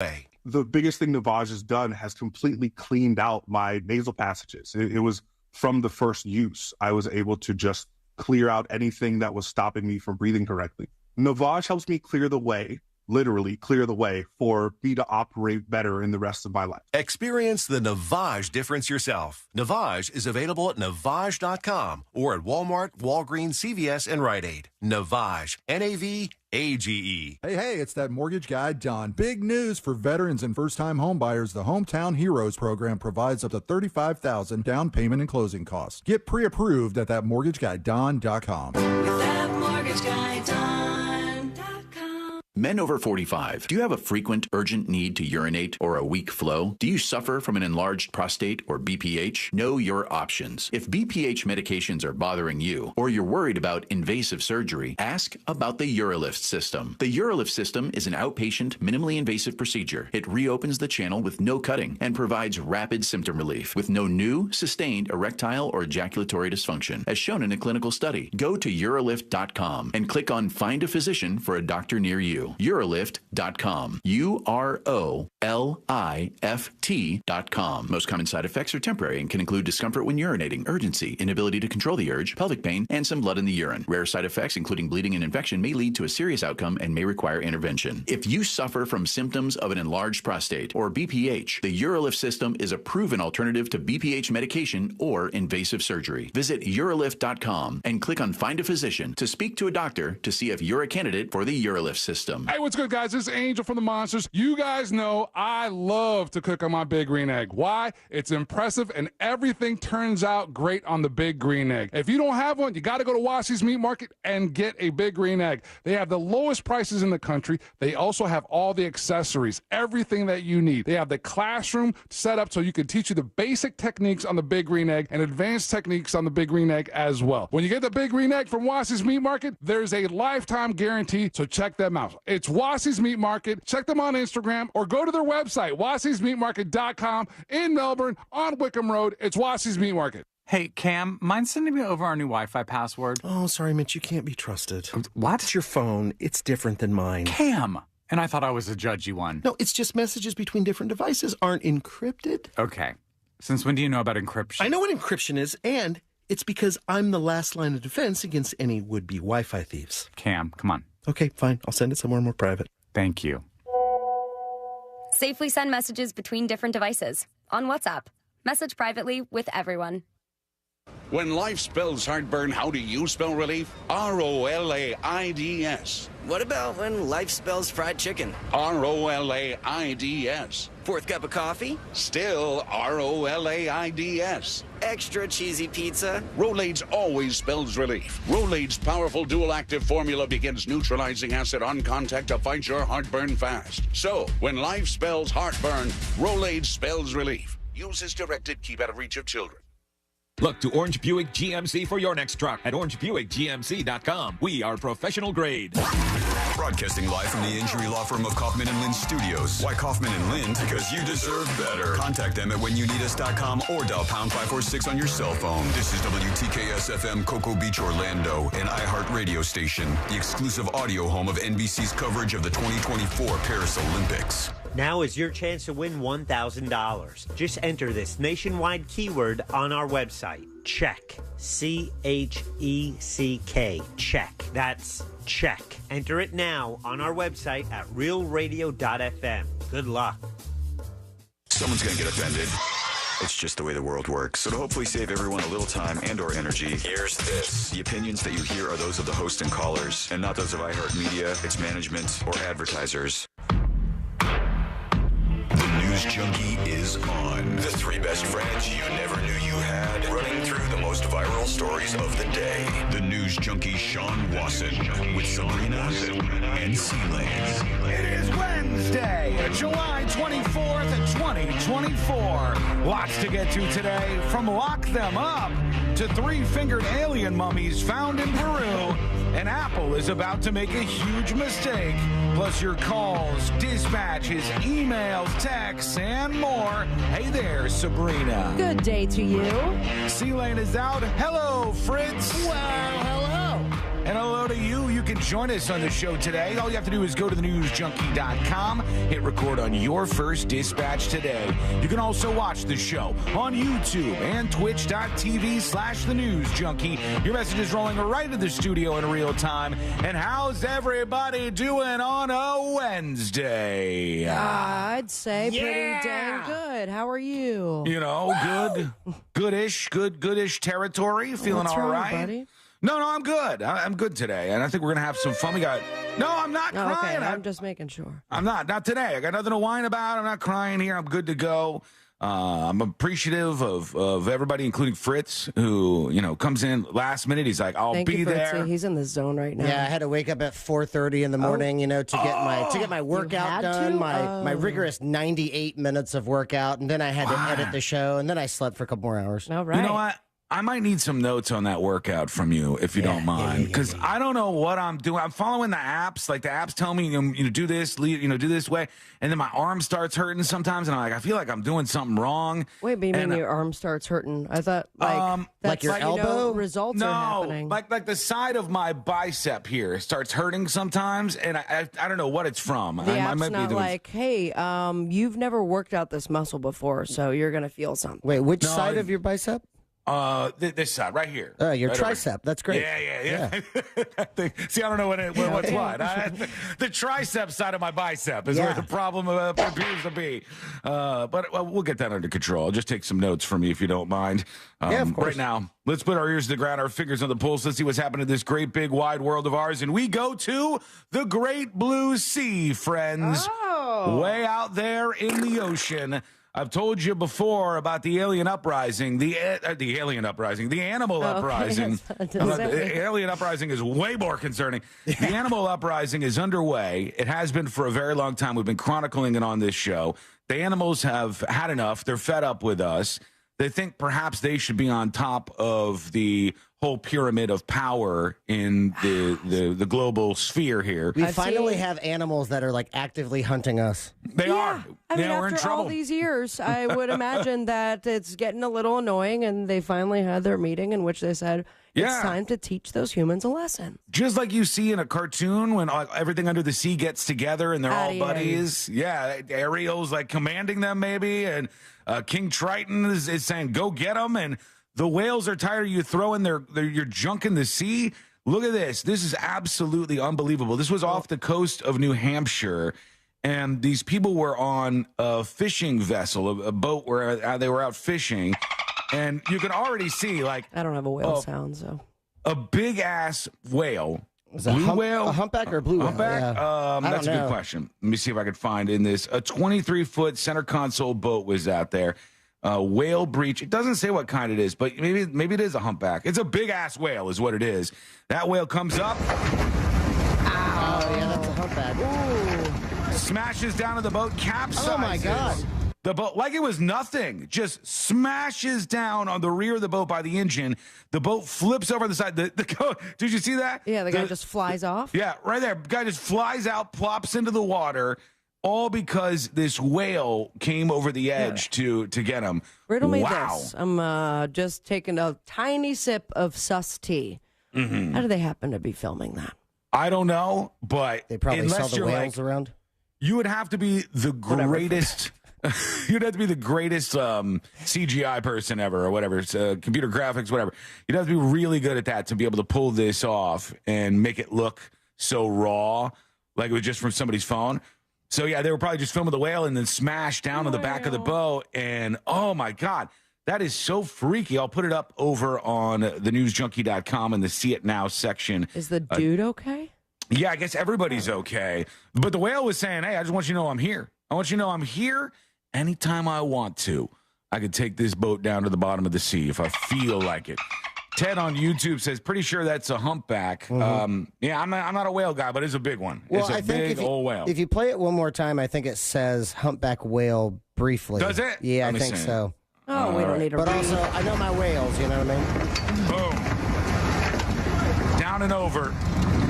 The biggest thing Navage has done has completely cleaned out my nasal passages. It was from the first use. I was able to just clear out anything that was stopping me from breathing correctly. Navage helps me clear the way, literally clear the way for me to operate better in the rest of my life. Experience the Navage difference yourself. Navage is available at Navage.com or at Walmart, Walgreens, CVS, and Rite Aid. Navage, Navage. Hey, it's that mortgage guy, Don. Big news for veterans and first-time homebuyers. The Hometown Heroes program provides up to $35,000 down payment and closing costs. Get pre-approved at thatmortgageguyDon.com. With that mortgage guy, Don.com. Men over 45, do you have a frequent, urgent need to urinate or a weak flow? Do you suffer from an enlarged prostate or BPH? Know your options. If BPH medications are bothering you or you're worried about invasive surgery, ask about the UroLift system. The UroLift system is an outpatient, minimally invasive procedure. It reopens the channel with no cutting and provides rapid symptom relief with no new, sustained erectile or ejaculatory dysfunction, as shown in a clinical study. Go to urolift.com and click on Find a Physician for a doctor near you. Urolift.com. UROLIFT.com. Most common side effects are temporary and can include discomfort when urinating, urgency, inability to control the urge, pelvic pain, and some blood in the urine. Rare side effects, including bleeding and infection, may lead to a serious outcome and may require intervention. If you suffer from symptoms of an enlarged prostate or BPH, the UroLift system is a proven alternative to BPH medication or invasive surgery. Visit urolift.com and click on Find a Physician to speak to a doctor to see if you're a candidate for the UroLift system. Hey, what's good, guys? This is Angel from the Monsters. You guys know I love to cook on my Big Green Egg. Why? It's impressive, and everything turns out great on the Big Green Egg. If you don't have one, you got to go to Wassy's Meat Market and get a Big Green Egg. They have the lowest prices in the country. They also have all the accessories, everything that you need. They have the classroom set up so you can teach you the basic techniques on the Big Green Egg and advanced techniques on the Big Green Egg as well. When you get the Big Green Egg from Wassy's Meat Market, there's a lifetime guarantee, so check them out. It's Wassy's Meat Market. Check them on Instagram or go to their website, wassysmeatmarket.com in Melbourne on Wickham Road. It's Wassy's Meat Market. Hey, Cam, mind sending me over our new Wi-Fi password? Oh, sorry, Mitch, you can't be trusted. What? It's your phone. It's different than mine. Cam! And I thought I was a judgy one. No, it's just messages between different devices aren't encrypted. Okay. Since when do you know about encryption? I know what encryption is, and it's because I'm the last line of defense against any would-be Wi-Fi thieves. Cam, come on. Okay, fine. I'll send it somewhere more private. Thank you. Safely send messages between different devices on WhatsApp. Message privately with everyone. When life spells heartburn, how do you spell relief? ROLAIDS. What about when life spells fried chicken? ROLAIDS. Fourth cup of coffee? Still ROLAIDS. Extra cheesy pizza? Rolaids always spells relief. Rolaids' powerful dual-active formula begins neutralizing acid on contact to fight your heartburn fast. So, when life spells heartburn, Rolaids spells relief. Use as directed. Keep out of reach of children. Look to Orange Buick GMC for your next truck at orangebuickgmc.com. We are professional grade. Broadcasting live from the injury law firm of Kaufman & Lind Studios. Why Kaufman & Lind? Because you deserve better. Contact them at whenyouneedus.com or dial pound 546 on your cell phone. This is WTKS-FM Cocoa Beach, Orlando, an iHeart radio station, the exclusive audio home of NBC's coverage of the 2024 Paris Olympics. Now is your chance to win $1,000. Just enter this nationwide keyword on our website. Check. C-H-E-C-K. Check. That's check. Enter it now on our website at realradio.fm. Good luck. Someone's going to get offended. It's just the way the world works. So to hopefully save everyone a little time and or energy, here's this. The opinions that you hear are those of the host and callers, and not those of iHeartMedia, its management, or advertisers. News Junkie is on. The three best friends you never knew you had, running through the most viral stories of the day. The News Junkie Sean Wasson with Sabrina and C-Lane. It is Wednesday, July 24th, 2024. Lots to get to today, from Lock Them Up to three-fingered alien mummies found in Peru. And Apple is about to make a huge mistake. Plus your calls, dispatches, emails, texts, and more. Hey there, Sabrina. Good day to you. C-Lane is out. Hello, Fritz. Well, hello. And hello to you. You can join us on the show today. All you have to do is go to thenewsjunkie.com, hit record on your first dispatch today. You can also watch the show on YouTube and twitch.tv/thenewsjunkie. Your message is rolling right into the studio in real time. And how's everybody doing on a Wednesday? I'd say pretty dang good. How are you? You know, goodish territory. Feeling What's all wrong, right? buddy? No, I'm good. I'm good today, and I think we're gonna have some fun. No, I'm not crying. Okay, I'm just making sure. I'm not today. I got nothing to whine about. I'm not crying here. I'm good to go. I'm appreciative of everybody, including Fritz, who comes in last minute. He's like, "I'll be there." He's in the zone right now. Yeah, I had to wake up at 4:30 in the morning, to get my workout done, my rigorous 98 minutes of workout, and then I had to edit the show, and then I slept for a couple more hours. All right. You know what? I might need some notes on that workout from you, if you don't mind, because I don't know what I'm doing. I'm following the apps. Like the apps tell me, do this, do this way, and then my arm starts hurting sometimes, and I'm like, I feel like I'm doing something wrong. Wait, but you mean your arm starts hurting? I thought like your elbow. Results are happening. like the side of my bicep here starts hurting sometimes, and I don't know what it's from. The app's not like, hey, you've never worked out this muscle before, so you're gonna feel something. Wait, which side of your bicep? This side right here. Your right tricep. That's great. Yeah. See, I don't know what's what. The tricep side of my bicep is where the problem appears to be. But we'll get that under control. I'll just take some notes from you if you don't mind. Of course. Right now, let's put our ears to the ground, our fingers on the pulse. Let's see what's happening in this great, big, wide world of ours. And we go to the Great Blue Sea, friends. Oh. Way out there in the ocean. I've told you before about the alien uprising, the animal uprising. The alien uprising is way more concerning. The animal uprising is underway. It has been for a very long time. We've been chronicling it on this show. The animals have had enough. They're fed up with us. They think perhaps they should be on top of the whole pyramid of power in the global sphere here. We finally have animals that are like actively hunting us. They are. I mean, we're in after trouble. all these years, I would imagine that it's getting a little annoying, and they finally had their meeting in which they said, it's time to teach those humans a lesson. Just like you see in a cartoon when everything under the sea gets together and they're all buddies. Yeah, Ariel's like commanding them maybe, and King Triton is saying, go get them, and the whales are tired of you throwing your junk in the sea. Look at this. This is absolutely unbelievable. This was off the coast of New Hampshire, and these people were on a fishing vessel, a boat where they were out fishing, and you can already see, like... I don't have a whale sound, so... A big-ass whale. Is that whale? A humpback or a blue humpback? whale? Yeah. That's a good question. Let me see if I can find in this. A 23-foot center console boat was out there. Whale breach. It doesn't say what kind it is, but maybe it is a humpback. It's a big-ass whale is what it is. That whale comes up. Ow. Oh, yeah, that's a humpback. Ooh. Smashes down to the boat, capsizes. Oh, my God. The boat, like it was nothing, just smashes down on the rear of the boat by the engine. The boat flips over the side. Did you see that? Yeah, the guy just flies off. Yeah, right there. Guy just flies out, plops into the water, all because this whale came over the edge to get him. Riddle me this. I'm just taking a tiny sip of sus tea. Mm-hmm. How do they happen to be filming that? I don't know, but they probably saw the whales around. You would have to be the greatest. You'd have to be the greatest CGI person ever, or whatever. It's, computer graphics, whatever. You'd have to be really good at that to be able to pull this off and make it look so raw, like it was just from somebody's phone. So, yeah, they were probably just filming the whale and then smashed down on the back of the boat. And, oh, my God, that is so freaky. I'll put it up over on thenewsjunkie.com in the See It Now section. Is the dude okay? Yeah, I guess everybody's okay. But the whale was saying, hey, I just want you to know I'm here. I want you to know I'm here anytime I want to. I could take this boat down to the bottom of the sea if I feel like it. Ted on YouTube says, pretty sure that's a humpback. Mm-hmm. Yeah, I'm not a whale guy, but it's a big one. Well, it's a big old whale. If you play it one more time, I think it says humpback whale briefly. Does it? Yeah, I think so. Oh, we don't need to But read. also, I know my whales, you know what I mean? Boom. Down and over.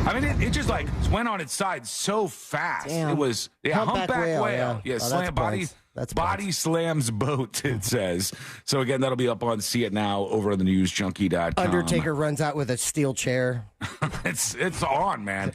I mean, it just like went on its side so fast. Damn. It was humpback whale. Yeah, slant body. That's Body slams boat, it says. So, again, that'll be up on See It Now over on the newsjunkie.com. Undertaker runs out with a steel chair. It's on, man.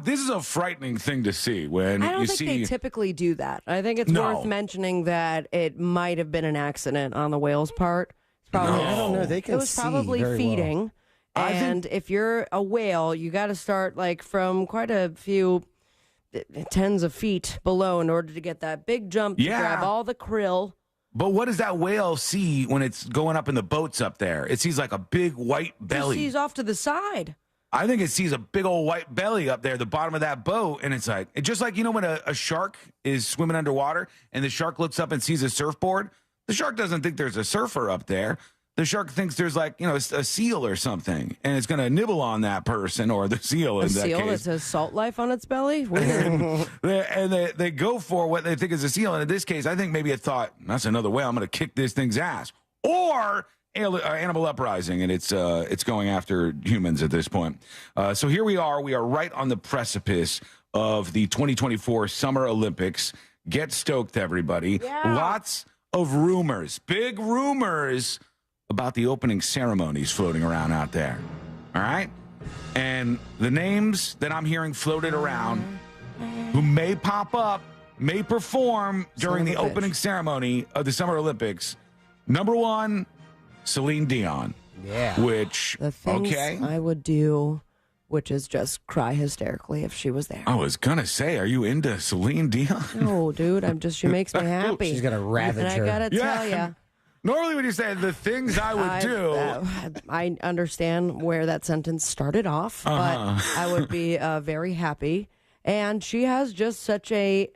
This is a frightening thing to see when I don't you think see. they typically do that. I think it's worth mentioning that it might have been an accident on the whale's part. It's probably, I don't know. They can it was probably feeding. Well. And if you're a whale, you got to start like from quite a few tens of feet below in order to get that big jump to grab all the krill. But what does that whale see when it's going up in the boats up there? It sees like a big white belly. It sees off to the side. I think it sees a big old white belly up there, the bottom of that boat, and it's just like, you know, when a shark is swimming underwater and the shark looks up and sees a surfboard, the shark doesn't think there's a surfer up there. The shark thinks there's like, you know, a seal or something, and it's going to nibble on that person or the seal in that case. A seal that says salt life on its belly? And they go for what they think is a seal, and in this case, I think maybe it thought, that's another whale, I'm going to kick this thing's ass. Or animal uprising, and it's going after humans at this point. So here we are right on the precipice of the 2024 Summer Olympics. Get stoked, everybody. Yeah. Lots of rumors, big rumors about the opening ceremonies floating around out there. All right? And the names that I'm hearing floated around who may pop up, may perform during the opening ceremony of the Summer Olympics. Number one, Celine Dion. Yeah. Which, the things I would do, which is just cry hysterically if she was there. I was going to say, are you into Celine Dion? No, dude. She makes me happy. She's going to ravage her. And I got to tell you. Normally when you say the things I would do. I understand where that sentence started off, but I would be very happy. And she has just such a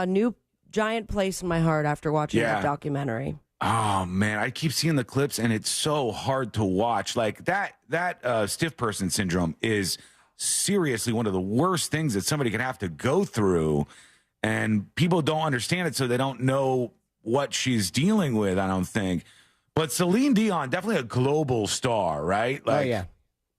new giant place in my heart after watching that documentary. Oh, man, I keep seeing the clips, and it's so hard to watch. Like, that stiff person syndrome is seriously one of the worst things that somebody can have to go through, and people don't understand it, so they don't know what she's dealing with, I don't think. But Celine Dion, definitely a global star, right? Like,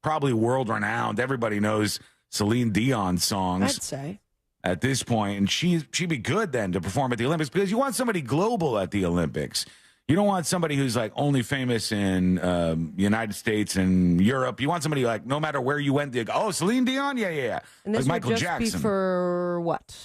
probably world-renowned. Everybody knows Celine Dion songs. I'd say. At this point, and she'd be good then to perform at the Olympics, because you want somebody global at the Olympics. You don't want somebody who's like only famous in United States and Europe. You want somebody like no matter where you went, they go, oh, Celine Dion, yeah. And this like Michael would just Jackson. be for what?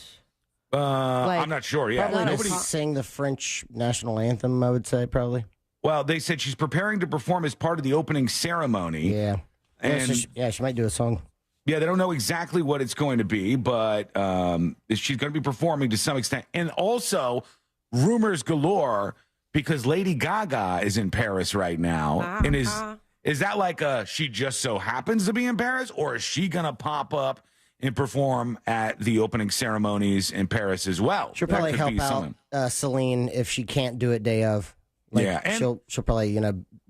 I'm not sure. Yeah, nobody sang the French national anthem. I would say probably. Well, they said she's preparing to perform as part of the opening ceremony. Yeah, and she might do a song. Yeah, they don't know exactly what it's going to be, but she's going to be performing to some extent. And also, rumors galore because Lady Gaga is in Paris right now. And is that like she just so happens to be in Paris, or is she going to pop up and perform at the opening ceremonies in Paris as well? She'll probably help out Celine if she can't do it day of. And she'll probably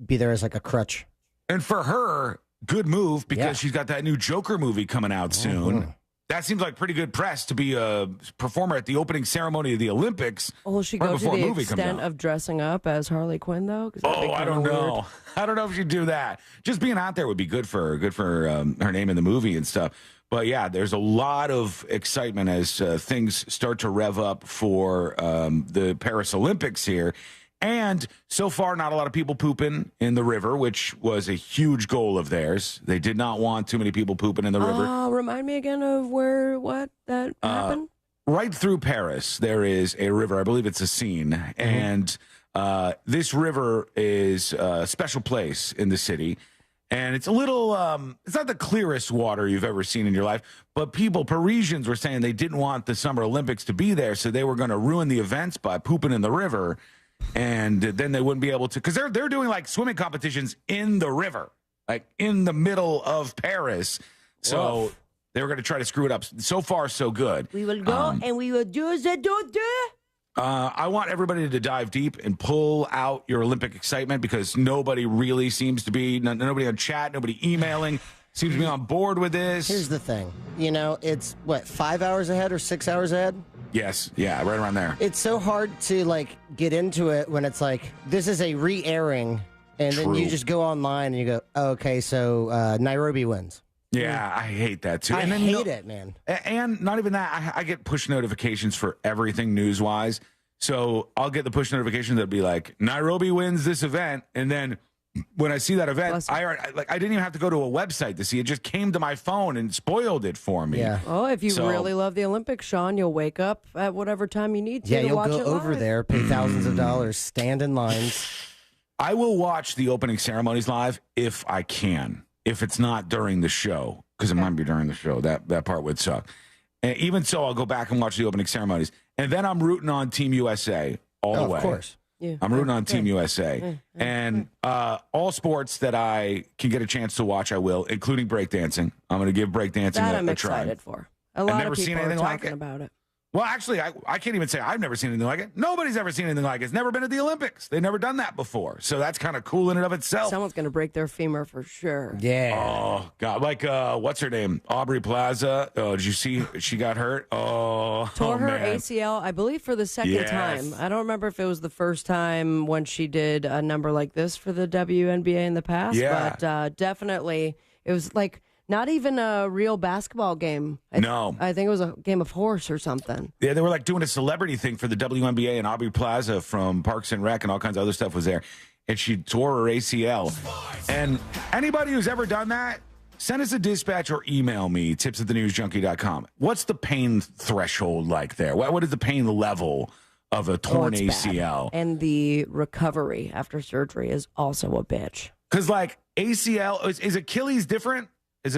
be there as like a crutch. And for her, good move because she's got that new Joker movie coming out soon. That seems like pretty good press to be a performer at the opening ceremony of the Olympics. Will she go to the extent of dressing up as Harley Quinn, though? I don't know. I don't know if she'd do that. Just being out there would be good for her. Good for her name in the movie and stuff. But yeah, there's a lot of excitement as things start to rev up for the Paris Olympics here. And so far, not a lot of people pooping in the river, which was a huge goal of theirs. They did not want too many people pooping in the river. Remind me again of what that happened? Right through Paris, there is a river. I believe it's a Seine. And this river is a special place in the city. And it's a little, it's not the clearest water you've ever seen in your life. But Parisians were saying they didn't want the Summer Olympics to be there. So they were going to ruin the events by pooping in the river. And then they wouldn't be able to, because they're doing like swimming competitions in the river, like in the middle of Paris. So they were going to try to screw it up. So far, so good. We will go and we will do the do. I want everybody to dive deep and pull out your Olympic excitement because nobody really seems to be, nobody on chat, nobody emailing seems to be on board with this. Here's the thing. It's, 5 hours ahead or 6 hours ahead? Yes. Yeah, right around there. It's so hard to, get into it when it's like, this is a re-airing, and then you just go online and you go, oh, okay, so Nairobi wins. Yeah, I hate that, too. I hate it, man. And not even that. I get push notifications for everything news-wise. So I'll get the push notification that'll be like, Nairobi wins this event. And then when I see that event, I didn't even have to go to a website to see it. Just came to my phone and spoiled it for me. Yeah. Oh, if you really love the Olympics, Sean, you'll wake up at whatever time you need to. Yeah, to you'll watch go it over live. there, pay thousands of dollars, stand in lines. I will watch the opening ceremonies live if I can. If it's not during the show, because it might be during the show. That part would suck. And even so, I'll go back and watch the opening ceremonies. And then I'm rooting on Team USA all the way. Of course. Yeah. I'm rooting on Team USA. And all sports that I can get a chance to watch, I will, including breakdancing. I'm going to give breakdancing That a I'm try. excited for. A lot of people are talking about it. Well, actually, I can't even say I've never seen anything like it. Nobody's ever seen anything like it. It's never been at the Olympics. They've never done that before. So that's kind of cool in and of itself. Someone's going to break their femur for sure. Yeah. Oh, God. Like, what's her name? Aubrey Plaza. Oh, did you see she got hurt? Tore her man. ACL, I believe, for the second time. I don't remember if it was the first time when she did a number like this for the WNBA in the past. Yeah. But definitely, it was like not even a real basketball game. I think it was a game of horse or something. Yeah, they were like doing a celebrity thing for the WNBA, and Aubrey Plaza from Parks and Rec and all kinds of other stuff was there. And she tore her ACL. And anybody who's ever done that, send us a dispatch or email me, tips@thenewsjunkie.com. What's the pain threshold like there? What is the pain level of a torn ACL? Bad. And the recovery after surgery is also a bitch. Because, like, ACL, is Achilles different? Is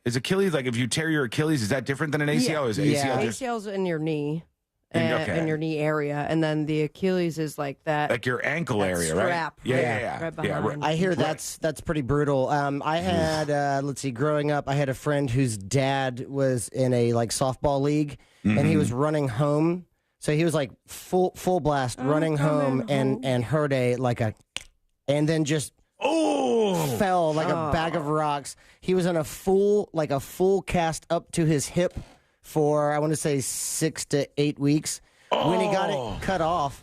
Achilles, like, if you tear your Achilles, is that different than an ACL? Yeah. Or is ACL just ACL's in your knee. In your knee area, and then the Achilles is like that, like your ankle area, strap, right? Yeah. Right behind. I hear that's pretty brutal. I had let's see, growing up, I had a friend whose dad was in a like softball league, and he was running home, so he was like full blast running home, and heard and then just fell like a bag of rocks. He was in a full cast up to his hip for, I want to say, 6 to 8 weeks. When he got it cut off,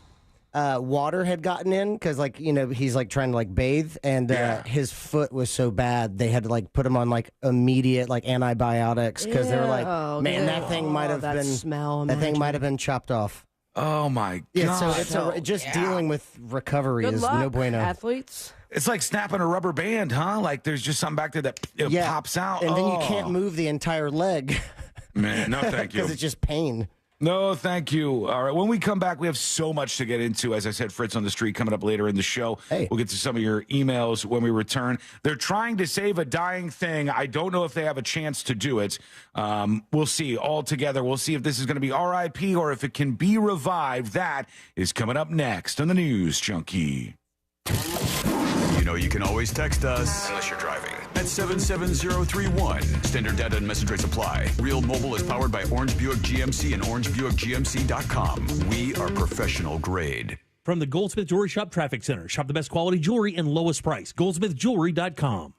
water had gotten in because, like, you know, he's like trying to like bathe, and his foot was so bad they had to like put him on like immediate like antibiotics because they were like, man, that thing might have been chopped off. Oh my god! Yeah, so it's dealing with recovery is no bueno. Athletes. It's like snapping a rubber band, huh? Like there's just something back there that pops out, and then you can't move the entire leg. Man, no, thank you. Because it's just pain. No, thank you. All right, when we come back, we have so much to get into. As I said, Fritz on the Street coming up later in the show. Hey. We'll get to some of your emails when we return. They're trying to save a dying thing. I don't know if they have a chance to do it. We'll see. All together, we'll see if this is going to be RIP or if it can be revived. That is coming up next on the News Junkie. You know you can always text us. Unless you're driving. At 77031. Standard data and message rates apply. Real Mobile is powered by Orange Buick GMC and OrangeBuickGMC.com. We are professional grade. From the Goldsmith Jewelry Shop Traffic Center. Shop the best quality jewelry and lowest price. GoldsmithJewelry.com.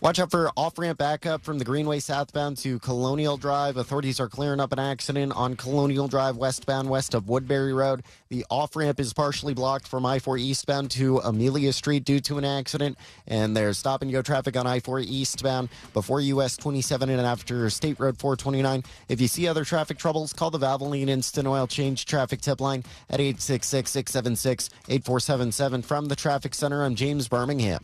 Watch out for off-ramp backup from the Greenway southbound to Colonial Drive. Authorities are clearing up an accident on Colonial Drive westbound west of Woodbury Road. The off-ramp is partially blocked from I-4 eastbound to Amelia Street due to an accident. And there's stop-and-go traffic on I-4 eastbound before US 27 and after State Road 429. If you see other traffic troubles, call the Valvoline Instant Oil Change Traffic Tip Line at 866-676-8477. From the Traffic Center, I'm James Birmingham.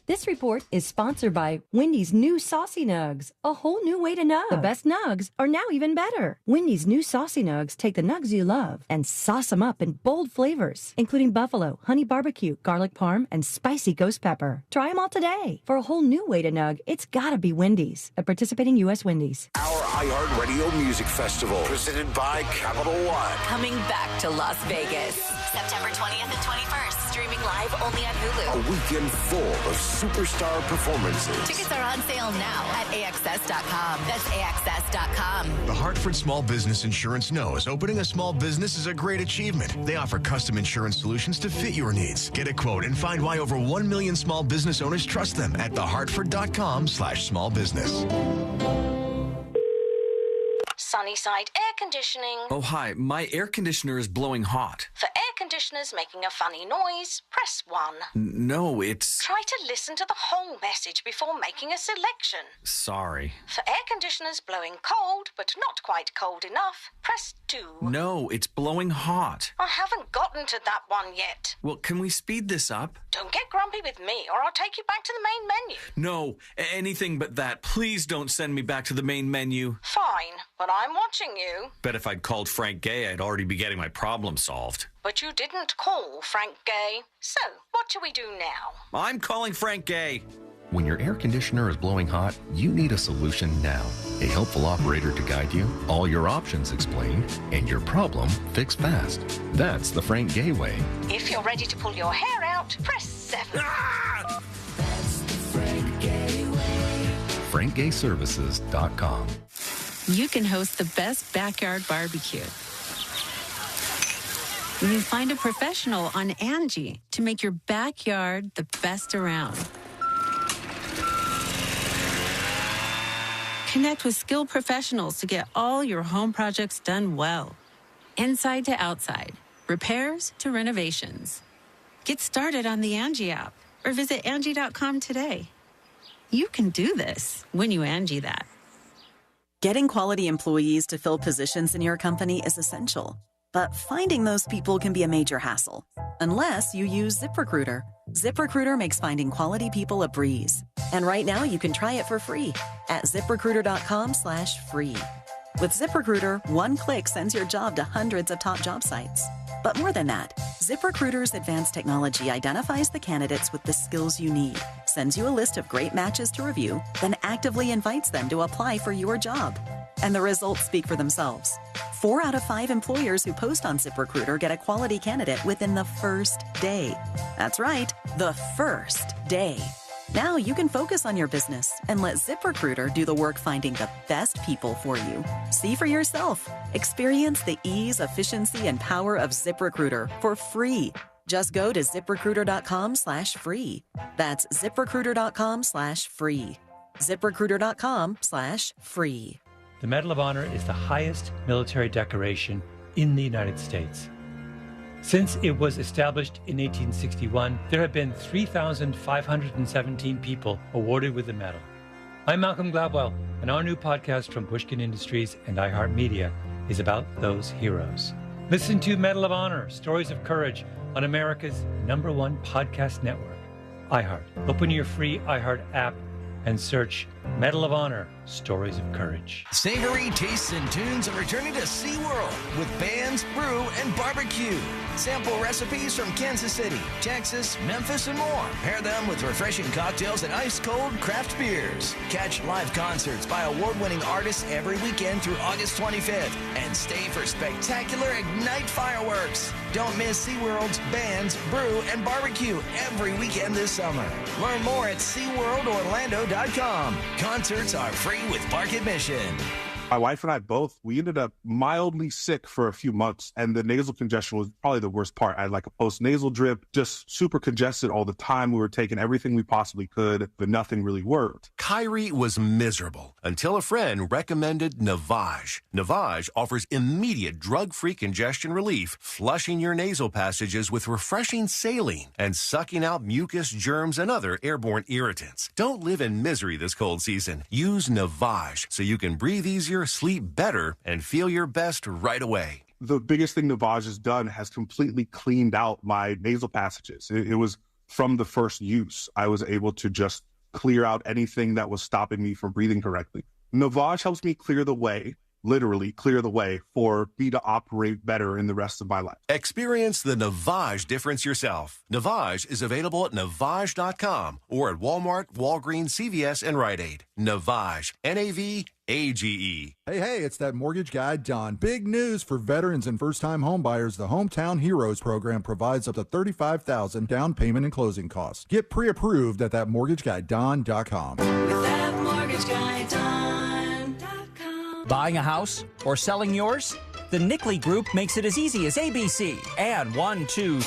This report is sponsored by Wendy's new Saucy Nugs, a whole new way to nug. The best nugs are now even better. Wendy's new Saucy Nugs take the nugs you love and sauce them up in bold flavors, including buffalo, honey barbecue, garlic parm, and spicy ghost pepper. Try them all today. For a whole new way to nug, it's gotta be Wendy's, at participating U.S. Wendy's. Our iHeartRadio Music Festival, presented by Capital One. Coming back to Las Vegas, September 20th and 21st, streaming live only on Hulu. A weekend full of superstar performances. Tickets are on sale now at AXS.com. That's AXS.com. The Hartford Small Business Insurance knows opening a small business is a great achievement. They offer custom insurance solutions to fit your needs. Get a quote and find why over 1 million small business owners trust them at thehartford.com/smallbusiness. Sunnyside Air Conditioning. Oh, hi. My air conditioner is blowing hot. For air conditioning, conditioner's making a funny noise, press 1. No, it's... Try to listen to the whole message before making a selection. Sorry. For air conditioners blowing cold, but not quite cold enough, press 2. No, it's blowing hot. I haven't gotten to that one yet. Well, can we speed this up? Don't get grumpy with me, or I'll take you back to the main menu. No, anything but that. Please don't send me back to the main menu. Fine, but I'm watching you. Bet if I'd called Frank Gay, I'd already be getting my problem solved. But you didn't call Frank Gay. So, what do we do now? I'm calling Frank Gay. When your air conditioner is blowing hot, you need a solution now. A helpful operator to guide you, all your options explained, and your problem fixed fast. That's the Frank Gay way. If you're ready to pull your hair out, press 7. Ah! That's the Frank Gay way. FrankGayServices.com. You can host the best backyard barbecue. You find a professional on Angie to make your backyard the best around. Connect with skilled professionals to get all your home projects done well. Inside to outside, repairs to renovations. Get started on the Angie app or visit Angie.com today. You can do this when you Angie that. Getting quality employees to fill positions in your company is essential. But finding those people can be a major hassle, unless you use ZipRecruiter. ZipRecruiter makes finding quality people a breeze. And right now you can try it for free at ZipRecruiter.com/free. With ZipRecruiter, one click sends your job to hundreds of top job sites. But more than that, ZipRecruiter's advanced technology identifies the candidates with the skills you need, sends you a list of great matches to review, then actively invites them to apply for your job. And the results speak for themselves. 4 out of 5 employers who post on ZipRecruiter get a quality candidate within the first day. That's right, the first day. Now you can focus on your business and let ZipRecruiter do the work finding the best people for you. See for yourself. Experience the ease, efficiency, and power of ZipRecruiter for free. Just go to ZipRecruiter.com/free. That's ZipRecruiter.com/free. ZipRecruiter.com/free. The Medal of Honor is the highest military decoration in the United States. Since it was established in 1861, there have been 3,517 people awarded with the medal. I'm Malcolm Gladwell, and our new podcast from Pushkin Industries and iHeartMedia is about those heroes. Listen to Medal of Honor, Stories of Courage on America's #1 podcast network, iHeart. Open your free iHeart app and search Medal of Honor, Stories of Courage. Savory tastes and tunes are returning to SeaWorld with bands, brew, and barbecue. Sample recipes from Kansas City, Texas, Memphis, and more. Pair them with refreshing cocktails and ice-cold craft beers. Catch live concerts by award-winning artists every weekend through August 25th. And stay for spectacular Ignite fireworks. Don't miss SeaWorld's bands, brew, and barbecue every weekend this summer. Learn more at SeaWorldOrlando.com. Concerts are free with park admission. My wife and I both, we ended up mildly sick for a few months, and the nasal congestion was probably the worst part. I had like a post-nasal drip, just super congested all the time. We were taking everything we possibly could, but nothing really worked. Kyrie was miserable until a friend recommended Navage. Navage offers immediate drug-free congestion relief, flushing your nasal passages with refreshing saline and sucking out mucus, germs, and other airborne irritants. Don't live in misery this cold season. Use Navage so you can breathe easier, sleep better, and feel your best right away. The biggest thing Navage has done has completely cleaned out my nasal passages. It was from the first use. I was able to just clear out anything that was stopping me from breathing correctly. Navage helps me clear the way, literally clear the way for me to operate better in the rest of my life. Experience the Navage difference yourself. Navage is available at Navage.com or at Walmart, Walgreens, CVS, and Rite Aid. Navage, Navage. Hey, it's that mortgage guy, Don. Big news for veterans and first-time homebuyers. The Hometown Heroes program provides up to $35,000 down payment and closing costs. Get pre-approved at thatmortgagguydon.com. Thatmortgagguydon.com. Buying a house or selling yours? The Nickley Group makes it as easy as ABC. And 1, 2...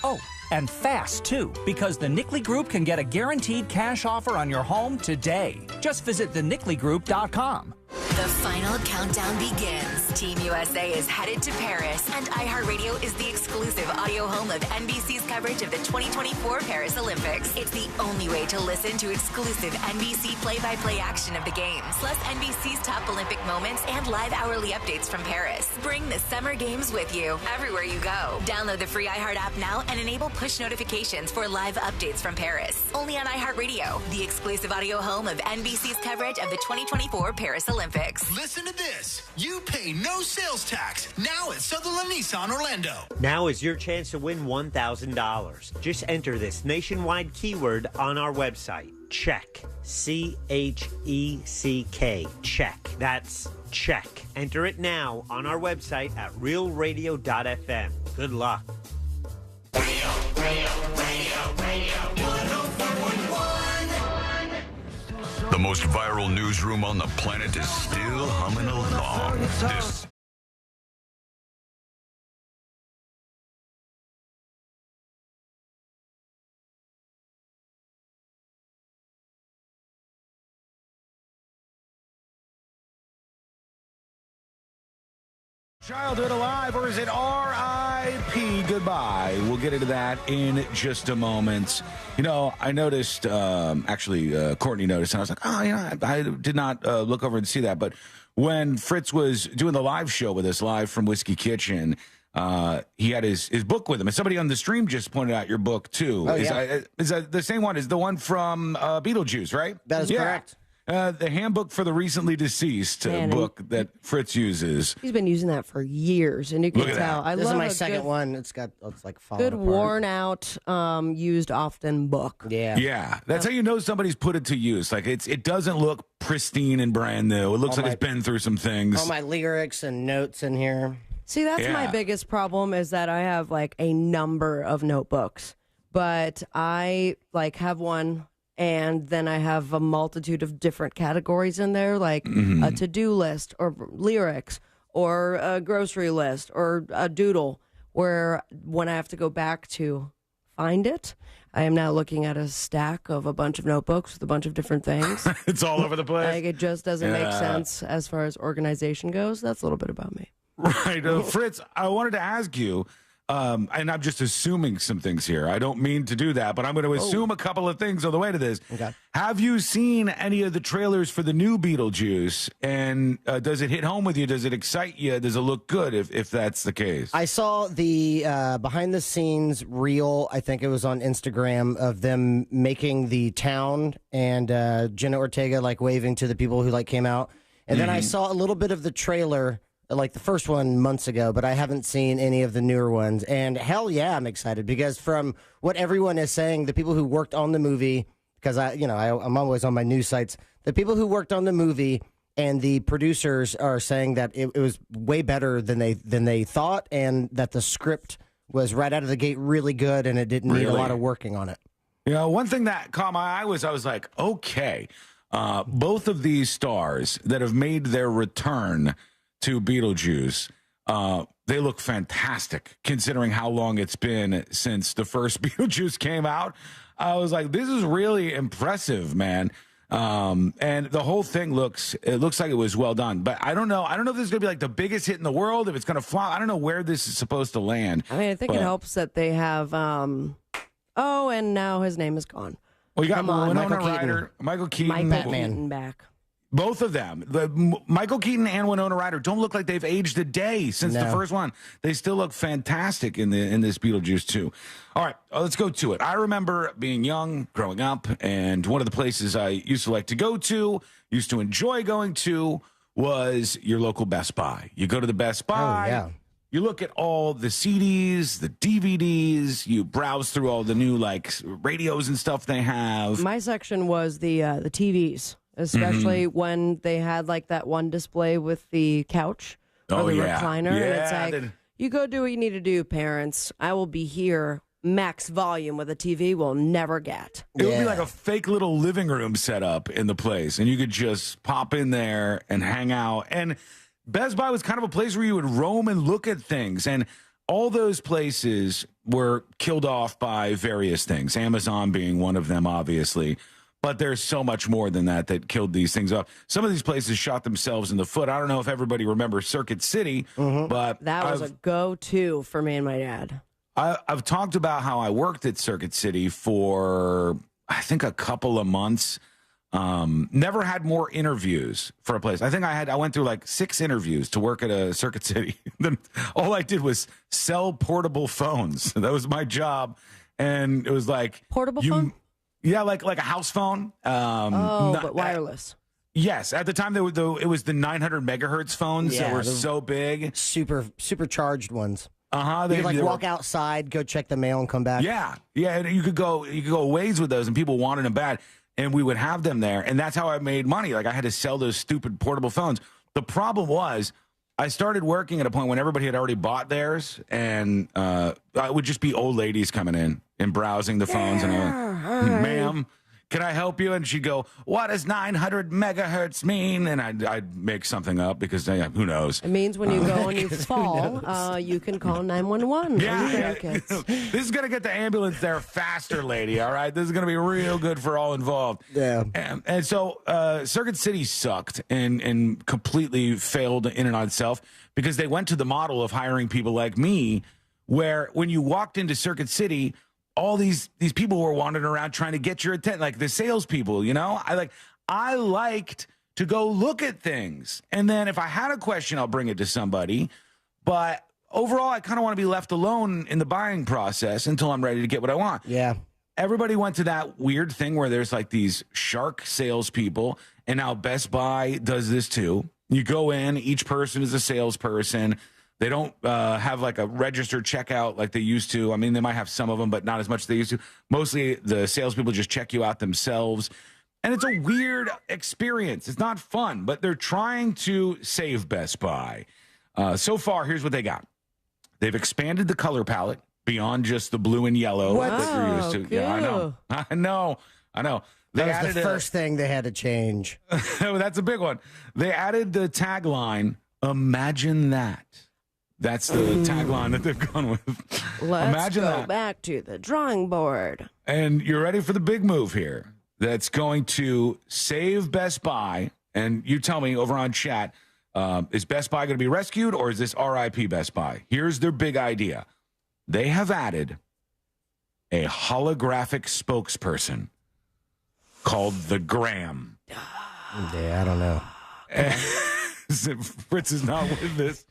Oh, and fast, too, because the Nickley Group can get a guaranteed cash offer on your home today. Just visit thenickley.com. The final countdown begins. Team USA is headed to Paris, and iHeartRadio is the exclusive exclusive audio home of NBC's coverage of the 2024 Paris Olympics. It's the only way to listen to exclusive NBC play-by-play action of the games, plus NBC's top Olympic moments and live hourly updates from Paris. Bring the Summer Games with you everywhere you go. Download the free iHeart app now and enable push notifications for live updates from Paris. Only on iHeartRadio, the exclusive audio home of NBC's coverage of the 2024 Paris Olympics. Listen to this. You pay no sales tax now at Sutherland Nissan Orlando. Now is your chance to win $1,000. Just enter this nationwide keyword on our website. Check. CHECK. Check. That's check. Enter it now on our website at realradio.fm. Good luck. The most viral newsroom on the planet is still humming along. This Childhood alive, or is it R.I.P. goodbye? We'll get into that in just a moment. You know, I noticed, Courtney noticed, and I was like, oh, you know, I did not look over and see that. But when Fritz was doing the live show with us, live from Whiskey Kitchen, he had his book with him. And somebody on the stream just pointed out your book, too. Oh, Is that the same one? Is the one from Beetlejuice, right? That is correct. The Handbook for the Recently Deceased book that Fritz uses. He's been using that for years, and you can tell. This is my second one. It's like falling good, apart. worn out, used often book. Yeah. That's how you know somebody's put it to use. Like it doesn't look pristine and brand new. It looks like it's been through some things. All my lyrics and notes in here. See, that's my biggest problem is that I have like a number of notebooks, but I have one. And then I have a multitude of different categories in there, like a to-do list or lyrics or a grocery list or a doodle, where when I have to go back to find it, I am now looking at a stack of a bunch of notebooks with a bunch of different things. It's all over the place. Like, it just doesn't make sense as far as organization goes. That's a little bit about me. Right. Fritz, I wanted to ask you, and I'm just assuming some things here. I don't mean to do that, but I'm going to assume a couple of things on the way to this. Okay. Have you seen any of the trailers for the new Beetlejuice? And does it hit home with you? Does it excite you? Does it look good if that's the case? I saw the behind-the-scenes reel, I think it was on Instagram, of them making the town and Jenna Ortega, waving to the people who, came out. And then I saw a little bit of the trailer, the first one months ago, but I haven't seen any of the newer ones. And hell yeah, I'm excited because from what everyone is saying, the people who worked on the movie, because I'm always on my news sites, the people who worked on the movie and the producers are saying that it was way better than they thought, and that the script was right out of the gate really good, and it didn't need a lot of working on it. You know, one thing that caught my eye was I was like, okay, both of these stars that have made their return to Beetlejuice, they look fantastic considering how long it's been since the first Beetlejuice came out. I was like, this is really impressive, man. And the whole thing looks like it was well done. But I don't know if this is going to be the biggest hit in the world, if it's going to flop. I don't know where this is supposed to land. I mean, I think it helps that they have, and now his name is gone. Well, you got Winona Ryder, Michael Keaton. Batman back. Both of them, Michael Keaton and Winona Ryder, don't look like they've aged a day since the first one. They still look fantastic in this Beetlejuice too. All right, let's go to it. I remember being young, growing up, and one of the places I used to like to go to, used to enjoy going to, was your local Best Buy. You go to the Best Buy. Oh, yeah. You look at all the CDs, the DVDs. You browse through all the new radios and stuff they have. My section was the TVs. Especially when they had that one display with the couch or the recliner. Yeah, and it's you go do what you need to do, parents. I will be here. Max volume with a TV will never get. It would be like a fake little living room set up in the place, and you could just pop in there and hang out. And Best Buy was kind of a place where you would roam and look at things. And all those places were killed off by various things, Amazon being one of them, obviously. But there's so much more than that killed these things off. Some of these places shot themselves in the foot. I don't know if everybody remembers Circuit City, but that was a go-to for me and my dad. I've talked about how I worked at Circuit City for, I think, a couple of months. Never had more interviews for a place. I think I went through like 6 interviews to work at a Circuit City. Then all I did was sell portable phones. That was my job. And it was like portable phone? Yeah, like a house phone. But wireless. Yes, at the time it was the 900 megahertz phones that were so big, supercharged ones. They you walk outside, go check the mail, and come back. Yeah. And you could go ways with those, and people wanted them bad, and we would have them there, and that's how I made money. Like I had to sell those stupid portable phones. The problem was, I started working at a point when everybody had already bought theirs, and I would just be old ladies coming in and browsing the phones, and I'm like, ma'am, can I help you? And she'd go, what does 900 megahertz mean? And I'd make something up because who knows? It means when you go and you fall, you can call 911. Yeah. This is going to get the ambulance there faster, lady, all right? This is going to be real good for all involved. Yeah. And so Circuit City sucked and completely failed in and on itself because they went to the model of hiring people like me, where when you walked into Circuit City, all these people were wandering around trying to get your attention, like the salespeople, you know? I liked to go look at things. And then if I had a question, I'll bring it to somebody. But overall, I kind of want to be left alone in the buying process until I'm ready to get what I want. Yeah. Everybody went to that weird thing where there's like these shark salespeople, and now Best Buy does this too. You go in, each person is a salesperson. They don't have like a registered checkout like they used to. I mean, they might have some of them, but not as much as they used to. Mostly the salespeople just check you out themselves. And it's a weird experience. It's not fun, but they're trying to save Best Buy. So far, here's what they got. They've expanded the color palette beyond just the blue and yellow that you're used to. Cool. Yeah, I know. That was the first thing they had to change. That's a big one. They added the tagline, "Imagine that." That's the tagline that they've gone with. Let's go back to the drawing board. And you're ready for the big move here. That's going to save Best Buy. And you tell me over on chat, is Best Buy going to be rescued, or is this RIP Best Buy? Here's their big idea. They have added a holographic spokesperson called the Gram. Yeah, I don't know. Fritz is not with this.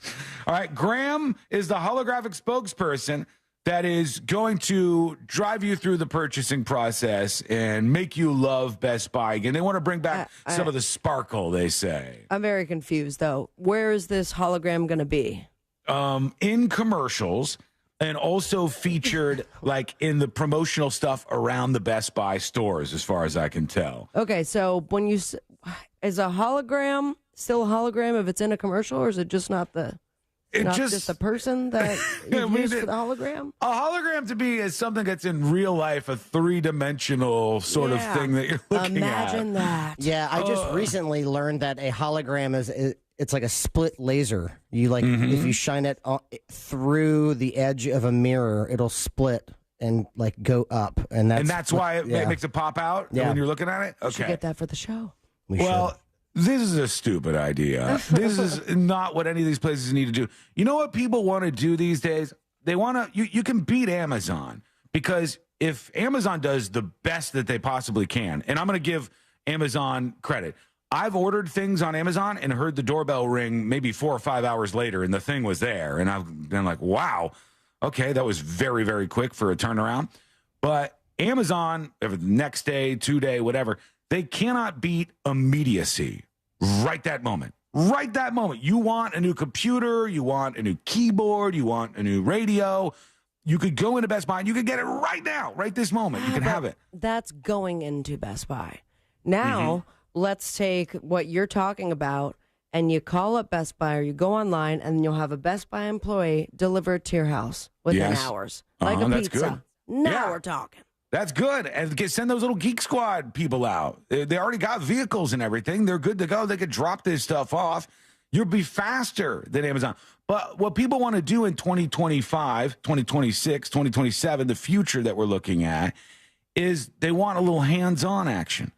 All right, Graham is the holographic spokesperson that is going to drive you through the purchasing process and make you love Best Buy again. They want to bring back some of the sparkle, they say. I'm very confused, though. Where is this hologram going to be? In commercials, and also featured like in the promotional stuff around the Best Buy stores, as far as I can tell. Okay, so when you is a hologram still a hologram if it's in a commercial, or is it just not the just the person that you use for the hologram? A hologram to me is something that's in real life, a 3-dimensional sort of thing that you're looking Imagine that. Yeah, I just recently learned that a hologram it's like a split laser. You if you shine it through the edge of a mirror, it'll split and like go up, and that's why it makes it pop out when you're looking at it. Okay, we should get that for the show. This is a stupid idea. This is not what any of these places need to do. You know what people want to do these days? They want to. You can beat Amazon, because if Amazon does the best that they possibly can, and I'm going to give Amazon credit. I've ordered things on Amazon and heard the doorbell ring maybe 4 or 5 hours later, and the thing was there. And I've been like, wow, okay, that was very, very quick for a turnaround. But Amazon, the next day, 2-day, whatever, they cannot beat immediacy. Right that moment. Right that moment. You want a new computer, you want a new keyboard, you want a new radio. You could go into Best Buy and you could get it right now, right this moment. You can have it. That's going into Best Buy. Now, let's take what you're talking about, and you call up Best Buy, or you go online, and you'll have a Best Buy employee deliver it to your house within hours. Like a that's pizza. Good. Now we're talking. That's good. And send those little Geek Squad people out. They already got vehicles and everything. They're good to go. They could drop this stuff off. You'll be faster than Amazon. But what people want to do in 2025, 2026, 2027, the future that we're looking at, is they want a little hands-on action.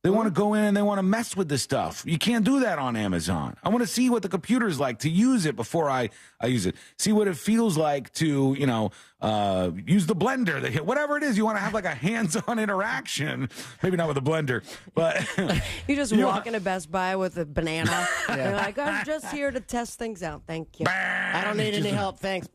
They want to go in and they want to mess with the stuff. You can't do that on Amazon. I want to see what the computer's like to use it before I use it. See what it feels like to, use the blender. Whatever it is, you want to have like a hands-on interaction. Maybe not with a blender, but... You just walk into Best Buy with a banana. Yeah. You're like, I'm just here to test things out. Thank you. I don't need any help, thanks.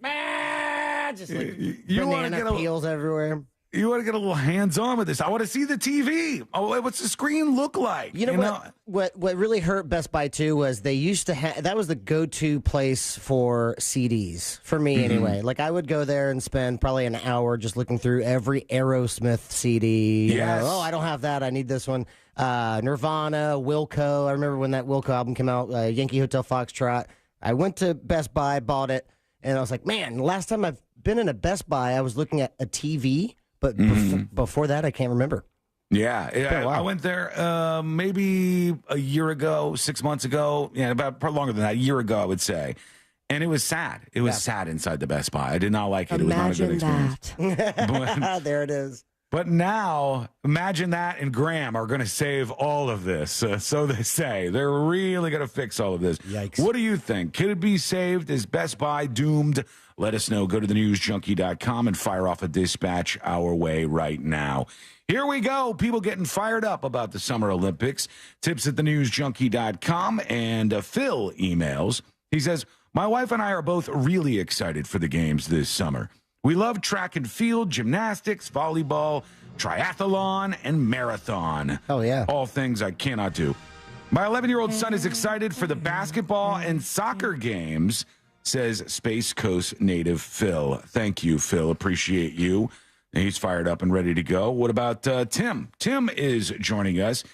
Just like banana peels everywhere. You want to get a little hands-on with this. I want to see the TV. Oh, what's the screen look like? You know what really hurt Best Buy, too, was they used to have... That was the go-to place for CDs, for me anyway. Like, I would go there and spend probably an hour just looking through every Aerosmith CD. Yes. Oh, I don't have that. I need this one. Nirvana, Wilco. I remember when that Wilco album came out, Yankee Hotel Foxtrot. I went to Best Buy, bought it, and I was like, man, last time I've been in a Best Buy, I was looking at a TV. But before that, I can't remember. Yeah, I went there maybe a year ago, 6 months ago. Yeah, about longer than that, a year ago, I would say. And it was sad. It was sad inside the Best Buy. I did not like it. Imagine it was not a good experience. But, there it is. But now, imagine that and Graham are going to save all of this. So they say. They're really going to fix all of this. Yikes. What do you think? Could it be saved? Is Best Buy doomed? Let us know. Go to thenewsjunkie.com and fire off a dispatch our way right now. Here we go. People getting fired up about the Summer Olympics. Tips at thenewsjunkie.com. And Phil emails. He says, my wife and I are both really excited for the games this summer. We love track and field, gymnastics, volleyball, triathlon, and marathon. Oh, yeah. All things I cannot do. My 11-year-old son is excited for the basketball and soccer games, says Space Coast native Phil. Thank you, Phil. Appreciate you. And he's fired up and ready to go. What about Tim? Tim is joining us.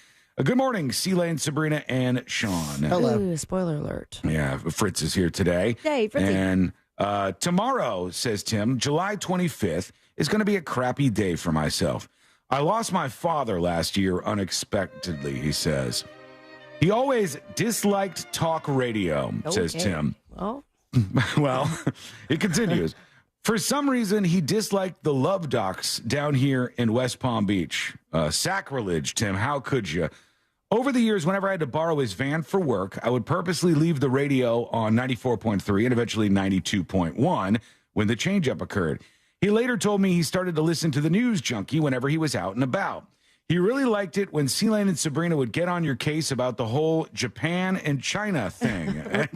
Good morning, Celine, Sabrina, and Sean. Hello. Ooh, spoiler alert. Yeah, Fritz is here today. Hey, Fritzy. And tomorrow, says Tim, July 25th, is going to be a crappy day for myself. I lost my father last year unexpectedly, he says. He always disliked talk radio, says Tim. Well, it continues. For some reason, he disliked the Love Docs down here in West Palm Beach. Sacrilege, Tim. How could you? Over the years, whenever I had to borrow his van for work, I would purposely leave the radio on 94.3 and eventually 92.1 when the changeup occurred. He later told me he started to listen to the News Junkie whenever he was out and about. He really liked it when Celine and Sabrina would get on your case about the whole Japan and China thing. And,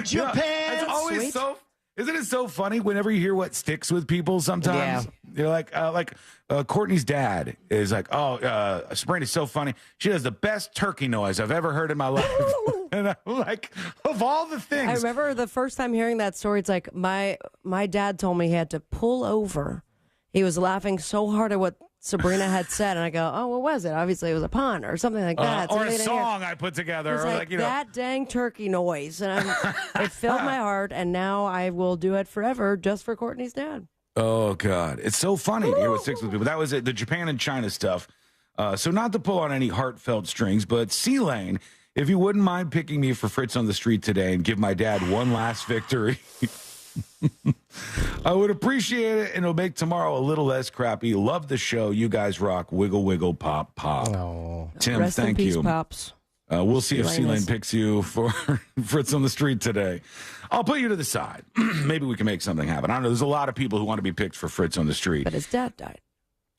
Japan! It's always so... Isn't it so funny whenever you hear what sticks with people sometimes? Yeah. You're like Courtney's dad is like, Sabrina's so funny. She does the best turkey noise I've ever heard in my life. And I'm like, of all the things. I remember the first time hearing that story, it's like my dad told me he had to pull over. He was laughing so hard at what Sabrina had said, and I go, oh, what was it? Obviously, it was a pun or something like that. Or a song I put together. It was like that dang turkey noise. And it filled my heart, and now I will do it forever just for Courtney's dad. Oh, God. It's so funny to hear what sticks with people. That was it, the Japan and China stuff. So not to pull on any heartfelt strings, but C-Lane, if you wouldn't mind picking me for Fritz on the Street today and give my dad one last victory... I would appreciate it, and it'll make tomorrow a little less crappy. Love the show. You guys rock. Wiggle, wiggle, pop, pop. Oh. Tim, Rest thank in peace, you. Pops. We'll see if C-Lane picks you for Fritz on the Street today. I'll put you to the side. Maybe we can make something happen. I don't know. There's a lot of people who want to be picked for Fritz on the Street. But his dad died.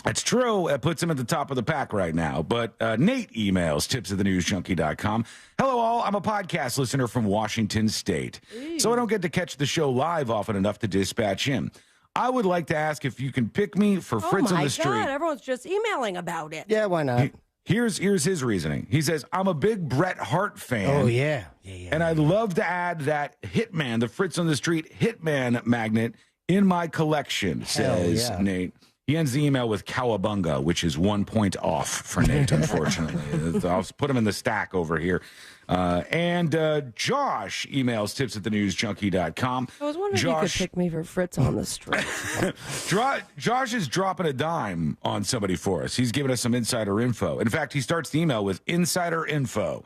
That's true. It puts him at the top of the pack right now. But Nate emails tips@thenewsjunkie.com. Hello, all. I'm a podcast listener from Washington State. So I don't get to catch the show live often enough to dispatch in. I would like to ask if you can pick me for Fritz on the Street. Oh, my God. Everyone's just emailing about it. Yeah, why not? Here's his reasoning. He says, I'm a big Bret Hart fan. Oh, yeah. And I'd love to add that Hitman, the Fritz on the Street Hitman magnet in my collection, says Nate. He ends the email with cowabunga, which is 1 point off for Nate, unfortunately. I'll put him in the stack over here. And Josh emails tips@thenewsjunkie.com. I was wondering if you could pick me for Fritz on the Street. Josh is dropping a dime on somebody for us. He's giving us some insider info. In fact, he starts the email with insider info.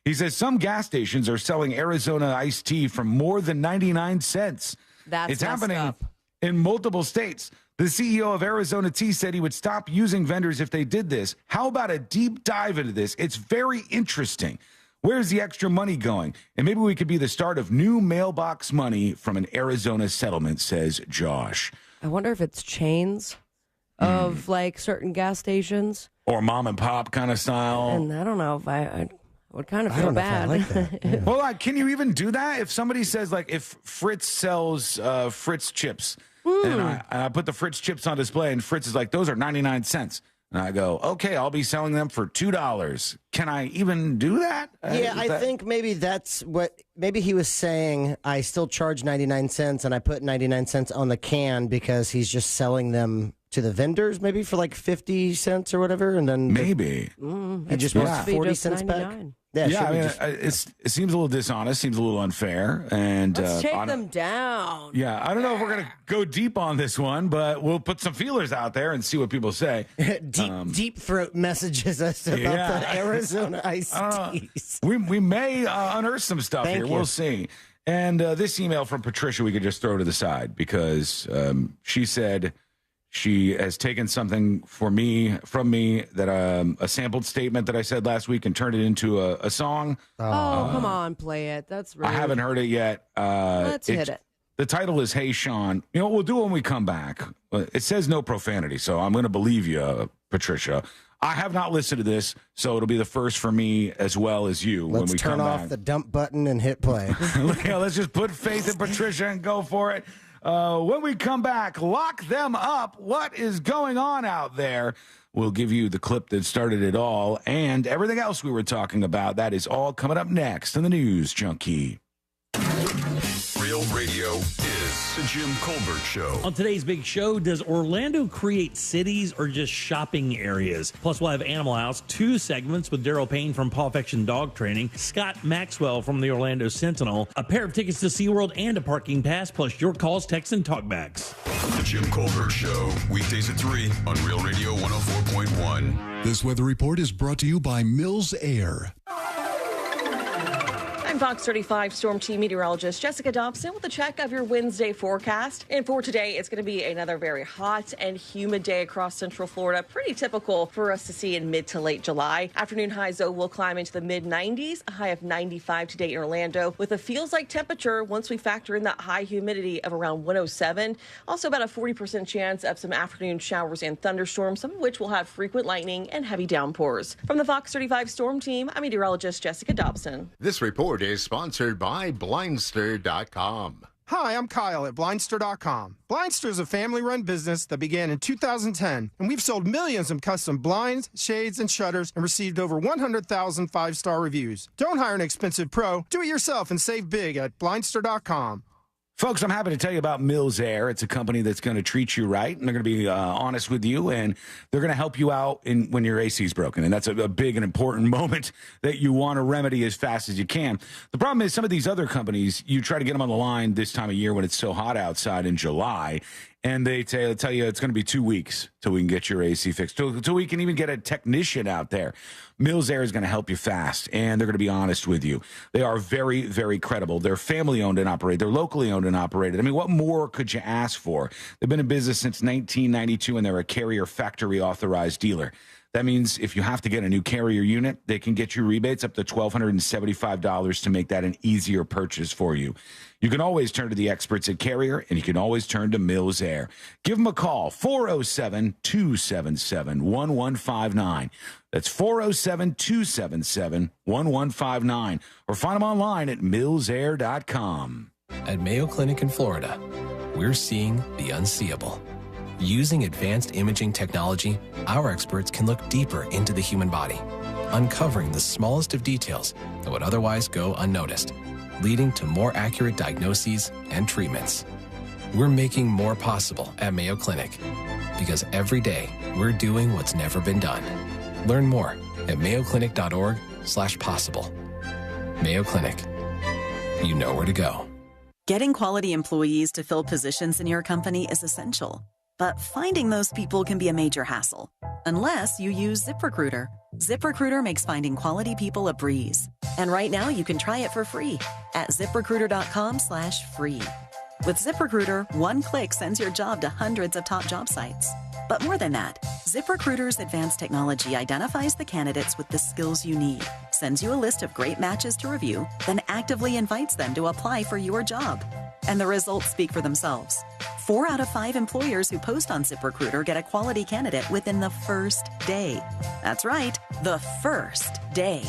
He says some gas stations are selling Arizona iced tea for more than 99 cents. That's it's happening up. in multiple states. The CEO of Arizona Tea said he would stop using vendors if they did this. How about a deep dive into this? It's very interesting. Where's the extra money going? And maybe we could be the start of new mailbox money from an Arizona settlement, says Josh. I wonder if it's chains of like certain gas stations. Or mom and pop kind of style. And I don't know if I would kind of feel bad. Like that. Yeah. Well, can you even do that? If somebody says, like, if Fritz sells Fritz chips, and I put the Fritz chips on display, and Fritz is like, those are 99 cents. And I go, okay, I'll be selling them for $2. Can I even do that? Yeah, I think maybe that's what, maybe he was saying, I still charge 99 cents and I put 99 cents on the can because he's just selling them to the vendors, maybe for like 50 cents or whatever. And then maybe he just wants 40 cents 99. back. Yeah, I mean, it seems a little dishonest, seems a little unfair. And let's take them down. Yeah, I don't know if we're going to go deep on this one, but we'll put some feelers out there and see what people say. Deep throat messages us about the Arizona iced teas. We may unearth some stuff here. We'll see. And this email from Patricia we could just throw to the side because she said she has taken something from me that a sampled statement that I said last week and turned it into a song. Oh, come on, play it. That's rude. I haven't heard it yet. Let's hit it. The title is Hey Sean. You know what we'll do when we come back? It says no profanity, so I'm going to believe you, Patricia. I have not listened to this, so it'll be the first for me as well as you when we come back. Let's turn off the dump button and hit play. Yeah, let's just put faith in Patricia and go for it. When we come back, lock them up. What is going on out there? We'll give you the clip that started it all and everything else we were talking about. That is all coming up next in the News Junkie. Real Radio is the Jim Colbert Show. On today's big show, does Orlando create cities or just shopping areas? Plus, we'll have Animal House, 2 segments with Daryl Payne from Paw Fiction Dog Training, Scott Maxwell from the Orlando Sentinel, a pair of tickets to SeaWorld, and a parking pass, plus your calls, texts, and talkbacks. The Jim Colbert Show, weekdays at 3 on Real Radio 104.1. This weather report is brought to you by Mills Air. I'm Fox 35 Storm Team meteorologist Jessica Dobson with a check of your Wednesday forecast. And for today, it's going to be another very hot and humid day across Central Florida. Pretty typical for us to see in mid to late July. Afternoon highs, though, will climb into the mid-90s, a high of 95 today in Orlando, with a feels-like temperature once we factor in that high humidity of around 107. Also about a 40% chance of some afternoon showers and thunderstorms, some of which will have frequent lightning and heavy downpours. From the Fox 35 Storm Team, I'm meteorologist Jessica Dobson. This report is sponsored by Blindster.com. Hi, I'm Kyle at Blindster.com. Blindster is a family-run business that began in 2010, and we've sold millions of custom blinds, shades, and shutters and received over 100,000 five-star reviews. Don't hire an expensive pro. Do it yourself and save big at Blindster.com. Folks, I'm happy to tell you about Mills Air. It's a company that's going to treat you right, and they're going to be honest with you, and they're going to help you out when your AC is broken. And that's a big and important moment that you want to remedy as fast as you can. The problem is some of these other companies, you try to get them on the line this time of year when it's so hot outside in July, and they tell you it's going to be 2 weeks till we can get your AC fixed, till we can even get a technician out there. Mills Air is going to help you fast, and they're going to be honest with you. They are very, very credible. They're family-owned and operated. They're locally owned and operated. I mean, what more could you ask for? They've been in business since 1992, and they're a Carrier factory-authorized dealer. That means if you have to get a new Carrier unit, they can get you rebates up to $1,275 to make that an easier purchase for you. You can always turn to the experts at Carrier, and you can always turn to Mills Air. Give them a call, 407-277-1159. That's 407-277-1159. Or find them online at millsair.com. At Mayo Clinic in Florida, we're seeing the unseeable. Using advanced imaging technology, our experts can look deeper into the human body, uncovering the smallest of details that would otherwise go unnoticed, leading to more accurate diagnoses and treatments. We're making more possible at Mayo Clinic because every day we're doing what's never been done. Learn more at mayoclinic.org/possible. Mayo Clinic. You know where to go. Getting quality employees to fill positions in your company is essential. But finding those people can be a major hassle, unless you use ZipRecruiter. ZipRecruiter makes finding quality people a breeze. And right now you can try it for free at ZipRecruiter.com/free. With ZipRecruiter, one click sends your job to hundreds of top job sites. But more than that, ZipRecruiter's advanced technology identifies the candidates with the skills you need, sends you a list of great matches to review, then actively invites them to apply for your job. And the results speak for themselves. 4 out of 5 employers who post on ZipRecruiter get a quality candidate within the first day. That's right, the first day.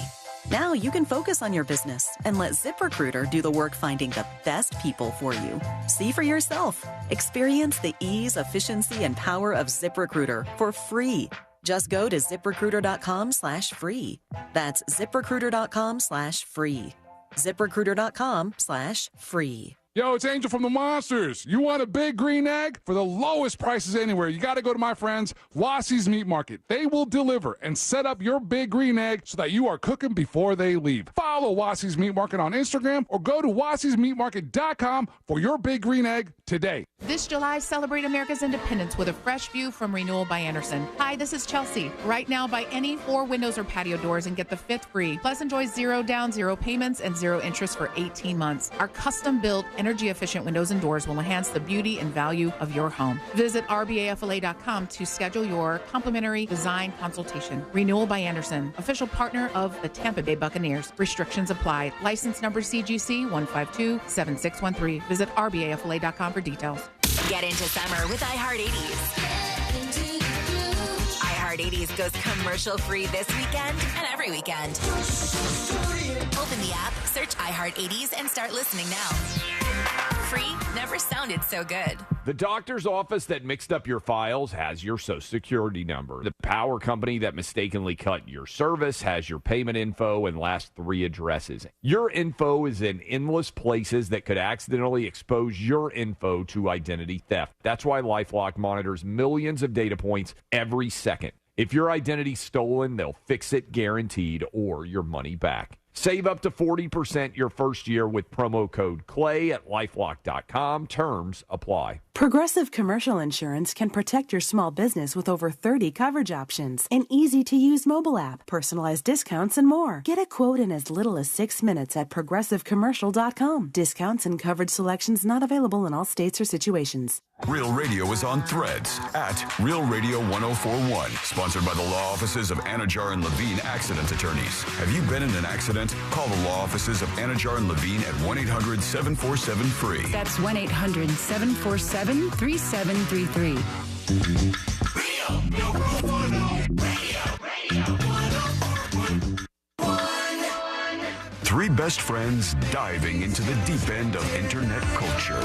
Now you can focus on your business and let ZipRecruiter do the work finding the best people for you. See for yourself. Experience the ease, efficiency, and power of ZipRecruiter for free. Just go to ZipRecruiter.com/free. That's ZipRecruiter.com/free. ZipRecruiter.com/free. Yo, it's Angel from the Monsters. You want a big green egg? For the lowest prices anywhere, you got to go to my friends, Wassie's Meat Market. They will deliver and set up your big green egg so that you are cooking before they leave. Follow Wassie's Meat Market on Instagram or go to wassiesmeatmarket.com for your big green egg today. This July, celebrate America's independence with a fresh view from Renewal by Anderson. Hi, this is Chelsea. Right now, buy any 4 windows or patio doors and get the 5th free. Plus, enjoy 0 down, 0 payments, and 0 interest for 18 months. Our custom-built, energy-efficient windows and doors will enhance the beauty and value of your home. Visit rbafla.com to schedule your complimentary design consultation. Renewal by Anderson, official partner of the Tampa Bay Buccaneers. Restrictions apply. License number CGC 1527613. Visit rbafla.com for details. Get into summer with iHeart 80s. iHeart 80s goes commercial-free this weekend and every weekend. Open the app, search iHeart 80s, and start listening now. Free never sounded so good. The doctor's office that mixed up your files has your Social Security number. The power company that mistakenly cut your service has your payment info and last 3 addresses. Your info is in endless places that could accidentally expose your info to identity theft. That's why LifeLock monitors millions of data points every second. If your identity's stolen, they'll fix it guaranteed or your money back. Save up to 40% your first year with promo code CLAY at LifeLock.com. Terms apply. Progressive Commercial Insurance can protect your small business with over 30 coverage options, an easy-to-use mobile app, personalized discounts, and more. Get a quote in as little as 6 minutes at ProgressiveCommercial.com. Discounts and coverage selections not available in all states or situations. Real Radio is on Threads at Real Radio 1041. Sponsored by the law offices of Anajar and Levine Accident Attorneys. Have you been in an accident? Call the law offices of Anajar and Levine at 1-800-747-FREE. That's 1-800-747-3733. Real 3 best friends diving into the deep end of internet culture.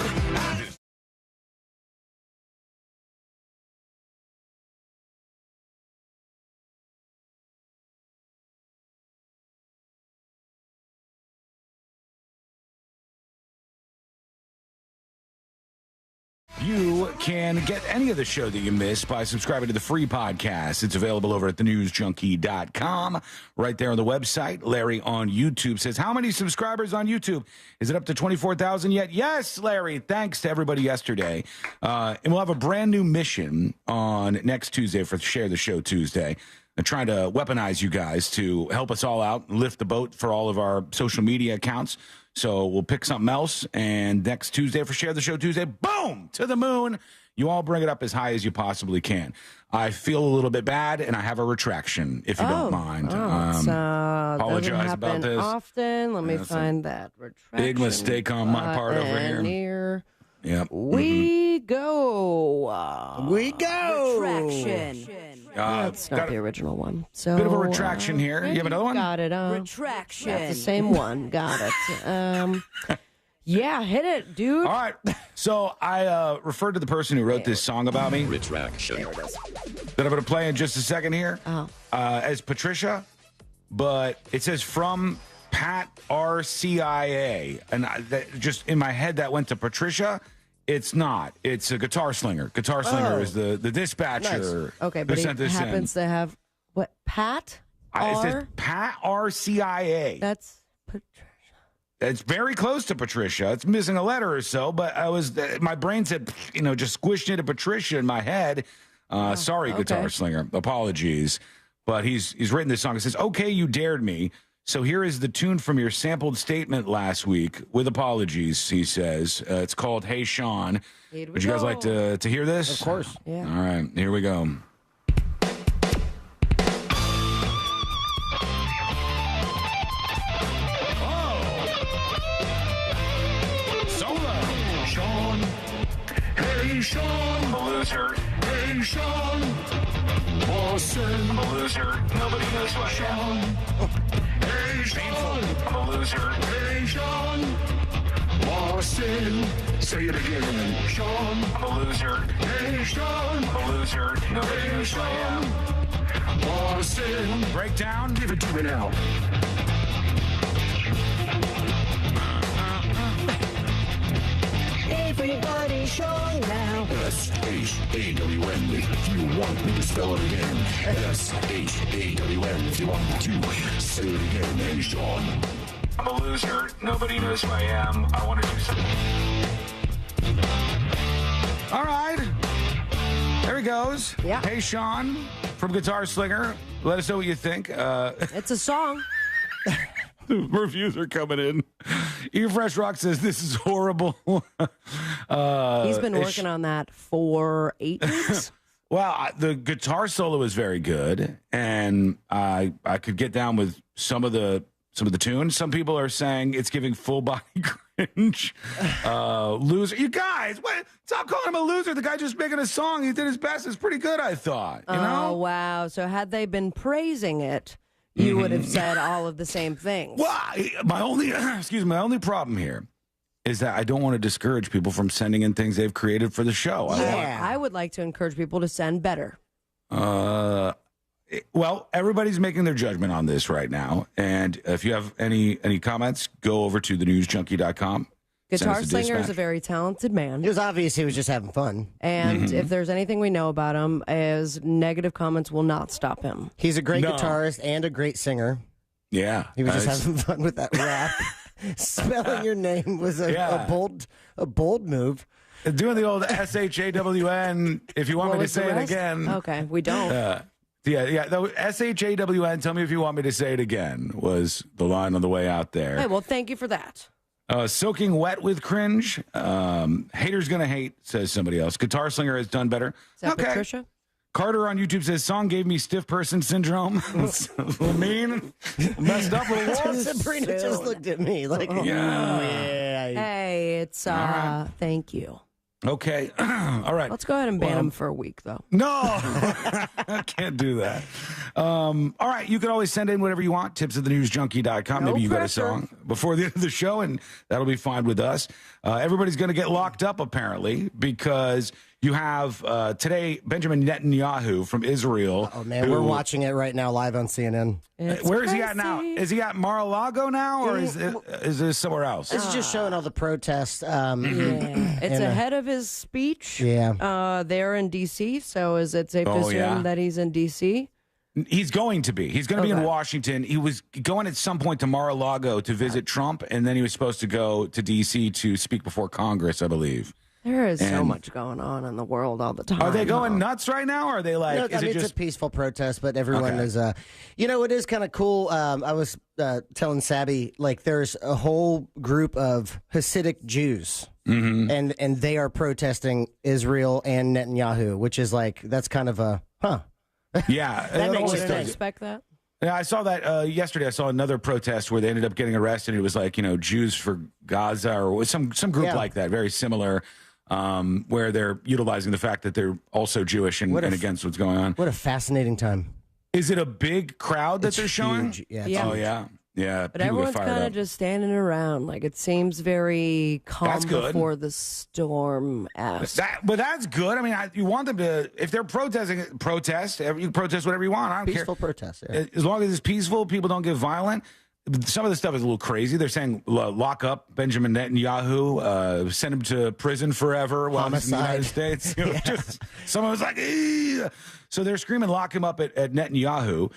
You can get any of the show that you missed by subscribing to the free podcast. It's available over at thenewsjunkie.com. Right there on the website. Larry on YouTube says, how many subscribers on YouTube? Is it up to 24,000 yet? Yes, Larry. Thanks to everybody yesterday. And we'll have a brand new mission on next Tuesday for Share the Show Tuesday. I'm trying to weaponize you guys to help us all out and lift the boat for all of our social media accounts. So we'll pick something else, and next Tuesday for Share the Show Tuesday, boom, to the moon. You all bring it up as high as you possibly can. I feel a little bit bad, and I have a retraction, if you don't mind. Apologize about this. Often. Let me find that retraction. Big mistake on my part over here. Yep. We go. Retraction. That's not the original one. So bit of a retraction here. You have another one? Got it. Retraction. That's the same one. Got it. Yeah, hit it, dude. All right. So I referred to the person who wrote this song about me. Retraction. There it is. That I'm going to play in just a second here. As Patricia, but it says from Pat RCIA. And just in my head, that went to Patricia. It's not. It's a Guitar Slinger. Guitar Slinger is the dispatcher. Nice. Okay, but sent he this happens to have what? Pat It says Pat RCIA. That's Patricia. It's very close to Patricia. It's missing a letter or so, but my brain said, just squished into Patricia in my head. Sorry, Guitar Slinger. Apologies. But he's written this song. It says, okay, you dared me. So here is the tune from your sampled statement last week, with apologies, he says. It's called Hey Sean. Would you guys like to hear this? Of course. Yeah. All right, here we go. Sean. Hey, Sean. I'm a loser. Hey, Sean. Boston. I'm a loser. Nobody knows who I am. Hey, Sean. I'm a loser. Hey, Sean. Boston. Say it again. Sean. I'm a loser. Hey, Sean. I'm a loser. Nobody knows who I am. Boston. Breakdown. Give it to me now. Everybody Sean now. S-H-A-W-N. If you want me to spell it again. S-H-A-W-N. If you want me to say it again. Hey, Sean. I'm a loser. Nobody knows who I am. I want to do something. All right. There he goes. Yeah. Hey, Sean from Guitar Slinger. Let us know what you think. It's a song. Reviews are coming in. Eve Fresh Rock says this is horrible. He's been working on that for 8 weeks. Well, the guitar solo is very good, and I could get down with some of the tunes. Some people are saying it's giving full body cringe. Loser, you guys, what? Stop calling him a loser. The guy just making a song. He did his best. It's pretty good, I thought. You know? Oh wow! So had they been praising it, you would have said all of the same things. Well, my only problem here is that I don't want to discourage people from sending in things they've created for the show. I would like to encourage people to send better. Well, everybody's making their judgment on this right now, and if you have any comments, go over to thenewsjunkie.com. Guitar Slinger is a very talented man. It was obvious he was just having fun. And if there's anything we know about him, is negative comments will not stop him. He's a great guitarist and a great singer. Yeah. He was just having fun with that rap. Spelling your name was a bold move. Doing the old S-H-A-W-N, if you want me to say it again. Okay, we don't. The S-H-A-W-N, tell me if you want me to say it again, was the line on the way out there. Hey, well, thank you for that. Soaking wet with cringe. Haters gonna hate, says somebody else. Guitar Slinger has done better. Is that Patricia? Carter on YouTube says, song gave me stiff person syndrome. Mean, messed up with wolves. Sabrina just looked at me like, yeah. Hey, it's, thank you. Okay. All right. Let's go ahead and ban him for a week, though. No, I can't do that. All right. You can always send in whatever you want. Tips@thenewsjunkie.com. Maybe you got a song before the end of the show, and that'll be fine with us. Everybody's going to get locked up, apparently, because you have today Benjamin Netanyahu from Israel. Oh, man. We're watching it right now live on CNN. Where is he at now? Is he at Mar-a-Lago now, or is this somewhere else? It's just showing all the protests. It's ahead of his speech. Yeah. There in D.C., so is it safe to assume that he's in D.C.? He's going to be. He's going to be in Washington. He was going at some point to Mar-a-Lago to visit Trump, and then he was supposed to go to D.C. to speak before Congress, I believe. There is so much going on in the world all the time. Are they going nuts right now, or are they like... No, it's a peaceful protest, but everyone is... it is kind of cool. I was telling Sabby, like, there's a whole group of Hasidic Jews, and they are protesting Israel and Netanyahu, which is like, that's kind of a... Yeah. That makes sense. Did I expect that? Yeah, I saw that yesterday. I saw another protest where they ended up getting arrested. It was like, Jews for Gaza or some group like that, very similar, where they're utilizing the fact that they're also Jewish and against what's going on. What a fascinating time. Is it a big crowd that they're showing? Huge. Yeah, Yeah. Oh, yeah. Yeah. But everyone's kind of just standing around. Like, it seems very calm before the storm. But that's good. I mean, you want them to, if they're protesting, protest. You can protest whatever you want. I don't care. Peaceful protest. Yeah. As long as it's peaceful, people don't get violent. Some of the stuff is a little crazy. They're saying lock up Benjamin Netanyahu, send him to prison forever while he's in the United States. Someone was like, eee! So they're screaming, lock him up at Netanyahu.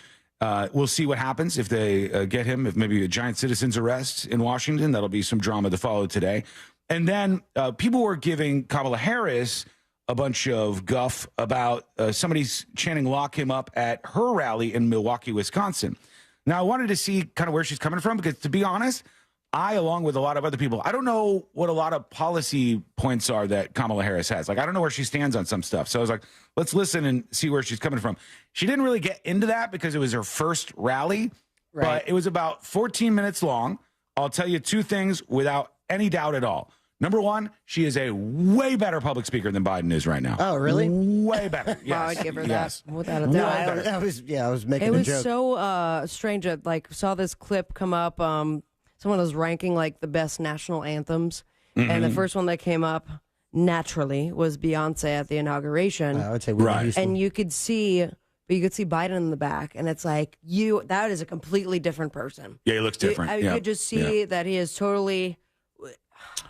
We'll see what happens if they get him, if maybe a giant citizen's arrest in Washington. That'll be some drama to follow today. And then people were giving Kamala Harris a bunch of guff about somebody's chanting lock him up at her rally in Milwaukee, Wisconsin. Now, I wanted to see kind of where she's coming from because, to be honest, I, along with a lot of other people, I don't know what a lot of policy points are that Kamala Harris has. Like, I don't know where she stands on some stuff. So I was like, let's listen and see where she's coming from. She didn't really get into that because it was her first rally, but it was about 14 minutes long. I'll tell you two things without any doubt at all. Number one, she is a way better public speaker than Biden is right now. Oh, really? Way better. Yes. I'd give her Yes. that without a No, doubt. I was making It a was joke. so strange. I saw this clip come up. Someone was ranking like the best national anthems, and the first one that came up naturally was Beyonce at the inauguration. I would say Whitney Houston. And you could see Biden in the back, and it's like that is a completely different person. Yeah, he looks different. You could just see that he is totally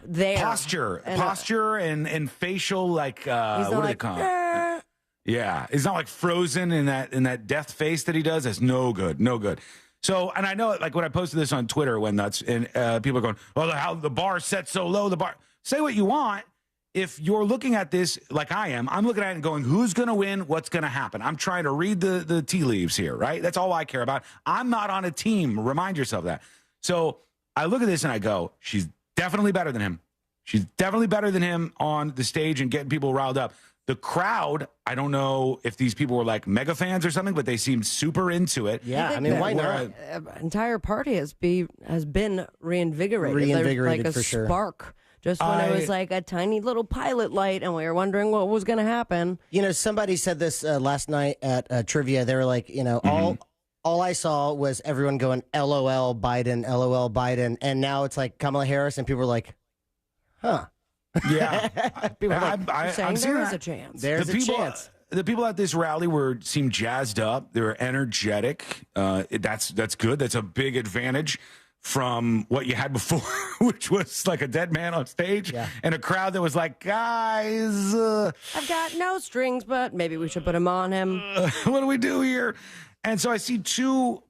there. Posture and facial, like what do they call it? Yeah, he's not like frozen in that death face that he does. That's no good. So, and I know, like when I posted this on Twitter, when that's and people are going, "Oh, how the bar set so low." The bar. Say what you want. If you're looking at this like I am, I'm looking at it and going, "Who's going to win? What's going to happen?" I'm trying to read the tea leaves here, right? That's all I care about. I'm not on a team. Remind yourself that. So I look at this and I go, "She's definitely better than him. She's definitely better than him on the stage and getting people riled up." The crowd, I don't know if these people were like mega fans or something, but they seemed super into it. Yeah, I mean, why not? Entire party has been reinvigorated. Reinvigorated like a for sure. spark. Just when it was like a tiny little pilot light, and we were wondering what was going to happen. You know, somebody said this last night at trivia. They were like, you know, all I saw was everyone going LOL Biden, and now it's like Kamala Harris, and people are like, huh. Yeah, I'm saying there is a chance. There's a chance. The people at this rally seemed jazzed up. They were energetic. That's good. That's a big advantage from what you had before, which was like a dead man on stage and a crowd that was like, guys, I've got no strings, but maybe we should put them on him. What do we do here? And so I see two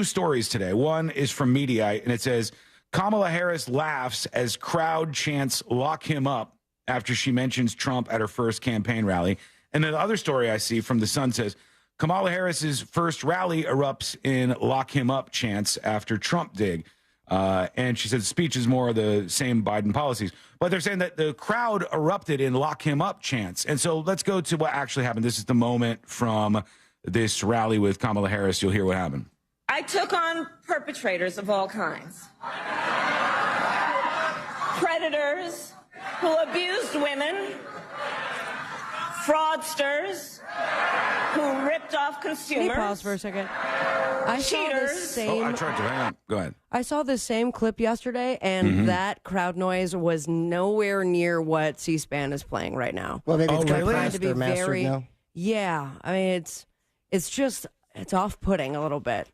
stories today. One is from Mediaite, and it says, Kamala Harris laughs as crowd chants "lock him up" after she mentions Trump at her first campaign rally. And then the other story I see from The Sun says, Kamala Harris's first rally erupts in "lock him up" chants after Trump dig. And she said the speech is more of the same Biden policies. But they're saying that the crowd erupted in "lock him up" chants. And so let's go to what actually happened. This is the moment from this rally with Kamala Harris. You'll hear what happened. I took on perpetrators of all kinds. Predators who abused women, fraudsters who ripped off consumers. Can you pause for a second? I saw this same. I tried to. Hang on. Go ahead. I saw this same clip yesterday, and that crowd noise was nowhere near what C-SPAN is playing right now. Well, maybe it's trying to be mastered very. now. Yeah, I mean it's off-putting a little bit.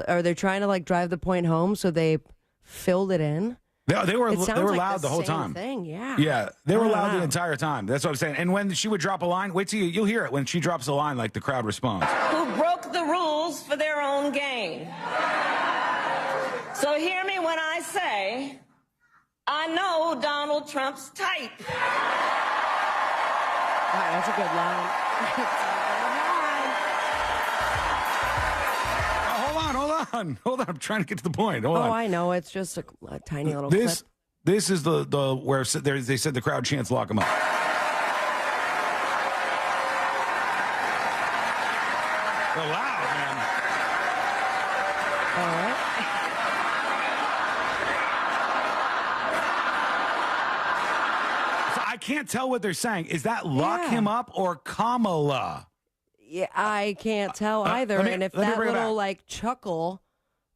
Are they trying to like drive the point home so they filled it in? They were like loud the whole same time. Thing, yeah. Yeah, they were loud the Wow. entire time. That's what I'm saying. And when she would drop a line, wait till you'll hear it. When she drops a line, like the crowd responds. Who broke the rules for their own gain. So hear me when I say, I know Donald Trump's type. Wow, that's a good line. Hold on. I'm trying to get to the point. Hold on. I know. It's just a tiny little This clip. This is the where they said the crowd chants "lock him up." They're loud, man. All right. So I can't tell what they're saying. Is that "lock him up" or Kamala? Yeah, I can't tell either. And if let me that bring it little back. like chuckle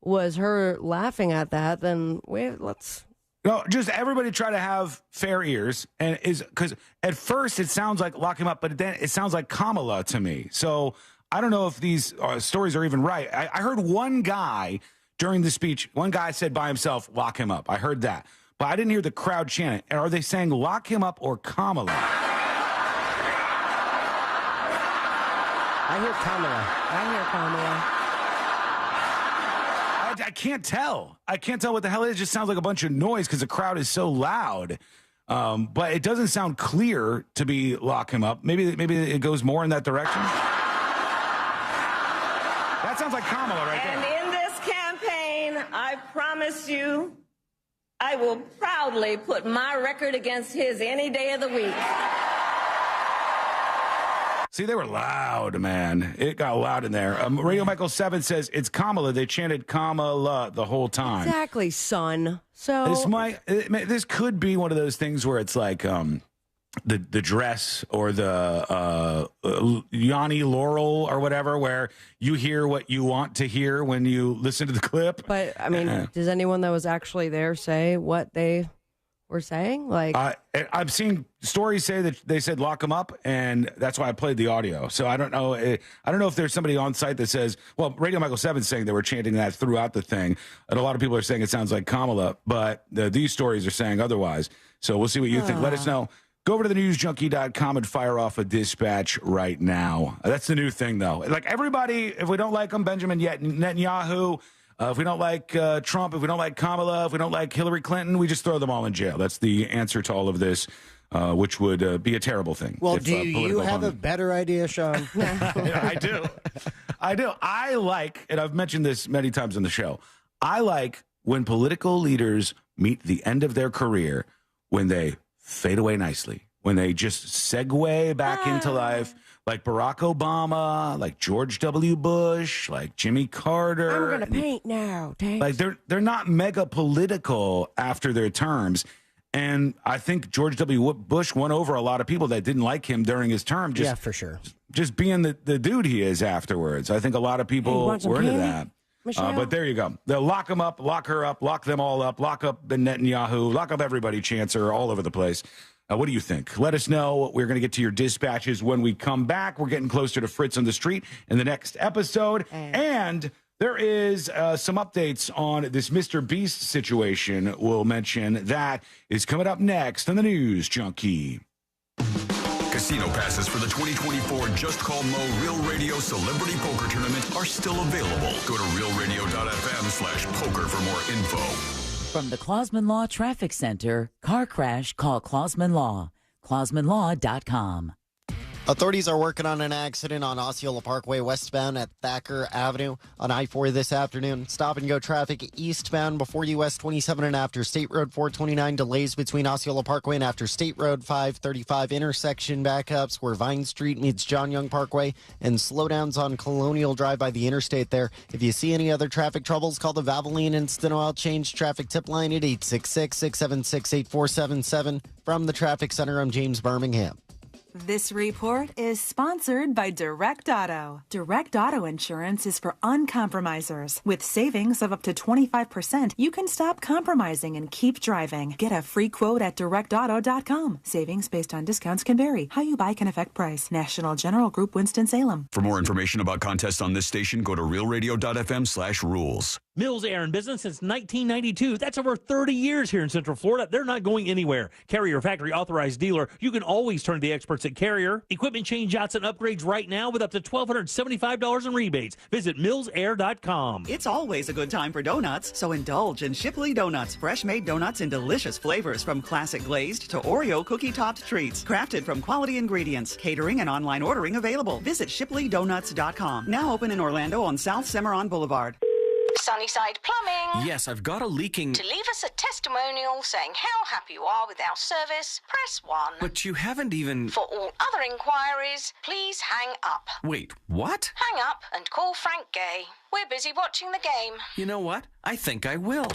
was her laughing at that, then let's. No, just everybody try to have fair ears, and because at first it sounds like "lock him up," but then it sounds like Kamala to me. So I don't know if these stories are even right. I heard one guy during the speech. One guy said by himself, "Lock him up." I heard that, but I didn't hear the crowd chant it. Are they saying "lock him up" or Kamala? I hear Kamala. I can't tell. I can't tell what the hell it is. It just sounds like a bunch of noise because the crowd is so loud. But it doesn't sound clear to be "lock him up." Maybe it goes more in that direction. That sounds like Kamala right there. And in this I promise you, I will proudly put my record against his any day of the week. See, they were loud, man. It got loud in there. Radio Michael 7 says it's Kamala. They chanted Kamala the whole time. Exactly, son. So this could be one of those things where it's like the dress or the Yanni Laurel or whatever, where you hear what you want to hear when you listen to the clip. But I mean, does anyone that was actually there say what they were saying? Like, I've seen stories say that they said lock them up, and that's why I played the audio. So I don't know. I don't know if there's somebody on site that says, well, Radio Michael 7's saying they were chanting that throughout the thing, and a lot of people are saying it sounds like Kamala, but these stories are saying otherwise. So we'll see what you think. Let us know. Go over to thenewsjunkie.com and fire off a dispatch right now. That's the new thing, though. Like, everybody, if we don't like them, Benjamin Netanyahu, if we don't like Trump, if we don't like Kamala, if we don't like Hillary Clinton, we just throw them all in jail. That's the answer to all of this, which would be a terrible thing. Well, do you have a better idea, Sean? I do. I like, and I've mentioned this many times on the show, I like when political leaders meet the end of their career, when they fade away nicely, when they just segue back into life, like Barack Obama, like George W. Bush, like Jimmy Carter. I'm going to paint now. Thanks. Like they're not mega political after their terms. And I think George W. Bush won over a lot of people that didn't like him during his term. Yeah, for sure. Just being the dude he is afterwards. I think a lot of people were into that. But there you go. They'll lock him up, lock her up, lock them all up, lock up Netanyahu, lock up everybody, Chancer, all over the place. What do you think? Let us know. We're going to get to your dispatches when we come back. We're getting closer to Fritz on the street in the next episode. And there is some updates on this MrBeast situation. We'll mention that is coming up next on the News Junkie. Casino passes for the 2024 Just Call Mo Real Radio Celebrity Poker Tournament are still available. Go to realradio.fm/poker for more info. From the Clausman Law Traffic Center, car crash, call Clausman Law. ClausmanLaw.com. Authorities are working on an accident on Osceola Parkway westbound at Thacker Avenue on I-4 this afternoon. Stop-and-go traffic eastbound before US 27 and after State Road 429. Delays between Osceola Parkway and after State Road 535. Intersection backups where Vine Street meets John Young Parkway. And slowdowns on Colonial Drive by the interstate there. If you see any other traffic troubles, call the Valvoline Instant Oil Change Traffic Tip Line at 866-676-8477. From the Traffic Center, I'm James Birmingham. This report is sponsored by Direct Auto. Direct Auto Insurance is for uncompromisers. With savings of up to 25%, you can stop compromising and keep driving. Get a free quote at directauto.com. Savings based on discounts can vary. How you buy can affect price. National General Group, Winston-Salem. For more information about contests on this station, go to realradio.fm/rules. Mills Air in business since 1992. That's over 30 years here in Central Florida. They're not going anywhere. Carrier factory authorized dealer. You can always turn to the experts at Carrier. Equipment change outs and upgrades right now with up to $1,275 in rebates. Visit millsair.com. It's always a good time for donuts, so indulge in Shipley Donuts. Fresh-made donuts in delicious flavors, from classic glazed to Oreo cookie-topped treats. Crafted from quality ingredients. Catering and online ordering available. Visit shipleydonuts.com. Now open in Orlando on South Cimarron Boulevard. Sunnyside Plumbing. Yes, I've got a leaking... To leave us a testimonial saying how happy you are with our service, press 1. But you haven't even... For all other inquiries, please hang up. Wait, what? Hang up and call Frank Gay. We're busy watching the game. You know what? I think I will.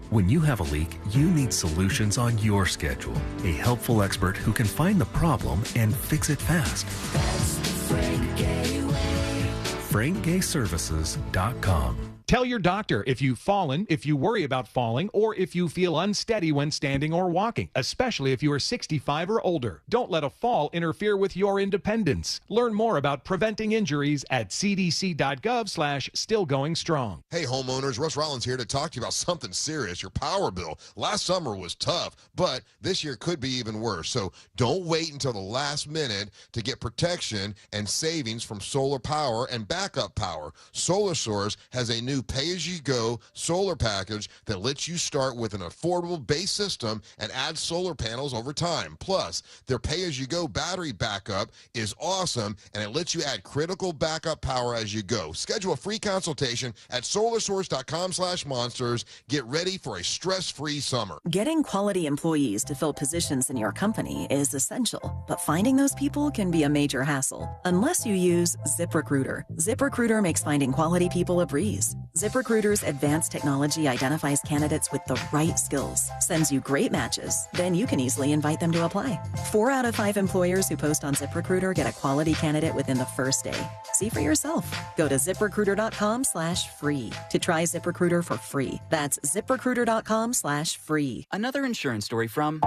When you have a leak, you need solutions on your schedule. A helpful expert who can find the problem and fix it fast. That's the Frank Gay way. FrankGayServices.com. Tell your doctor if you've fallen, if you worry about falling, or if you feel unsteady when standing or walking, especially if you are 65 or older. Don't let a fall interfere with your independence. Learn more about preventing injuries at cdc.gov/stillgoingstrong. Hey homeowners, Russ Rollins here to talk to you about something serious, your power bill. Last summer was tough, but this year could be even worse. So don't wait until the last minute to get protection and savings from solar power and backup power. Solar Source has a new new pay-as-you-go solar package that lets you start with an affordable base system and add solar panels over time. Plus, their pay-as-you-go battery backup is awesome, and it lets you add critical backup power as you go. Schedule a free consultation at solarsource.com/monsters. Get ready for a stress-free summer. Getting quality employees to fill positions in your company is essential, but finding those people can be a major hassle unless you use ZipRecruiter. ZipRecruiter makes finding quality people a breeze. ZipRecruiter's advanced technology identifies candidates with the right skills, sends you great matches, then you can easily invite them to apply. 4 out of 5 employers who post on ZipRecruiter get a quality candidate within the first day. See for yourself. Go to ZipRecruiter.com/free to try ZipRecruiter for free. That's ZipRecruiter.com/free. Another insurance story from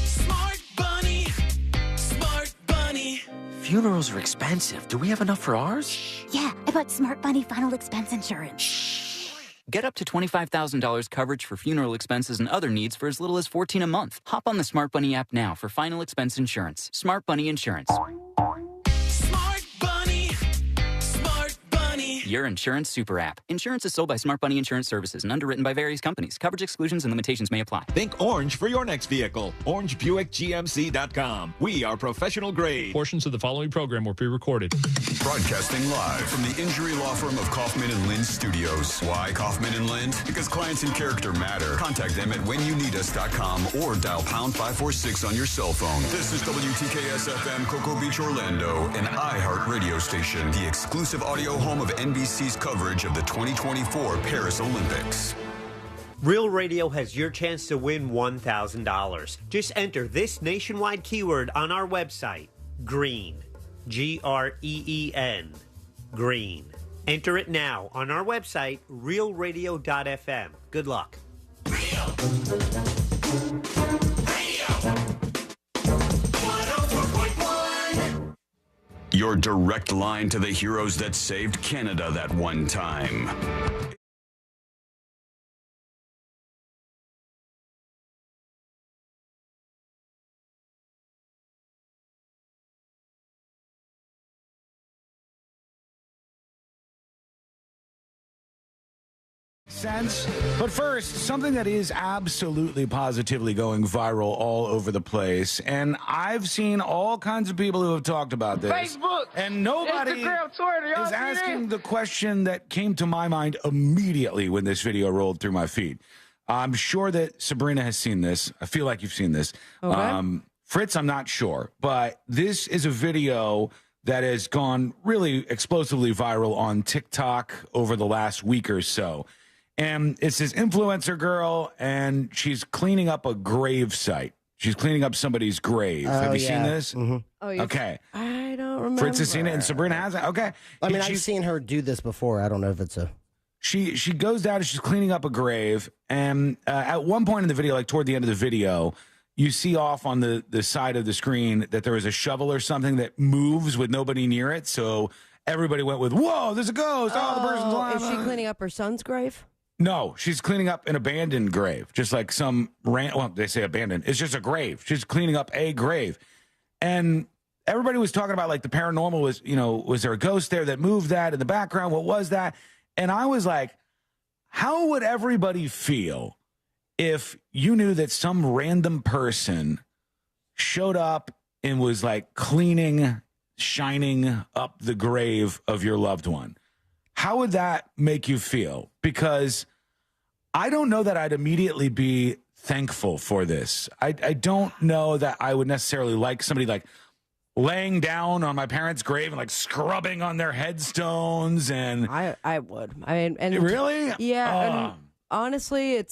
Smart Bunny. Smart Bunny. Funerals are expensive. Do we have enough for ours? Yeah, I bought Smart Bunny final expense insurance. Get up to $25,000 coverage for funeral expenses and other needs for as little as $14 a month. Hop on the Smart Bunny app now for final expense insurance. Smart Bunny Insurance. Smart Bunny. Smart Bunny. Your insurance super app. Insurance is sold by Smart Bunny Insurance Services and underwritten by various companies. Coverage exclusions and limitations may apply. Think orange for your next vehicle. OrangeBuickGMC.com. We are professional grade. Portions of the following program were pre-recorded. Broadcasting live from the injury law firm of Kaufman and Lind Studios. Why Kaufman and Lind? Because clients and character matter. Contact them at whenyouneedus.com or dial pound 546 on your cell phone. This is WTKS FM Cocoa Beach, Orlando, an iHeart radio station, the exclusive audio home of NBC's coverage of the 2024 Paris Olympics. Real Radio has your chance to win $1,000. Just enter this nationwide keyword on our website, GREEN. GREEN. Green. Enter it now on our website, realradio.fm. Good luck. Your direct line to the heroes that saved Canada that one time. Sense. But first, something that is absolutely positively going viral all over the place. And I've seen all kinds of people who have talked about this. Facebook, and nobody Instagram, Twitter, y'all is see asking this? the question that came to my mind immediately when this video rolled through my feed. I'm sure that Sabrina has seen this. I feel like you've seen this. Okay. Fritz, I'm not sure. But this is a video that has gone really explosively viral on TikTok over the last week or so. And it's this influencer girl, and she's cleaning up a grave site. She's cleaning up somebody's grave. Have you seen this? Mm-hmm. Oh, okay. I don't remember. Fritz has seen it, and Sabrina hasn't. Okay. I mean, I've seen her do this before. I don't know if it's a... She goes down and she's cleaning up a grave, and at one point in the video, like toward the end of the video, you see off on the side of the screen that there was a shovel or something that moves with nobody near it. So everybody went with, whoa, there's a ghost. Oh, the person's alive. Is she cleaning up her son's grave? No, she's cleaning up an abandoned grave, just like some well, they say abandoned. It's just a grave. She's cleaning up a grave. And everybody was talking about like the paranormal was, was there a ghost there that moved that in the background? What was that? And I was like, how would everybody feel if you knew that some random person showed up and was like cleaning, shining up the grave of your loved one? How would that make you feel? Because I don't know that I'd immediately be thankful for this. I don't know that I would necessarily like somebody like laying down on my parents' grave and like scrubbing on their headstones. And I would. I mean, and really, yeah. And honestly,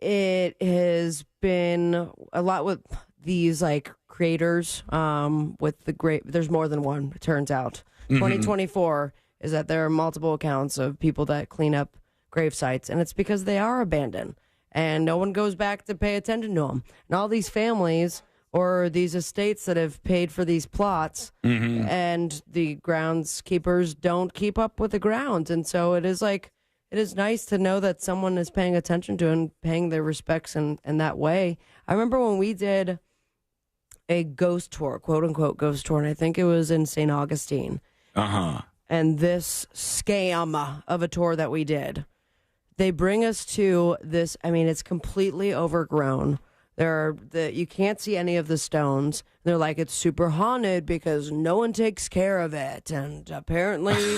it has been a lot with these like creators. With the great, there's more than one. It turns out, 2024 is that there are multiple accounts of people that clean up grave sites, and it's because they are abandoned and no one goes back to pay attention to them. And all these families or these estates that have paid for these plots and the groundskeepers don't keep up with the grounds. And so it is nice to know that someone is paying attention to and paying their respects in that way. I remember when we did a ghost tour, quote unquote ghost tour, and I think it was in St. Augustine. and this scam of a tour that we did. They bring us to this. I mean, it's completely overgrown. You can't see any of the stones. They're like, it's super haunted because no one takes care of it. And apparently...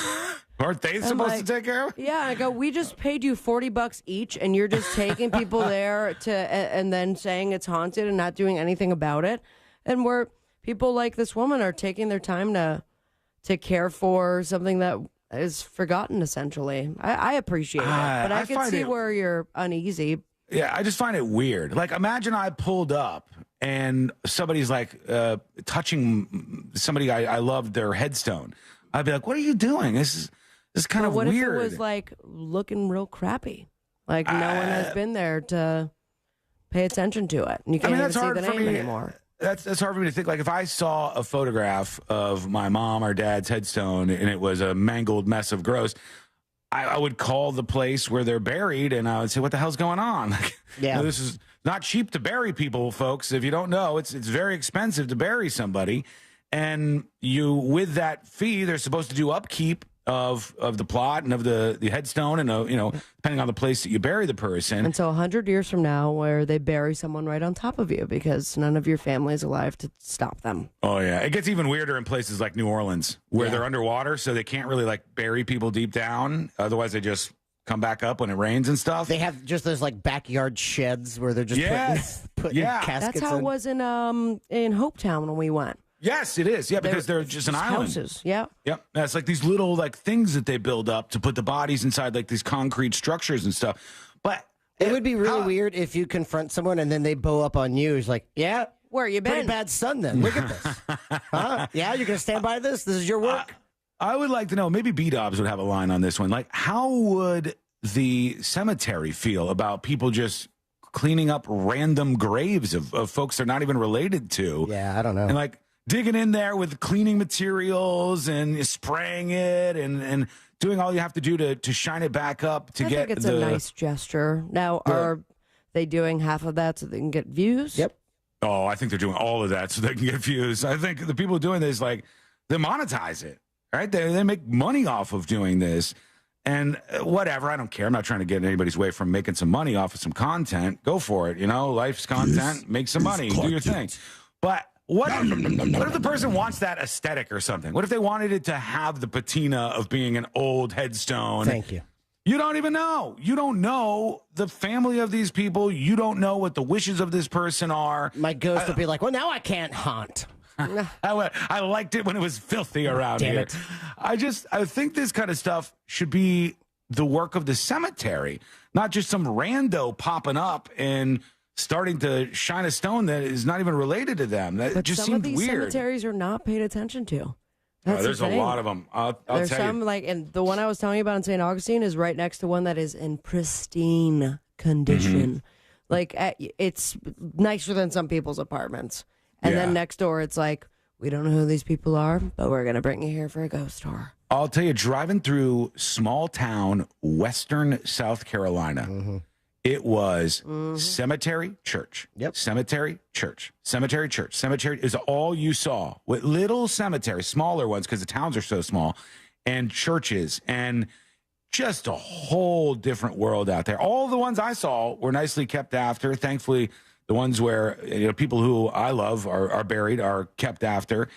Aren't they supposed to take care of it? Yeah, I go, we just paid you $40 each, and you're just taking people there and then saying it's haunted and not doing anything about it. And where people like this woman are taking their time to care for something that is forgotten, essentially. I appreciate it, but I can see where you're uneasy. Yeah, I just find it weird. Like, imagine I pulled up and somebody's like touching somebody I loved their headstone. I'd be like, what are you doing? This is kind of weird. What if it was like looking real crappy? Like no one has been there to pay attention to it. And you can't even see the name anymore. That's hard for me to think. Like, if I saw a photograph of my mom or dad's headstone and it was a mangled mess of gross, I would call the place where they're buried and I would say, what the hell's going on? Like, this is not cheap to bury people, folks. If you don't know, it's very expensive to bury somebody. And with that fee, they're supposed to do upkeep of the plot and of the headstone and, depending on the place that you bury the person. Until 100 years from now, where they bury someone right on top of you because none of your family is alive to stop them. Oh, yeah. It gets even weirder in places like New Orleans where they're underwater, so they can't really, like, bury people deep down. Otherwise, they just come back up when it rains and stuff. They have just those, like, backyard sheds where they're just putting caskets That's how it was in Hopetown when we went. Yes, it is. Yeah, because they're just an island. Houses, yeah. Yep. That's like these little things that they build up to put the bodies inside like these concrete structures and stuff. But it would be really weird if you confront someone and then they bow up on you. It's like, yeah, where you been? Pretty bad son then. Look at this. Huh? Yeah, you're gonna stand by this? This is your work? I would like to know, maybe B-Dobs would have a line on this one. Like, how would the cemetery feel about people just cleaning up random graves of folks they're not even related to? Yeah, I don't know. And like digging in there with cleaning materials and spraying it and doing all you have to do to shine it back up to I get think it's a nice gesture. Now, are they doing half of that so they can get views? Yep. Oh, I think they're doing all of that so they can get views. I think the people doing this, like, they monetize it, right? They make money off of doing this. And whatever, I don't care. I'm not trying to get in anybody's way from making some money off of some content. Go for it. Life's content. Make some money. Do your thing. But what if the person wants that aesthetic or something? What if they wanted it to have the patina of being an old headstone? Thank you. You don't even know. You don't know the family of these people. You don't know what the wishes of this person are. My ghost would be like, well, now I can't haunt. I liked it when it was filthy around Damn here. it. I think this kind of stuff should be the work of the cemetery, not just some rando popping up and starting to shine a stone that is not even related to them. That just some of seemed these weird. cemeteries are not paid attention to. That's There's the a thing. lot of them. I'll There's tell some you. and the one I was telling you about in St. Augustine is right next to one that is in pristine condition. Mm-hmm. It's nicer than some people's apartments. And then Yeah. next door, it's like, we don't know who these people are, but we're going to bring you here for a ghost tour. I'll tell you, driving through small town, western South Carolina, it was cemetery, church. Yep. Cemetery, church. Cemetery, church. Cemetery is all you saw. With little cemeteries, smaller ones, because the towns are so small, and churches, and just a whole different world out there. All the ones I saw were nicely kept after. Thankfully, the ones where people who I love are buried are kept after.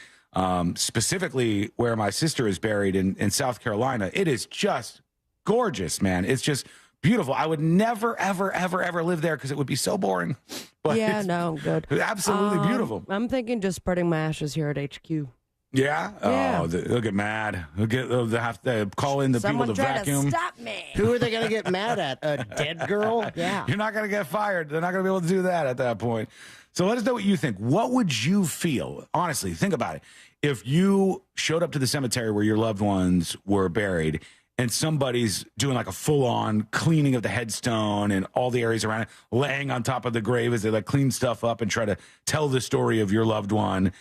Specifically where my sister is buried in South Carolina. It is just gorgeous, man. It's just beautiful. I would never, ever, ever, ever live there because it would be so boring. But Yeah, it's no, good. absolutely beautiful. I'm thinking just spreading my ashes here at HQ. Yeah? Yeah. Oh, they'll get mad. They'll have to call in the Someone people to try vacuum. to stop me. Who are they going to get mad at? A dead girl? Yeah. You're not going to get fired. They're not going to be able to do that at that point. So let us know what you think. What would you feel? Honestly, think about it. If you showed up to the cemetery where your loved ones were buried and somebody's doing like a full-on cleaning of the headstone and all the areas around it, laying on top of the grave as they like clean stuff up and try to tell the story of your loved one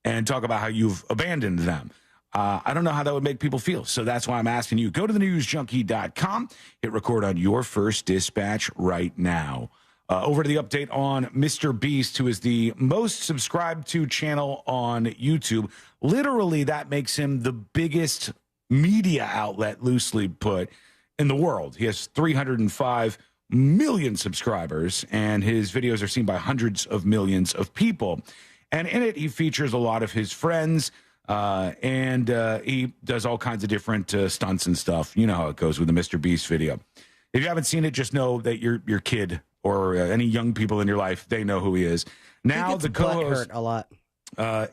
and talk about how you've abandoned them. I don't know how that would make people feel. So that's why I'm asking you. Go to thenewsjunkie.com. Hit record on your first dispatch right now. Over to the update on MrBeast, who is the most subscribed to channel on YouTube. Literally, that makes him the biggest media outlet, loosely put, in the world. He has 305 million subscribers, and his videos are seen by hundreds of millions of people. And in it, he features a lot of his friends, and he does all kinds of different stunts and stuff. You know how it goes with the MrBeast video. If you haven't seen it, just know that your kid or any young people in your life, they know who he is. Now the co-host hurt a lot.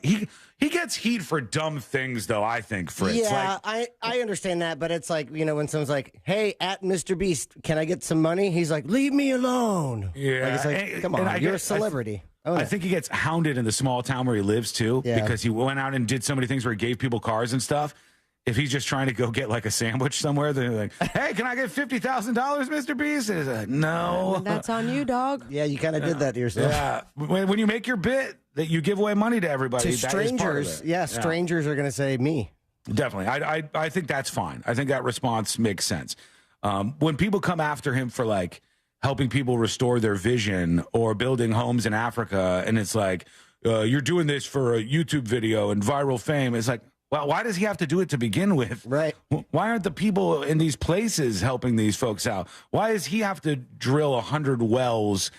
He gets heat for dumb things, though, I think, Fritz. Yeah, I understand that, but it's like, when someone's like, hey, at MrBeast, can I get some money? He's like, leave me alone. Yeah. It's like, come on, you're a celebrity. I think he gets hounded in the small town where he lives, too, because he went out and did so many things where he gave people cars and stuff. If he's just trying to go get like a sandwich somewhere, they're like, hey, can I get $50,000, MrBeast? And he's like, no. And that's on you, dog. Yeah, you kind of did that to yourself. Yeah. When you make your bit that you give away money to everybody, To strangers, strangers are going to say me. Definitely. I think that's fine. I think that response makes sense. When people come after him for like helping people restore their vision or building homes in Africa, and it's like, you're doing this for a YouTube video and viral fame, it's like, well, why does he have to do it to begin with? Right. Why aren't the people in these places helping these folks out? Why does he have to drill 100 wells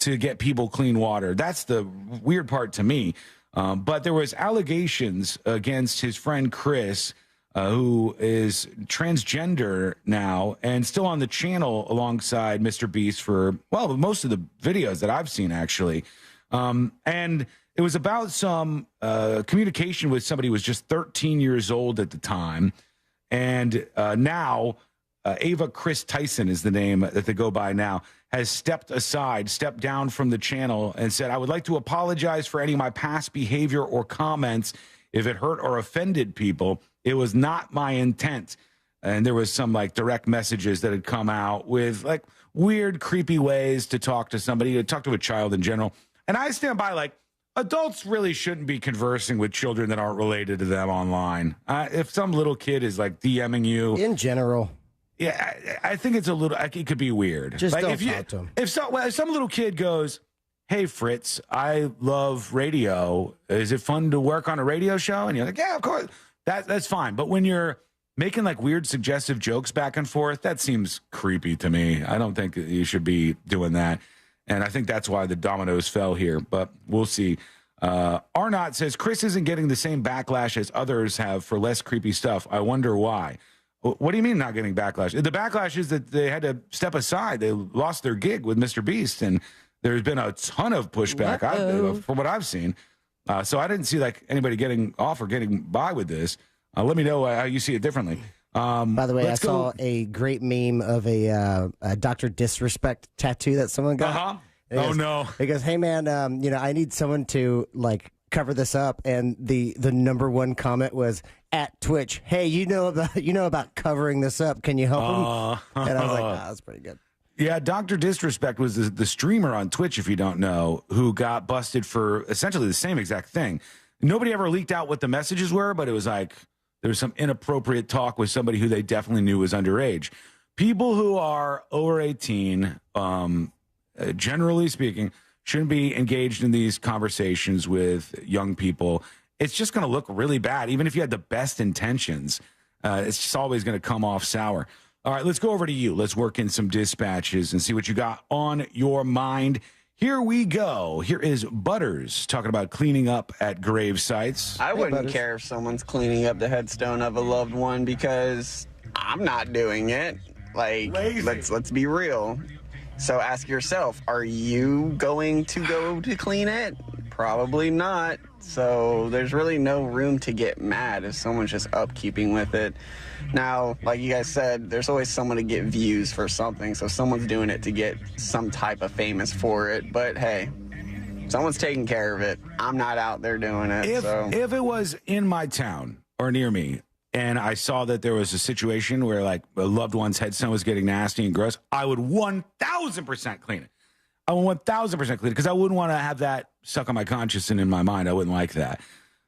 to get people clean water? That's the weird part to me. But there was allegations against his friend Chris, who is transgender now and still on the channel alongside MrBeast for, well, most of the videos that I've seen, actually. And it was about some communication with somebody who was just 13 years old at the time. And now, Ava Chris Tyson is the name that they go by now, has stepped down from the channel and said, I would like to apologize for any of my past behavior or comments if it hurt or offended people. It was not my intent. And there was some like direct messages that had come out with like weird, creepy ways to talk to somebody, to talk to a child in general. And I stand by like, adults really shouldn't be conversing with children that aren't related to them online. If some little kid is like DMing you. In general. Yeah, I think it's a little, it could be weird. Just like don't if you, talk to him. If some little kid goes, hey, Fritz, I love radio. Is it fun to work on a radio show? And you're like, yeah, of course. That's fine. But when you're making like weird suggestive jokes back and forth, that seems creepy to me. I don't think you should be doing that. And I think that's why the dominoes fell here, but we'll see. Arnott says, Chris isn't getting the same backlash as others have for less creepy stuff. I wonder why. What do you mean not getting backlash? The backlash is that they had to step aside. They lost their gig with MrBeast, and there's been a ton of pushback from what I've seen. So I didn't see like anybody getting off or getting by with this. Let me know how you see it differently. By the way, I saw a great meme of a Dr. Disrespect tattoo that someone got. Oh, no. He goes, hey, man, I need someone to, like, cover this up. And the number one comment was, at Twitch, hey, you know about covering this up. Can you help him? And I was like, that's pretty good. Yeah, Dr. Disrespect was the streamer on Twitch, if you don't know, who got busted for essentially the same exact thing. Nobody ever leaked out what the messages were, but it was like there was some inappropriate talk with somebody who they definitely knew was underage. People who are over 18, generally speaking, shouldn't be engaged in these conversations with young people. It's just going to look really bad. Even if you had the best intentions, it's just always going to come off sour. All right, let's go over to you. Let's work in some dispatches and see what you got on your mind. Here we go. Here is Butters talking about cleaning up at grave sites. I wouldn't care if someone's cleaning up the headstone of a loved one because I'm not doing it. Like, let's be real. So ask yourself, are you going to go to clean it? Probably not. So there's really no room to get mad if someone's just upkeeping with it. Now, like you guys said, there's always someone to get views for something. So someone's doing it to get some type of famous for it. But hey, someone's taking care of it. I'm not out there doing it. If it was in my town or near me, and I saw that there was a situation where like a loved one's headstone was getting nasty and gross, I would 1,000% clean it. I would 1,000% clean it because I wouldn't want to have that stuck on my conscience and in my mind. I wouldn't like that.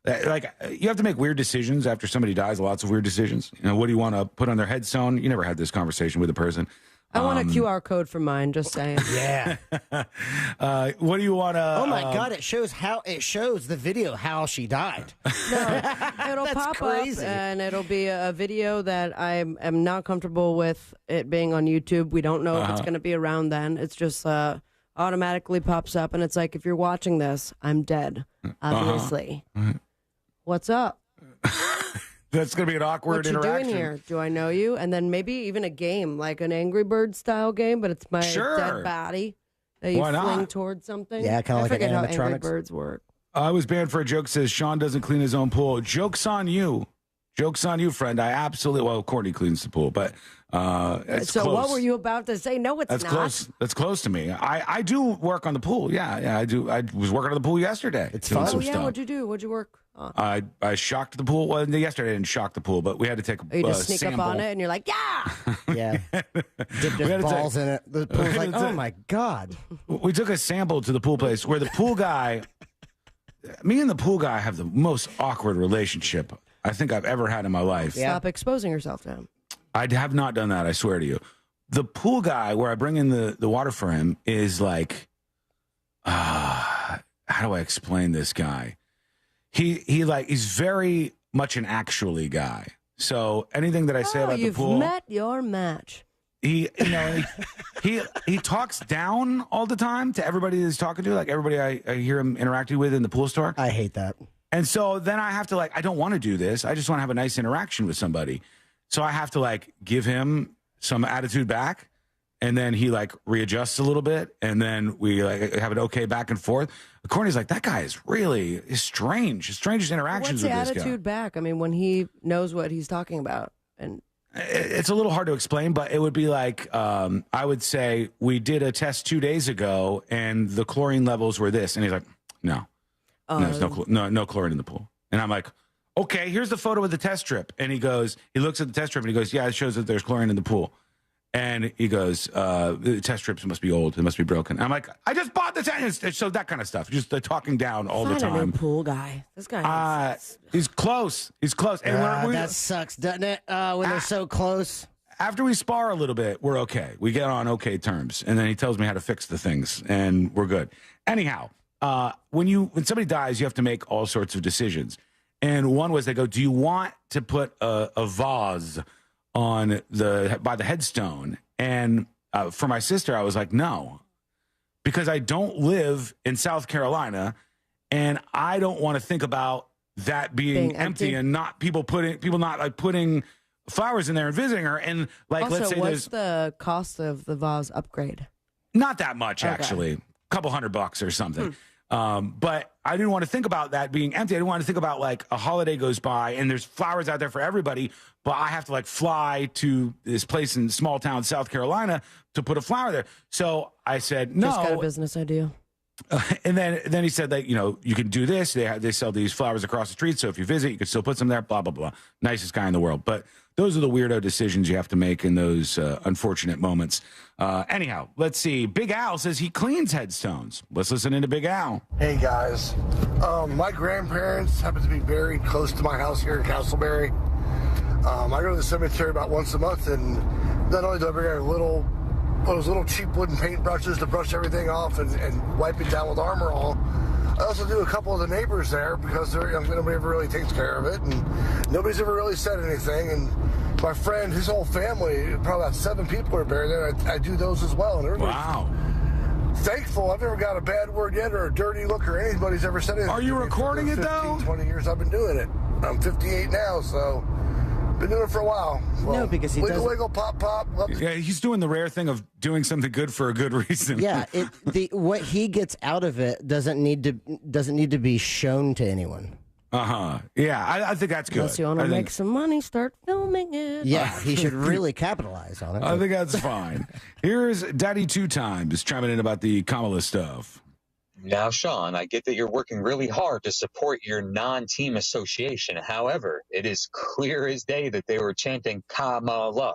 Like, you have to make weird decisions after somebody dies, lots of weird decisions. You know, what do you want to put on their headstone? You never had this conversation with a person. I want a QR code for mine, just saying. Yeah. What do you want to... Oh, my God. It shows the video how she died. It'll That's pop crazy. up, and it'll be a video that I am not comfortable with it being on YouTube. We don't know if it's going to be around then. It's just automatically pops up, and it's like, if you're watching this, I'm dead, obviously. What's up? That's going to be an awkward What you interaction. doing here? Do I know you? And then maybe even a game, like an Angry Bird style game, but it's my dead body that you Why not? fling towards something. Yeah, kinda I like an forget how Angry animatronics. Birds work. I was banned for a joke, says Sean doesn't clean his own pool. Joke's on you. Joke's on you, friend. I absolutely... Well, Courtney cleans the pool, but it's So close. what were you about to say? No, it's That's not. close. That's close to me. I do work on the pool. Yeah, I do. I was working on the pool yesterday. It's doing fun. some Oh, yeah, stuff. what'd you do? What'd you work on? I shocked the pool. Well, yesterday I didn't shock the pool, but we had to take a You just sneak sample. up on it, and you're like, yeah! Yeah. Dipped We had his to balls in it. The pool's like, oh, my God. We took a sample to the pool place where the pool guy, me and the pool guy have the most awkward relationship I think I've ever had in my life. Stop exposing yourself to him. I have not done that, I swear to you. The pool guy, where I bring in the water for him, is like, how do I explain this guy? He's very much an actually guy. So anything that I say about the pool, You've met your match. he talks down all the time to everybody that he's talking to, like everybody I hear him interacting with in the pool store. I hate that. And so then I have to I don't want to do this. I just want to have a nice interaction with somebody. So I have to give him some attitude back, and then he readjusts a little bit, and then we have an okay back and forth. Courtney's like, that guy is really strange. His strangest interactions What's the with this guy. attitude back? I mean, when he knows what he's talking about. And It's a little hard to explain, but it would be I would say, we did a test 2 days ago, and the chlorine levels were this. And he's like, no, there's no chlorine in the pool. And I'm like, okay, here's the photo of the test strip. And he looks at the test strip, and he goes, yeah, it shows that there's chlorine in the pool. And he goes, the test strips must be old. They must be broken. And I'm like, I just bought the test. So that kind of stuff. Just the talking down all the Find a new time. pool guy. This guy. He's close. He's close. And That sucks, doesn't it? When they're so close. After we spar a little bit, we're okay. We get on okay terms. And then he tells me how to fix the things, and we're good. Anyhow, when somebody dies, you have to make all sorts of decisions. And one was, they go, do you want to put a vase by the headstone? And for my sister, I was like, no, because I don't live in South Carolina, and I don't want to think about that being empty and not people not putting flowers in there and visiting her. And Also, let's say what's the cost of the vase upgrade? not that much, actually, a couple $100 or something. But I didn't want to think about that being empty. I didn't want to think about a holiday goes by and there's flowers out there for everybody, but I have to fly to this place in small town South Carolina to put a flower there. So I said no. Just got a business idea. And then he said that you can do this. They sell these flowers across the street, so if you visit, you can still put some there. Blah blah blah. Nicest guy in the world. But those are the weirdo decisions you have to make in those unfortunate moments. Anyhow, let's see. Big Al says he cleans headstones. Let's listen into Big Al. Hey guys, my grandparents happen to be buried close to my house here in Castleberry. I go to the cemetery about once a month, and not only do I bring those little cheap wooden paint brushes to brush everything off and wipe it down with Armor All, I also do a couple of the neighbors there because nobody ever really takes care of it, and nobody's ever really said anything. And my friend, his whole family, probably about 7 people are buried there. I do those as well. And everybody's thankful. I've never got a bad word yet or a dirty look or anybody's ever said anything. Are you recording it, though? 20 years I've been doing it. I'm 58 now, so been doing it for a while. Well, No, because he doesn't. Wiggle, pop. Yeah, he's doing the rare thing of doing something good for a good reason. Yeah, what he gets out of it doesn't need to be shown to anyone. Yeah, I think that's good. Unless you want to make some money, start filming it. Yeah, he should really capitalize on it. I think that's fine. Here's Daddy 2 Times chiming in about the Kamala stuff. Now, Sean, I get that you're working really hard to support your non-team association. However, it is clear as day that they were chanting Kamala.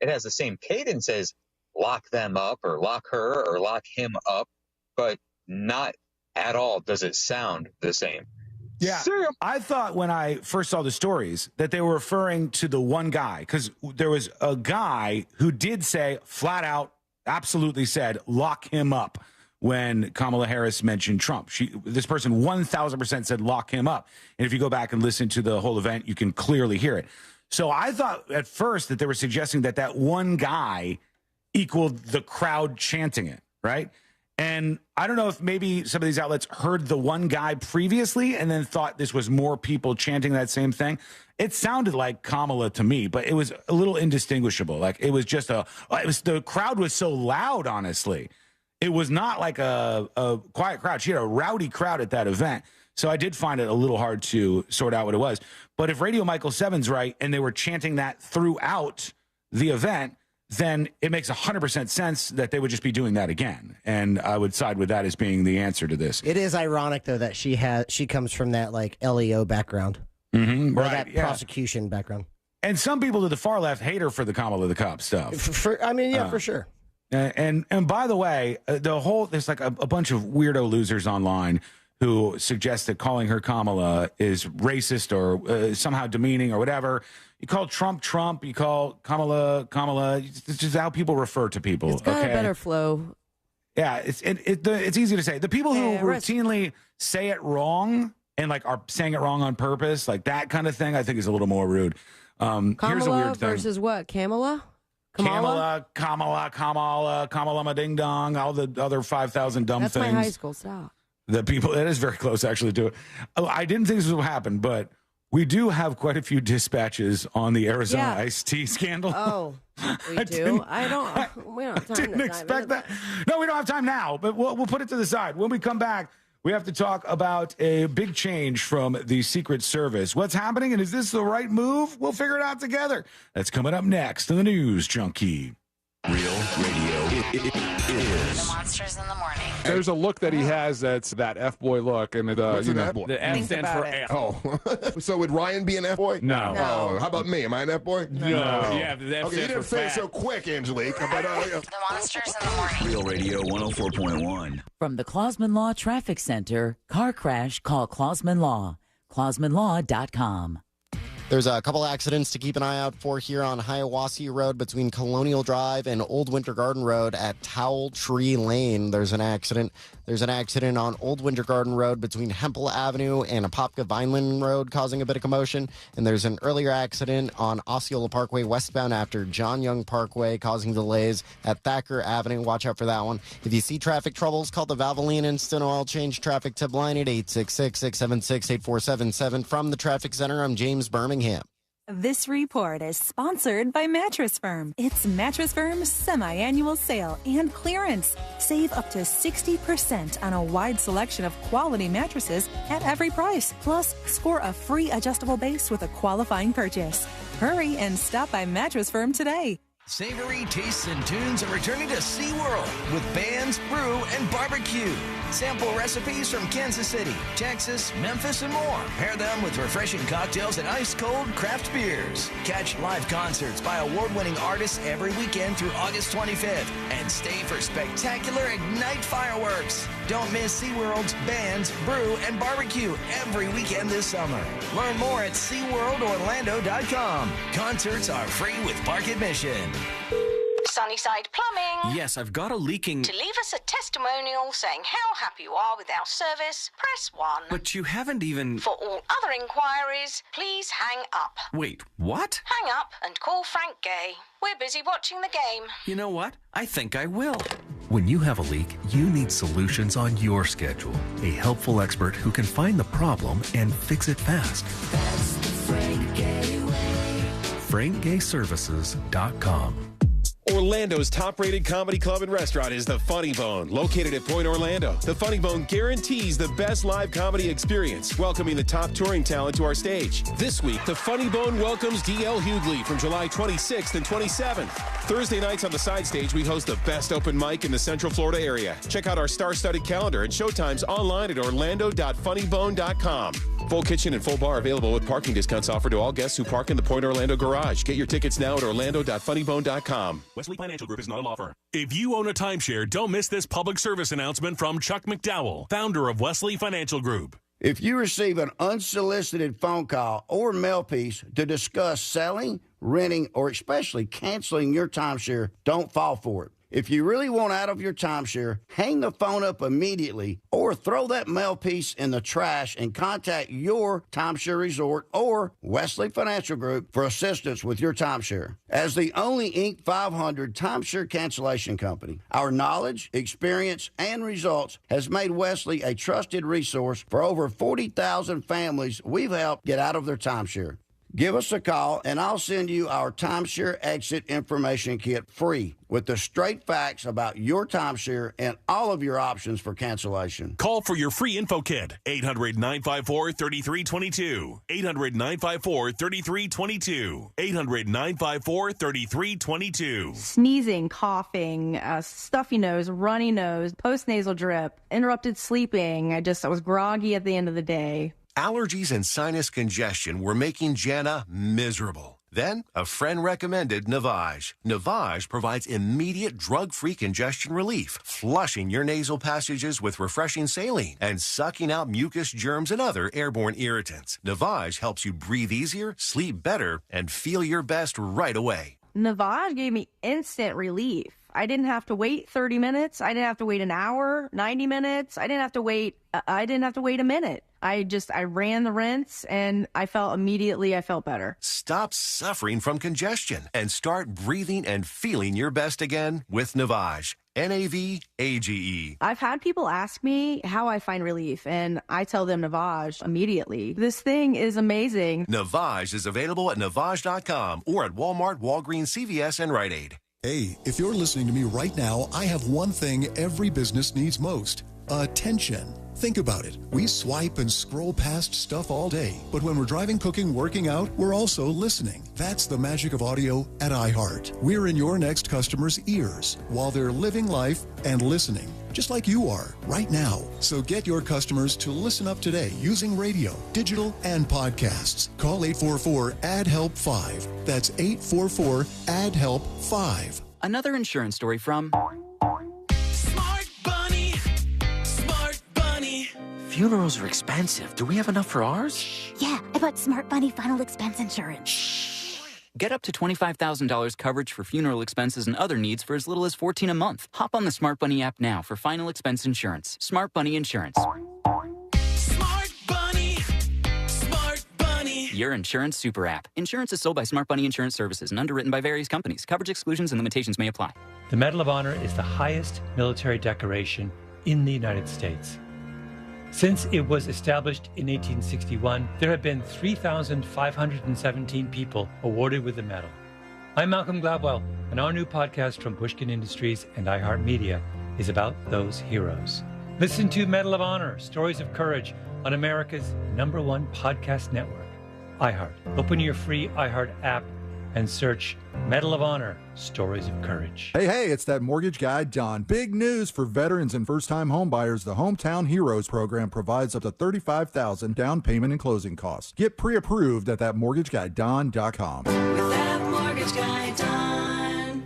It has the same cadence as lock them up or lock her or lock him up, but not at all does it sound the same. Yeah, I thought when I first saw the stories that they were referring to the one guy, because there was a guy who did say flat out, absolutely said, lock him up when Kamala Harris mentioned Trump. This person 1,000% said lock him up. And if you go back and listen to the whole event, you can clearly hear it. So I thought at first that they were suggesting that one guy equaled the crowd chanting it, right? And I don't know if maybe some of these outlets heard the one guy previously and then thought this was more people chanting that same thing. It sounded like Kamala to me, but it was a little indistinguishable. Like it was just the crowd was so loud, honestly. It was not like a quiet crowd. She had a rowdy crowd at that event. So I did find it a little hard to sort out what it was. But if Radio Michael 7's right and they were chanting that throughout the event, then it makes 100% sense that they would just be doing that again. And I would side with that as being the answer to this. It is ironic, though, that she comes from that like LEO background. Mm-hmm, or that prosecution background. And some people to the far left hate her for the Kamala the Cop stuff. For sure. And by the way, there's like a bunch of weirdo losers online who suggest that calling her Kamala is racist or somehow demeaning or whatever. You call Trump, Trump. You call Kamala. It's just how people refer to people. It's got a better flow. Yeah, it's easy to say. The people who routinely say it wrong and like are saying it wrong on purpose, like that kind of thing, I think is a little more rude. Here's a weird thing. Versus what? Kamala, ma ding dong, all the other 5,000 dumb That's things. That's my high school style. The people, that is very close actually to it. I didn't think this would happen, but we do have quite a few dispatches on the Arizona iced tea scandal. Oh, we do? We don't have time didn't expect that. No, we don't have time now, but we'll put it to the side. When we come back, we have to talk about a big change from the Secret Service. What's happening, and is this the right move? We'll figure it out together. That's coming up next on the News Junkie. Real radio it is. The Monsters in the Morning. There's a look that he has that's that F-boy look. And What's an F-boy? the F stands for F. Oh. So would Ryan be an F-boy? No. Oh, how about me? Am I an F-boy? No. Yeah, the F okay, you didn't say it so quick, Angelique. But, The Monsters in the Morning. Real radio 104.1. From the Clausman Law Traffic Center, car crash, call Clausman Law. ClausmanLaw.com. There's a couple accidents to keep an eye out for here on Hiawassee Road between Colonial Drive and Old Winter Garden Road at Towel Tree Lane. There's an accident. There's an accident on Old Winter Garden Road between Hempel Avenue and Apopka Vineland Road causing a bit of commotion. And there's an earlier accident on Osceola Parkway westbound after John Young Parkway causing delays at Thacker Avenue. Watch out for that one. If you see traffic troubles, call the Valvoline Instant Oil Change Traffic Tip line at 866-676-8477. From the Traffic Center, I'm James Birmingham. This report is sponsored by Mattress Firm. It's Mattress Firm's semi-annual sale and clearance. Save up to 60% on a wide selection of quality mattresses at every price. Plus, score a free adjustable base with a qualifying purchase. Hurry and stop by Mattress Firm today. Savory tastes and tunes are returning to SeaWorld with bands, brew, and barbecue. Sample recipes from Kansas City, Texas, Memphis, and more. Pair them with refreshing cocktails and ice-cold craft beers. Catch live concerts by award-winning artists every weekend through August 25th. And stay for spectacular Ignite fireworks. Don't miss SeaWorld's bands, brew, and barbecue every weekend this summer. Learn more at SeaWorldOrlando.com. Concerts are free with park admission. Sunnyside Plumbing. Yes, I've got a leaking... To leave us a testimonial saying how happy you are with our service, press 1. But you haven't even... For all other inquiries, please hang up. Wait, what? Hang up and call Frank Gay. We're busy watching the game. You know what? I think I will. When you have a leak, you need solutions on your schedule. A helpful expert who can find the problem and fix it fast. That's the Frank Gay way. FrankGayServices.com. Orlando's top-rated comedy club and restaurant is The Funny Bone, located at Point Orlando. The Funny Bone guarantees the best live comedy experience, welcoming the top touring talent to our stage. This week, The Funny Bone welcomes D.L. Hughley from July 26th and 27th. Thursday nights on the side stage, we host the best open mic in the Central Florida area. Check out our star-studded calendar and showtimes online at orlando.funnybone.com. Full kitchen and full bar available with parking discounts offered to all guests who park in the Point Orlando garage. Get your tickets now at orlando.funnybone.com. Wesley Financial Group is not a law firm. If you own a timeshare, don't miss this public service announcement from Chuck McDowell, founder of Wesley Financial Group. If you receive an unsolicited phone call or mail piece to discuss selling, renting, or especially canceling your timeshare, don't fall for it. If you really want out of your timeshare, hang the phone up immediately or throw that mail piece in the trash and contact your timeshare resort or Wesley Financial Group for assistance with your timeshare. As the only Inc. 500 timeshare cancellation company, our knowledge, experience, and results has made Wesley a trusted resource for over 40,000 families we've helped get out of their timeshare. Give us a call, and I'll send you our timeshare exit information kit free with the straight facts about your timeshare and all of your options for cancellation. Call for your free info kit. 800-954-3322. 800-954-3322. 800-954-3322. Sneezing, coughing, stuffy nose, runny nose, postnasal drip, interrupted sleeping. I was groggy at the end of the day. Allergies and sinus congestion were making Jana miserable. Then, a friend recommended Navage. Navage provides immediate drug-free congestion relief, flushing your nasal passages with refreshing saline and sucking out mucus, germs, and other airborne irritants. Navage helps you breathe easier, sleep better, and feel your best right away. Navage gave me instant relief. I didn't have to wait 30 minutes. I didn't have to wait an hour, 90 minutes. I didn't have to wait a minute. I ran the rinse and I felt better. Stop suffering from congestion and start breathing and feeling your best again with Navage. Navage. I've had people ask me how I find relief, and I tell them Navage immediately. This thing is amazing. Navage is available at Navage.com or at Walmart, Walgreens, CVS, and Rite Aid. Hey, if you're listening to me right now, I have one thing every business needs most: attention. Think about it. We swipe and scroll past stuff all day, but when we're driving, cooking, working out, we're also listening. That's the magic of audio at iHeart. We're in your next customer's ears while they're living life and listening, just like you are right now. So get your customers to listen up today using radio, digital, and podcasts. Call 844-ADD-HELP-5. That's 844-ADD-HELP-5. Another insurance story from Funerals are expensive. Do we have enough for ours? Yeah, I bought Smart Bunny final expense insurance. Shh. Get up to $25,000 coverage for funeral expenses and other needs for as little as $14 a month. Hop on the Smart Bunny app now for final expense insurance. Smart Bunny Insurance. Smart Bunny. Smart Bunny. Your insurance super app. Insurance is sold by Smart Bunny Insurance Services and underwritten by various companies. Coverage exclusions and limitations may apply. The Medal of Honor is the highest military decoration in the United States. Since it was established in 1861, there have been 3,517 people awarded with the medal. I'm Malcolm Gladwell, and our new podcast from Pushkin Industries and iHeartMedia is about those heroes. Listen to Medal of Honor, Stories of Courage on America's #1 podcast network, iHeart. Open your free iHeart app and search Medal of Honor, Stories of Courage. Hey, it's that mortgage guy, Don. Big news for veterans and first-time homebuyers. The Hometown Heroes program provides up to $35,000 down payment and closing costs. Get pre-approved at thatmortgageguydon.com. With that mortgage guy, Don.com.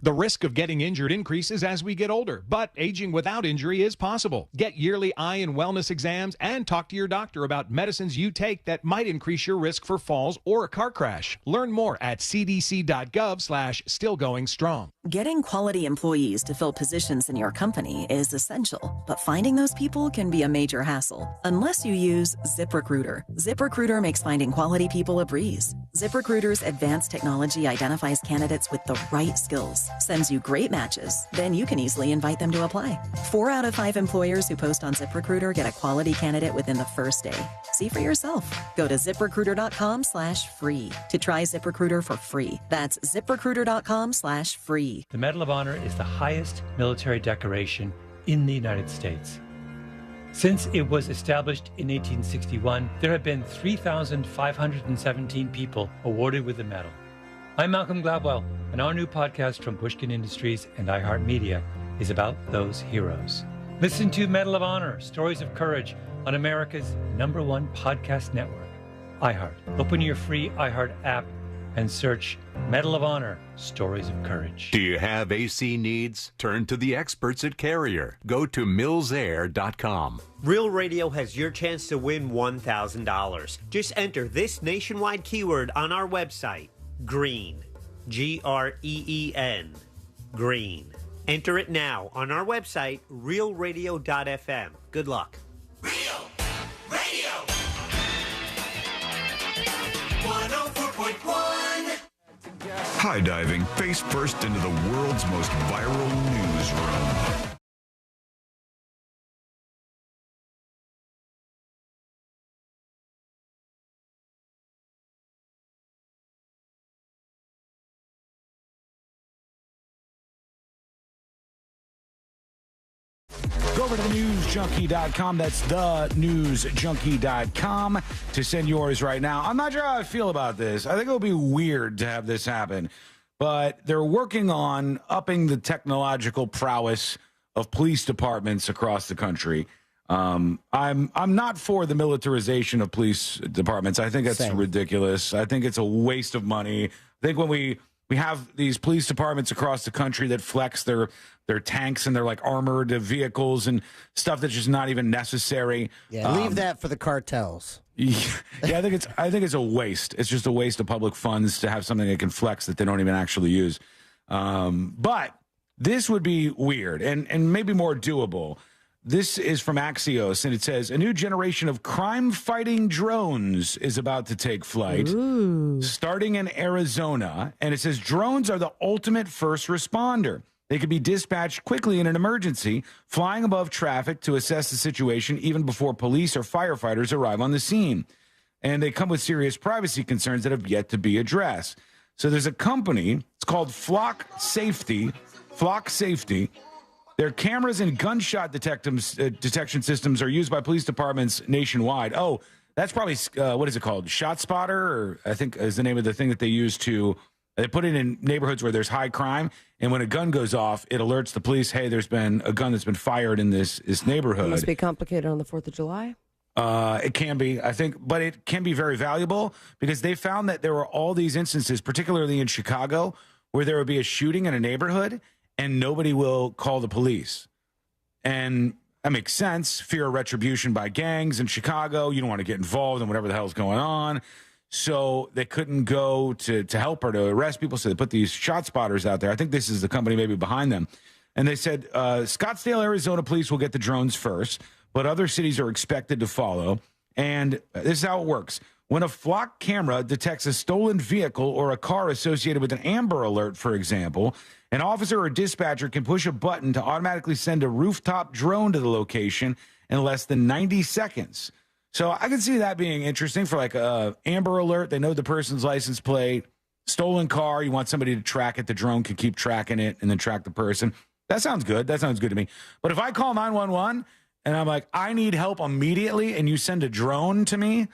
The risk of getting injured increases as we get older, but aging without injury is possible. Get yearly eye and wellness exams and talk to your doctor about medicines you take that might increase your risk for falls or a car crash. Learn more at cdc.gov/stillgoingstrong. Getting quality employees to fill positions in your company is essential, but finding those people can be a major hassle unless you use ZipRecruiter. ZipRecruiter makes finding quality people a breeze. ZipRecruiter's advanced technology identifies candidates with the right skills, sends you great matches, then you can easily invite them to apply. 4 out of 5 employers who post on ZipRecruiter get a quality candidate within the first day. See for yourself. Go to ZipRecruiter.com/free to try ZipRecruiter for free. That's ZipRecruiter.com/free. The Medal of Honor is the highest military decoration in the United States. Since it was established in 1861, there have been 3,517 people awarded with the medal. I'm Malcolm Gladwell, and our new podcast from Pushkin Industries and iHeartMedia is about those heroes. Listen to Medal of Honor, Stories of Courage on America's #1 podcast network, iHeart. Open your free iHeart app and search Medal of Honor Stories of Courage. Do you have AC needs? Turn to the experts at Carrier. Go to millsair.com. Real Radio has your chance to win $1,000. Just enter this nationwide keyword on our website, GREEN. GREEN. Green. Enter it now on our website, realradio.fm. Good luck. Radio 104.1. High diving face first into the world's most viral newsroom. Go over to thenewsjunkie.com. That's thenewsjunkie.com to send yours right now. I'm not sure how I feel about this. I think it'll be weird to have this happen, but they're working on upping the technological prowess of police departments across the country. I'm not for the militarization of police departments. I think that's ridiculous. I think it's a waste of money. I think when we have these police departments across the country that flex their tanks and their like armored vehicles and stuff that's just not even necessary. Yeah, leave that for the cartels. Yeah, I think it's a waste. It's just a waste of public funds to have something they can flex that they don't even actually use. But this would be weird and maybe more doable. This is from Axios, and it says, a new generation of crime-fighting drones is about to take flight, starting in Arizona. And it says drones are the ultimate first responder. They could be dispatched quickly in an emergency, flying above traffic to assess the situation even before police or firefighters arrive on the scene. And they come with serious privacy concerns that have yet to be addressed. So there's a company, it's called Flock Safety. Their cameras and gunshot detection systems are used by police departments nationwide. Oh, that's probably, what is it called? ShotSpotter, or I think is the name of the thing that they use to, they put it in neighborhoods where there's high crime. And when a gun goes off, it alerts the police, hey, there's been a gun that's been fired in this neighborhood. It must be complicated on the 4th of July. It can be, I think, but it can be very valuable because they found that there were all these instances, particularly in Chicago, where there would be a shooting in a neighborhood and nobody will call the police. And that makes sense. Fear of retribution by gangs in Chicago. You don't want to get involved in whatever the hell's going on. So they couldn't go to help or to arrest people. So they put these shot spotters out there. I think this is the company maybe behind them. And they said Scottsdale, Arizona police will get the drones first, but other cities are expected to follow. And this is how it works. When a Flock camera detects a stolen vehicle or a car associated with an Amber Alert, for example, an officer or dispatcher can push a button to automatically send a rooftop drone to the location in less than 90 seconds. So I can see that being interesting for like a Amber Alert. They know the person's license plate, stolen car. You want somebody to track it. The drone can keep tracking it and then track the person. That sounds good. That sounds good to me. But if I call 911 and I'm like, I need help immediately, and you send a drone to me,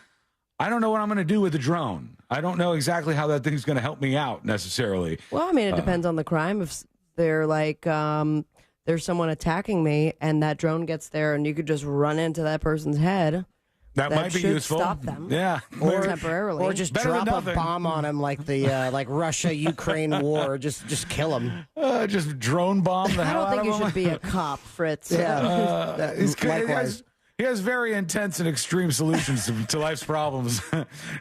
I don't know what I'm going to do with the drone. I don't know exactly how that thing's going to help me out necessarily. Well, I mean, it depends on the crime. If they're like, there's someone attacking me, and that drone gets there, and you could just run into that person's head. That might be useful. Stop them. Yeah, or temporarily, or just drop a bomb on them, like the like Russia-Ukraine war. Just kill them. Just drone bomb the hell out of them. I don't think you should be a cop, Fritz. Yeah. Likewise. He has very intense and extreme solutions to life's problems.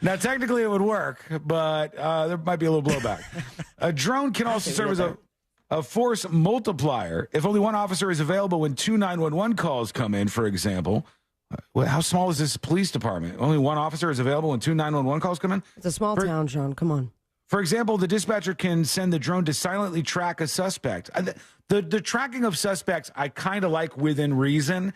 Now, technically, it would work, but there might be a little blowback. A drone can also serve as a force multiplier. If only one officer is available when 2 911 calls come in, for example. How small is this police department? Only one officer is available when 2 911 calls come in? It's a small town, Sean. Come on. For example, the dispatcher can send the drone to silently track a suspect. The tracking of suspects, I kind of like within reason.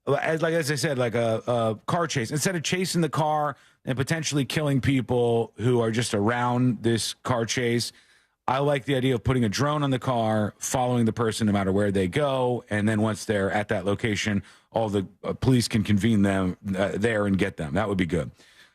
As I said, like a car chase. Instead of chasing the car and potentially killing people who are just around this car chase, I like the idea of putting a drone on the car, following the person no matter where they go, and then once they're at that location, all the police can convene them there and get them. That would be good.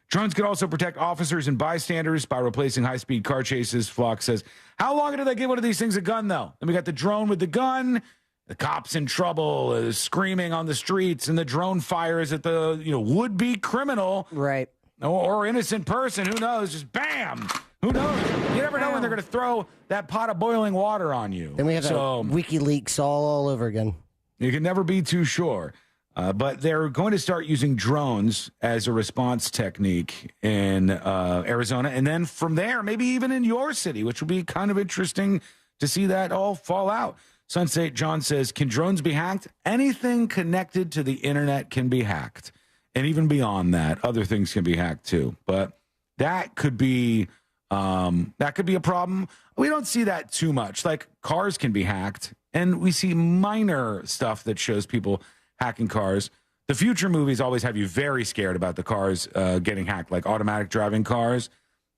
Drones could also protect officers and bystanders by replacing high-speed car chases. Flock says, how long do they give one of these things a gun, though? Then we got the drone with the gun. The cop's in trouble, screaming on the streets, and the drone fires at the would-be criminal, right, or innocent person. Who knows? Just bam, Who knows? You never know when they're going to throw that pot of boiling water on you. Then we have WikiLeaks all over again. You can never be too sure. But they're going to start using drones as a response technique in Arizona. And then from there, maybe even in your city, which would be kind of interesting to see that all fall out. Sunset John says, can drones be hacked? Anything connected to the internet can be hacked. And even beyond that, other things can be hacked too. But that could be a problem. We don't see that too much. Like cars can be hacked, and we see minor stuff that shows people hacking cars. The future movies always have you very scared about the cars getting hacked, like automatic driving cars,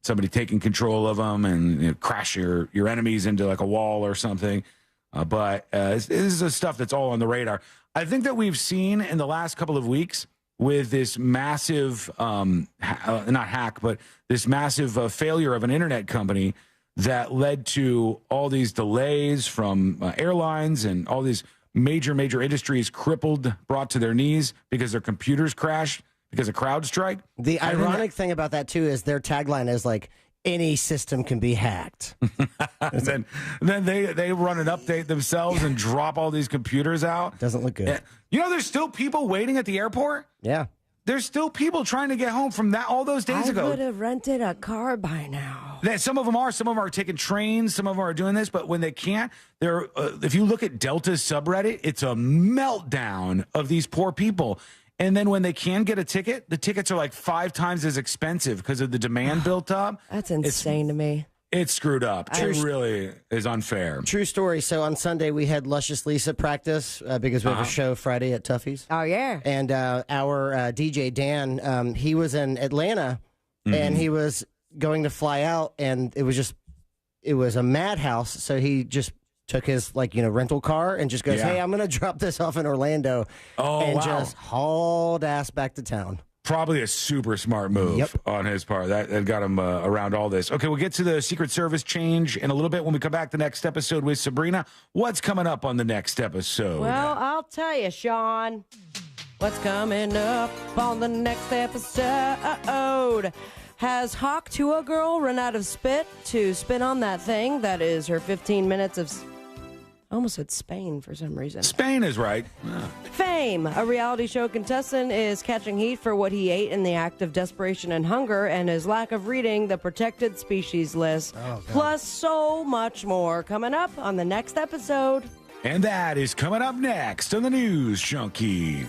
somebody taking control of them and crash your enemies into like a wall or something. But this is the stuff that's all on the radar. I think that we've seen in the last couple of weeks with this massive, not hack, but this massive failure of an internet company that led to all these delays from airlines and all these major industries crippled, brought to their knees because their computers crashed because of CrowdStrike. The ironic thing about that, too, is their tagline is like, any system can be hacked. then they run an update themselves and drop all these computers out. Doesn't look good. You know, there's still people waiting at the airport. Yeah. There's still people trying to get home from all those days ago. I would have rented a car by now. Some of them are taking trains. Some of them are doing this, but when they can't, if you look at Delta's subreddit, it's a meltdown of these poor people. And then when they can get a ticket, the tickets are like 5 times as expensive because of the demand built up. That's insane to me. It's screwed up. It really is unfair. True story. So on Sunday, we had Luscious Lisa practice because we have a show Friday at Tuffy's. Oh, yeah. And our DJ, Dan, he was in Atlanta, and he was going to fly out, and it was a madhouse. So he just took his rental car and just goes, hey, I'm going to drop this off in Orlando just hauled ass back to town. Probably a super smart move on his part. That got him around all this. Okay, we'll get to the Secret Service change in a little bit when we come back the next episode with Sabrina. What's coming up on the next episode? Well, I'll tell you, Sean, what's coming up on the next episode. Has Hawk to a girl run out of spit to spit on that thing that is her 15 minutes of... I almost said Spain for some reason. Spain is right. Fame. A reality show contestant is catching heat for what he ate in the act of desperation and hunger and his lack of reading the protected species list. Plus so much more coming up on the next episode. And that is coming up next on the News Junkie.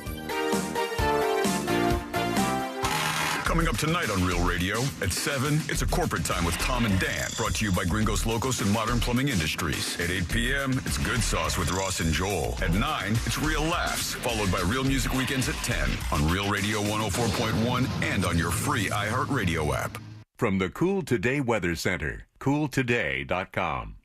Coming up tonight on Real Radio at 7, it's a corporate time with Tom and Dan, brought to you by Gringos Locos and Modern Plumbing Industries. At 8 p.m., it's Good Sauce with Ross and Joel. At 9, it's Real Laughs, followed by Real Music Weekends at 10 on Real Radio 104.1 and on your free iHeartRadio app. From the Cool Today Weather Center, cooltoday.com.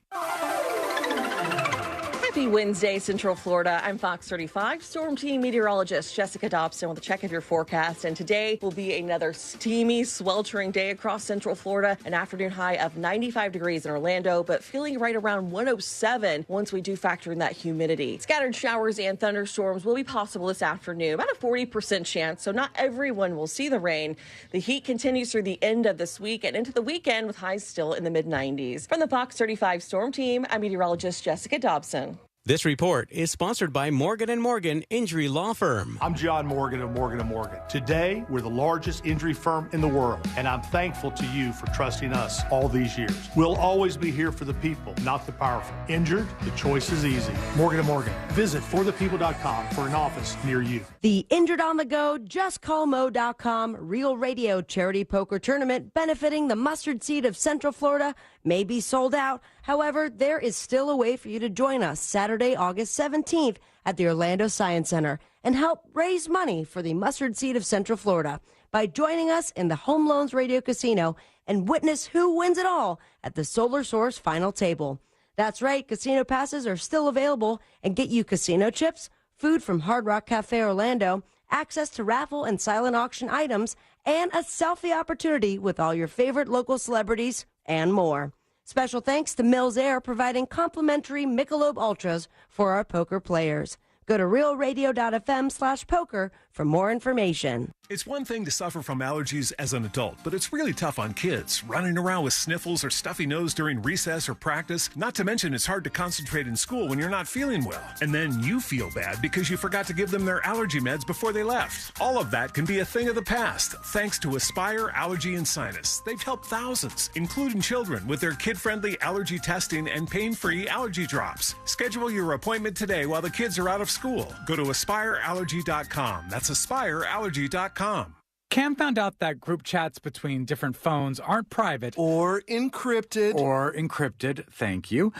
Happy Wednesday, Central Florida. I'm Fox 35 Storm Team meteorologist Jessica Dobson with a check of your forecast. And today will be another steamy, sweltering day across Central Florida. An afternoon high of 95 degrees in Orlando, but feeling right around 107 once we do factor in that humidity. Scattered showers and thunderstorms will be possible this afternoon, about a 40% chance, so not everyone will see the rain. The heat continues through the end of this week and into the weekend with highs still in the mid-90s. From the Fox 35 Storm Team, I'm meteorologist Jessica Dobson. This report is sponsored by Morgan & Morgan Injury Law Firm. I'm John Morgan of Morgan & Morgan. Today, we're the largest injury firm in the world, and I'm thankful to you for trusting us all these years. We'll always be here for the people, not the powerful. Injured? The choice is easy. Morgan & Morgan. Visit forthepeople.com for an office near you. The Injured on the Go, JustCallMo.com Real Radio Charity Poker Tournament benefiting the mustard seed of Central Florida may be sold out. However, there is still a way for you to join us Saturday, August 17th at the Orlando Science Center and help raise money for the mustard seed of Central Florida by joining us in the Home Loans Radio Casino and witness who wins it all at the Solar Source final table. That's right, casino passes are still available and get you casino chips, food from Hard Rock Cafe Orlando, access to raffle and silent auction items, and a selfie opportunity with all your favorite local celebrities and more. Special thanks to Mills Air providing complimentary Michelob Ultras for our poker players. Go to realradio.fm/poker for for more information. It's one thing to suffer from allergies as an adult, but it's really tough on kids. Running around with sniffles or stuffy nose during recess or practice. Not to mention it's hard to concentrate in school when you're not feeling well. And then you feel bad because you forgot to give them their allergy meds before they left. All of that can be a thing of the past, thanks to Aspire Allergy and Sinus. They've helped thousands, including children, with their kid-friendly allergy testing and pain-free allergy drops. Schedule your appointment today while the kids are out of school. Go to aspireallergy.com. That's aspireallergy.com. Cam found out that group chats between different phones aren't private. Or encrypted. Or encrypted, thank you.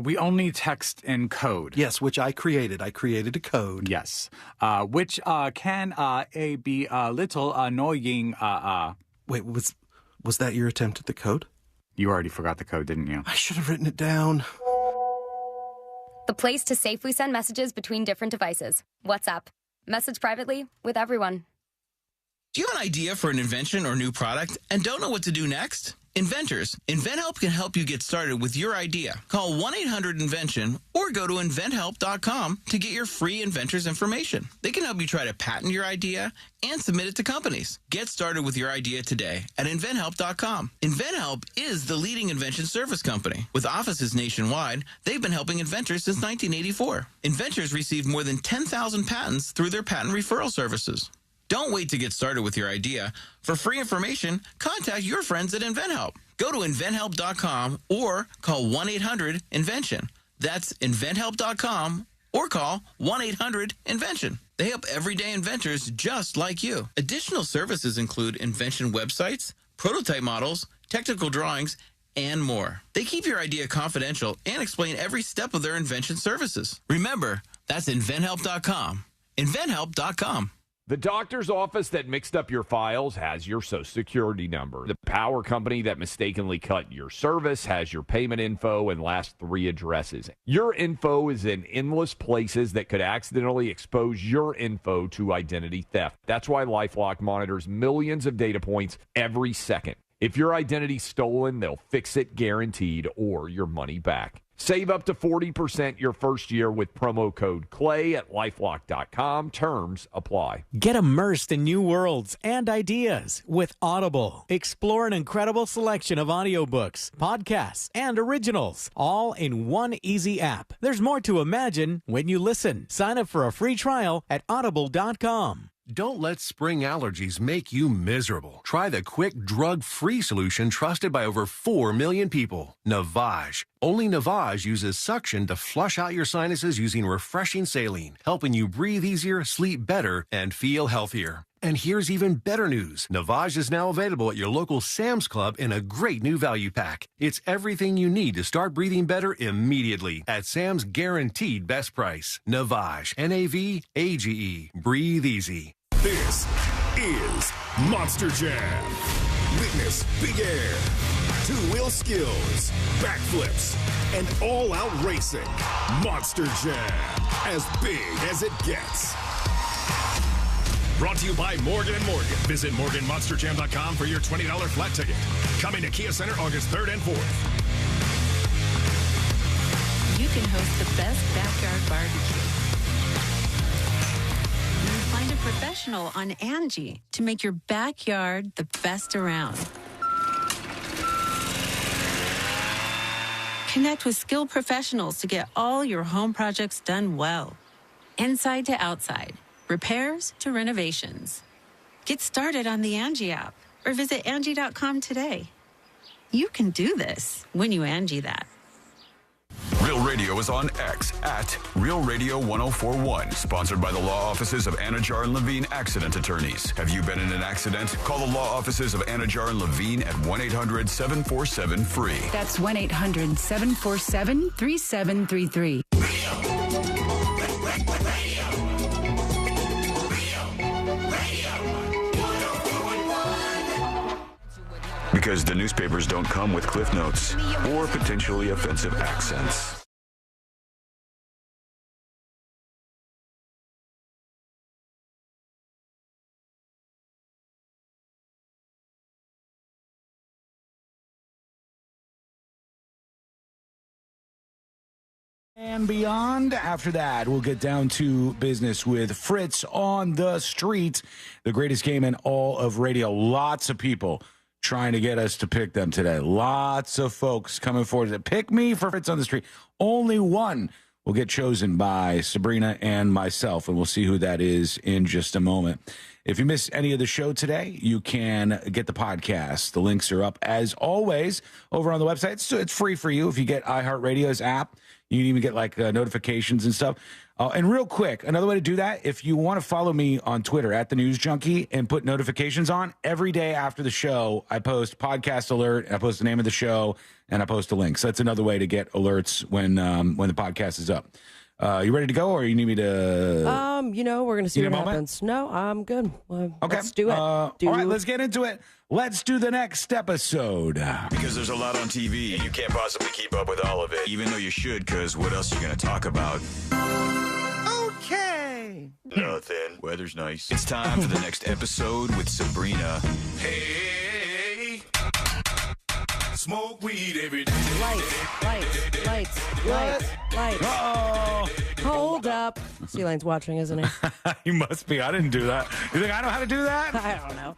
We only text in code. Yes, which I created. I created a code. Yes. Which can be a little annoying. Wait, was that your attempt at the code? You already forgot the code, didn't you? I should have written it down. The place to safely send messages between different devices. WhatsApp. Message privately with everyone. Do you have an idea for an invention or new product and don't know what to do next? Inventors, InventHelp can help you get started with your idea. Call 1-800-INVENTION or go to inventhelp.com to get your free inventor's information. They can help you try to patent your idea and submit it to companies. Get started with your idea today at inventhelp.com. InventHelp is the leading invention service company. With offices nationwide, they've been helping inventors since 1984. Inventors receive more than 10,000 patents through their patent referral services. Don't wait to get started with your idea. For free information, contact your friends at InventHelp. Go to inventhelp.com or call 1-800-INVENTION. That's inventhelp.com or call 1-800-INVENTION. They help everyday inventors just like you. Additional services include invention websites, prototype models, technical drawings, and more. They keep your idea confidential and explain every step of their invention services. Remember, that's inventhelp.com. inventhelp.com. The doctor's office that mixed up your files has your Social Security number. The power company that mistakenly cut your service has your payment info and last 3 addresses. Your info is in endless places that could accidentally expose your info to identity theft. That's why LifeLock monitors millions of data points every second. If your identity's stolen, they'll fix it guaranteed or your money back. Save up to 40% your first year with promo code CLAY at LifeLock.com. Terms apply. Get immersed in new worlds and ideas with Audible. Explore an incredible selection of audiobooks, podcasts, and originals, all in one easy app. There's more to imagine when you listen. Sign up for a free trial at Audible.com. Don't let spring allergies make you miserable. Try the quick, drug-free solution trusted by over 4 million people. Navage. Only Navage uses suction to flush out your sinuses using refreshing saline, helping you breathe easier, sleep better, and feel healthier. And here's even better news. Navage is now available at your local Sam's Club in a great new value pack. It's everything you need to start breathing better immediately at Sam's guaranteed best price. Navage. Navage. Breathe easy. This is Monster Jam. Witness big air, two-wheel skills, backflips, and all-out racing. Monster Jam, as big as it gets. Brought to you by Morgan & Morgan. Visit MorganMonsterJam.com for your $20 flat ticket. Coming to Kia Center August 3rd and 4th. You can host the best backyard barbecue. Find a professional on Angie to make your backyard the best around. Connect with skilled professionals to get all your home projects done well. Inside to outside, repairs to renovations. Get started on the Angie app or visit Angie.com today. You can do this when you Angie that. Real Radio is on X at Real Radio 1041. Sponsored by the law offices of Anajar and Levine Accident Attorneys. Have you been in an accident? Call the law offices of Anajar and Levine at 1-800-747-FREE. That's 1-800-747-3733. Because the newspapers don't come with cliff notes or potentially offensive accents. And beyond. After that, we'll get down to business with Fritz on the street, the greatest game in all of radio. Lots of people trying to get us to pick them today. Lots of folks coming forward to pick me for Fritz on the street. Only one will get chosen by Sabrina and myself, and we'll see who that is in just a moment. If you missed any of the show today, you can get the podcast. The links are up, as always, over on the website. So it's free for you if you get iHeartRadio's app. You can even get like notifications and stuff. And real quick, another way to do that, if you want to follow me on Twitter at The News Junkie and put notifications on, every day after the show, I post podcast alert, I post the name of the show, and I post a link. So that's another way to get alerts when the podcast is up. You ready to go, or you need me to? We're going to see what happens. No, I'm good. Okay. Let's do it. All right, let's get into it. Let's do the next episode. Because there's a lot on TV, and you can't possibly keep up with all of it, even though you should, because what else are you going to talk about? Okay. Nothing. Weather's nice. It's time for the next episode with Sabrina. Hey, smoke weed every day. Lights. Uh-oh. Hold up. Sea-Line's watching, isn't he? You must be. I didn't do that. You think I know how to do that? I don't know.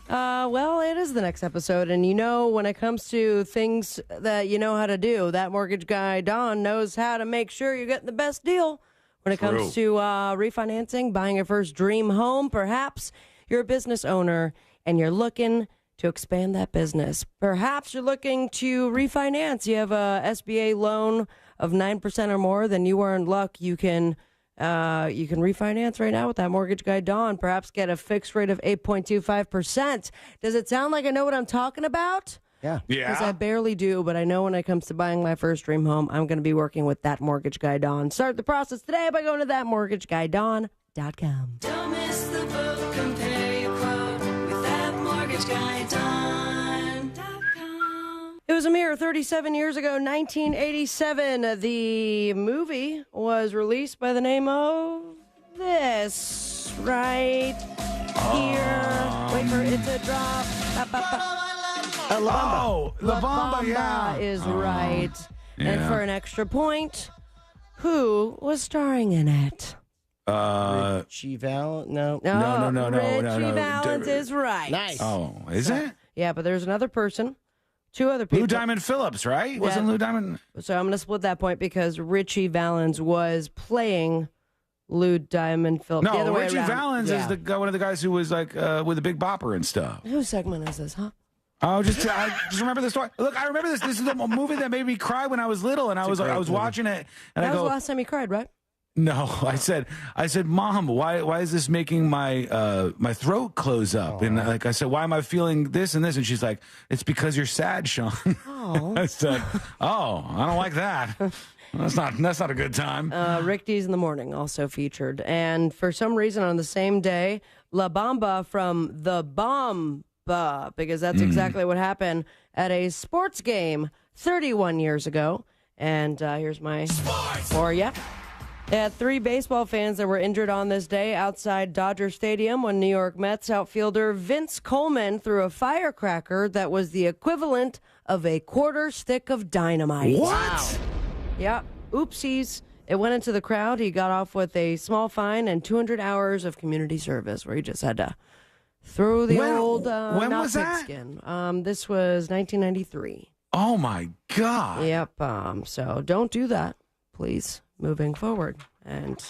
Well, it is the next episode, and when it comes to things that you know how to do, that mortgage guy, Don, knows how to make sure you're getting the best deal. When it comes to refinancing, buying your first dream home, perhaps you're a business owner and you're looking to expand that business. Perhaps you're looking to refinance. You have a SBA loan of 9% or more, then you are in luck. You can refinance right now with that mortgage guy, Don. Perhaps get a fixed rate of 8.25%. Does it sound like I know what I'm talking about? Yeah. Because I barely do, but I know when it comes to buying my first dream home, I'm going to be working with that mortgage guy, Don. Start the process today by going to thatmortgageguydon.com. Don't miss the boat. Compare your quote with thatmortgageguydon.com. It was a mere 37 years ago, 1987. The movie was released by the name of this right here. Wait for it to drop. La Bamba, yeah. Is right. And for an extra point, who was starring in it? Richie Valens? No. Richie Valens is right. Nice. Oh, is it? Yeah, but there's another person. Two other people. Lou Diamond Phillips, right? Wasn't Lou Diamond? So I'm going to split that point because Richie Valens was playing Lou Diamond Phillips. No, Richie Valens is one of the guys who was like with the Big Bopper and stuff. Whose segment is this, huh? I just remember the story. Look, I remember this. This is the movie that made me cry when I was little, and I was watching it, and that was the last time you cried, right? No, I said, Mom, why is this making my my throat close up? And like I said, why am I feeling this and this? And she's like, it's because you're sad, Sean. Oh. I said, I don't like that. That's not a good time. Rick Dees in the Morning also featured, and for some reason on the same day, La Bamba from The Bomb. Because that's exactly what happened at a sports game 31 years ago. And here's my for you. They had 3 baseball fans that were injured on this day outside Dodger Stadium when New York Mets outfielder Vince Coleman threw a firecracker that was the equivalent of a quarter stick of dynamite. What? Wow. Yeah. Oopsies. It went into the crowd. He got off with a small fine and 200 hours of community service where he just had to throw the old when was that? Skin. This was 1993. Oh my God. Yep. So don't do that, please, moving forward. And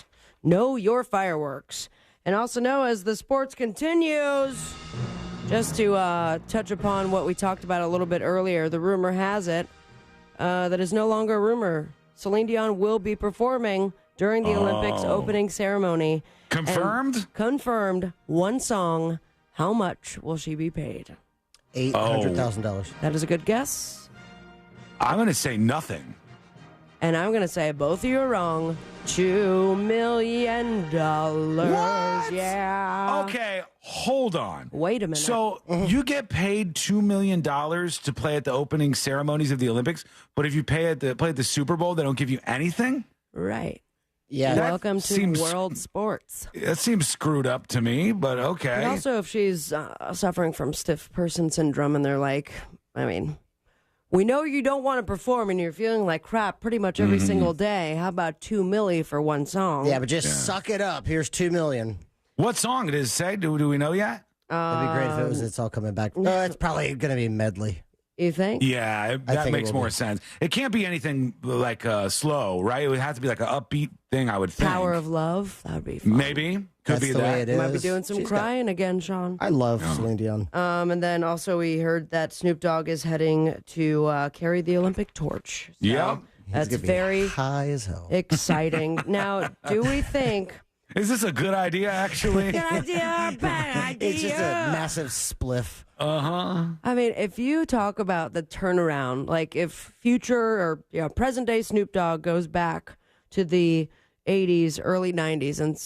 know your fireworks. And also know as the sports continues, just to touch upon what we talked about a little bit earlier, the rumor has it that is no longer a rumor. Celine Dion will be performing during the Olympics opening ceremony. Confirmed? Confirmed. One song. How much will she be paid? $800,000. That is a good guess. I'm going to say nothing. And I'm going to say both of you are wrong. $2 million. What? Yeah. Okay, hold on. Wait a minute. So you get paid $2 million to play at the opening ceremonies of the Olympics, but if you play at the Super Bowl, they don't give you anything? Right. Yeah. Welcome to world sports. That seems screwed up to me, but okay. And also, if she's suffering from stiff person syndrome and they're like, I mean, We know you don't want to perform and you're feeling like crap pretty much every single day. How about $2 million for one song? Yeah, but just suck it up. Here's $2 million. What song it is, say? Do we know yet? It'd be great if it was It's All Coming Back. It's probably going to be medley. You think? Yeah, that makes more sense. It can't be anything like slow, right? It would have to be like an upbeat thing, I would think. Power of Love. That would be fun. Maybe. Could That's be the that. way it is. Might be doing some crying again, Sean. I love Celine Dion. And then also we heard that Snoop Dogg is heading to carry the Olympic torch. So Yeah. That's gonna be very high as hell. exciting. Now, do we think... Is this a good idea, actually? Good idea, bad idea. It's just a massive spliff. I mean, if you talk about the turnaround, like if future or present day Snoop Dogg goes back to the 80s, early 90s, and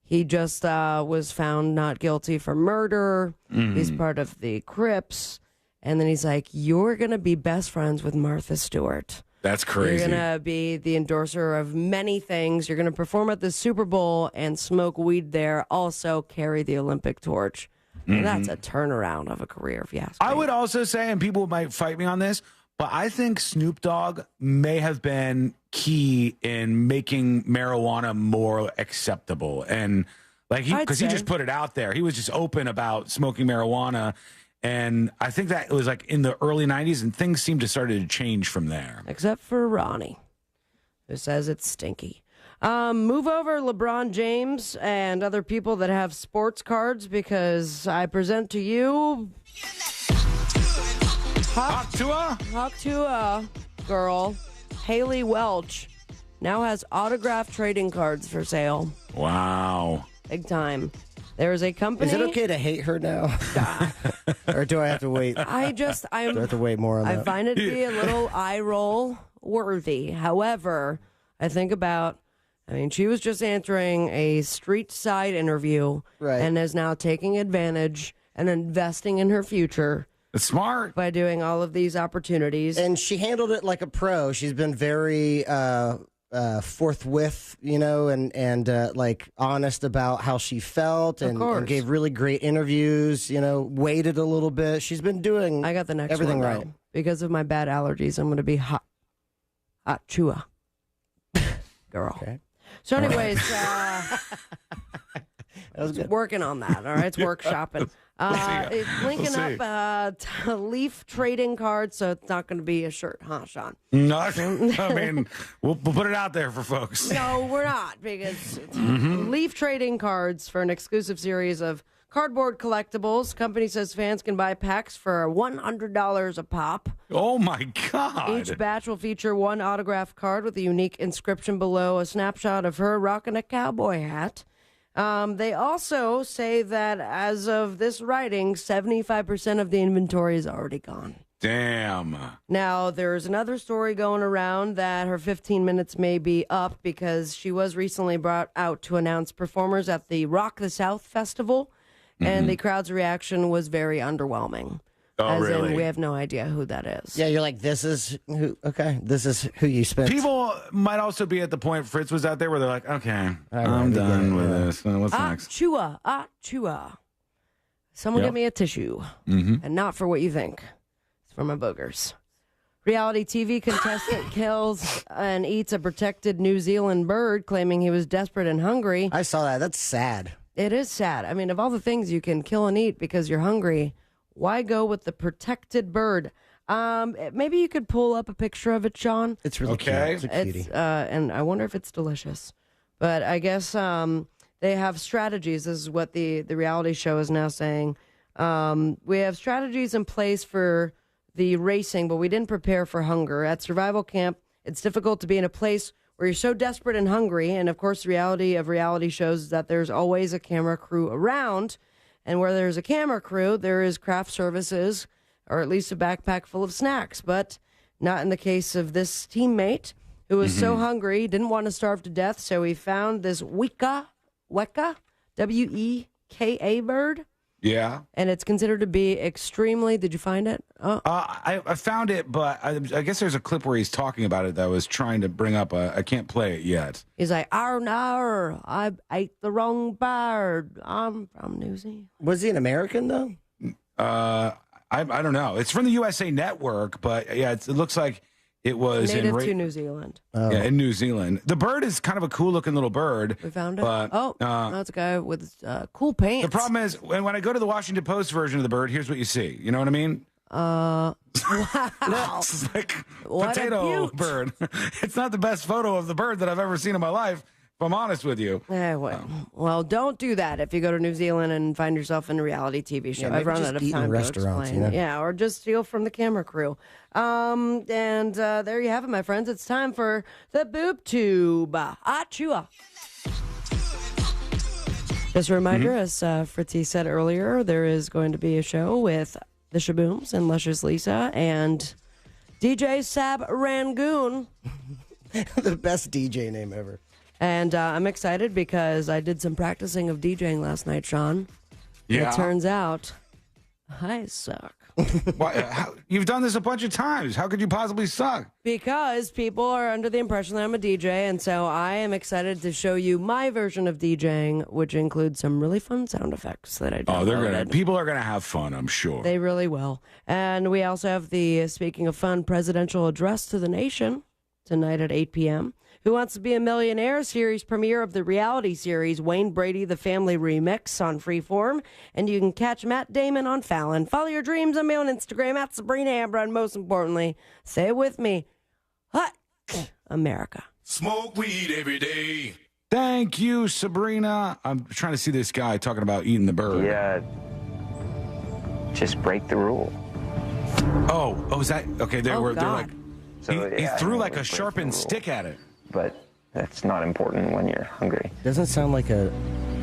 he just was found not guilty for murder. He's part of the Crips. And then he's like, you're going to be best friends with Martha Stewart. That's crazy. You're going to be the endorser of many things. You're going to perform at the Super Bowl and smoke weed there. Also carry the Olympic torch. And that's a turnaround of a career, if you ask me. I would also say, and people might fight me on this, but I think Snoop Dogg may have been key in making marijuana more acceptable. And like because he just put it out there. He was just open about smoking marijuana. And I think that it was like in the early 90s, and things seemed to started to change from there. Except for Ronnie, who says it's stinky. Move over LeBron James and other people that have sports cards, because I present to you Hawk girl Haley Welch now has autographed trading cards for sale. Wow. Big time. There is a company. Is it okay to hate her now? Or do I have to wait? Do I have to wait more on that? I find it to be a little eye roll worthy. However, I think about, she was just answering a street side interview and is now taking advantage and investing in her future. It's smart. By doing all of these opportunities. And she handled it like a pro. She's been very forthwith, and like honest about how she felt and gave really great interviews, waited a little bit. She's been doing I got the next everything one, right. though. Because of my bad allergies, I'm going to be hot chua girl. Okay. So anyways, working on that. All right, it's workshopping. It's linking up Leaf trading cards, so it's not going to be a shirt, huh, Sean? No, we'll put it out there for folks. No, we're not, because it's Leaf trading cards for an exclusive series of cardboard collectibles. Company says fans can buy packs for $100 a pop. Oh, my God. Each batch will feature one autographed card with a unique inscription below, a snapshot of her rocking a cowboy hat. They also say that as of this writing, 75% of the inventory is already gone. Damn. Now, there's another story going around that her 15 minutes may be up because she was recently brought out to announce performers at the Rock the South Festival, and the crowd's reaction was very underwhelming. Oh, As really? in, we have no idea who that is. Yeah, you're like, this is who you spent. People might also be at the point Fritz was out there where they're like, okay, I'm done with this. What's next? Chua. Someone get me a tissue. And not for what you think. It's for my boogers. Reality TV contestant kills and eats a protected New Zealand bird, claiming he was desperate and hungry. I saw that. That's sad. It is sad. Of all the things you can kill and eat because you're hungry, why go with the protected bird? Maybe you could pull up a picture of it, Sean. It's really cute. It's a cutie. And I wonder if it's delicious. But I guess they have strategies. This is what the reality show is now saying. We have strategies in place for the racing, but we didn't prepare for hunger. At survival camp, it's difficult to be in a place where you're so desperate and hungry. And, of course, the reality of reality shows is that there's always a camera crew around. And where there's a camera crew, there is craft services, or at least a backpack full of snacks. But not in the case of this teammate who was so hungry, didn't want to starve to death. So he found this Weka, W-E-K-A bird. Yeah. And it's considered to be extremely, did you find it? Oh. I found it, but I guess there's a clip where he's talking about it that I was trying to bring up. I can't play it yet. He's like, no, I ate the wrong bird. I'm from New Zealand. Was he an American, though? I don't know. It's from the USA Network, but yeah, it looks like it was native to New Zealand. Yeah, in New Zealand. The bird is kind of a cool looking little bird. We found it. But, that's a guy with cool pants. The problem is when I go to the Washington Post version of the bird, here's what you see. You know what I mean? Wow. It's like potato bird. It's not the best photo of the bird that I've ever seen in my life, if I'm honest with you. Well, don't do that if you go to New Zealand and find yourself in a reality TV show. I've run out of time to explain. Yeah, or just steal from the camera crew. And there you have it, my friends. It's time for the Boob Tube. Achua. Just a reminder, as Fritzy said earlier, there is going to be a show with the Shabooms and Luscious Lisa and DJ Sab Rangoon. The best DJ name ever. And I'm excited because I did some practicing of DJing last night, Sean. Yeah. It turns out I suck. You've done this a bunch of times. How could you possibly suck? Because people are under the impression that I'm a DJ, and so I am excited to show you my version of DJing, which includes some really fun sound effects that I downloaded. People are gonna have fun, I'm sure. They really will. And we also have the Speaking of Fun presidential address to the nation tonight at 8 p.m. Who Wants to Be a Millionaire series premiere of the reality series Wayne Brady The Family Remix on Freeform. And you can catch Matt Damon on Fallon. Follow your dreams on me on Instagram at Sabrina Ambra. And most importantly, say it with me, Hot America. Smoke weed every day. Thank you, Sabrina. I'm trying to see this guy talking about eating the bird. Yeah. Just break the rule. Oh, is that okay? They're like, So, he yeah, threw I like know a it's sharpened breaking the stick at it. But that's not important when you're hungry. Doesn't sound like a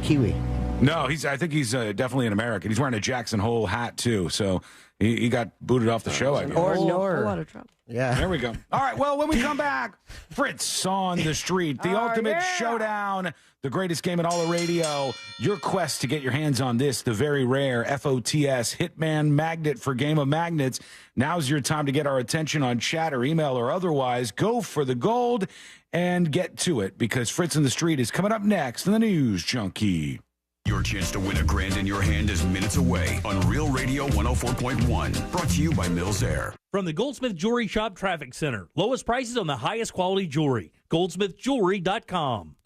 Kiwi. No, I think he's definitely an American. He's wearing a Jackson Hole hat too, so he got booted off the show. I guess. Or a lot of trouble. Yeah. There we go. All right. Well, when we come back, Fritz on the street, the ultimate showdown, the greatest game in all of radio. Your quest to get your hands on this, the very rare FOTS Hitman Magnet for Game of Magnets. Now's your time to get our attention on chat or email or otherwise. Go for the gold and get to it because Fritz on the street is coming up next in the News Junkie. Your chance to win $1,000 in your hand is minutes away on Real Radio 104.1. Brought to you by Mills Air. From the Goldsmith Jewelry Shop Traffic Center. Lowest prices on the highest quality jewelry. GoldsmithJewelry.com.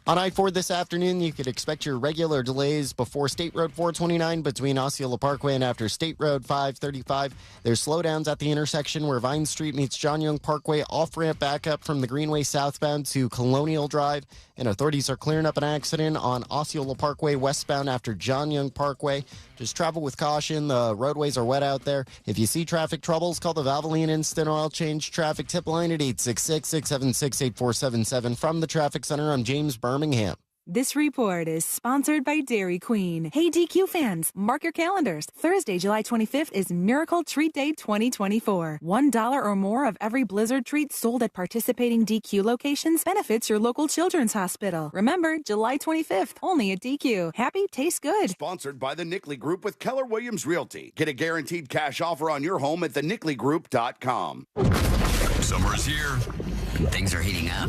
On I-4 this afternoon, you could expect your regular delays before State Road 429 between Osceola Parkway and after State Road 535. There's slowdowns at the intersection where Vine Street meets John Young Parkway, off-ramp back up from the Greenway southbound to Colonial Drive. And authorities are clearing up an accident on Osceola Parkway westbound after John Young Parkway. Just travel with caution. The roadways are wet out there. If you see traffic troubles, call the Valvoline Instant Oil Change Traffic Tip Line at 866-676-8477. From the Traffic Center, I'm James Birmingham. This report is sponsored by Dairy Queen. Hey, DQ fans, mark your calendars. Thursday, July 25th is Miracle Treat Day 2024. $1 or more of every Blizzard treat sold at participating DQ locations benefits your local children's hospital. Remember, July 25th, only at DQ. Happy, tastes good. Sponsored by the Nickley Group with Keller Williams Realty. Get a guaranteed cash offer on your home at thenickley.com. Summer's here. Things are heating up.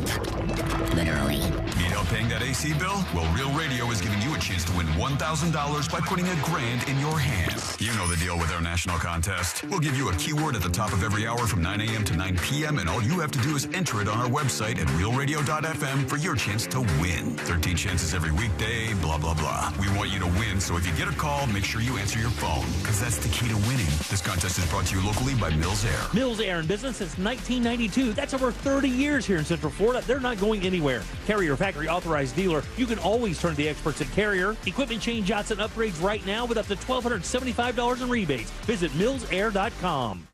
Literally. Need help paying that AC bill? Well, Real Radio is giving you a chance to win $1,000 by putting $1,000 in your hand. You know the deal with our national contest. We'll give you a keyword at the top of every hour from 9 a.m. to 9 p.m., and all you have to do is enter it on our website at realradio.fm for your chance to win. 13 chances every weekday, blah, blah, blah. We want you to win, so if you get a call, make sure you answer your phone, because that's the key to winning. This contest is brought to you locally by Mills Air. Mills Air in business since 1992. That's over 30 years here in Central Florida. They're not going anywhere. Carrier factory authorized dealer. You can always turn to the experts at Carrier. Equipment change outs and upgrades right now with up to $1,275 in rebates. Visit millsair.com.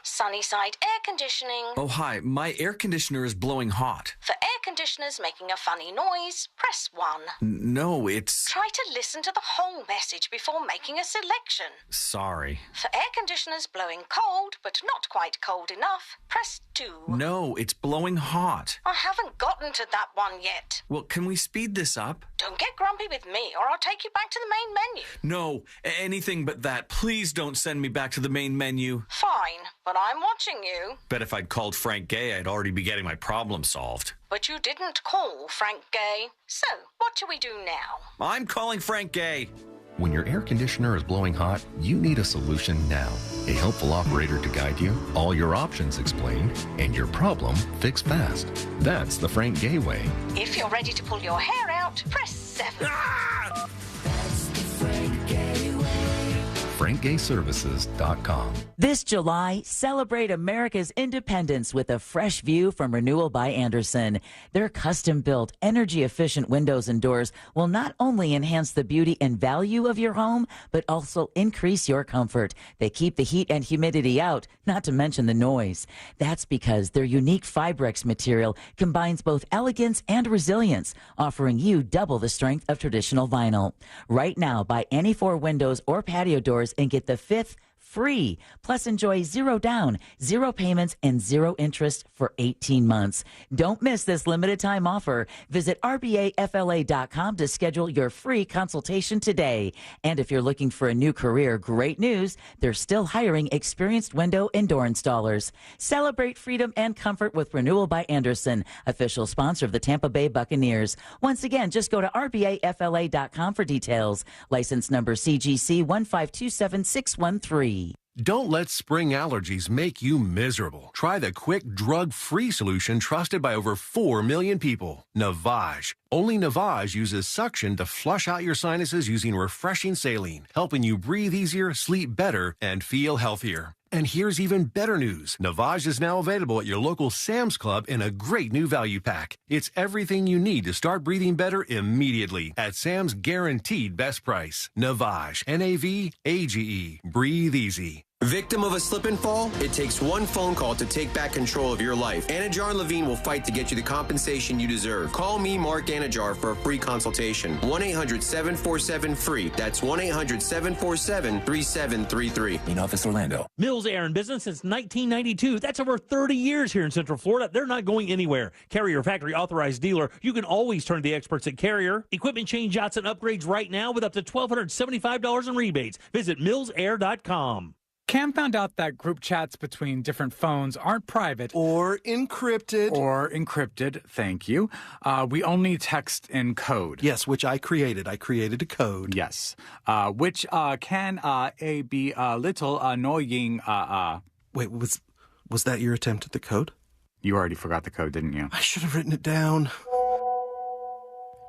Sunnyside Air Conditioning. Oh, hi. My air conditioner is blowing hot. For air conditioners making a funny noise, press 1. No, it's... Try to listen to the whole message before making a selection. Sorry. For air conditioners blowing cold, but not quite cold enough, press 2. No, it's blowing hot. I haven't gotten to that one yet. Well, can we speed this up? Don't get grumpy with me, or I'll take you back to the main menu. No, anything but that. Please don't send me back to the main menu. Fine, but I'm watching you. Bet if I'd called Frank Gay, I'd already be getting my problem solved. But you didn't call Frank Gay. So, what do we do now? I'm calling Frank Gay. When your air conditioner is blowing hot, you need a solution now. A helpful operator to guide you, all your options explained, and your problem fixed fast. That's the Frank Gay way. If you're ready to pull your hair out, press 7. FrankGayServices.com. This July, celebrate America's independence with a fresh view from Renewal by Andersen. Their custom-built, energy-efficient windows and doors will not only enhance the beauty and value of your home, but also increase your comfort. They keep the heat and humidity out, not to mention the noise. That's because their unique Fibrex material combines both elegance and resilience, offering you double the strength of traditional vinyl. Right now, buy any 4 windows or patio doors and get the 5th free. Plus, enjoy 0 down, 0 payments, and 0 interest for 18 months. Don't miss this limited time offer. Visit rbafla.com to schedule your free consultation today. And if you're looking for a new career, great news. They're still hiring experienced window and door installers. Celebrate freedom and comfort with Renewal by Andersen, official sponsor of the Tampa Bay Buccaneers. Once again, just go to rbafla.com for details. License number CGC 1527613. Don't let spring allergies make you miserable. Try the quick, drug-free solution trusted by over 4 million people. Navage. Only Navage uses suction to flush out your sinuses using refreshing saline, helping you breathe easier, sleep better, and feel healthier. And here's even better news. Navage is now available at your local Sam's Club in a great new value pack. It's everything you need to start breathing better immediately at Sam's guaranteed best price. Navage. Navage. Breathe easy. Victim of a slip and fall? It takes one phone call to take back control of your life. Anajar and Levine will fight to get you the compensation you deserve. Call me, Mark Anajar, for a free consultation. 1-800-747-FREE. That's 1-800-747-3733. In Office Orlando. Mills Air in business since 1992. That's over 30 years here in Central Florida. They're not going anywhere. Carrier factory authorized dealer. You can always turn to the experts at Carrier. Equipment change outs and upgrades right now with up to $1,275 in rebates. Visit millsair.com. Cam found out that group chats between different phones aren't private. Or encrypted. Thank you. We only text in code. Yes, which I created. I created a code. Yes. Which can be a little annoying. Wait, was that your attempt at the code? You already forgot the code, didn't you? I should have written it down.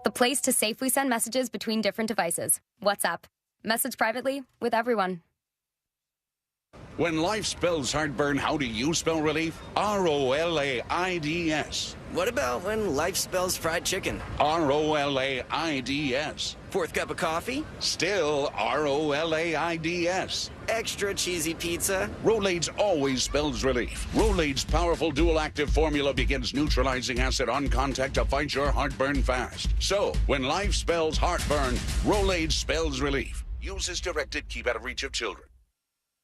The place to safely send messages between different devices. WhatsApp. Message privately with everyone. When life spells heartburn, how do you spell relief? ROLAIDS. What about when life spells fried chicken? ROLAIDS. Fourth cup of coffee? Still ROLAIDS. Extra cheesy pizza? Rolaids always spells relief. Rolaids' powerful dual-active formula begins neutralizing acid on contact to fight your heartburn fast. So, when life spells heartburn, Rolaids spells relief. Use as directed. Keep out of reach of children.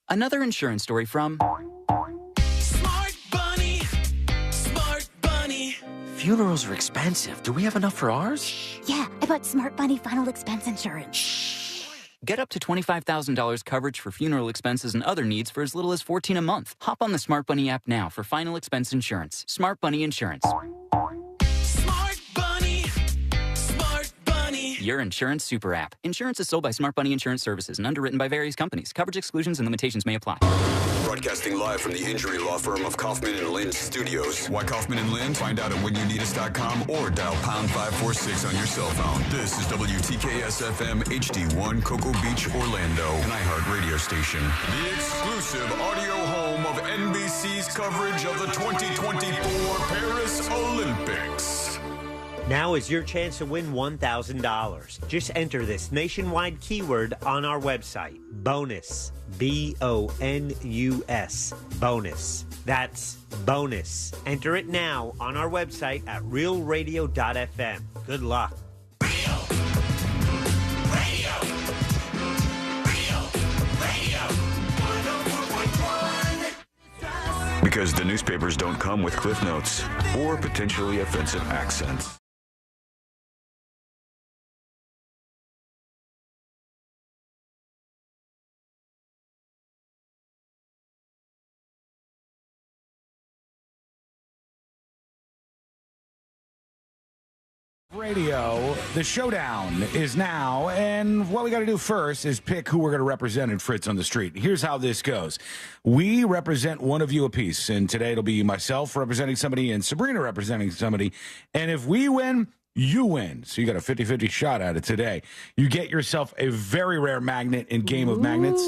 Another insurance story from Smart Bunny. Smart Bunny. Funerals are expensive. Do we have enough for ours? Yeah, I bought Smart Bunny final expense insurance. Get up to $25,000 coverage for funeral expenses and other needs for as little as $14 a month. Hop on the Smart Bunny app now for final expense insurance. Smart Bunny Insurance. Smart Bunny. Smart Bunny. Your insurance super app. Insurance is sold by Smart Bunny Insurance Services and underwritten by various companies. Coverage exclusions and limitations may apply. Broadcasting live from the injury law firm of Kaufman and Lind Studios. Why Kaufman and Lind? Find out at whenyouneedus.com or dial pound 546 on your cell phone. This is WTKS FM HD1 Cocoa Beach, Orlando, an iHeart radio station. The exclusive audio home of NBC's coverage of the 2024 Paris Olympics. Now is your chance to win $1,000. Just enter this nationwide keyword on our website. Bonus. BONUS. Bonus. That's bonus. Enter it now on our website at realradio.fm. Good luck. Because the newspapers don't come with cliff notes or potentially offensive accents. Radio, the showdown is now, and what we got to do first is pick who we're going to represent in Fritz on the Street. Here's how this goes. We represent one of you apiece, and today it'll be myself representing somebody and Sabrina representing somebody, and if we win, you win. So you got a 50-50 shot at it today. You get yourself a very rare magnet in Game of Magnets.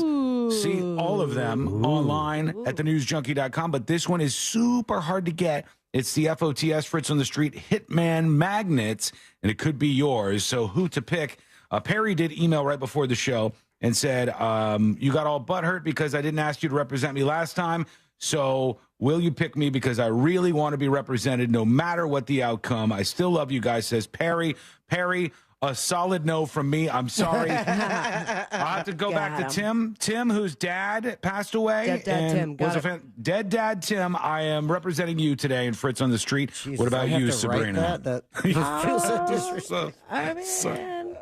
See all of them online at thenewsjunkie.com, but this one is super hard to get. It's the FOTS Fritz on the Street Hitman Magnets, and it could be yours. So who to pick? Perry did email right before the show and said, you got all butthurt because I didn't ask you to represent me last time. So will you pick me because I really want to be represented no matter what the outcome. I still love you guys, says Perry. Perry, a solid no from me. I'm sorry. I'll have to go back to Tim. Tim, whose dad passed away. Dead Dad Tim. Dead Dad Tim, I am representing you today in Fritz on the Street. Jesus, what about you, Sabrina? That feels so disrespectful. I mean,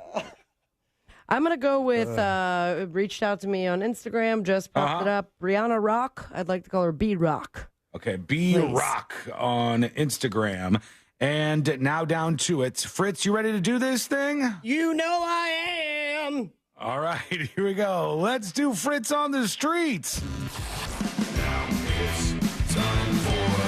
I'm going to go with, reached out to me on Instagram, just popped it up. Brianna Rock. I'd like to call her B-Rock. Okay, B-Rock on Instagram. And now down to it. Fritz, you ready to do this thing? You know I am. All right, here we go. Let's do Fritz on the Streets. Now it's time for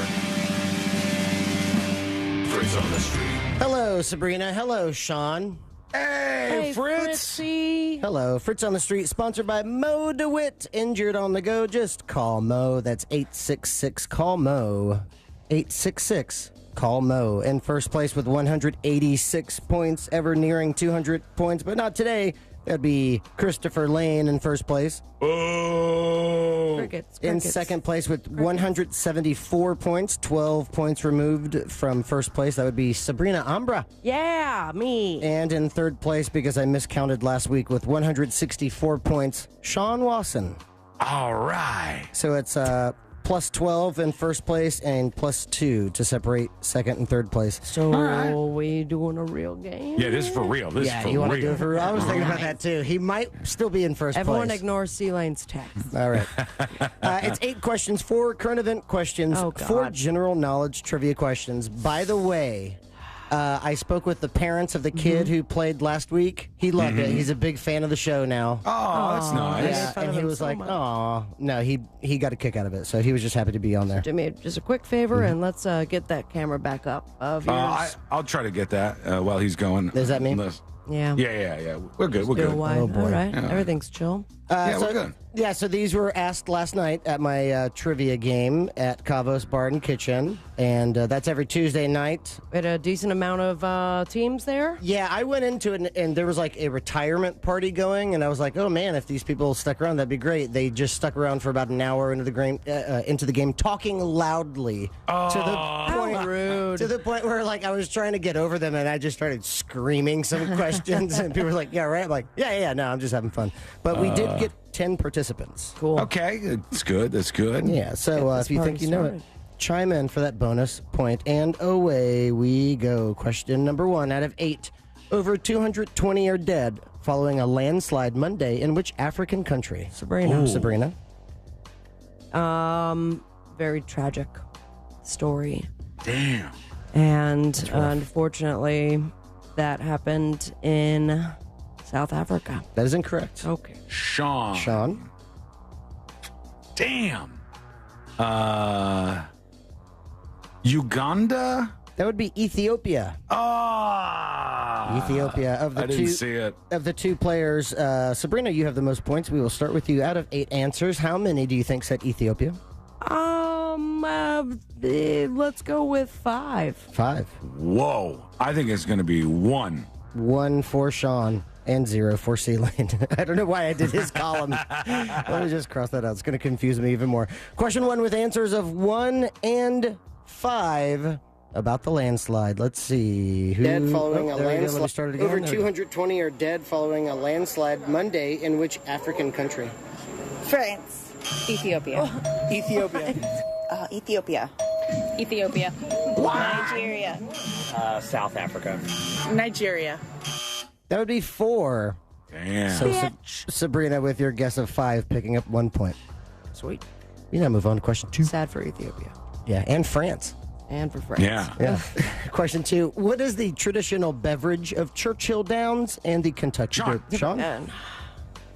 Fritz on the Street. Hello, Sabrina. Hello, Sean. Hey, Fritz. Fritzy. Hello, Fritz on the Street, sponsored by Mo DeWitt. Injured on the go, just call Mo. That's 866-CALL-MO. 866 Call Mo. In first place with 186 points, ever nearing 200 points, but not today. That'd be Christopher Lane in first place. Oh! Crickets. In second place with 174 points, 12 points removed from first place. That would be Sabrina Ambra. Yeah, me. And in third place, because I miscounted last week, with 164 points, Sean Wasson. All right. So it's plus 12 in first place and plus 2 to separate second and third place. So are we doing a real game? Yeah, this is for real. This is for you want real. to do it for real? I was thinking about that too. He might still be in first Everyone place. ignores C-Lane's text. All right. It's 8 questions, 4 current event questions, 4 general knowledge trivia questions. By the way, I spoke with the parents of the kid who played last week. He loved it. He's a big fan of the show now. Oh, that's nice. Yeah, and he was like, "Aw, no." He got a kick out of it, so he was just happy to be on there. Do me just a quick favor, and let's get that camera back up of yours. I'll try to get that while he's going. Does that mean? Yeah. Yeah. We're good. We're good. Oh, boy. All right. Yeah. Everything's chill. We're good. Yeah, so these were asked last night at my trivia game at Cavo's Bar and Kitchen, and that's every Tuesday night. We had a decent amount of teams there. Yeah, I went into it, and there was like a retirement party going, and I was like, oh man, if these people stuck around, that'd be great. They just stuck around for about an hour into the game, talking loudly to the point where like I was trying to get over them, and I just started screaming some questions, and people were like, yeah, right? I'm like, yeah, no, I'm just having fun. But we did get 10 participants. Cool. Okay, it's good. That's good. Yeah, so if you think you know it, chime in for that bonus point, and away we go. Question number 1 out of 8. Over 220 are dead following a landslide Monday in which African country? Sabrina. Sabrina. Very tragic story. Damn. And unfortunately, that happened in South Africa. That is incorrect. Okay. Sean. Damn. Uganda? That would be Ethiopia. Ethiopia. I didn't see it. Of the 2 players, Sabrina, you have the most points. We will start with you. Out of 8 answers, how many do you think said Ethiopia? Let's go with 5. 5. Whoa. I think it's going to be 1. 1 for Sean. And 0 for C-Lane. I don't know why I did his column. Let me just cross that out. It's going to confuse me even more. Question 1 with answers of 1 and 5 about the landslide. Let's see. Dead following a landslide. Over 220 are dead following a landslide Monday in which African country? France. Ethiopia. Ethiopia. Ethiopia. Ethiopia. Nigeria. South Africa. Nigeria. That would be 4. Damn. So Sabrina, with your guess of 5, picking up 1 point. Sweet. We now move on to question 2. Sad for Ethiopia. Yeah, and France. And for Fritz. Yeah. Question 2. What is the traditional beverage of Churchill Downs and the Kentucky Derby? Sean?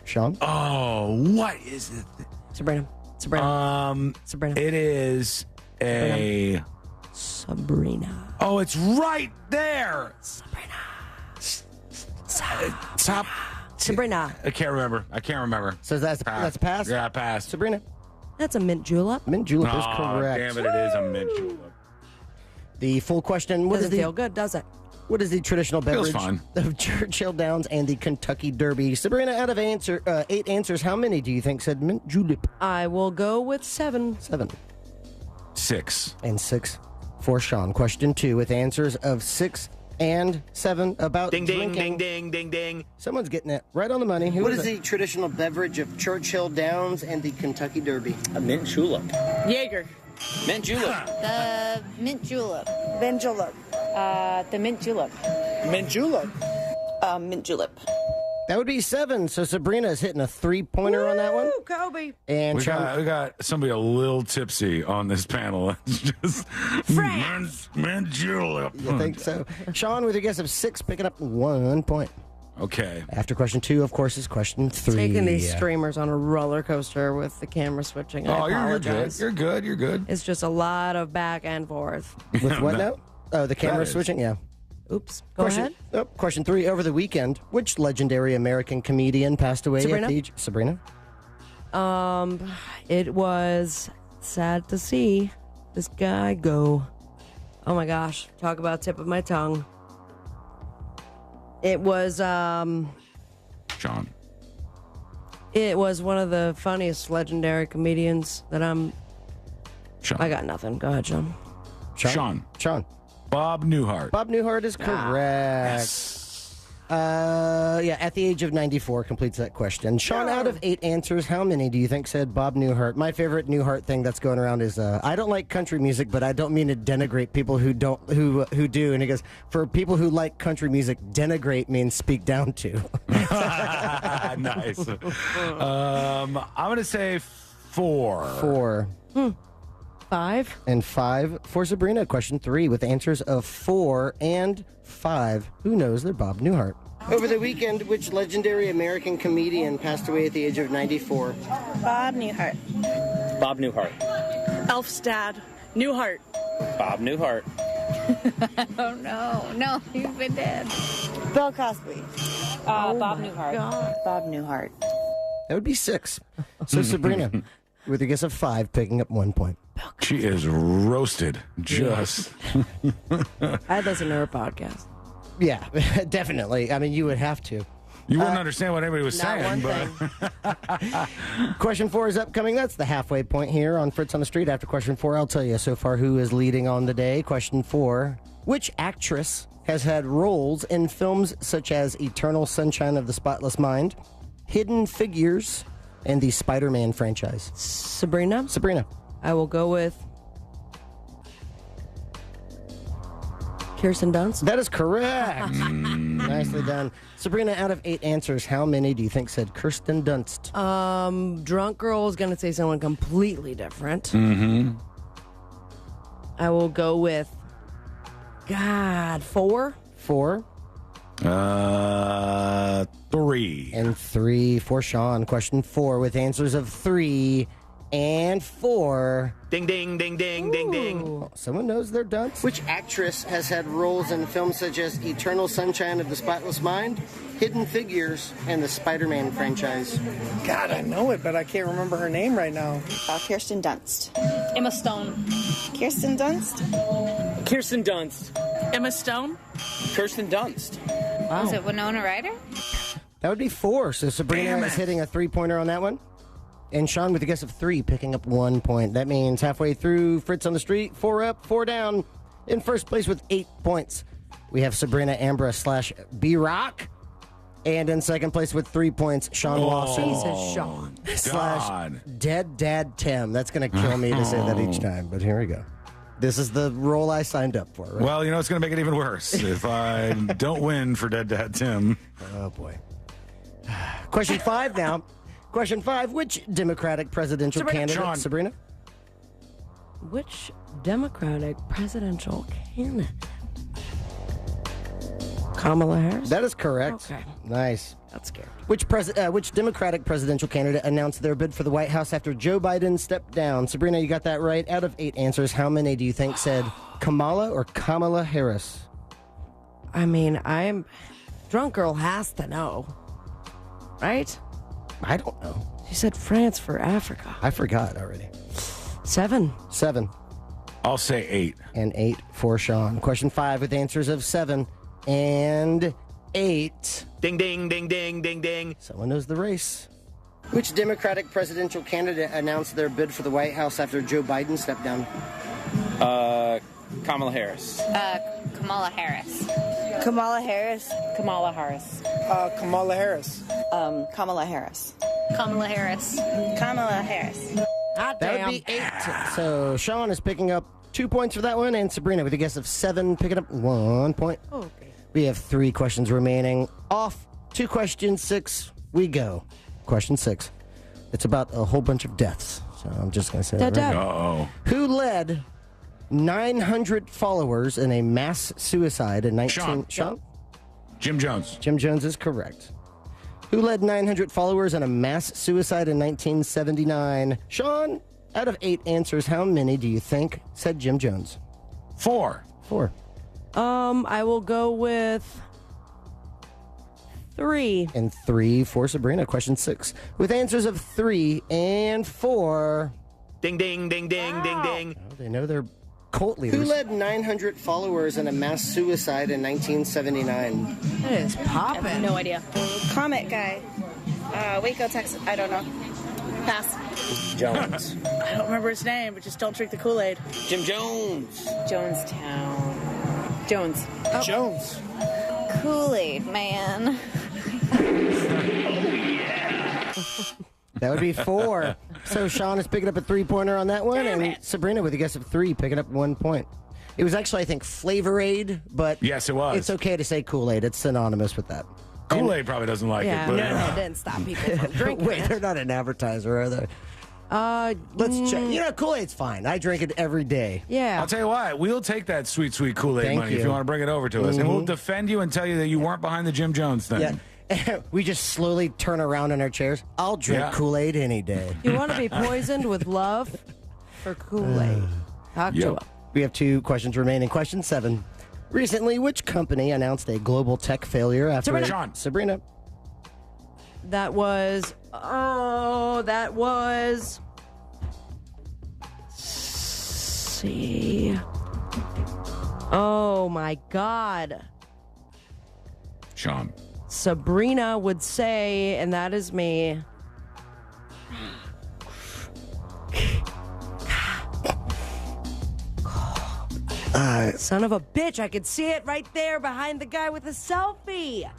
Sean? Oh, what is it? Sabrina. It is a... Sabrina. Oh, it's right there. Top. Sabrina. I can't remember. So that's a pass? Yeah, pass. Sabrina? That's a mint julep. Mint julep is Oh, correct. damn it is a mint julep. The full question. Doesn't feel good, does it? What is the traditional Feels beverage fine. of Churchill Downs and the Kentucky Derby? Sabrina, out of 8 answers, how many do you think said mint julep? I will go with 7. 7. 6. And 6 for Sean. Question 2 with answers of 6 and 7 about drinking. Someone's getting it right on the money. What is the traditional beverage of Churchill Downs and the Kentucky Derby? A mint julep. Jaeger. Mint julep. The mint julep. Mint julep. The mint julep. Mint julep. Mint julep. That would be 7. So Sabrina is hitting a 3-pointer on that one. Ooh, Kobe. And We Sean, got somebody a little tipsy on this panel. It's just mint julep. you think so? Sean, with your guess of 6, picking up 1 point. Okay. After question 2, of course, is question 3. Taking these streamers on a roller coaster with the camera switching. I apologize. You're good. It's just a lot of back and forth. With what now? Oh, the camera switching? Yeah. Oops. Go ahead. Question 3. Over the weekend, which legendary American comedian passed away Sabrina? at the age... Sabrina? It was sad to see this guy go. Oh my gosh. Talk about tip of my tongue. It was, Sean. It was one of the funniest legendary comedians that Sean. I got nothing. Go ahead, Sean. Sean. Bob Newhart. Bob Newhart is correct. Yes. At the age of 94 completes that question. Sean, out of 8 answers, how many do you think said Bob Newhart? My favorite Newhart thing that's going around is I don't like country music, but I don't mean to denigrate people who do. And he goes, for people who like country music, denigrate means speak down to. Nice. I'm gonna say 4. 4. 5. And 5 for Sabrina. Question 3 with answers of 4 and 5. Who knows they're Bob Newhart? Over the weekend, which legendary American comedian passed away at the age of 94? Bob Newhart. Bob Newhart. Elf's dad. Newhart. Bob Newhart. Oh no, he's been dead. Bill Cosby. Bob Newhart. God. Bob Newhart. That would be 6. So Sabrina, with a guess of 5, picking up 1 point. She is roasted. Just. I'd listen to her podcast. Yeah, definitely. I mean, you would have to. You wouldn't understand what anybody was saying. Question 4 is upcoming. That's the halfway point here on Fritz on the Street. After question 4, I'll tell you so far who is leading on the day. Question 4, which actress has had roles in films such as Eternal Sunshine of the Spotless Mind, Hidden Figures, and the Spider-Man franchise? Sabrina? Sabrina. I will go with Kirsten Dunst. That is correct. Nicely done. Sabrina, out of 8 answers, how many do you think said Kirsten Dunst? Drunk girl is going to say someone completely different. Mm-hmm. I will go with 4. 4. 3. And 3 for Sean. Question 4 with answers of 3 and 4. Ding, ding, ding, ding, ding, ding. Oh, someone knows their dunce. Which actress has had roles in films such as Eternal Sunshine of the Spotless Mind, Hidden Figures, and the Spider-Man franchise? God, I know it, but I can't remember her name right now. Kirsten Dunst. Emma Stone. Kirsten Dunst. Kirsten Dunst. Emma Stone. Kirsten Dunst. Wow. Was it Winona Ryder? That would be 4. So Sabrina is hitting a 3-pointer on that one. And Sean with a guess of 3, picking up 1 point. That means halfway through Fritz on the Street, 4 up, 4 down. In first place with 8 points, we have Sabrina Ambra / B-Rock. And in second place with 3 points, Sean Lawson. Jesus, Sean. / Dead Dad Tim. That's going to kill me to say that each time, but here we go. This is the role I signed up for, right? Well, it's going to make it even worse if I don't win for Dead Dad Tim. Oh, boy. Question 5 now. Question 5, which Democratic presidential candidate? Sean. Sabrina? Which Democratic presidential candidate? Kamala Harris? That is correct. Okay. Nice. That's scary. Which Democratic presidential candidate announced their bid for the White House after Joe Biden stepped down? Sabrina, you got that right. Out of 8 answers, how many do you think said Kamala or Kamala Harris? I mean, drunk girl has to know, right? I don't know. She said France for Africa. I forgot already. 7. 7. I'll say 8. And 8 for Sean. Question 5 with answers of 7 and 8. Ding, ding, ding, ding, ding, ding. Someone knows the race. Which Democratic presidential candidate announced their bid for the White House after Joe Biden stepped down? Kamala Harris. Kamala Harris. Kamala Harris. Kamala Harris. Kamala Harris. Kamala Harris. Kamala Harris. Kamala Harris. God That damn. would be 8. So Sean is picking up 2 points for that one, and Sabrina with a guess of 7, picking up 1 point. Okay. We have 3 questions remaining. Off to question 6 we go. Question 6. It's about a whole bunch of deaths. So I'm just going to say that right now. Uh-oh. Who led 900 followers in a mass suicide in 19... Sean? Jim Jones. Jim Jones is correct. Who led 900 followers in a mass suicide in 1979? Sean, out of 8 answers, how many do you think said Jim Jones? 4. 4. I will go with 3. And 3 for Sabrina. Question 6. With answers of 3 and 4. Ding, ding, ding, ding, ding, ding. Oh, they know their cult leaders. Who led 900 followers in a mass suicide in 1979? That is popping. I have no idea. Comet guy. Waco, Texas. I don't know. Pass. Jones. I don't remember his name, but just don't drink the Kool-Aid. Jim Jones. Jonestown. Jones. Oh. Jones. Kool-Aid, man. That would be 4. So Sean is picking up a 3-pointer on that one, and Sabrina with a guess of 3, picking up 1 point. It was actually, I think, Flavor Aid, but yes, it was. It's okay to say Kool-Aid. It's synonymous with that. Kool-Aid probably doesn't like Yeah, it. But, no, it didn't stop people from drinking Wait, it. they're not an advertiser, are they? Let's check. You know, Kool-Aid's fine. I drink it every day. Yeah. I'll tell you what, we'll take that sweet, sweet Kool-Aid Thank money if you. you want to bring it over to us. And we'll defend you and tell you that you weren't behind the Jim Jones thing. Yeah. We just slowly turn around in our chairs. I'll drink Kool-Aid any day. You want to be poisoned with love or Kool-Aid? Talk to him. We have 2 questions remaining. Question 7. Recently, which company announced a global tech failure after... Sabrina. Sean. Sabrina. That was... See. Oh, my God. Sean. Sabrina would say, and that is me. Son of a bitch, I could see it right there behind the guy with the selfie.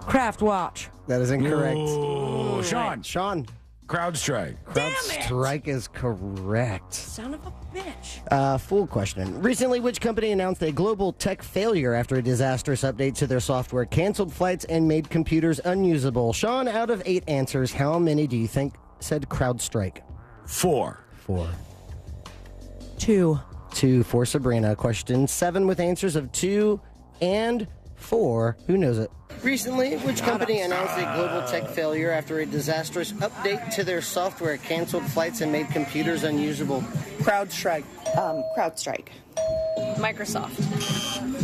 Craft Watch. That is incorrect. Ooh, Sean. Sean. CrowdStrike. CrowdStrike is correct. Son of a bitch. Full question. Recently, which company announced a global tech failure after a disastrous update to their software canceled flights and made computers unusable? Sean, out of 8 answers, how many do you think said CrowdStrike? 4. 4. 2. 2 for Sabrina. Question 7 with answers of 2 and 4. Who knows it? Recently, which company announced a global tech failure after a disastrous update to their software canceled flights and made computers unusable? CrowdStrike. CrowdStrike. Microsoft.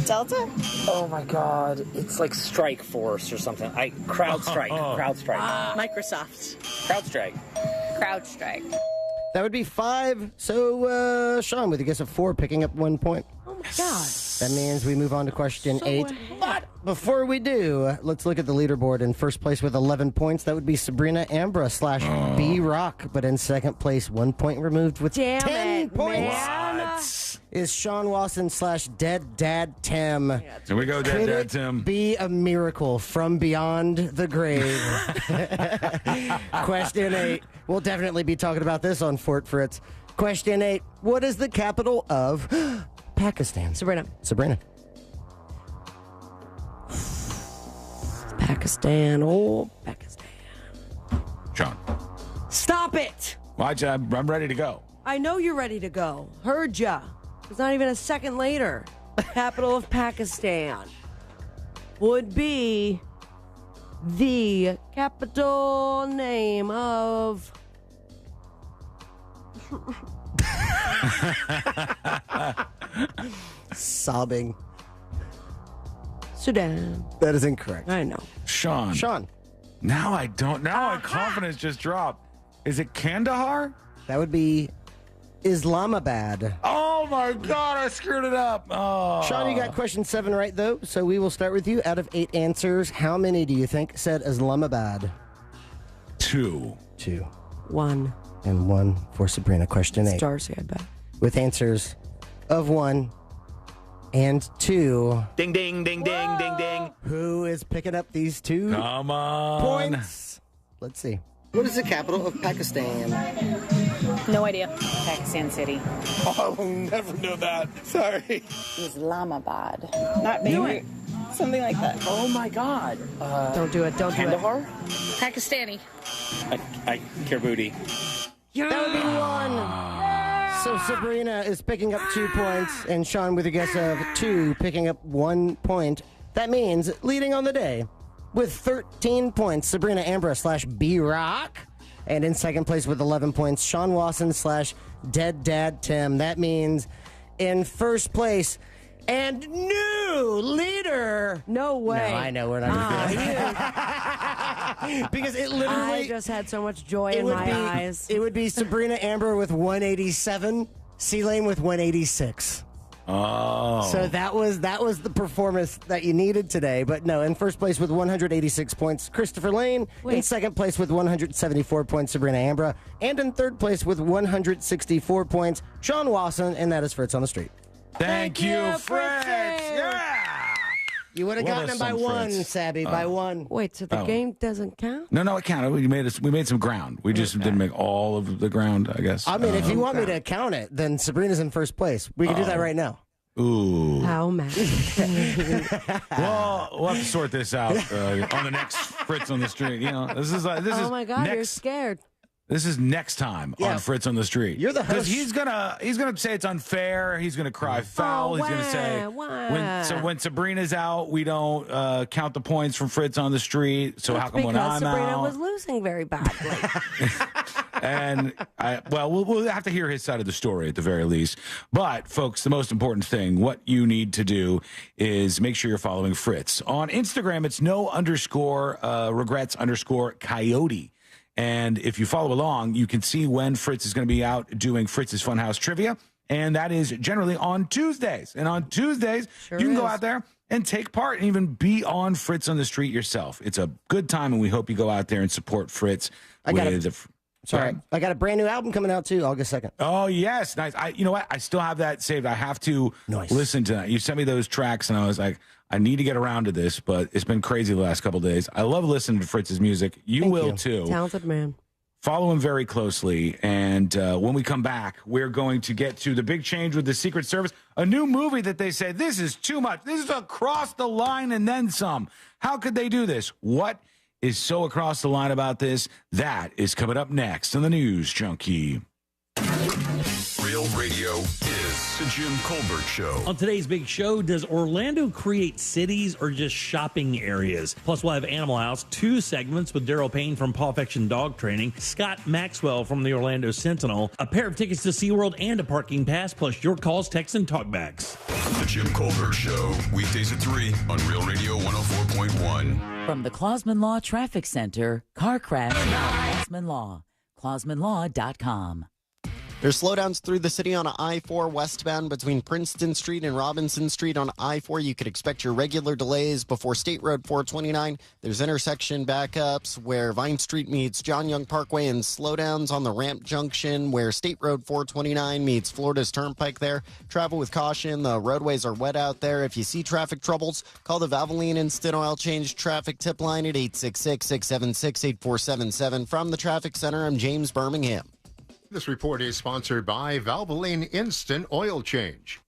Delta? Oh my God. It's like Strike Force or something. CrowdStrike. CrowdStrike. Microsoft. CrowdStrike. CrowdStrike. That would be 5. So, Sean, with a guess of 4, picking up 1 point. Oh, my God. That means we move on to question 8. ahead. But before we do, let's look at the leaderboard. In first place with 11 points, that would be Sabrina Ambra / B-Rock. But in second place, 1 point removed with 10 points, is Sean Wasson / Dead Dad Tim. Here we go, Dead Could Dad it Tim. be a miracle from beyond the grave? Question 8. We'll definitely be talking about this on Fort Fritz. Question 8. What is the capital of Pakistan? Sabrina. Sabrina. Pakistan. Oh, Pakistan. Sean. Stop it. I'm ready to go. I know you're ready to go. Heard ya. It's not even a second later. Capital of Pakistan would be the capital name of... Sobbing. Sudan. That is incorrect. I know. Sean. Now I don't. Now my confidence just dropped. Is it Kandahar? That would be Islamabad. Oh my God, I screwed it up. Oh. Sean, you got question 7 right, though, so we will start with you. Out of 8 answers, how many do you think said Islamabad? 2. 1. And 1 for Sabrina. Question 8. Darcy, I bet. With answers of 1 and 2. Ding, ding, ding, ding, ding, ding. Who is picking up these 2 Come on. points? Let's see. What is the capital of Pakistan? No idea. Pakistan City. Oh, I'll never know that. Sorry. Islamabad. Not maybe. Something like that. Oh my God. Don't do it. Don't Kandahar? do it. Pakistani. Kirbuti. That would be 1. So Sabrina is picking up 2 points, and Sean with a guess of 2, picking up 1 point. That means leading on the day with 13 points, Sabrina Ambra / B-Rock. And in second place with 11 points, Sean Wasson / Dead Dad Tim. That means in first place and new leader. No way. No, I know we're not going to do it. Because it literally... I just had so much joy in my eyes. It would be Sabrina Amber with 187, C-Lane with 186. Oh. So that was the performance that you needed today. But no, in first place with 186 points, Christopher Lane. In second place with 174 points, Sabrina Ambra. And in third place with 164 points, Sean Wasson. And that is Fritz on the Street. Thank you, Fritz. Yeah. You would have gotten him by one, Sabby, by one. Wait, so the game doesn't count? No, it counted. We made some ground. We just didn't make all of the ground, I guess. I mean, if you want me to count it, then Sabrina's in first place. We can do that right now. Ooh. How mad? Well, we'll have to sort this out on the next Fritz on the Street. You know, this is oh my God, you're scared. This is next time on Fritz on the Street. You're the host. He's gonna say it's unfair. He's gonna cry foul. He's gonna say when Sabrina's out, we don't count the points from Fritz on the Street. So how come when I'm Sabrina out? was losing very badly. And we'll have to hear his side of the story at the very least. But folks, the most important thing, what you need to do is make sure you're following Fritz on Instagram. It's no_regrets_coyote. And if you follow along, you can see when Fritz is going to be out doing Fritz's Funhouse Trivia. And that is generally on Tuesdays. And on Tuesdays, you can go out there and take part and even be on Fritz on the Street yourself. It's a good time, and we hope you go out there and support Fritz. I got a brand new album coming out, too, August 2nd. Oh, yes. Nice. You know what? I still have that saved. I have to listen to that. You sent me those tracks, and I was like, I need to get around to this, but it's been crazy the last couple of days. I love listening to Fritz's music. You will, too. Talented man. Follow him very closely. And when we come back, we're going to get to the big change with the Secret Service, a new movie that they say, this is too much. This is across the line and then some. How could they do this? What is so across the line about this? That is coming up next on the News Junkie. Real Radio is the Jim Colbert Show. On today's big show, does Orlando create cities or just shopping areas? Plus, we'll have Animal House, 2 segments with Daryl Payne from Paw Fiction Dog Training, Scott Maxwell from the Orlando Sentinel, a pair of tickets to SeaWorld and a parking pass, plus your calls, texts, and talkbacks. The Jim Colbert Show, weekdays at 3 on Real Radio 104.1. From the Clausman Law Traffic Center, car crash, Clausman Law, ClausmanLaw.com. There's slowdowns through the city on I-4 westbound between Princeton Street and Robinson Street on I-4. You could expect your regular delays before State Road 429. There's intersection backups where Vine Street meets John Young Parkway and slowdowns on the Ramp Junction where State Road 429 meets Florida's Turnpike there. Travel with caution. The roadways are wet out there. If you see traffic troubles, call the Valvoline Instant Oil Change traffic tip line at 866-676-8477. From the Traffic Center, I'm James Birmingham. This report is sponsored by Valvoline Instant Oil Change.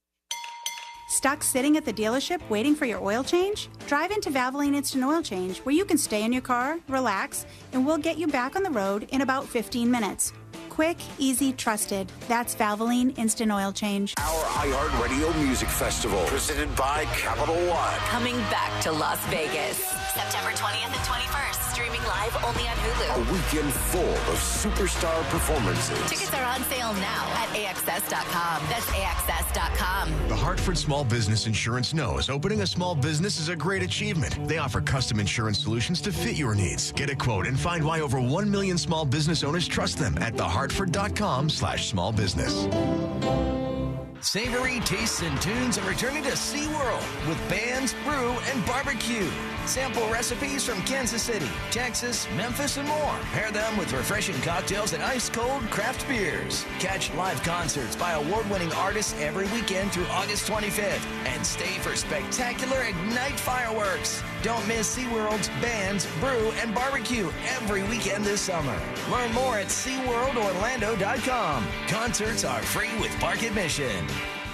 Stuck sitting at the dealership waiting for your oil change? Drive into Valvoline Instant Oil Change, where you can stay in your car, relax, and we'll get you back on the road in about 15 minutes. quick, easy, trusted. That's Valvoline Instant Oil Change. Our iHeartRadio Music Festival, presented by Capital One. Coming back to Las Vegas, September 20th and 21st. Streaming live only on Hulu. A weekend full of superstar performances. Tickets are on sale now at AXS.com. That's AXS.com. The Hartford Small Business Insurance knows opening a small business is a great achievement. They offer custom insurance solutions to fit your needs. Get a quote and find why over 1 million small business owners trust them at thehartford.com/smallbusiness. Savory tastes and tunes are returning to SeaWorld with bands, brew, and barbecue. Sample recipes from Kansas City, Texas, Memphis, and more. Pair them with refreshing cocktails and ice-cold craft beers. Catch live concerts by award-winning artists every weekend through August 25th. And stay for spectacular Ignite fireworks. Don't miss SeaWorld's bands, brew, and barbecue every weekend this summer. Learn more at SeaWorldOrlando.com. Concerts are free with park admission.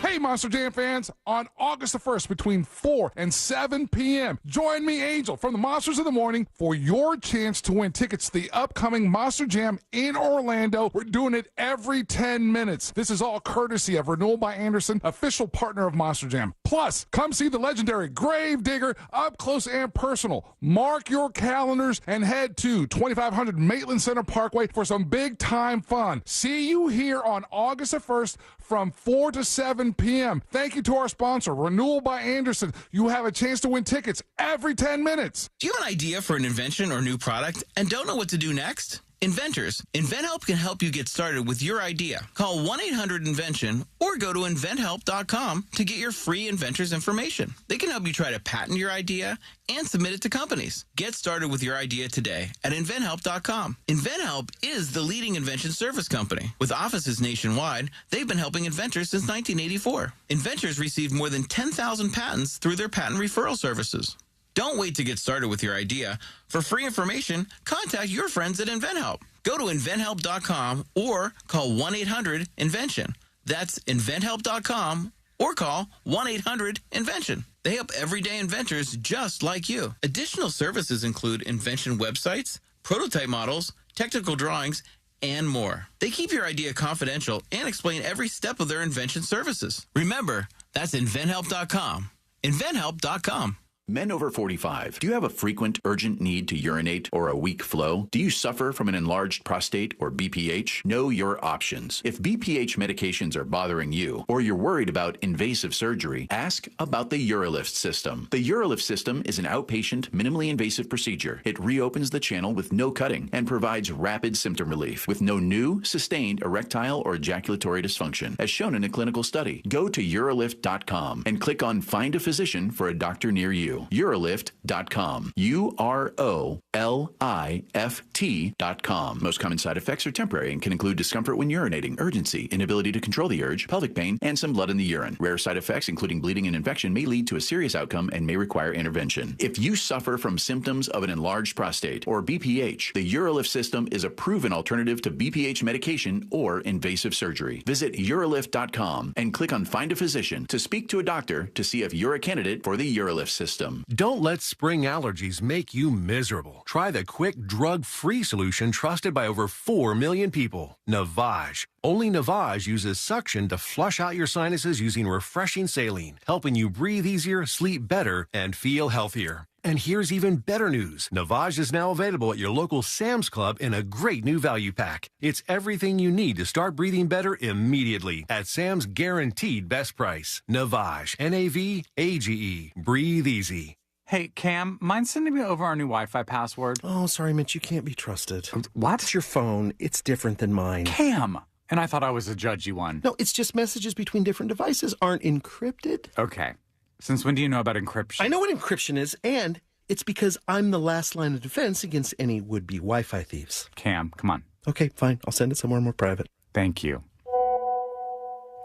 Hey, Monster Jam fans, on August the 1st between 4 and 7 p.m., join me, Angel, from the Monsters of the Morning for your chance to win tickets to the upcoming Monster Jam in Orlando. We're doing it every 10 minutes. This is all courtesy of Renewal by Anderson, official partner of Monster Jam. Plus, come see the legendary Gravedigger up close and personal. Mark your calendars and head to 2500 Maitland Center Parkway for some big-time fun. See you here on August the 1st from 4 to 7 p.m. Thank you to our sponsor, Renewal by Anderson. You have a chance to win tickets every 10 minutes. Do you have an idea for an invention or new product and don't know what to do next? Inventors, InventHelp can help you get started with your idea. Call 1-800-INVENTION or go to inventhelp.com to get your free inventor's information. They can help you try to patent your idea and submit it to companies. Get started with your idea today at inventhelp.com. InventHelp is the leading invention service company. With offices nationwide, they've been helping inventors since 1984. Inventors received more than 10,000 patents through their patent referral services. Don't wait to get started with your idea. For free information, contact your friends at InventHelp. Go to inventhelp.com or call 1-800-INVENTION. That's inventhelp.com or call 1-800-INVENTION. They help everyday inventors just like you. Additional services include invention websites, prototype models, technical drawings, and more. They keep your idea confidential and explain every step of their invention services. Remember, that's inventhelp.com. inventhelp.com. Men over 45, do you have a frequent, urgent need to urinate or a weak flow? Do you suffer from an enlarged prostate or BPH? Know your options. If BPH medications are bothering you or you're worried about invasive surgery, ask about the UroLift system. The UroLift system is an outpatient, minimally invasive procedure. It reopens the channel with no cutting and provides rapid symptom relief with no new, sustained erectile or ejaculatory dysfunction, as shown in a clinical study. Go to urolift.com and click on Find a Physician for a doctor near you. Urolift.com. UROLIFT.com. Most common side effects are temporary and can include discomfort when urinating, urgency, inability to control the urge, pelvic pain, and some blood in the urine. Rare side effects, including bleeding and infection, may lead to a serious outcome and may require intervention. If you suffer from symptoms of an enlarged prostate or BPH, the UroLift system is a proven alternative to BPH medication or invasive surgery. Visit urolift.com and click on Find a Physician to speak to a doctor to see if you're a candidate for the UroLift system. Don't let spring allergies make you miserable. Try the quick, drug-free solution trusted by over 4 million people, Navage. Only Navage uses suction to flush out your sinuses using refreshing saline, helping you breathe easier, sleep better, and feel healthier. And here's even better news. Navage is now available at your local Sam's Club in a great new value pack. It's everything you need to start breathing better immediately at Sam's guaranteed best price. Navage, Navage. Breathe easy. Hey, Cam, mind sending me over our new Wi-Fi password? Oh, sorry, Mitch, you can't be trusted. What? It's your phone. It's different than mine. Cam! And I thought I was a judgy one. No, it's just messages between different devices aren't encrypted. Okay. Since when do you know about encryption? I know what encryption is, and it's because I'm the last line of defense against any would-be Wi-Fi thieves. Cam, come on. Okay, fine. I'll send it somewhere more private. Thank you.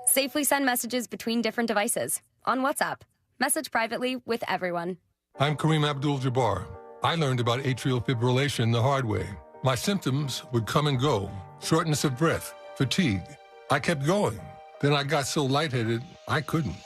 Safely send messages between different devices. On WhatsApp. Message privately with everyone. I'm Kareem Abdul-Jabbar. I learned about atrial fibrillation the hard way. My symptoms would come and go. Shortness of breath, fatigue. I kept going. Then I got so lightheaded, I couldn't.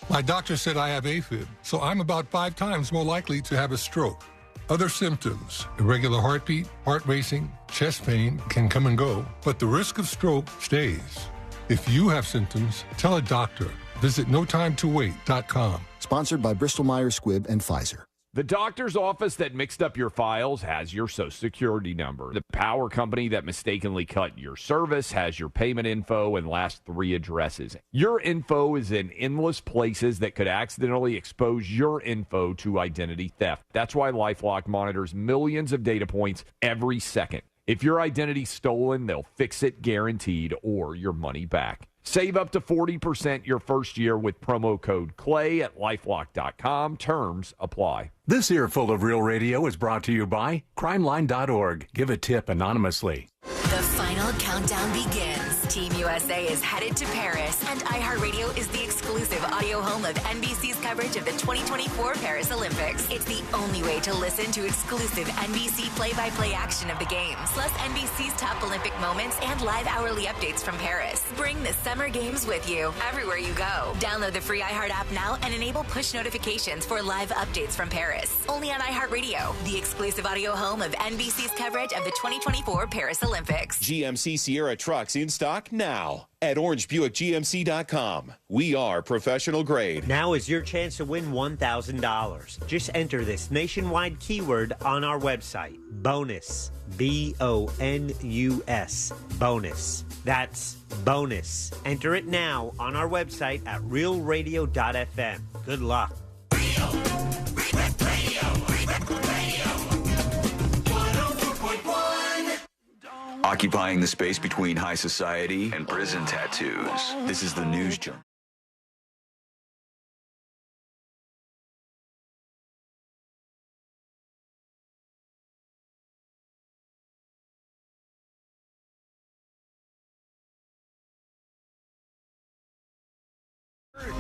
My doctor said I have AFib, so I'm about 5 times more likely to have a stroke. Other symptoms, irregular heartbeat, heart racing, chest pain can come and go, but the risk of stroke stays. If you have symptoms, tell a doctor. Visit notimetowait.com. Sponsored by Bristol-Myers Squibb and Pfizer. The doctor's office that mixed up your files has your Social Security number. The power company that mistakenly cut your service has your payment info and last 3 addresses. Your info is in endless places that could accidentally expose your info to identity theft. That's why LifeLock monitors millions of data points every second. If your identity's stolen, they'll fix it guaranteed or your money back. Save up to 40% your first year with promo code CLAY at LifeLock.com. Terms apply. This earful of Real Radio is brought to you by crimeline.org. Give a tip anonymously. The final countdown begins. Team USA is headed to Paris, and iHeartRadio is the exclusive audio home of NBC's coverage of the 2024 Paris Olympics. It's the only way to listen to exclusive NBC play-by-play action of the games, plus NBC's top Olympic moments and live hourly updates from Paris. Bring the Summer Games with you everywhere you go. Download the free iHeart app now and enable push notifications for live updates from Paris. Only on iHeartRadio, the exclusive audio home of NBC's coverage of the 2024 Paris Olympics. GMC Sierra trucks in stock now at orangebuickgmc.com. We are professional grade. Now is your chance to win $1,000. Just enter this nationwide keyword on our website. Bonus. B-O-N-U-S. Bonus. That's bonus. Enter it now on our website at realradio.fm. Good luck. Occupying the space between high society and prison tattoos. This is the News Journal.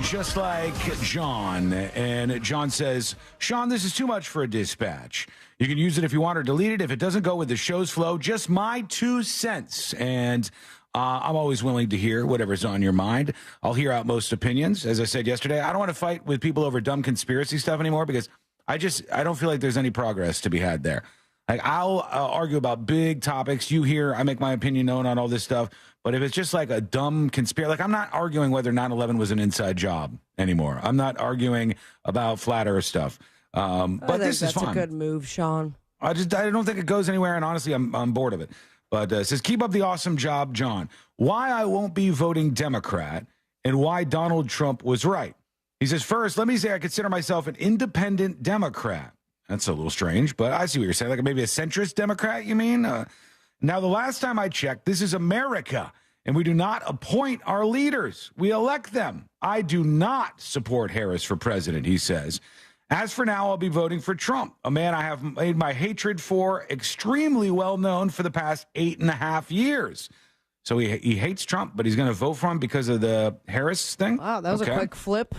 Just like John, and John says, Sean, this is too much for a dispatch. You can use it if you want or delete it. If it doesn't go with the show's flow, just my 2 cents. And I'm always willing to hear whatever's on your mind. I'll hear out most opinions. As I said yesterday, I don't want to fight with people over dumb conspiracy stuff anymore because I don't feel like there's any progress to be had there. Like, I'll argue about big topics. You hear, I make my opinion known on all this stuff. But if it's just like a dumb conspiracy, like, I'm not arguing whether 9/11 was an inside job anymore. I'm not arguing about flat earth stuff. But this is fun. That's a good move, Sean. I don't think it goes anywhere, and honestly, I'm bored of it. But it says, keep up the awesome job, John. Why I won't be voting Democrat and why Donald Trump was right. He says, first, let me say I consider myself an independent Democrat. That's a little strange, but I see what you're saying. Like maybe a centrist Democrat, you mean? Now, the last time I checked, this is America, and we do not appoint our leaders. We elect them. I do not support Harris for president, he says. As for now, I'll be voting for Trump, a man I have made my hatred for extremely well known for the past 8.5 years. So he hates Trump, but he's going to vote for him because of the Harris thing? Wow, that was a quick flip.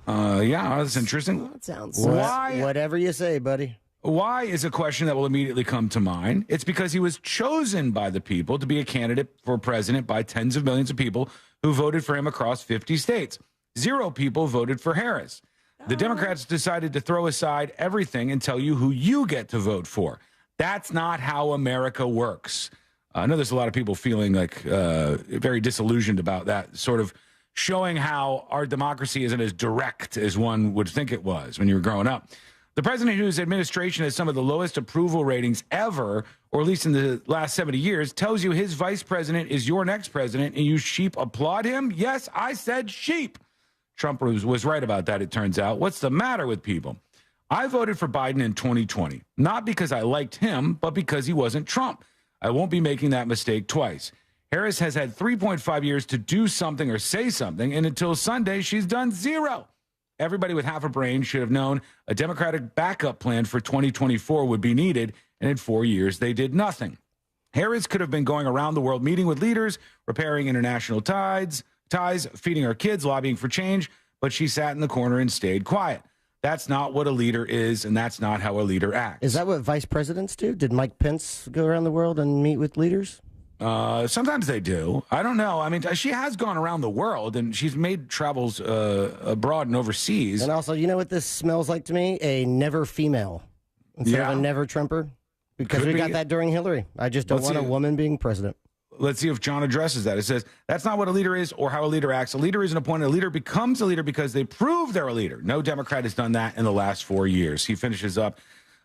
Yeah, that's interesting. That sounds why? Whatever you say, buddy. Why is a question that will immediately come to mind. It's because he was chosen by the people to be a candidate for president by tens of millions of people who voted for him across 50 states. 0 people voted for Harris. The Democrats decided to throw aside everything and tell you who you get to vote for. That's not how America works. I know there's a lot of people feeling like very disillusioned about that, sort of showing how our democracy isn't as direct as one would think it was when you were growing up. The president whose administration has some of the lowest approval ratings ever, or at least in the last 70 years, tells you his vice president is your next president, and you sheep applaud him? Yes, I said sheep. Trump was right about that, it turns out. What's the matter with people? I voted for Biden in 2020, not because I liked him, but because he wasn't Trump. I won't be making that mistake twice. Harris has had 3.5 years to do something or say something, and until Sunday, she's done 0. Everybody with half a brain should have known a Democratic backup plan for 2024 would be needed, and in 4 years, they did nothing. Harris could have been going around the world meeting with leaders, repairing international ties, feeding our kids, lobbying for change, but she sat in the corner and stayed quiet. That's not what a leader is, and that's not how a leader acts. Is that what vice presidents do? Did Mike Pence go around the world and meet with leaders? Sometimes they do. I don't know. I mean, she has gone around the world, and she's made travels abroad and overseas. And also, you know what this smells like to me? A never female. instead of a never Trumper? Because we got that during Hillary. I just don't want a woman being president. Let's see if John addresses that. It says, that's not what a leader is or how a leader acts. A leader isn't appointed. A leader becomes a leader because they prove they're a leader. No Democrat has done that in the last 4 years. He finishes up,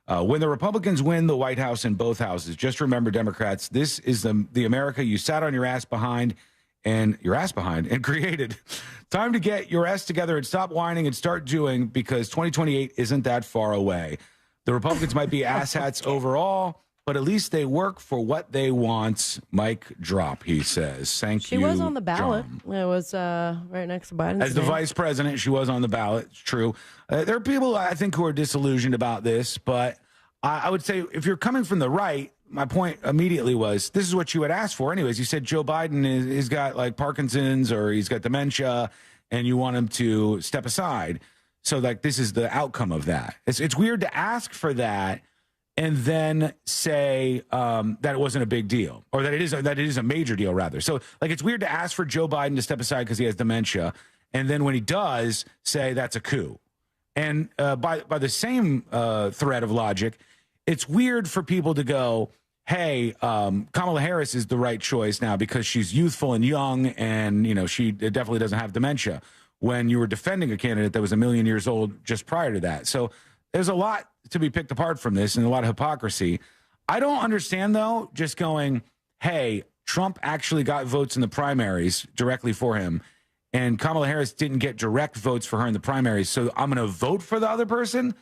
when the Republicans win the White House and both houses, just remember, Democrats, this is the America you sat on your ass behind and created. Time to get your ass together and stop whining and start doing, because 2028 isn't that far away. The Republicans might be asshats overall, but at least they work for what they want. Mic drop, he says. Thank you, She was on the ballot. John. It was right next to Biden. As the vice president, she was on the ballot. It's true. There are people, I think, who are disillusioned about this, but I would say if you're coming from the right, my point immediately was this is what you had asked for anyways. You said Joe Biden is got like Parkinson's or he's got dementia, and you want him to step aside. So like this is the outcome of that. It's weird to ask for that and then say that it wasn't a big deal, or that it is a major deal rather. So like it's weird to ask for Joe Biden to step aside because he has dementia, and then when he does, say that's a coup. And by the same thread of logic, it's weird for people to go, hey, Kamala Harris is the right choice now because she's youthful and young, and she definitely doesn't have dementia, when you were defending a candidate that was 1 million years old just prior to that. So there's a lot to be picked apart from this and a lot of hypocrisy. I don't understand, though, just going, hey, Trump actually got votes in the primaries directly for him, and Kamala Harris didn't get direct votes for her in the primaries, so I'm going to vote for the other person?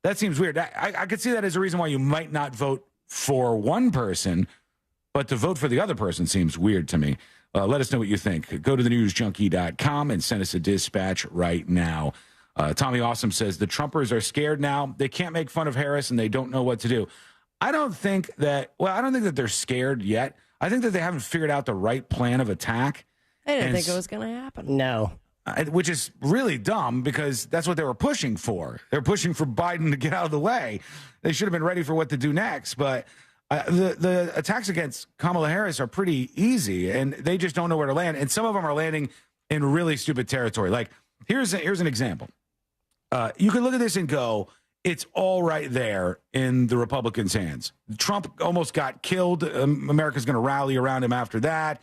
That seems weird. I could see that as a reason why you might not vote for one person, but to vote for the other person seems weird to me. Let us know what you think. Go to thenewsjunkie.com and send us a dispatch right now. Tommy Awesome says the Trumpers are scared now. They can't make fun of Harris and they don't know what to do. I don't think that they're scared yet. I think that they haven't figured out the right plan of attack. I didn't think it was going to happen. No. Which is really dumb because that's what they were pushing for. They're pushing for Biden to get out of the way. They should have been ready for what to do next. But the attacks against Kamala Harris are pretty easy, and they just don't know where to land. And some of them are landing in really stupid territory. Like, here's an example. You can look at this and go, it's all right there in the Republicans' hands. Trump almost got killed. America's going to rally around him after that.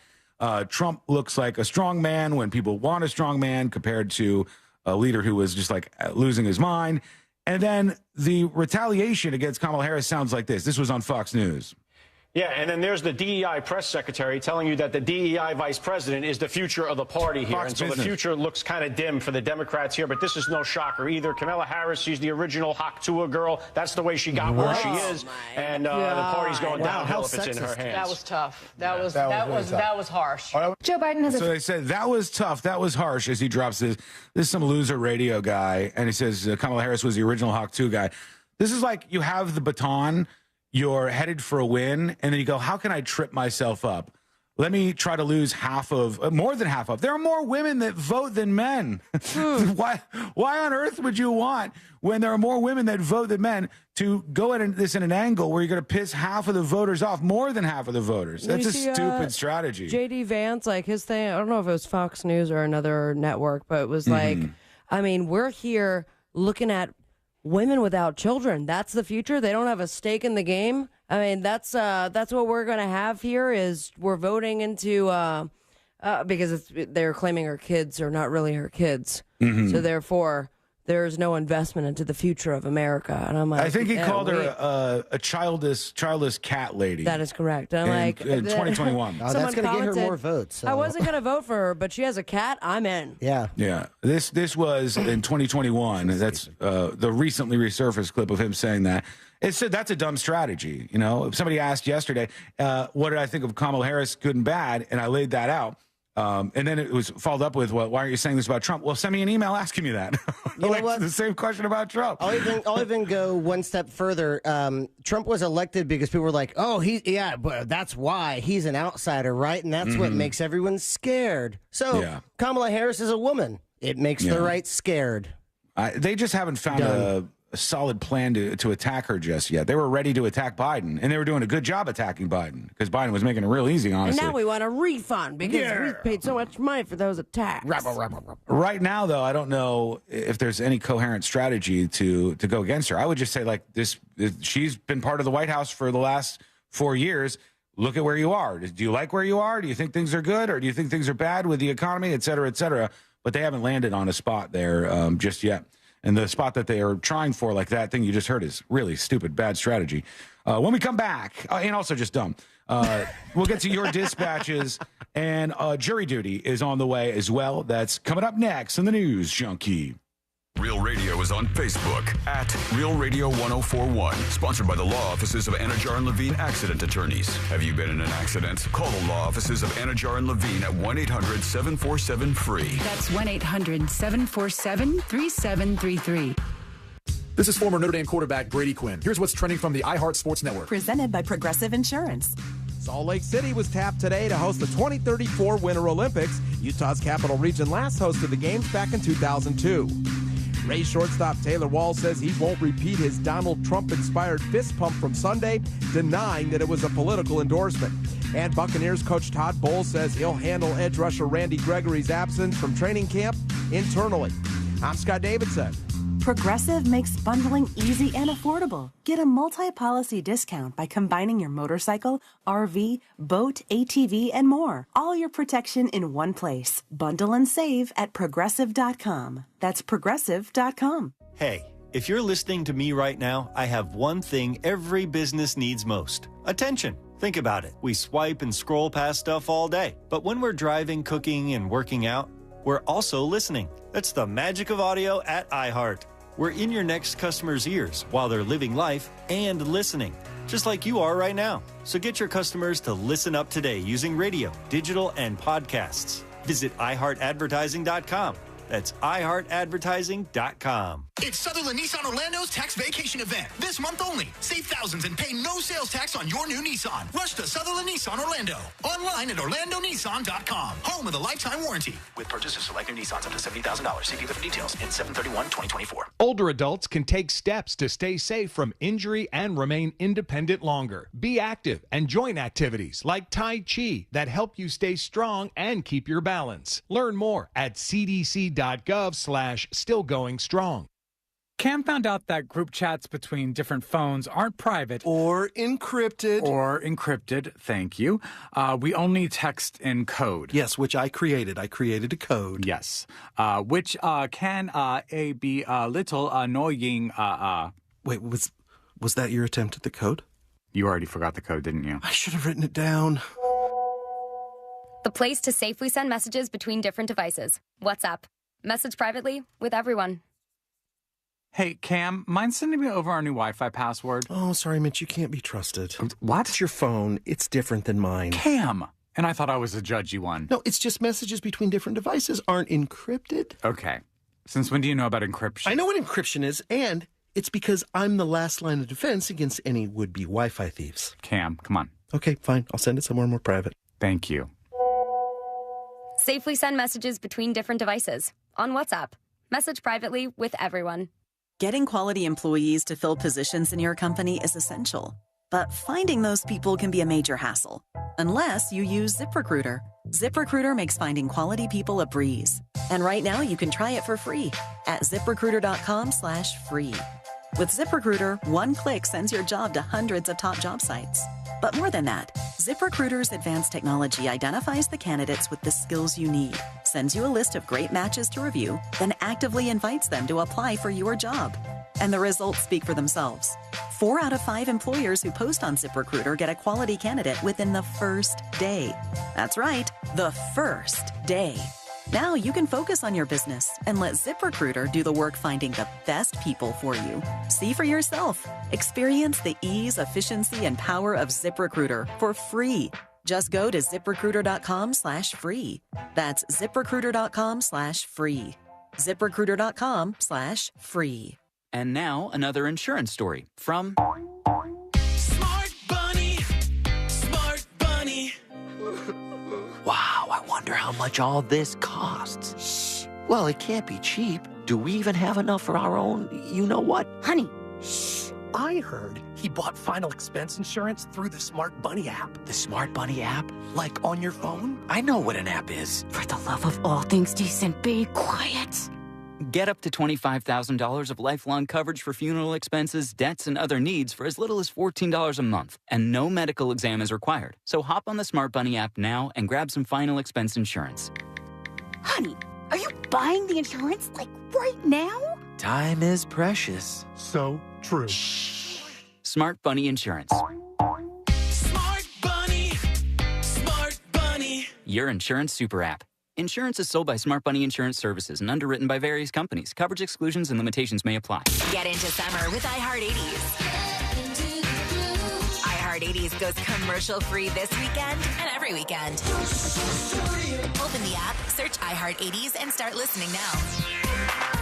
Trump looks like a strong man when people want a strong man compared to a leader who was just like losing his mind. And then the retaliation against Kamala Harris sounds like this. This was on Fox News. Yeah, and then there's the DEI press secretary telling you that the DEI vice president is the future of the party here. Fox and so Business. The future looks kind of dim for the Democrats here, but this is no shocker either. Kamala Harris, she's the original Haktua girl. That's the way she got where she is. And the party's going downhill if it's in her hands. That was tough. That was harsh. Joe Biden has So they said that was tough. That was harsh as he drops this. This is some loser radio guy. And he says Kamala Harris was the original Haktua guy. This is like you have the baton. You're headed for a win, and then you go, how can I trip myself up? Let me try to lose more than half of. There are more women that vote than men. Why on earth would you want, when there are more women that vote than men, to go at this in an angle where you're going to piss half of the voters off, more than half of the voters? That's a stupid strategy. J.D. Vance, like his thing, I don't know if it was Fox News or another network, but it was like, I mean, we're here looking at women without children. That's the future. They don't have a stake in the game. I mean, that's what we're going to have here is we're voting into because they're claiming her kids are not really her kids. So therefore, there's no investment into the future of America. And I'm like, I think he called her a childless cat lady. That is correct. And I'm like, in 2021. That's going to get her more votes. So. I wasn't going to vote for her, but she has a cat. I'm in. Yeah. Yeah. This was in 2021. That's the recently resurfaced clip of him saying that. That's a dumb strategy. You know, somebody asked yesterday, what did I think of Kamala Harris, good and bad? And I laid that out. And then it was followed up with, well, why aren't you saying this about Trump? Well, send me an email asking me that. You know what? The same question about Trump. I'll even go one step further. Trump was elected because people were like, oh, but that's why he's an outsider, right? And that's what makes everyone scared. So Kamala Harris is a woman. It makes the right scared. They just haven't found solid plan to attack her just yet. They were ready to attack Biden, and they were doing a good job attacking Biden because Biden was making it real easy, honestly. And now we want a refund because we've paid so much money for those attacks. Right now, though, I don't know if there's any coherent strategy to go against her. I would just say, like, she's been part of the White House for the last 4 years. Look at where you are. Do you like where you are? Do you think things are good, or do you think things are bad with the economy, et cetera, et cetera? But they haven't landed on a spot there just yet. And the spot that they are trying for, like that thing you just heard, is really stupid, bad strategy. When we come back, and also just dumb, we'll get to your dispatches, and jury duty is on the way as well. That's coming up next in the News Junkie. Real Radio is on Facebook at Real Radio 1041. Sponsored by the law offices of Anajar and Levine Accident Attorneys. Have you been in an accident? Call the law offices of Anajar and Levine at 1-800-747-FREE. That's 1-800-747-3733. This is former Notre Dame quarterback Brady Quinn. Here's what's trending from the iHeart Sports Network. Presented by Progressive Insurance. Salt Lake City was tapped today to host the 2034 Winter Olympics. Utah's Capital Region last hosted the games back in 2002. Rays shortstop Taylor Wall says he won't repeat his Donald Trump-inspired fist pump from Sunday, denying that it was a political endorsement. And Buccaneers coach Todd Bowles says he'll handle edge rusher Randy Gregory's absence from training camp internally. I'm Scott Davidson. Progressive makes bundling easy and affordable. Get a multi-policy discount by combining your motorcycle, RV, boat, ATV, and more. All your protection in one place. Bundle and save at Progressive.com. That's Progressive.com. Hey, if you're listening to me right now, I have one thing every business needs most: attention. Think about it. We swipe and scroll past stuff all day. But when we're driving, cooking, and working out, we're also listening. That's the magic of audio at iHeart. We're in your next customer's ears while they're living life and listening, just like you are right now. So get your customers to listen up today using radio, digital, and podcasts. Visit iHeartAdvertising.com. That's iHeartAdvertising.com. It's Sutherland Nissan Orlando's tax vacation event. This month only. Save thousands and pay no sales tax on your new Nissan. Rush to Sutherland Nissan Orlando. Online at OrlandoNissan.com. Home with a lifetime warranty. With purchase of select new Nissans up to $70,000. See dealer for details in 7/31/2024. Older adults can take steps to stay safe from injury and remain independent longer. Be active and join activities like Tai Chi that help you stay strong and keep your balance. Learn more at cdc.gov/stillgoingstrong. Cam found out that group chats between different phones aren't private. Or encrypted. Thank you. We only text in code. Yes, which I created. I created a code. Yes. Which can be a little annoying. Wait, was that your attempt at the code? You already forgot the code, didn't you? I should have written it down. The place to safely send messages between different devices. WhatsApp. Message privately with everyone. Hey, Cam, mind sending me over our new Wi-Fi password? Oh, sorry, Mitch, you can't be trusted. What? It's your phone. It's different than mine. Cam! And I thought I was a judgy one. No, it's just messages between different devices aren't encrypted. Okay. Since when do you know about encryption? I know what encryption is, and it's because I'm the last line of defense against any would-be Wi-Fi thieves. Cam, come on. Okay, fine. I'll send it somewhere more private. Thank you. Safely send messages between different devices. On WhatsApp. Message privately with everyone. Getting quality employees to fill positions in your company is essential. But finding those people can be a major hassle. Unless you use ZipRecruiter. ZipRecruiter makes finding quality people a breeze. And right now you can try it for free at ZipRecruiter.com/free. With ZipRecruiter, one click sends your job to hundreds of top job sites. But more than that, ZipRecruiter's advanced technology identifies the candidates with the skills you need, sends you a list of great matches to review, then actively invites them to apply for your job. And the results speak for themselves. 4 out of 5 employers who post on ZipRecruiter get a quality candidate within the first day. That's right, the first day. Now you can focus on your business and let ZipRecruiter do the work finding the best people for you. See for yourself. Experience the ease, efficiency, and power of ZipRecruiter for free. Just go to ZipRecruiter.com/free. That's ZipRecruiter.com/free. ZipRecruiter.com/free. And now another insurance story from Smart Bunny. Smart Bunny. Wow, I wonder how much all this costs. Shh. Well, it can't be cheap. Do we even have enough for our own you-know-what? Honey, shh. I heard he bought final expense insurance through the Smart Bunny app. The Smart Bunny app? Like on your phone? I know what an app is. For the love of all things decent, be quiet. Get up to $25,000 of lifelong coverage for funeral expenses, debts, and other needs for as little as $14 a month. And no medical exam is required. So hop on the Smart Bunny app now and grab some final expense insurance. Honey, are you buying the insurance, like, right now? Time is precious. So true. Smart Bunny Insurance. Smart Bunny. Smart Bunny. Your insurance super app. Insurance is sold by Smart Bunny Insurance Services and underwritten by various companies. Coverage exclusions and limitations may apply. Get into summer with iHeart80s. iHeart80s goes commercial-free this weekend and every weekend. Open the app, search iHeart80s, and start listening now.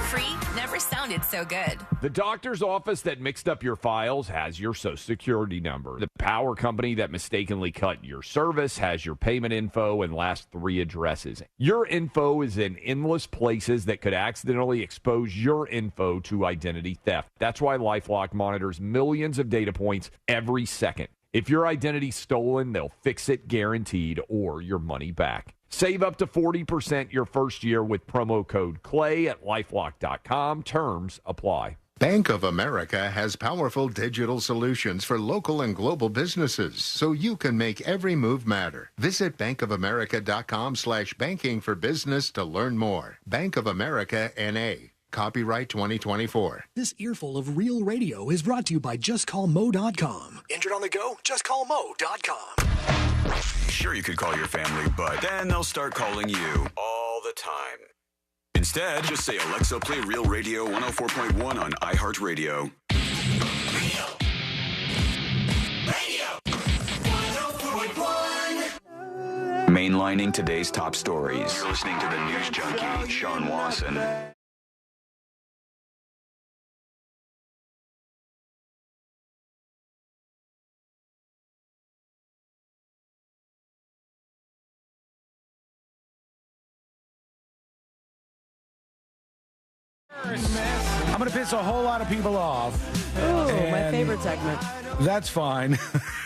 Free never sounded so good. The doctor's office that mixed up your files has your Social Security number. The power company that mistakenly cut your service has your payment info and last 3 addresses. Your info is in endless places that could accidentally expose your info to identity theft. That's why LifeLock monitors millions of data points every second. If your identity's stolen, they'll fix it guaranteed or your money back. Save up to 40% your first year with promo code CLAY at LifeLock.com. Terms apply. Bank of America has powerful digital solutions for local and global businesses, so you can make every move matter. Visit bankofamerica.com/banking for business to learn more. Bank of America, N.A. Copyright 2024. This earful of real radio is brought to you by JustCallMo.com. Injured on the go? JustCallMo.com. Sure, you could call your family, but then they'll start calling you all the time. Instead, just say, Alexa, play Real Radio 104.1 on iHeartRadio. Radio 104.1. Mainlining today's top stories. You're listening to the news junkie, Sean Wasson. I'm going to piss a whole lot of people off. Ooh, my favorite segment. That's fine.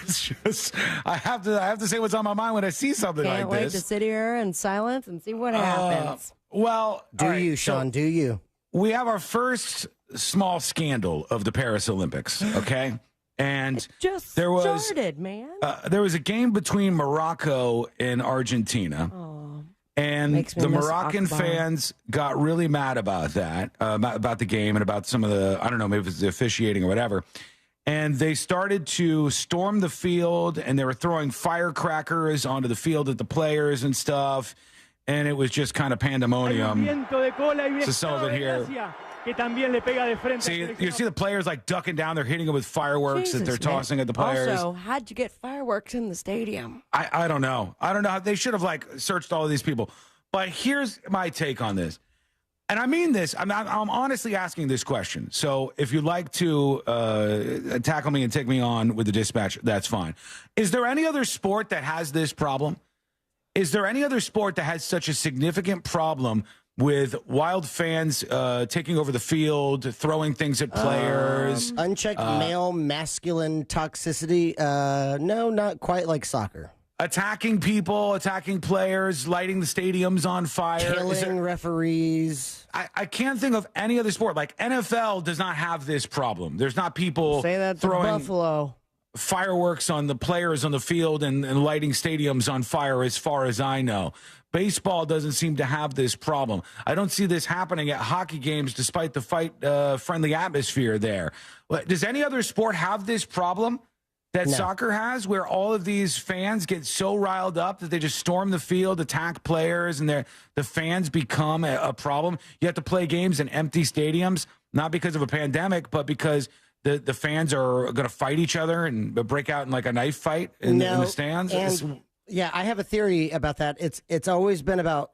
It's just I have to say what's on my mind when I see something like this. Can't wait to sit here in silence and see what happens. Well, do you, Sean? Do you? We have our first small scandal of the Paris Olympics. Okay, and just there was started, man. There was a game between Morocco and Argentina. And the Moroccan fans got really mad about that, about the game and about some of the, I don't know, maybe it was the officiating or whatever. And they started to storm the field, and they were throwing firecrackers onto the field at the players and stuff. And it was just kind of pandemonium. So some of it here. See, you see the players like ducking down. They're hitting it with fireworks that they're tossing at the players. Also, how'd you get fireworks in the stadium? I don't know. I don't know. They should have like searched all of these people. But here's my take on this. And I mean this. I'm honestly asking this question. So if you'd like to tackle me and take me on with the dispatch, that's fine. Is there any other sport that has this problem? Is there any other sport that has such a significant problem with wild fans taking over the field, throwing things at players? Unchecked male masculine toxicity? No, not quite like soccer. Attacking people, attacking players, lighting the stadiums on fire. Killing referees. I can't think of any other sport. Like NFL does not have this problem. There's not people Say that to throwing Buffalo. fireworks on the players on the field and lighting stadiums on fire as far as I know. Baseball doesn't seem to have this problem. I don't see this happening at hockey games despite the friendly atmosphere there. Does any other sport have this problem that soccer has, where all of these fans get so riled up that they just storm the field, attack players, and the fans become a problem? You have to play games in empty stadiums, not because of a pandemic, but because the fans are going to fight each other and break out in like a knife fight in the stands. Yeah, I have a theory about that. It's always been about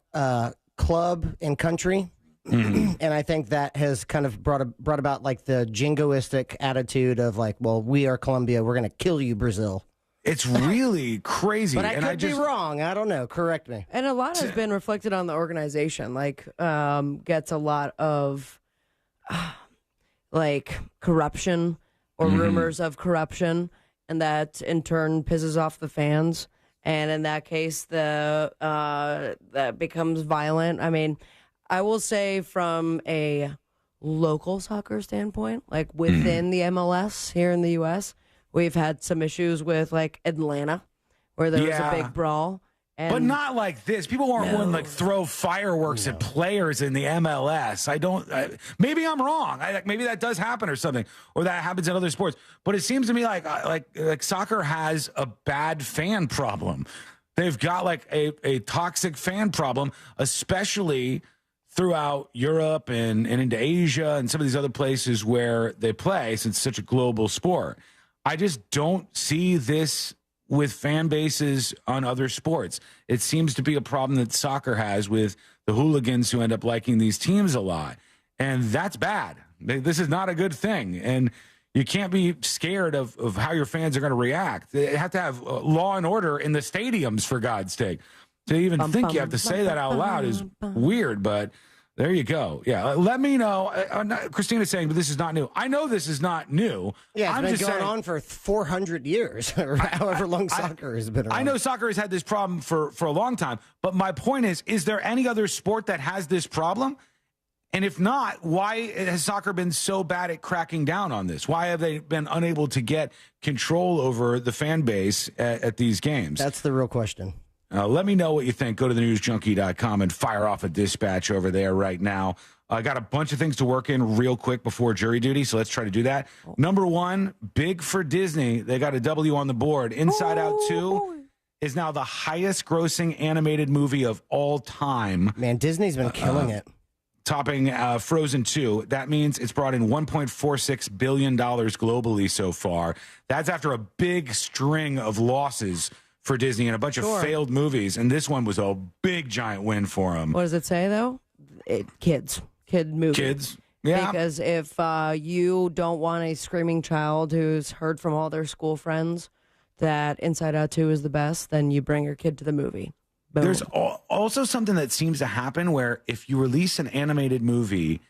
club and country. Mm-hmm. And I think that has kind of brought about like the jingoistic attitude of like, well, we are Colombia, we're going to kill you, Brazil. It's really crazy. But I could be wrong. I don't know. Correct me. And a lot has been reflected on the organization. Like, gets a lot of like corruption or rumors of corruption, and that in turn pisses off the fans. And in that case, that becomes violent. I mean, I will say from a local soccer standpoint, like within the MLS here in the U.S., we've had some issues with like Atlanta, where there was a big brawl. But not like this. People aren't willing to like throw fireworks at players in the MLS. Maybe I'm wrong. Maybe that does happen or something, or that happens in other sports. But it seems to me like soccer has a bad fan problem. They've got like a toxic fan problem, especially throughout Europe and into Asia and some of these other places where they play, since it's such a global sport. I just don't see this with fan bases on other sports. It seems to be a problem that soccer has with the hooligans who end up liking these teams a lot. And that's bad. This is not a good thing. And you can't be scared of how your fans are going to react. They have to have law and order in the stadiums, for God's sake. To even think you have to say that out loud is weird, but there you go. Yeah, let me know. Christina's saying, but this is not new. I know this is not new. Yeah, it's been going on for 400 years, or however long soccer has been around. I know soccer has had this problem for a long time, but my point is there any other sport that has this problem? And if not, why has soccer been so bad at cracking down on this? Why have they been unable to get control over the fan base at these games? That's the real question. Let me know what you think. Go to thenewsjunkie.com and fire off a dispatch over there right now. I got a bunch of things to work in real quick before jury duty, so let's try to do that. Number one, big for Disney. They got a W on the board. Inside Out 2 is now the highest grossing animated movie of all time. Man, Disney's been killing it. Topping Frozen 2. That means it's brought in $1.46 billion globally so far. That's after a big string of losses for Disney and a bunch of failed movies, and this one was a big giant win for them. What does it say though? Kid movie. Kids, yeah. Because if you don't want a screaming child who's heard from all their school friends that Inside Out 2 is the best, then you bring your kid to the movie. Boom. There's also something that seems to happen where if you release an animated movie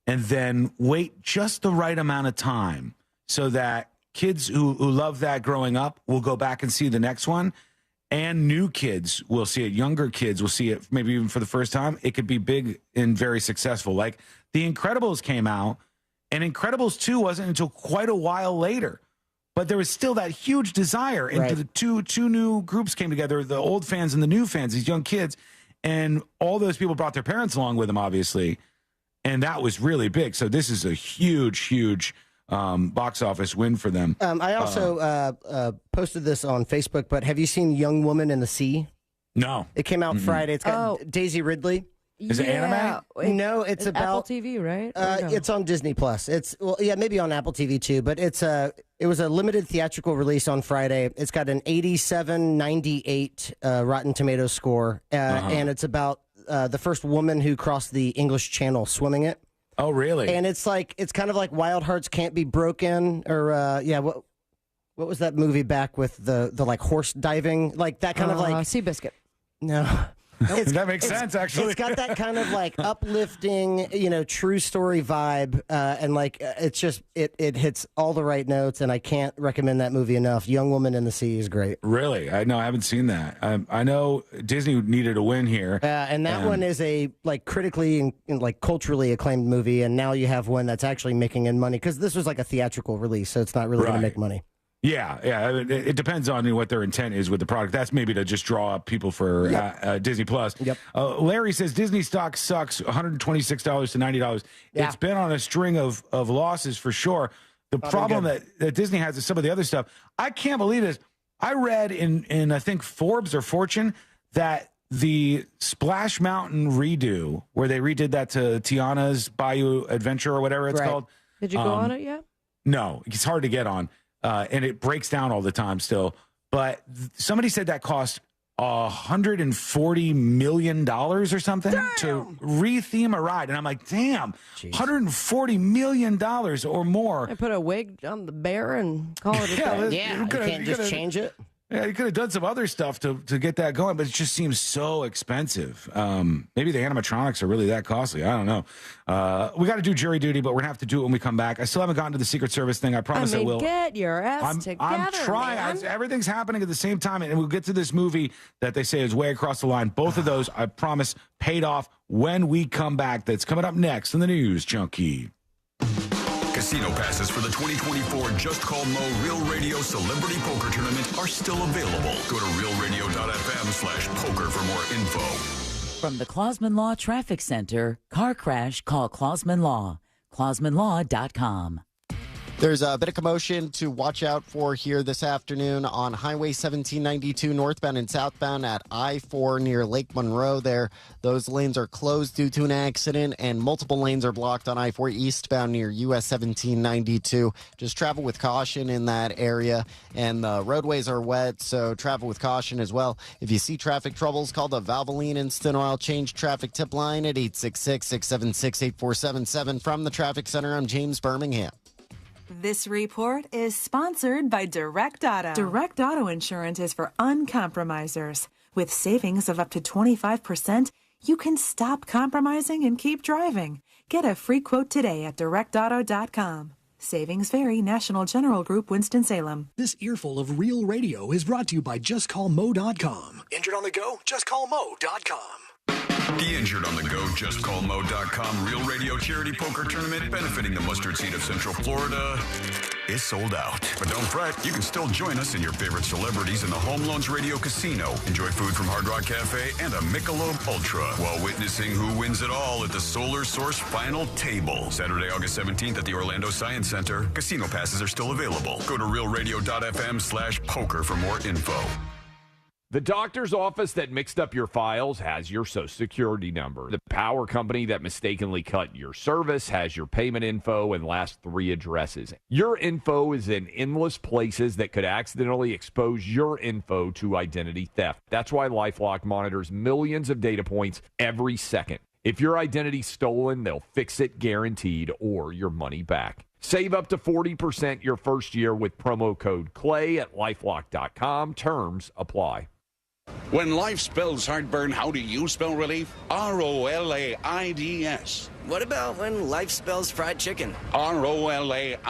and then wait just the right amount of time so that kids who love that growing up will go back and see the next one, and new kids will see it, younger kids will see it maybe even for the first time, it could be big and very successful. Like The Incredibles came out, and Incredibles 2 wasn't until quite a while later. But there was still that huge desire. And the two new groups came together, the old fans and the new fans, these young kids. And all those people brought their parents along with them, obviously. And that was really big. So this is a huge, huge box office win for them. I also posted this on Facebook, but have you seen Young Woman in the Sea? No. It came out Friday. It's got Daisy Ridley. Is it anime? No, it's about Apple TV, right? It's on Disney Plus. It's maybe on Apple TV too, but it was a limited theatrical release on Friday. It's got an 87.98 Rotten Tomatoes score, and it's about the first woman who crossed the English Channel swimming it. Oh, really? And it's kind of like Wild Hearts Can't Be Broken, or what was that movie back with the like horse diving, like that kind of like Seabiscuit. No. That makes sense, actually. It's got that kind of like uplifting, true story vibe, and like it hits all the right notes, and I can't recommend that movie enough. Young Woman in the Sea is great. Really? I haven't seen that. I know Disney needed a win here, and that one is a like critically and like culturally acclaimed movie, and now you have one that's actually making in money because this was like a theatrical release, so it's not really going to make money. Yeah. It depends on what their intent is with the product. That's maybe to just draw up people for Disney Plus. Yep. Larry says Disney stock sucks, $126 to $90. Yeah. It's been on a string of losses for sure. The problem that Disney has is some of the other stuff. I can't believe this. I read in I think Forbes or Fortune that the Splash Mountain redo, where they redid that to Tiana's Bayou Adventure or whatever it's called. Did you go on it yet? No, it's hard to get on. And it breaks down all the time still. But somebody said that cost $140 million or something to re-theme a ride. And I'm like, damn, $140 million or more. I put a wig on the bear and call it a day. You can't just change it? Yeah, you could have done some other stuff to get that going, but it just seems so expensive. Maybe the animatronics are really that costly. I don't know. We got to do jury duty, but we're going to have to do it when we come back. I still haven't gotten to the Secret Service thing. I promise I will. Get your ass together, I'm trying. Everything's happening at the same time, and we'll get to this movie that they say is way across the line. Both of those, I promise, paid off when we come back. That's coming up next in the News Junkie. Casino passes for the 2024 Just Call Mo Real Radio Celebrity Poker Tournament are still available. Go to realradio.fm/poker for more info. From the Clausman Law Traffic Center, car crash, call Clausman Law. ClausmanLaw.com. There's a bit of commotion to watch out for here this afternoon on Highway 1792 northbound and southbound at I-4 near Lake Monroe there. Those lanes are closed due to an accident, and multiple lanes are blocked on I-4 eastbound near US 1792. Just travel with caution in that area, and the roadways are wet, so travel with caution as well. If you see traffic troubles, call the Valvoline Instant Oil Change Traffic Tip Line at 866-676-8477. From the Traffic Center, I'm James Birmingham. This report is sponsored by Direct Auto. Direct Auto Insurance is for uncompromisers. With savings of up to 25%, you can stop compromising and keep driving. Get a free quote today at directauto.com. Savings vary. National General Group, Winston-Salem. This earful of Real Radio is brought to you by JustCallMo.com. Injured on the go? JustCallMo.com. The Injured on the Go, JustCallMo.com Real Radio Charity Poker Tournament benefiting the Mustard Seed of Central Florida is sold out. But don't fret, you can still join us and your favorite celebrities in the Home Loans Radio Casino. Enjoy food from Hard Rock Cafe and a Michelob Ultra while witnessing who wins it all at the Solar Source Final Table. Saturday, August 17th at the Orlando Science Center. Casino passes are still available. Go to realradio.fm/poker for more info. The doctor's office that mixed up your files has your Social Security number. The power company that mistakenly cut your service has your payment info and last 3 addresses. Your info is in endless places that could accidentally expose your info to identity theft. That's why LifeLock monitors millions of data points every second. If your identity's stolen, they'll fix it guaranteed or your money back. Save up to 40% your first year with promo code CLAY at LifeLock.com. Terms apply. When life spells heartburn, how do you spell relief? ROLAIDS. What about when life spells fried chicken? ROLAIDS.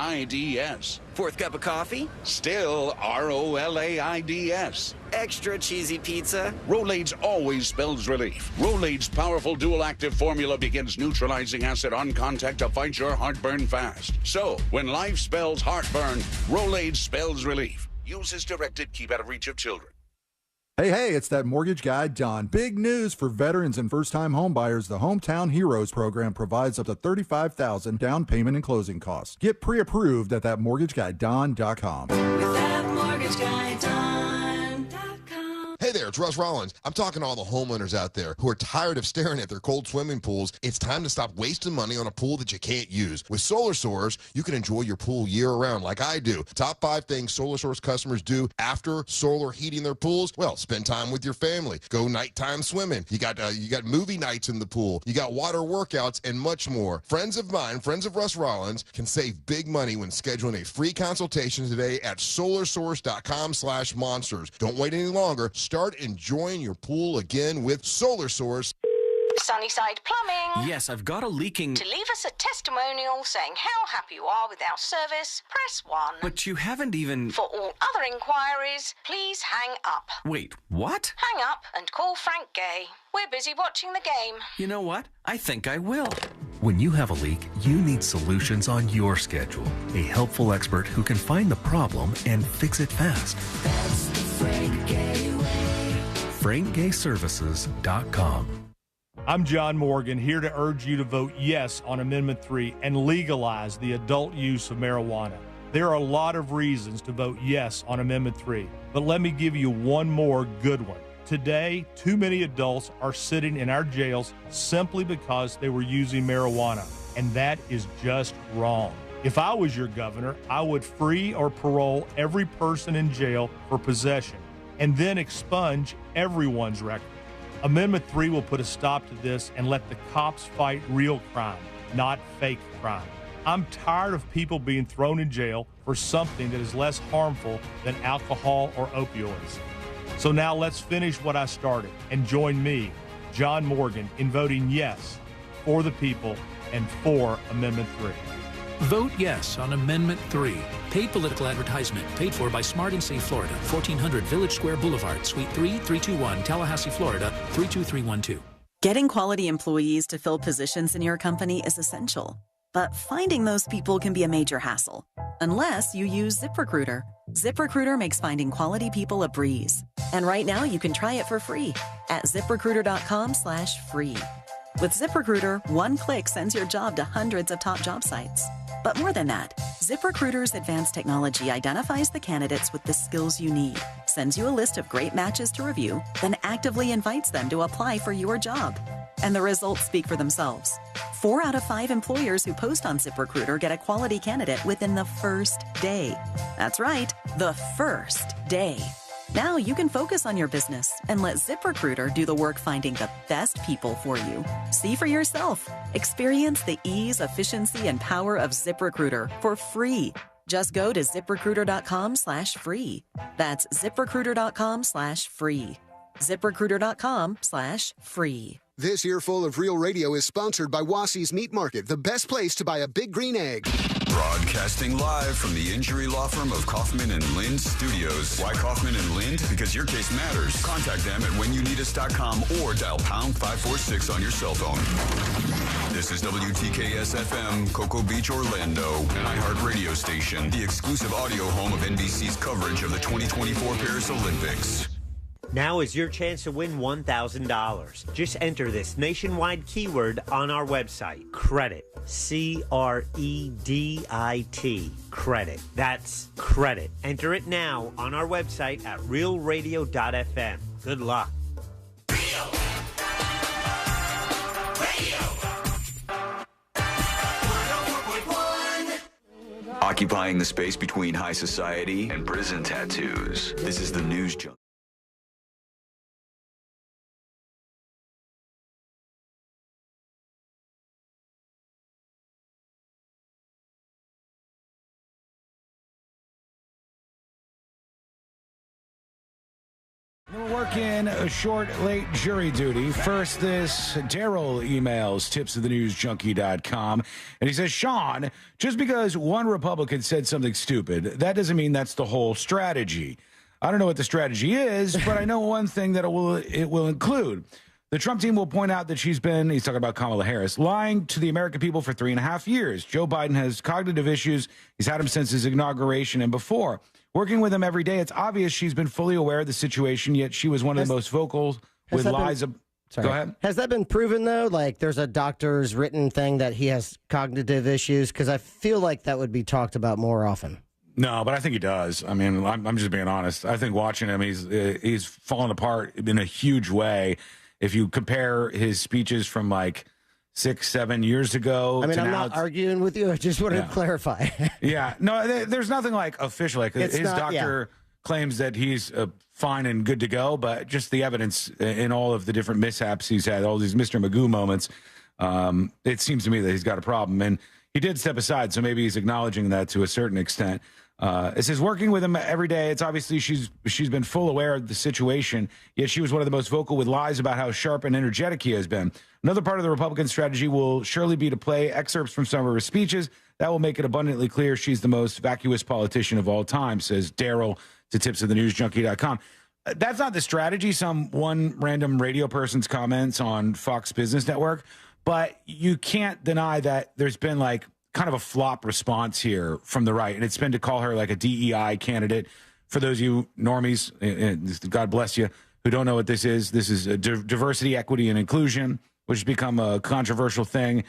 4th cup of coffee? Still ROLAIDS. Extra cheesy pizza? Rolaids always spells relief. Rolaids' powerful dual-active formula begins neutralizing acid on contact to fight your heartburn fast. So, when life spells heartburn, Rolaids spells relief. Use as directed. Keep out of reach of children. Hey, it's that mortgage guy, Don. Big news for veterans and first-time homebuyers. The Hometown Heroes program provides up to $35,000 down payment and closing costs. Get pre-approved at thatmortgagguydon.com. With thatmortgagguydon.com. Hey there, it's Russ Rollins. I'm talking to all the homeowners out there who are tired of staring at their cold swimming pools. It's time to stop wasting money on a pool that you can't use. With Solar Source, you can enjoy your pool year-round like I do. Top 5 things Solar Source customers do after solar heating their pools? Well, spend time with your family. Go nighttime swimming. You got movie nights in the pool. You got water workouts and much more. Friends of mine, friends of Russ Rollins, can save big money when scheduling a free consultation today at solarsource.com/monsters. Don't wait any longer. Start enjoying your pool again with Solar Source. Sunnyside Plumbing. Yes, I've got a leaking... To leave us a testimonial saying how happy you are with our service, press 1. But you haven't even... For all other inquiries, please hang up. Wait, what? Hang up and call Frank Gay. We're busy watching the game. You know what? I think I will. When you have a leak, you need solutions on your schedule. A helpful expert who can find the problem and fix it fast. That's the Frank Gay way. FrankGayServices.com. I'm John Morgan, here to urge you to vote yes on Amendment 3 and legalize the adult use of marijuana. There are a lot of reasons to vote yes on Amendment 3, but let me give you one more good one. Today, too many adults are sitting in our jails simply because they were using marijuana, and that is just wrong. If I was your governor, I would free or parole every person in jail for possession, and then expunge everyone's record. Amendment 3 will put a stop to this and let the cops fight real crime, not fake crime. I'm tired of people being thrown in jail for something that is less harmful than alcohol or opioids. So now let's finish what I started and join me, John Morgan, in voting yes for the people and for Amendment 3. Vote yes on Amendment 3. Paid political advertisement paid for by Smart and Safe Florida, 1400 Village Square Boulevard, Suite 3, 321, Tallahassee, Florida, 32312. Getting quality employees to fill positions in your company is essential, but finding those people can be a major hassle, unless you use ZipRecruiter. ZipRecruiter makes finding quality people a breeze. And right now you can try it for free at ZipRecruiter.com/free. With ZipRecruiter, one click sends your job to hundreds of top job sites. But more than that, ZipRecruiter's advanced technology identifies the candidates with the skills you need, sends you a list of great matches to review, then actively invites them to apply for your job. And the results speak for themselves. 4 out of 5 employers who post on ZipRecruiter get a quality candidate within the first day. That's right, the first day. Now you can focus on your business and let ZipRecruiter do the work finding the best people for you. See for yourself. Experience the ease, efficiency, and power of ZipRecruiter for free. Just go to ZipRecruiter.com/free. That's ZipRecruiter.com/free. ZipRecruiter.com/free. This earful of Real Radio is sponsored by Wassey's Meat Market, the best place to buy a big green egg. Broadcasting live from the injury law firm of Kaufman and Lind Studios. Why Kaufman and Lind? Because your case matters. Contact them at whenyounneedus.com or dial pound 546 on your cell phone. This is WTKS-FM, Cocoa Beach, Orlando, an iHeart radio station, the exclusive audio home of NBC's coverage of the 2024 Paris Olympics. Now is your chance to win $1,000. Just enter this nationwide keyword on our website, credit, CREDIT, credit. That's credit. Enter it now on our website at realradio.fm. Good luck. Occupying the space between high society and prison tattoos. This is the News Junkie. We're working a short, late jury duty. First, this Daryl emails tipsofthenewsjunkie.com, and he says, Sean, just because one Republican said something stupid, that doesn't mean that's the whole strategy. I don't know what the strategy is, but I know one thing that it will include. The Trump team will point out that she's been, he's talking about Kamala Harris, lying to the American people for 3.5 years. Joe Biden has cognitive issues. He's had them since his inauguration and before. Working with him every day, it's obvious she's been fully aware of the situation, yet she was one of the most vocal with lies. Go ahead. Has that been proven, though? Like, there's a doctor's written thing that he has cognitive issues? Because I feel like that would be talked about more often. No, but I think he does. I mean, I'm just being honest. I think watching him, he's fallen apart in a huge way. If you compare his speeches from like 6-7 years ago. I mean, to I'm now, not arguing with you. I just wanted to clarify. Yeah. No, there's nothing like official. Like his doctor claims that he's fine and good to go, but just the evidence in all of the different mishaps he's had, all these Mr. Magoo moments, it seems to me that he's got a problem. And he did step aside, so maybe he's acknowledging that to a certain extent. It says working with him every day. It's obviously she's been full aware of the situation, yet she was one of the most vocal with lies about how sharp and energetic he has been. Another part of the Republican strategy will surely be to play excerpts from some of her speeches. That will make it abundantly clear she's the most vacuous politician of all time, says Daryl to tipsofthenewsjunkie.com. That's not the strategy. One random radio person's comments on Fox Business Network, but you can't deny that there's been like kind of a flop response here from the right, and it's been to call her like a DEI candidate. For those of you normies, God bless you, who don't know what this is diversity, equity, and inclusion, which has become a controversial thing.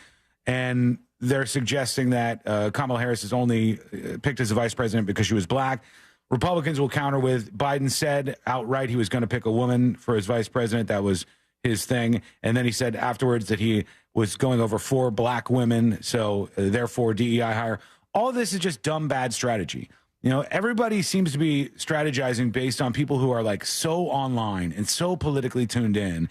And they're suggesting that Kamala Harris is only picked as a vice president because she was black. Republicans will counter with Biden said outright he was going to pick a woman for his vice president. That was his thing. And then he said afterwards that he was going over 4 black women, so therefore DEI hire. All this is just dumb, bad strategy. You know, everybody seems to be strategizing based on people who are like so online and so politically tuned in.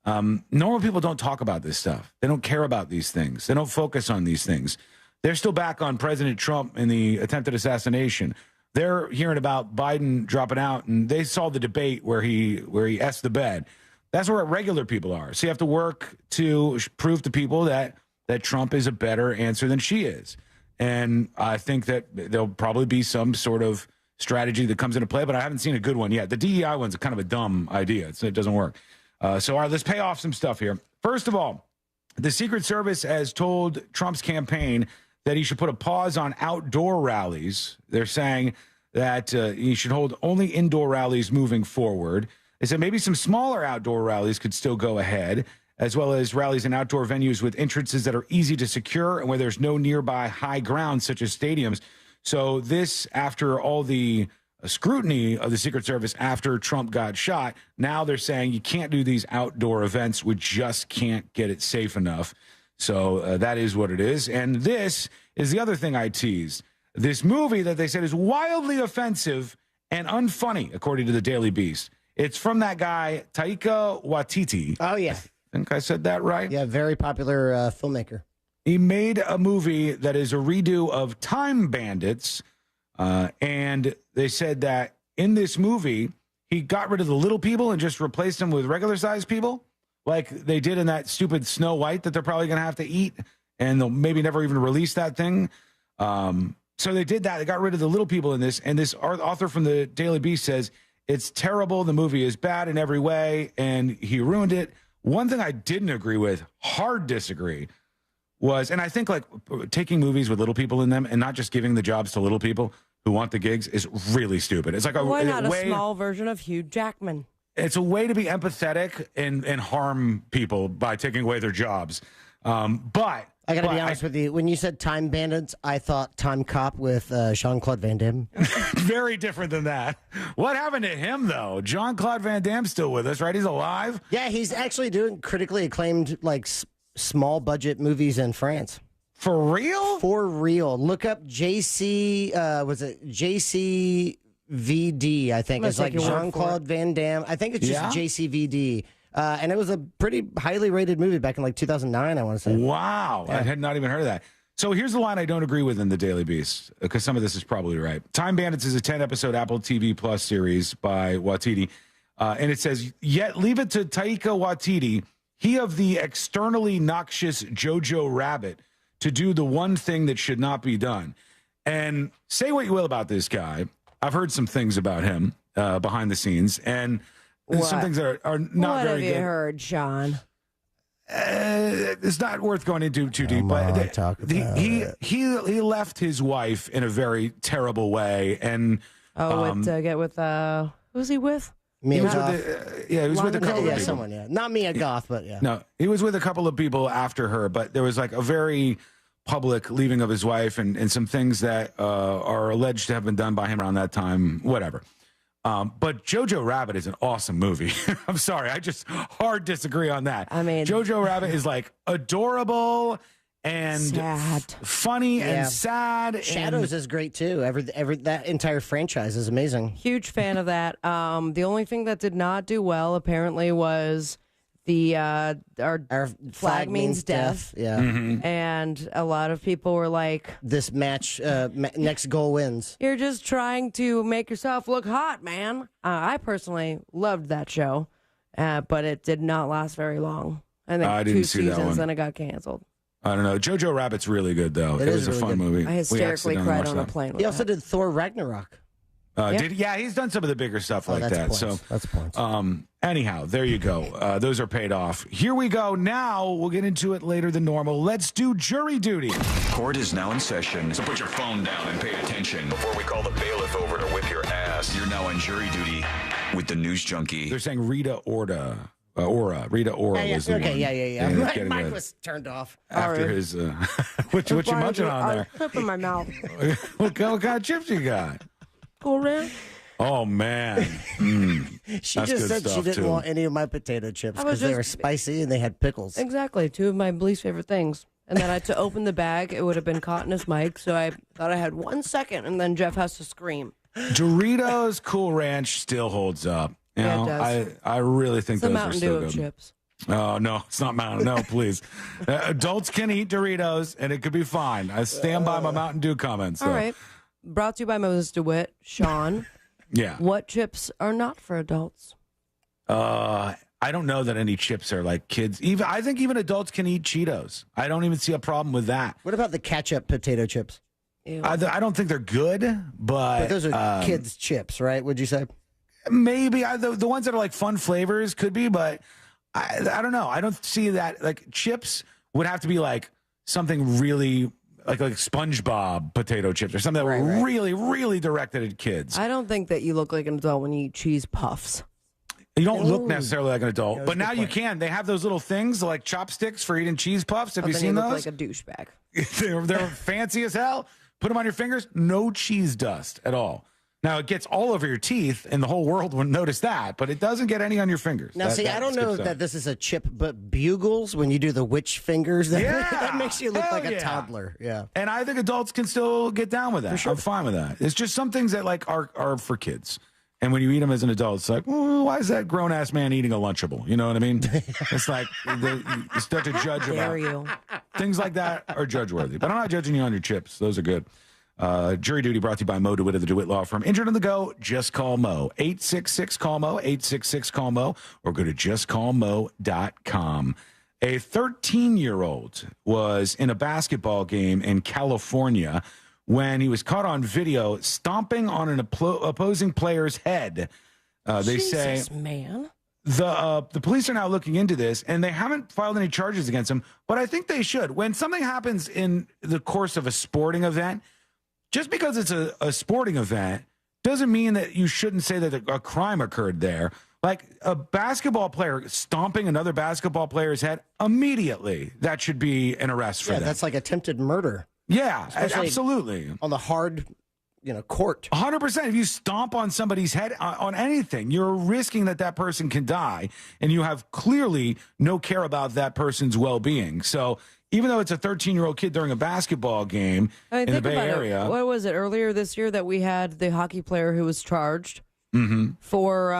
Normal people don't talk about this stuff. They don't care about these things. They don't focus on these things. They're still back on President Trump and the attempted assassination. They're hearing about Biden dropping out, and they saw the debate where he essed the bed. That's where regular people are. So you have to work to prove to people that Trump is a better answer than she is. And I think that there'll probably be some sort of strategy that comes into play, but I haven't seen a good one yet. The DEI one's kind of a dumb idea. It doesn't work. So all right, let's pay off some stuff here. First of all, the Secret Service has told Trump's campaign that he should put a pause on outdoor rallies. They're saying that he should hold only indoor rallies moving forward. They said maybe some smaller outdoor rallies could still go ahead, as well as rallies in outdoor venues with entrances that are easy to secure and where there's no nearby high ground, such as stadiums. So this, after all the scrutiny of the Secret Service after Trump got shot, now they're saying you can't do these outdoor events. We just can't get it safe enough. So that is what it is. And this is the other thing I teased. This movie that they said is wildly offensive and unfunny, according to the Daily Beast. It's from that guy, Taika Waititi. Oh, yeah. I think I said that right. Yeah, very popular filmmaker. He made a movie that is a redo of Time Bandits. And they said that in this movie, he got rid of the little people and just replaced them with regular-sized people, like they did in that stupid Snow White that they're probably going to have to eat, and they'll maybe never even release that thing. So they did that. They got rid of the little people in this, and this author from the Daily Beast says it's terrible. The movie is bad in every way, and he ruined it. One thing I didn't agree with, hard disagree, was, and I think like taking movies with little people in them and not just giving the jobs to little people who want the gigs is really stupid. It's like why not way, a small version of Hugh Jackman? It's a way to be empathetic and harm people by taking away their jobs. But I got to be honest with you. When you said Time Bandits, I thought Time Cop with Jean-Claude Van Damme. Very different than that. What happened to him, though? Jean-Claude Van Damme's still with us, right? He's alive? Yeah, he's actually doing critically acclaimed, like, small budget movies in France. For real? For real. Look up JCVD, I think. It's like Jean-Claude Van Damme. I think it's just JCVD. And it was a pretty highly rated movie back in like 2009, I want to say. Wow. Yeah. I had not even heard of that. So here's the line I don't agree with in the Daily Beast, because some of this is probably right. Time Bandits is a 10-episode Apple TV Plus series by Waititi. And it says, yet leave it to Taika Waititi, he of the externally noxious Jojo Rabbit, to do the one thing that should not be done. And say what you will about this guy. I've heard some things about him behind the scenes, and some things that are not very good. What have you heard, Sean? It's not worth going into too deep, but he left his wife in a very terrible way, and who's he with? Mia Goth. He was with a couple of people. Someone, not Mia Goth, but yeah. No, he was with a couple of people after her, but there was like a very public leaving of his wife and some things that are alleged to have been done by him around that time, whatever. But Jojo Rabbit is an awesome movie. I'm sorry. I just hard disagree on that. I mean, Jojo Rabbit is like adorable and sad. Funny and sad. Shadows is great too. Every that entire franchise is amazing. Huge fan of that. The only thing that did not do well apparently was the our flag means death. Yeah. Mm-hmm. And a lot of people were like, this match next goal wins. You're just trying to make yourself look hot, man. I personally loved that show, but it did not last very long. I think I didn't 2 see that seasons, one. then it got canceled. I don't know. Jojo Rabbit's really good, though. It was a fun movie. I hysterically cried on a plane. He also did Thor Ragnarok. He's done some of the bigger stuff like that. Points. So that's points. Anyhow, there you go. Those are paid off. Here we go. Now we'll get into it later than normal. Let's do jury duty. Court is now in session, so put your phone down and pay attention before we call the bailiff over to whip your ass. You're now on jury duty with the news junkie. They're saying Rita Ora. Rita Ora was the one. Yeah. Mike was turned off. After his... what you munching on there? Chip in my mouth. What kind of chips you got? Cool Ranch. Oh, man. She just said she didn't want any of my potato chips because they were spicy and they had pickles. Exactly. 2 of my least favorite things. And then I had to open the bag. It would have been caught in his mic. So I thought I had 1 second, and then Jeff has to scream. Doritos Cool Ranch still holds up. You know, it does. I really think It's the those Mountain are still Dew good. chips. Oh, no, it's not Mountain. No, please. Adults can eat Doritos, and it could be fine. I stand by my Mountain Dew comments. All right. Brought to you by Moses DeWitt. Sean. Yeah. What chips are not for adults? I don't know that any chips are like kids. I think even adults can eat Cheetos. I don't even see a problem with that. What about the ketchup potato chips? I don't think they're good, but those are kids' chips, right? Would you say? Maybe the ones that are like fun flavors could be, but I don't know. I don't see that. Like chips would have to be like something really like SpongeBob potato chips or something that were really, really directed at kids. I don't think that you look like an adult when you eat cheese puffs. You don't look necessarily like an adult, but now you can. They have those little things like chopsticks for eating cheese puffs. Have you seen look those? Like a douchebag. They're fancy as hell. Put them on your fingers. No cheese dust at all. Now, it gets all over your teeth, and the whole world wouldn't notice that, but it doesn't get any on your fingers. Now, I don't know that this is a chip, but Bugles, when you do the witch fingers, that makes you look like a toddler. Yeah. And I think adults can still get down with that. Sure. I'm fine with that. It's just some things that like are for kids. And when you eat them as an adult, it's like, well, why is that grown-ass man eating a Lunchable? You know what I mean? It's like you start to judge about things like that are judge-worthy. But I'm not judging you on your chips. Those are good. Jury Duty brought to you by Mo DeWitt of the DeWitt Law Firm. Injured on the go, just call Mo. 866-CALL-MO, 866-CALL-MO, or go to justcallmo.com. A 13-year-old was in a basketball game in California when he was caught on video stomping on an opposing player's head. They say, man. The police are now looking into this, and they haven't filed any charges against him, but I think they should. When something happens in the course of a sporting event, just because it's a sporting event doesn't mean that you shouldn't say that a crime occurred there. Like a basketball player stomping another basketball player's head, immediately that should be an arrest for them. That's like attempted murder. Yeah, Especially absolutely. On the hard, court. 100%. If you stomp on somebody's head on anything, you're risking that person can die, and you have clearly no care about that person's well-being. So even though it's a 13-year-old kid during a basketball game in the Bay Area. What was it, earlier this year that we had the hockey player who was charged for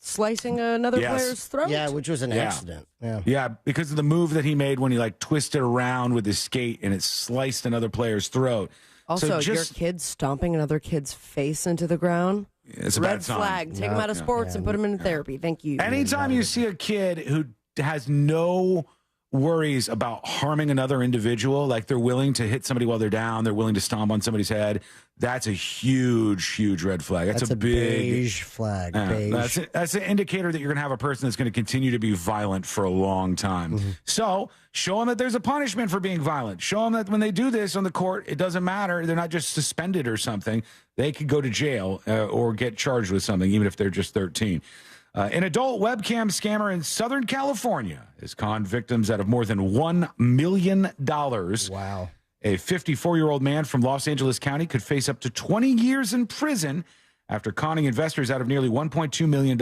slicing another player's throat? Yeah, which was an accident. Yeah, because of the move that he made when he twisted around with his skate and it sliced another player's throat. Also, your kid stomping another kid's face into the ground. It's a red bad sign. flag. Take him out of sports and put him in therapy. Thank you. Anytime you see a kid who has no worries about harming another individual, like they're willing to hit somebody while they're down, they're willing to stomp on somebody's head, that's a huge red flag. That's a big beige flag. Beige. That's an indicator that you're going to have a person that's going to continue to be violent for a long time. So show them that there's a punishment for being violent. Show them that when they do this on the court, it doesn't matter. They're not just suspended or something. They could go to jail or get charged with something, even if they're just 13. An adult webcam scammer in Southern California has conned victims out of more than $1 million. Wow. A 54-year-old man from Los Angeles County could face up to 20 years in prison after conning investors out of nearly $1.2 million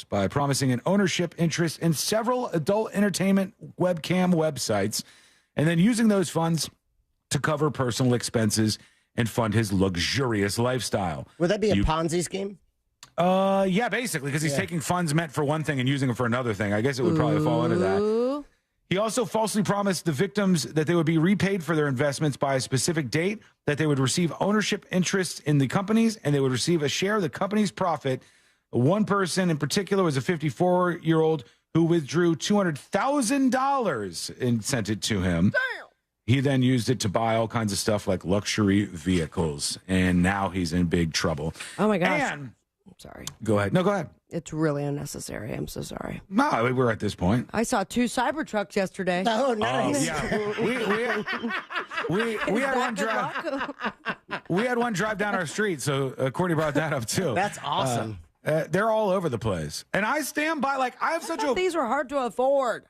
by promising an ownership interest in several adult entertainment webcam websites and then using those funds to cover personal expenses and fund his luxurious lifestyle. Would that be a Ponzi scheme? Yeah, basically, because he's taking funds meant for one thing and using them for another thing. I guess it would probably fall into that. He also falsely promised the victims that they would be repaid for their investments by a specific date, that they would receive ownership interests in the companies, and they would receive a share of the company's profit. One person in particular was a 54-year-old who withdrew $200,000 and sent it to him. Damn. He then used it to buy all kinds of stuff like luxury vehicles, and now he's in big trouble. Oh, my gosh. And I'm sorry. Go ahead. No, go ahead. It's really unnecessary. I'm so sorry. No, we're at this point. I saw 2 Cybertrucks yesterday. Oh, nice. Yeah. We had one drive. We had one drive down our street, so Courtney brought that up too. That's awesome. They're all over the place, and I stand by. Like I have such a. These were hard to afford.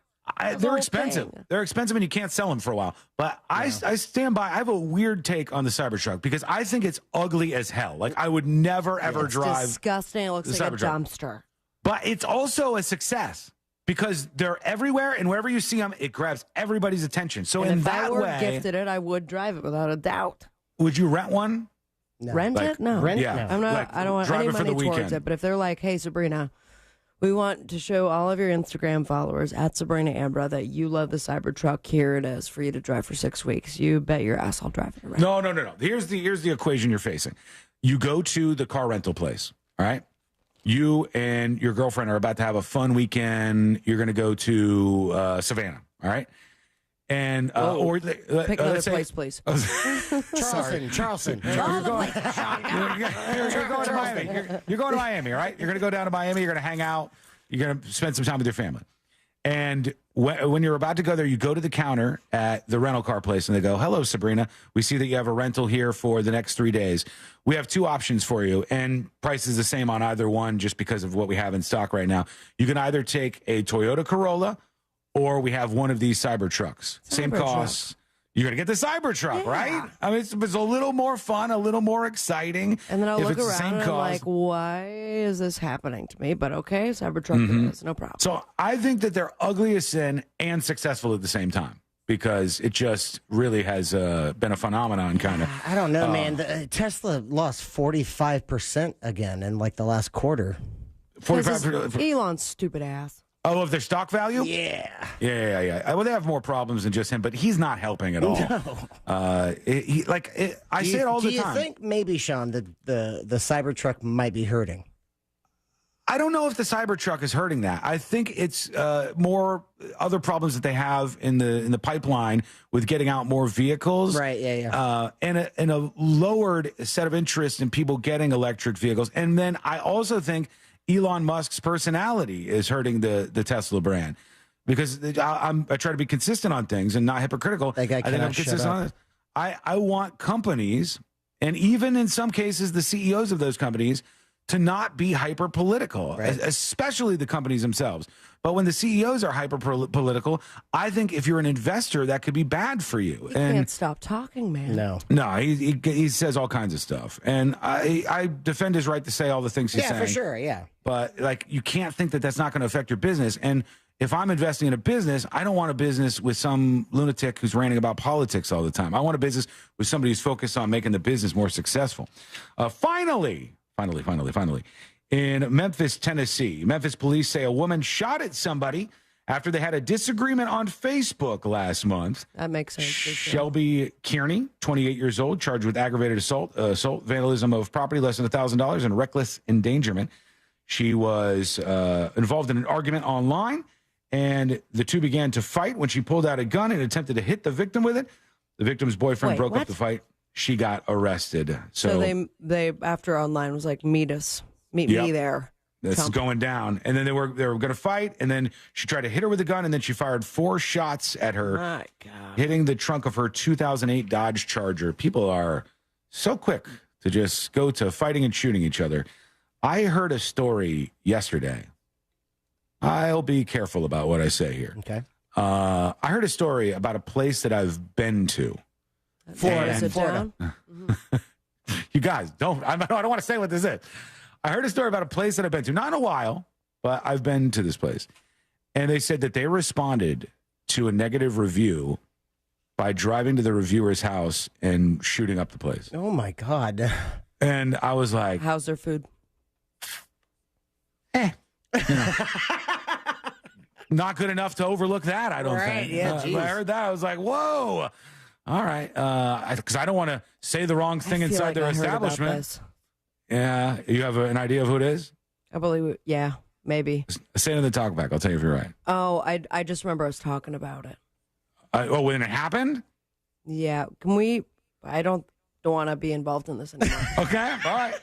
They're expensive. They're expensive, and you can't sell them for a while. But I stand by. I have a weird take on the Cybertruck because I think it's ugly as hell. Like I would never ever drive. Disgusting. It looks like a dumpster. But it's also a success because they're everywhere, and wherever you see them, it grabs everybody's attention. So and in if that I were way, gifted it, I would drive it without a doubt. Would you rent one? No. Rent it? No. Rent? Yeah. I'm not. Like, I don't want drive any it for money the towards weekend. it. But if they're like, "Hey, Sabrina, We want to show all of your Instagram followers at Sabrina Ambra that you love the Cybertruck. Here it is for you to drive for 6 weeks. You bet your ass I'll drive it around. No. Here's the equation you're facing. You go to the car rental place, all right? You and your girlfriend are about to have a fun weekend. You're going to go to Savannah, all right? And pick another place, please. Charleston. You're going to Miami. You're going to Miami, all right? You're going to go down to Miami. You're going to hang out. You're going to spend some time with your family. And when you're about to go there, you go to the counter at the rental car place, and they go, "Hello, Sabrina. We see that you have a rental here for the next 3 days. We have 2 options for you, and price is the same on either one just because of what we have in stock right now. You can either take a Toyota Corolla, or we have one of these Cybertrucks. Same cost. You're going to get the Cybertruck, right? I mean, it's a little more fun, a little more exciting. And then I'll look around and I'm like, why is this happening to me? But okay, Cybertruck it is, no problem. So I think that they're ugly as sin and successful at the same time because it just really has been a phenomenon, kind of. I don't know, man. Tesla lost 45% again in like the last quarter. 45%. Elon's stupid ass. Oh, of their stock value? Yeah. Well, they have more problems than just him, but he's not helping at all. No. I say it all the time. Do you think maybe, Sean, that the Cybertruck might be hurting? I don't know if the Cybertruck is hurting that. I think it's more other problems that they have in the pipeline with getting out more vehicles. Right, yeah. And a lowered set of interest in people getting electric vehicles. And then I also think Elon Musk's personality is hurting the Tesla brand because I try to be consistent on things and not hypocritical. That guy I think I'm consistent on this. I want companies, and even in some cases, the CEOs of those companies, to not be hyper political, especially the companies themselves. But when the CEOs are hyper political, I think if you're an investor, that could be bad for you. He can't stop talking, man. No, he says all kinds of stuff, and I defend his right to say all the things he's saying. Yeah, for sure, yeah. But like, you can't think that that's not going to affect your business. And if I'm investing in a business, I don't want a business with some lunatic who's ranting about politics all the time. I want a business with somebody who's focused on making the business more successful. Finally, in Memphis, Tennessee, Memphis police say a woman shot at somebody after they had a disagreement on Facebook last month. That makes sense. Shelby Kearney, 28 years old, charged with aggravated assault, vandalism of property less than $1,000, and reckless endangerment. She was involved in an argument online, and the two began to fight when she pulled out a gun and attempted to hit the victim with it. The victim's boyfriend broke up the fight. She got arrested. So they after online was like, meet me there. This is going down. And then they were going to fight, and then she tried to hit her with a gun, and then she fired 4 shots at her, My God. hitting the trunk of her 2008 Dodge Charger. People are so quick to just go to fighting and shooting each other. I heard a story yesterday. I'll be careful about what I say here. Okay. I heard a story about a place that I've been to. Florida. You guys, I don't want to say what this is. I heard a story about a place that I've been to, not in a while, but I've been to this place. And they said that they responded to a negative review by driving to the reviewer's house and shooting up the place. Oh, my God. And I was like, how's their food? Not good enough to overlook that, I don't think. Yeah, when I heard that, I was like, whoa. All right. Because I don't want to say the wrong thing inside their establishment. Yeah. You have an idea of who it is? I believe yeah, maybe. Say it in the talkback. I'll tell you if you're right. Oh, I just remember us talking about it. When it happened? Yeah. Can we? I don't want to be involved in this anymore. Okay. All right.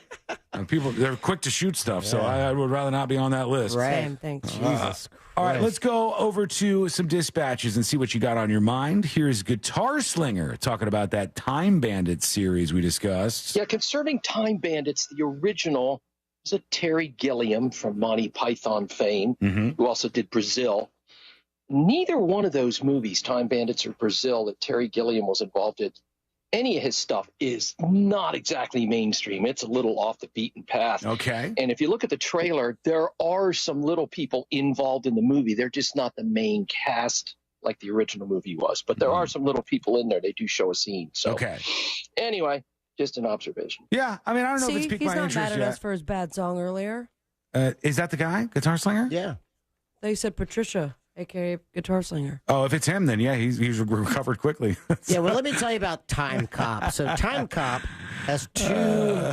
And people, they're quick to shoot stuff, so I would rather not be on that list. Right. Same thing. Jesus Christ. All right, let's go over to some dispatches and see what you got on your mind. Here's Guitar Slinger talking about that Time Bandits series we discussed. Yeah, concerning Time Bandits, the original was a Terry Gilliam from Monty Python fame, who also did Brazil. Neither one of those movies, Time Bandits or Brazil, that Terry Gilliam was involved in, any of his stuff is not exactly mainstream. It's a little off the beaten path. Okay. And if you look at the trailer, there are some little people involved in the movie. They're just not the main cast like the original movie was. But there are some little people in there. They do show a scene. So anyway, just an observation. Yeah, I mean, I don't know if it's piqued my interest he's not mad at yet. us for his bad song earlier. Is that the guy, Guitar Slinger? Yeah. They said Patricia, a.k.a. Guitar Slinger. Oh, if it's him, then yeah, he's recovered quickly. Yeah, well, let me tell you about Time Cop. So Time Cop has two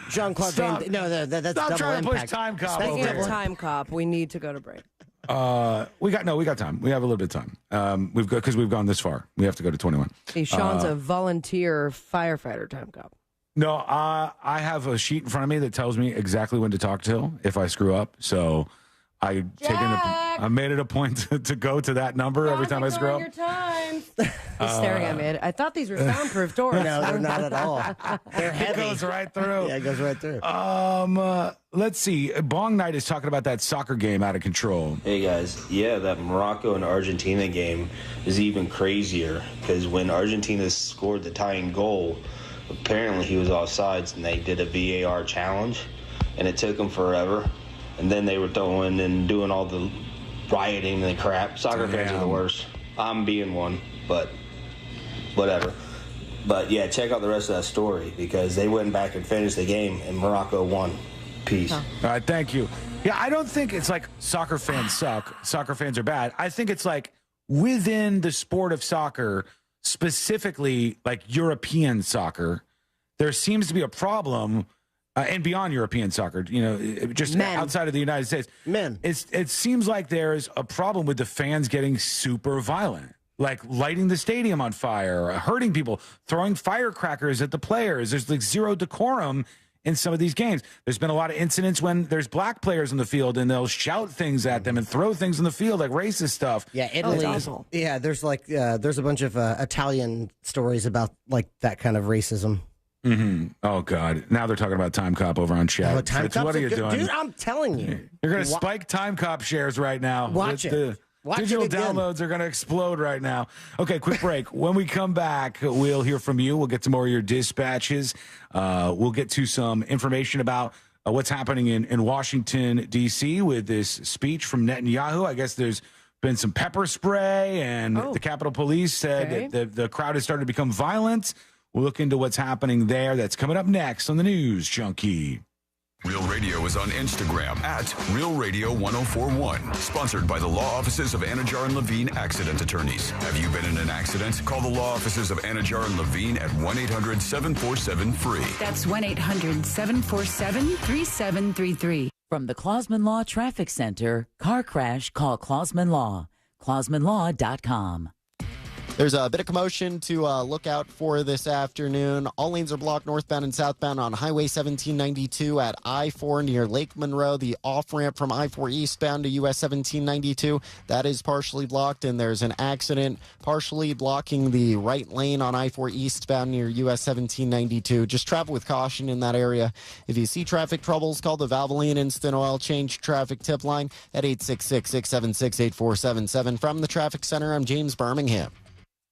Jean-Claude Van Damme. No, that's Stop double trying impact. to push Time Cop Speaking over of here. Time Cop, we need to go to break. We got time. We have a little bit of time. Because we've gone this far. We have to go to 21. See, Sean's a volunteer firefighter Time Cop. No, I have a sheet in front of me that tells me exactly when to talk till if I screw up. So I made it a point to go to that number every time I screw up. Your time. He's staring at me. I thought these were soundproof doors. No, they're not at all. They're heavy. It goes right through. Yeah, it goes right through. Let's see. Bong Night is talking about that soccer game out of control. Hey guys, yeah, that Morocco and Argentina game is even crazier because when Argentina scored the tying goal, apparently he was offsides and they did a VAR challenge and it took them forever. And then they were throwing and doing all the rioting and the crap. Soccer fans are the worst. I'm being one, but whatever. But yeah, check out the rest of that story because they went back and finished the game and Morocco won. Peace. All right, thank you. Yeah, I don't think it's like soccer fans suck. Soccer fans are bad. I think it's like within the sport of soccer, specifically like European soccer, there seems to be a problem. And beyond European soccer, just outside of the United States. It seems like there's a problem with the fans getting super violent, like lighting the stadium on fire, hurting people, throwing firecrackers at the players. There's like zero decorum in some of these games. There's been a lot of incidents when there's black players in the field and they'll shout things at them and throw things in the field like racist stuff. Yeah, Italy. Yeah, there's there's a bunch of Italian stories about like that kind of racism. Mm-hmm. Oh God! Now they're talking about Time Cop over on chat. Oh, Time Fritz, Cop's what are you good, doing, dude? I'm telling you, you're going to spike Time Cop shares right now. Watch it. Watch digital it again. downloads are going to explode right now. Okay, quick break. When we come back, we'll hear from you. We'll get to more of your dispatches. We'll get to some information about what's happening in Washington D.C. with this speech from Netanyahu. I guess there's been some pepper spray, and the Capitol Police said that the crowd has started to become violent. We'll look into what's happening there. That's coming up next on the News Junkie. Real Radio is on Instagram at Real Radio 1041. Sponsored by the law offices of Anajar and Levine Accident Attorneys. Have you been in an accident? Call the law offices of Anajar and Levine at 1-800-747-FREE. That's 1-800-747-3733. From the Clausman Law Traffic Center, car crash, call Clausman Law. ClausmanLaw.com. There's a bit of commotion to look out for this afternoon. All lanes are blocked northbound and southbound on Highway 1792 at I-4 near Lake Monroe. The off-ramp from I-4 eastbound to US 1792, that is partially blocked, and there's an accident partially blocking the right lane on I-4 eastbound near US 1792. Just travel with caution in that area. If you see traffic troubles, call the Valvoline Instant Oil Change Traffic Tip Line at 866-676-8477. From the Traffic Center, I'm James Birmingham.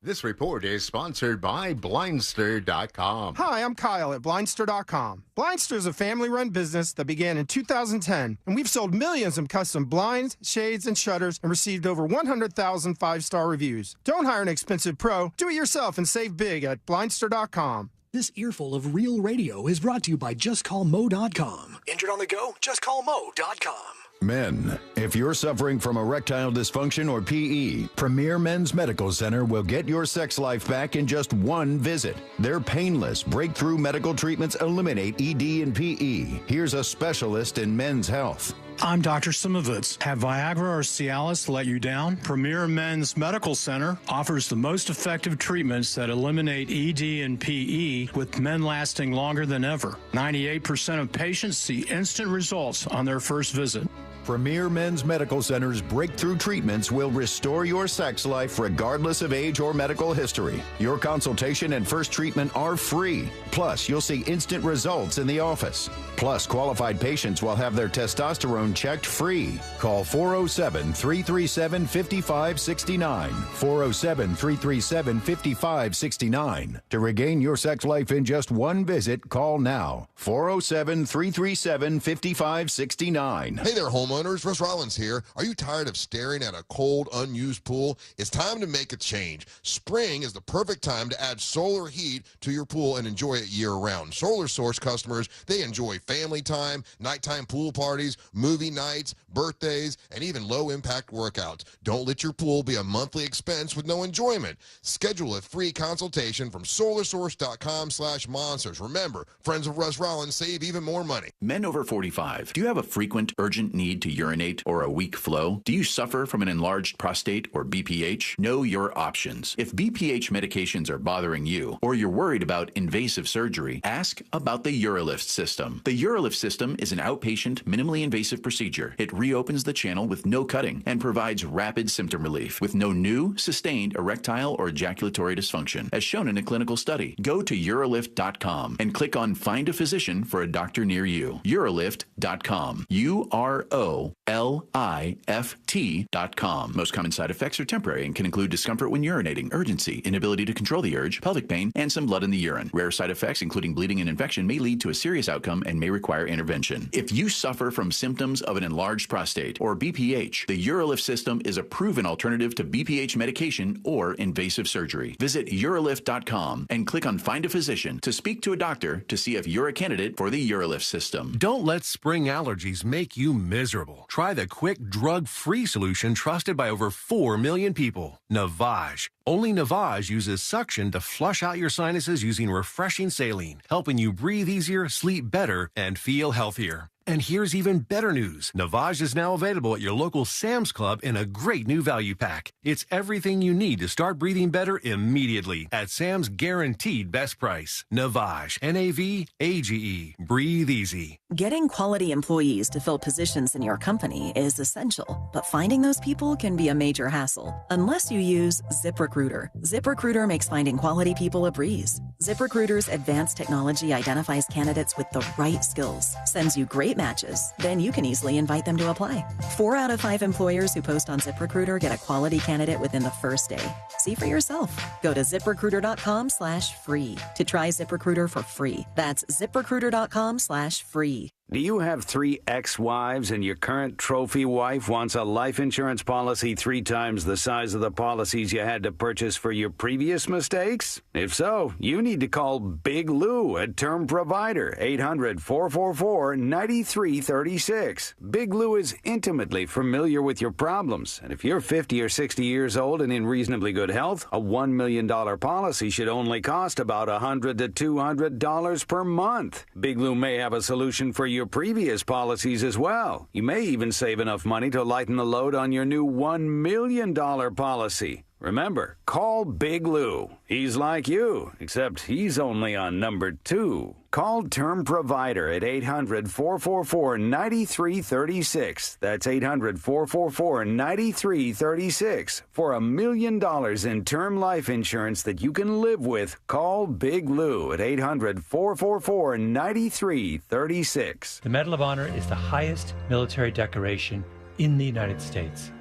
This report is sponsored by Blindster.com. Hi, I'm Kyle at Blindster.com. Blindster is a family-run business that began in 2010, and we've sold millions of custom blinds, shades, and shutters and received over 100,000 five-star reviews. Don't hire an expensive pro. Do it yourself and save big at Blindster.com. This earful of Real Radio is brought to you by JustCallMo.com. Injured on the go? JustCallMo.com. Men, if you're suffering from erectile dysfunction or PE, Premier Men's Medical Center will get your sex life back in just one visit. Their painless, breakthrough medical treatments eliminate ED and PE. Here's a specialist in men's health. I'm Dr. Simovitz. Have Viagra or Cialis let you down? Premier Men's Medical Center offers the most effective treatments that eliminate ED and PE, with men lasting longer than ever. 98% of patients see instant results on their first visit. Premier Men's Medical Center's breakthrough treatments will restore your sex life regardless of age or medical history. Your consultation and first treatment are free. Plus, you'll see instant results in the office. Plus, qualified patients will have their testosterone checked free. Call 407-337-5569. 407-337-5569. To regain your sex life in just one visit, call now. 407-337-5569. Hey there, homeowners. homeowners, Russ Rollins here. Are you tired of staring at a cold, unused pool? It's time to make a change. Spring is the perfect time to add solar heat to your pool and enjoy it year-round. Solar Source customers, they enjoy family time, nighttime pool parties, movie nights, birthdays, and even low-impact workouts. Don't let your pool be a monthly expense with no enjoyment. Schedule a free consultation from solarsource.com/monsters. Remember, friends of Russ Rollins save even more money. Men over 45, do you have a frequent, urgent need to urinate or a weak flow? Do you suffer from an enlarged prostate or BPH? Know your options. If BPH medications are bothering you, or you're worried about invasive surgery, ask about the UroLift system. The UroLift system is an outpatient, minimally invasive procedure. It reopens the channel with no cutting and provides rapid symptom relief with no new, sustained erectile or ejaculatory dysfunction, as shown in a clinical study. Go to urolift.com and click on Find a Physician for a doctor near you. Urolift.com. UROLIFT.com. Most common side effects are temporary and can include discomfort when urinating, urgency, inability to control the urge, pelvic pain, and some blood in the urine. Rare side effects, including bleeding and infection, may lead to a serious outcome and may require intervention. If you suffer from symptoms of an enlarged prostate or BPH, the UroLift system is a proven alternative to BPH medication or invasive surgery. Visit urolift.com and click on Find a Physician to speak to a doctor to see if you're a candidate for the UroLift system. Don't let spring allergies make you miserable. Try the quick, drug-free solution trusted by over 4 million people, Navage. Only Navage uses suction to flush out your sinuses using refreshing saline, helping you breathe easier, sleep better, and feel healthier. And here's even better news. Navage is now available at your local Sam's Club in a great new value pack. It's everything you need to start breathing better immediately at Sam's guaranteed best price. Navage, Navage, breathe easy. Getting quality employees to fill positions in your company is essential, but finding those people can be a major hassle unless you use ZipRecruiter. ZipRecruiter makes finding quality people a breeze. ZipRecruiter's advanced technology identifies candidates with the right skills, sends you great matches, then you can easily invite them to apply. 4 out of 5 employers who post on ZipRecruiter get a quality candidate within the first day. See for yourself. Go to ZipRecruiter.com/free to try ZipRecruiter for free. That's ZipRecruiter.com/free. Do you have 3 ex-wives and your current trophy wife wants a life insurance policy 3 times the size of the policies you had to purchase for your previous mistakes? If so, you need to call Big Lou at Term Provider, 800-444-9336. Big Lou is intimately familiar with your problems, and if you're 50 or 60 years old and in reasonably good health, a $1 million policy should only cost about $100 to $200 per month. Big Lou may have a solution for your previous policies as well. You may even save enough money to lighten the load on your new $1 million policy. Remember, call Big Lou. He's like you, except he's only on number 2. Call Term Provider at 800-444-9336. That's 800-444-9336. For $1 million in term life insurance that you can live with, call Big Lou at 800-444-9336. The Medal of Honor is the highest military decoration in the United States.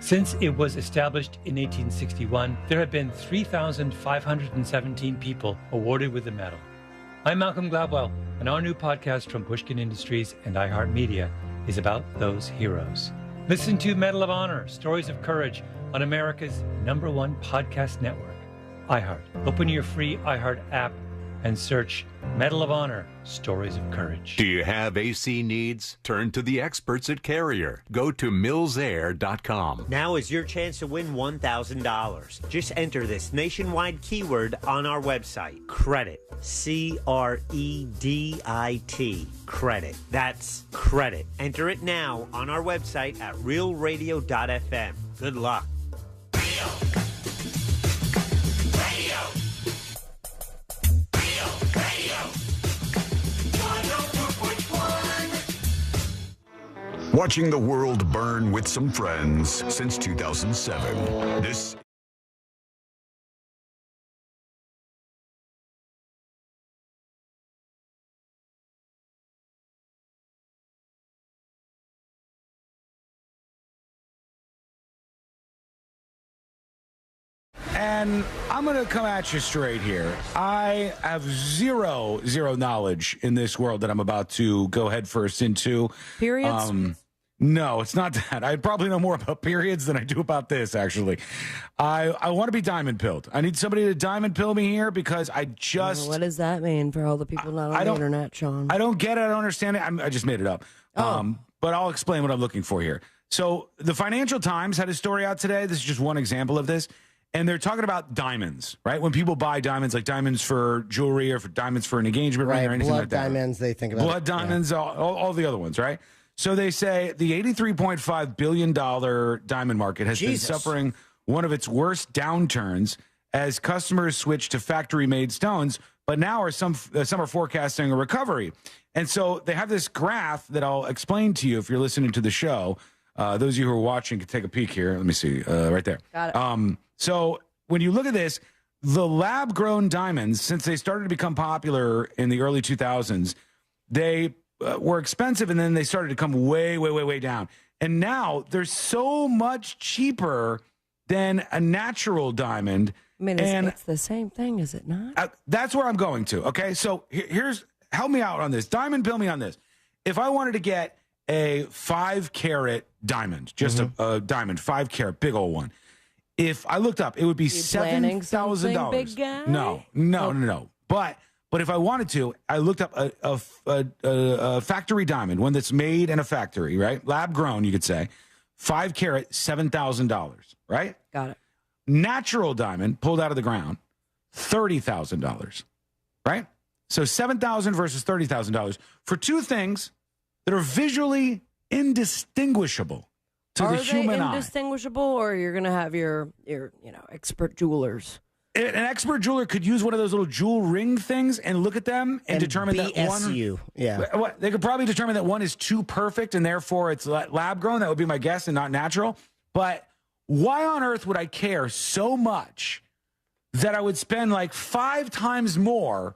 Since it was established in 1861, there have been 3,517 people awarded with the medal. I'm Malcolm Gladwell, and our new podcast from Pushkin Industries and iHeartMedia is about those heroes. Listen to Medal of Honor, Stories of Courage on America's #1 podcast network, iHeart. Open your free iHeart app and search Medal of Honor, Stories of Courage. Do you have AC needs? Turn to the experts at Carrier. Go to millsair.com. Now is your chance to win $1,000. Just enter this nationwide keyword on our website, credit, CREDIT, credit. That's credit. Enter it now on our website at realradio.fm. Good luck. Watching the world burn with some friends since 2007. This And I'm going to come at you straight here. I have zero knowledge in this world that I'm about to go headfirst into. Periods? No, it's not that. I probably know more about periods than I do about this, actually. I want to be diamond pilled. I need somebody to diamond pill me here because I just... What does that mean for all the people not on the internet, Sean? I don't get it. I don't understand it. I just made it up. But I'll explain what I'm looking for here. So the Financial Times had a story out today. This is just one example of this. And they're talking about diamonds, right? When people buy diamonds, like diamonds for jewelry or for diamonds for an engagement ring or anything blood like that. diamonds, they think about blood diamonds, all the other ones, right? So they say the $83.5 billion diamond market has been suffering one of its worst downturns as customers switch to factory-made stones, but now some are forecasting a recovery. And so they have this graph that I'll explain to you if you're listening to the show. Those of you who are watching can take a peek here. Let me see, right there. Got it. So when you look at this, the lab-grown diamonds, since they started to become popular in the early 2000s, they were expensive, and then they started to come way, way, way, way down. And now they're so much cheaper than a natural diamond. I mean, it's the same thing, is it not? That's where I'm going to, okay? So help me out on this. Diamond pill me on this. If I wanted to get a 5-carat diamond, just a diamond, 5-carat, big old one, if I looked up, it would be $7,000. Big guy? No. But if I wanted to, I looked up a factory diamond, one that's made in a factory, right? Lab grown, you could say. 5-carat, $7,000, right? Got it. Natural diamond pulled out of the ground, $30,000, right? So $7,000 versus $30,000 for two things that are visually indistinguishable to the human eye. Are they indistinguishable, or you're going to have your expert jewelers? An expert jeweler could use one of those little jewel ring things and look at them and determine that one. Yeah. They could probably determine that one is too perfect and therefore it's lab grown. That would be my guess and not natural. But why on earth would I care so much that I would spend like 5 times more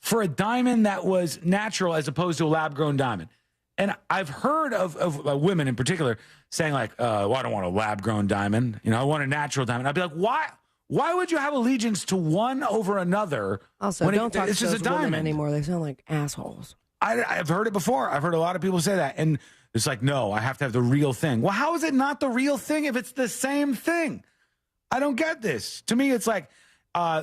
for a diamond that was natural as opposed to a lab grown diamond? And I've heard of women in particular saying like, well, I don't want a lab grown diamond. I want a natural diamond. I'd be like, why? Why would you have allegiance to one over another? Also, don't talk to those women anymore. They sound like assholes. I've heard it before. I've heard a lot of people say that. And it's like, no, I have to have the real thing. Well, how is it not the real thing if it's the same thing? I don't get this. To me, it's like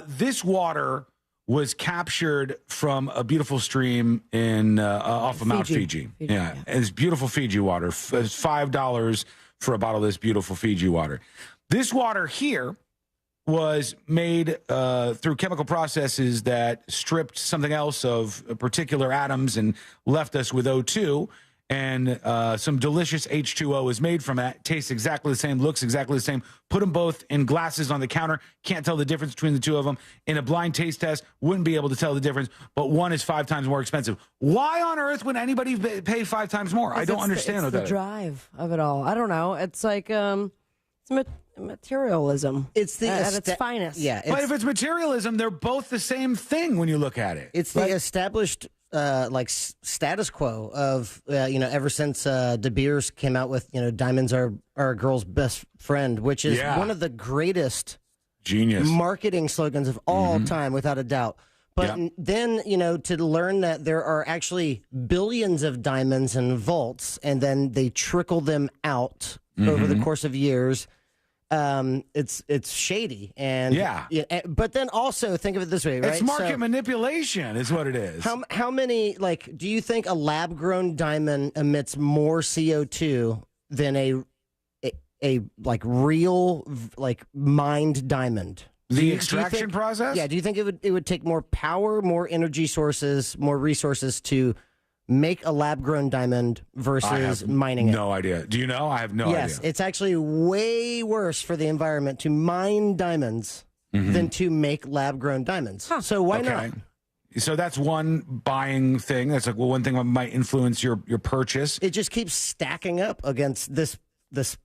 this water was captured from a beautiful stream in off of Mount Fiji. Yeah, it's beautiful Fiji water. It's $5 for a bottle of this beautiful Fiji water. This water here was made through chemical processes that stripped something else of particular atoms and left us with O2. And some delicious H2O is made from that. Tastes exactly the same, looks exactly the same. Put them both in glasses on the counter. Can't tell the difference between the two of them. In a blind taste test, wouldn't be able to tell the difference. But one is 5 times more expensive. Why on earth would anybody pay 5 times more? I don't understand it's the drive of it all. I don't know. It's like it's materialism. It's at its finest. Yeah, but if it's materialism, they're both the same thing when you look at it. It's the established status quo of ever since De Beers came out with diamonds are a girl's best friend, which is one of the greatest genius marketing slogans of all time, without a doubt. But then to learn that there are actually billions of diamonds in vaults, and then they trickle them out over the course of years. It's shady, and but then also think of it this way, right? It's market manipulation is what it is. How many, do you think a lab grown diamond emits more CO2 than a real mined diamond? The extraction process? Yeah. Do you think it would take more power, more energy sources, more resources to make a lab-grown diamond versus mining it? No idea. Do you know? I have no idea. Yes, it's actually way worse for the environment to mine diamonds than to make lab-grown diamonds. So why not? So that's one buying thing. That's like, well, one thing that might influence your purchase. It just keeps stacking up against this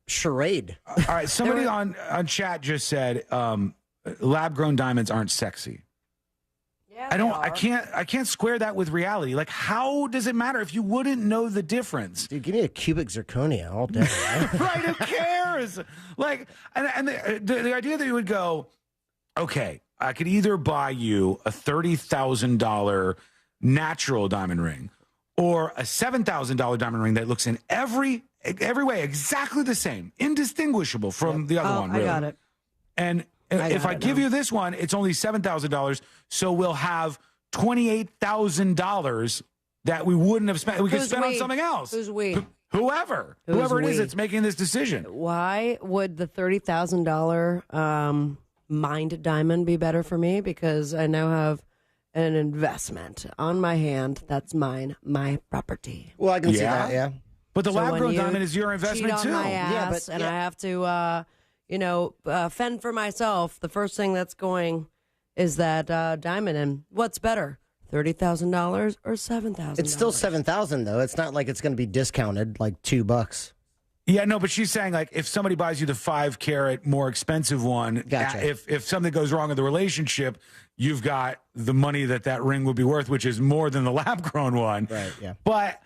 charade. All right, somebody on chat just said lab-grown diamonds aren't sexy. Yeah, I can't square that with reality. Like, how does it matter if you wouldn't know the difference? Dude, give me a cubic zirconia all day. Right? Who cares? Like, and the idea that you would go, okay, I could either buy you a $30,000 natural diamond ring or a $7,000 diamond ring that looks in every every way exactly the same, indistinguishable from the other one. Really. I got it. And if I give you this one, it's only $7,000. So we'll have $28,000 that we wouldn't have spent. We could spend on something else. Who's we? Whoever it is that's making this decision. Why would the $30,000 mined diamond be better for me? Because I now have an investment on my hand that's mine, my property. Well, I can see that, yeah. But the So lab-grown when you diamond is your investment cheat on too. my ass and I have to, fend for myself. The first thing that's going is that diamond. And what's better, $30,000 or $7,000? It's still $7,000 though. It's not like it's going to be discounted like $2. Yeah, no, but she's saying like if somebody buys you the 5-carat more expensive one, Gotcha. if something goes wrong in the relationship, you've got the money that ring would be worth, which is more than the lab-grown one. Right. Yeah. But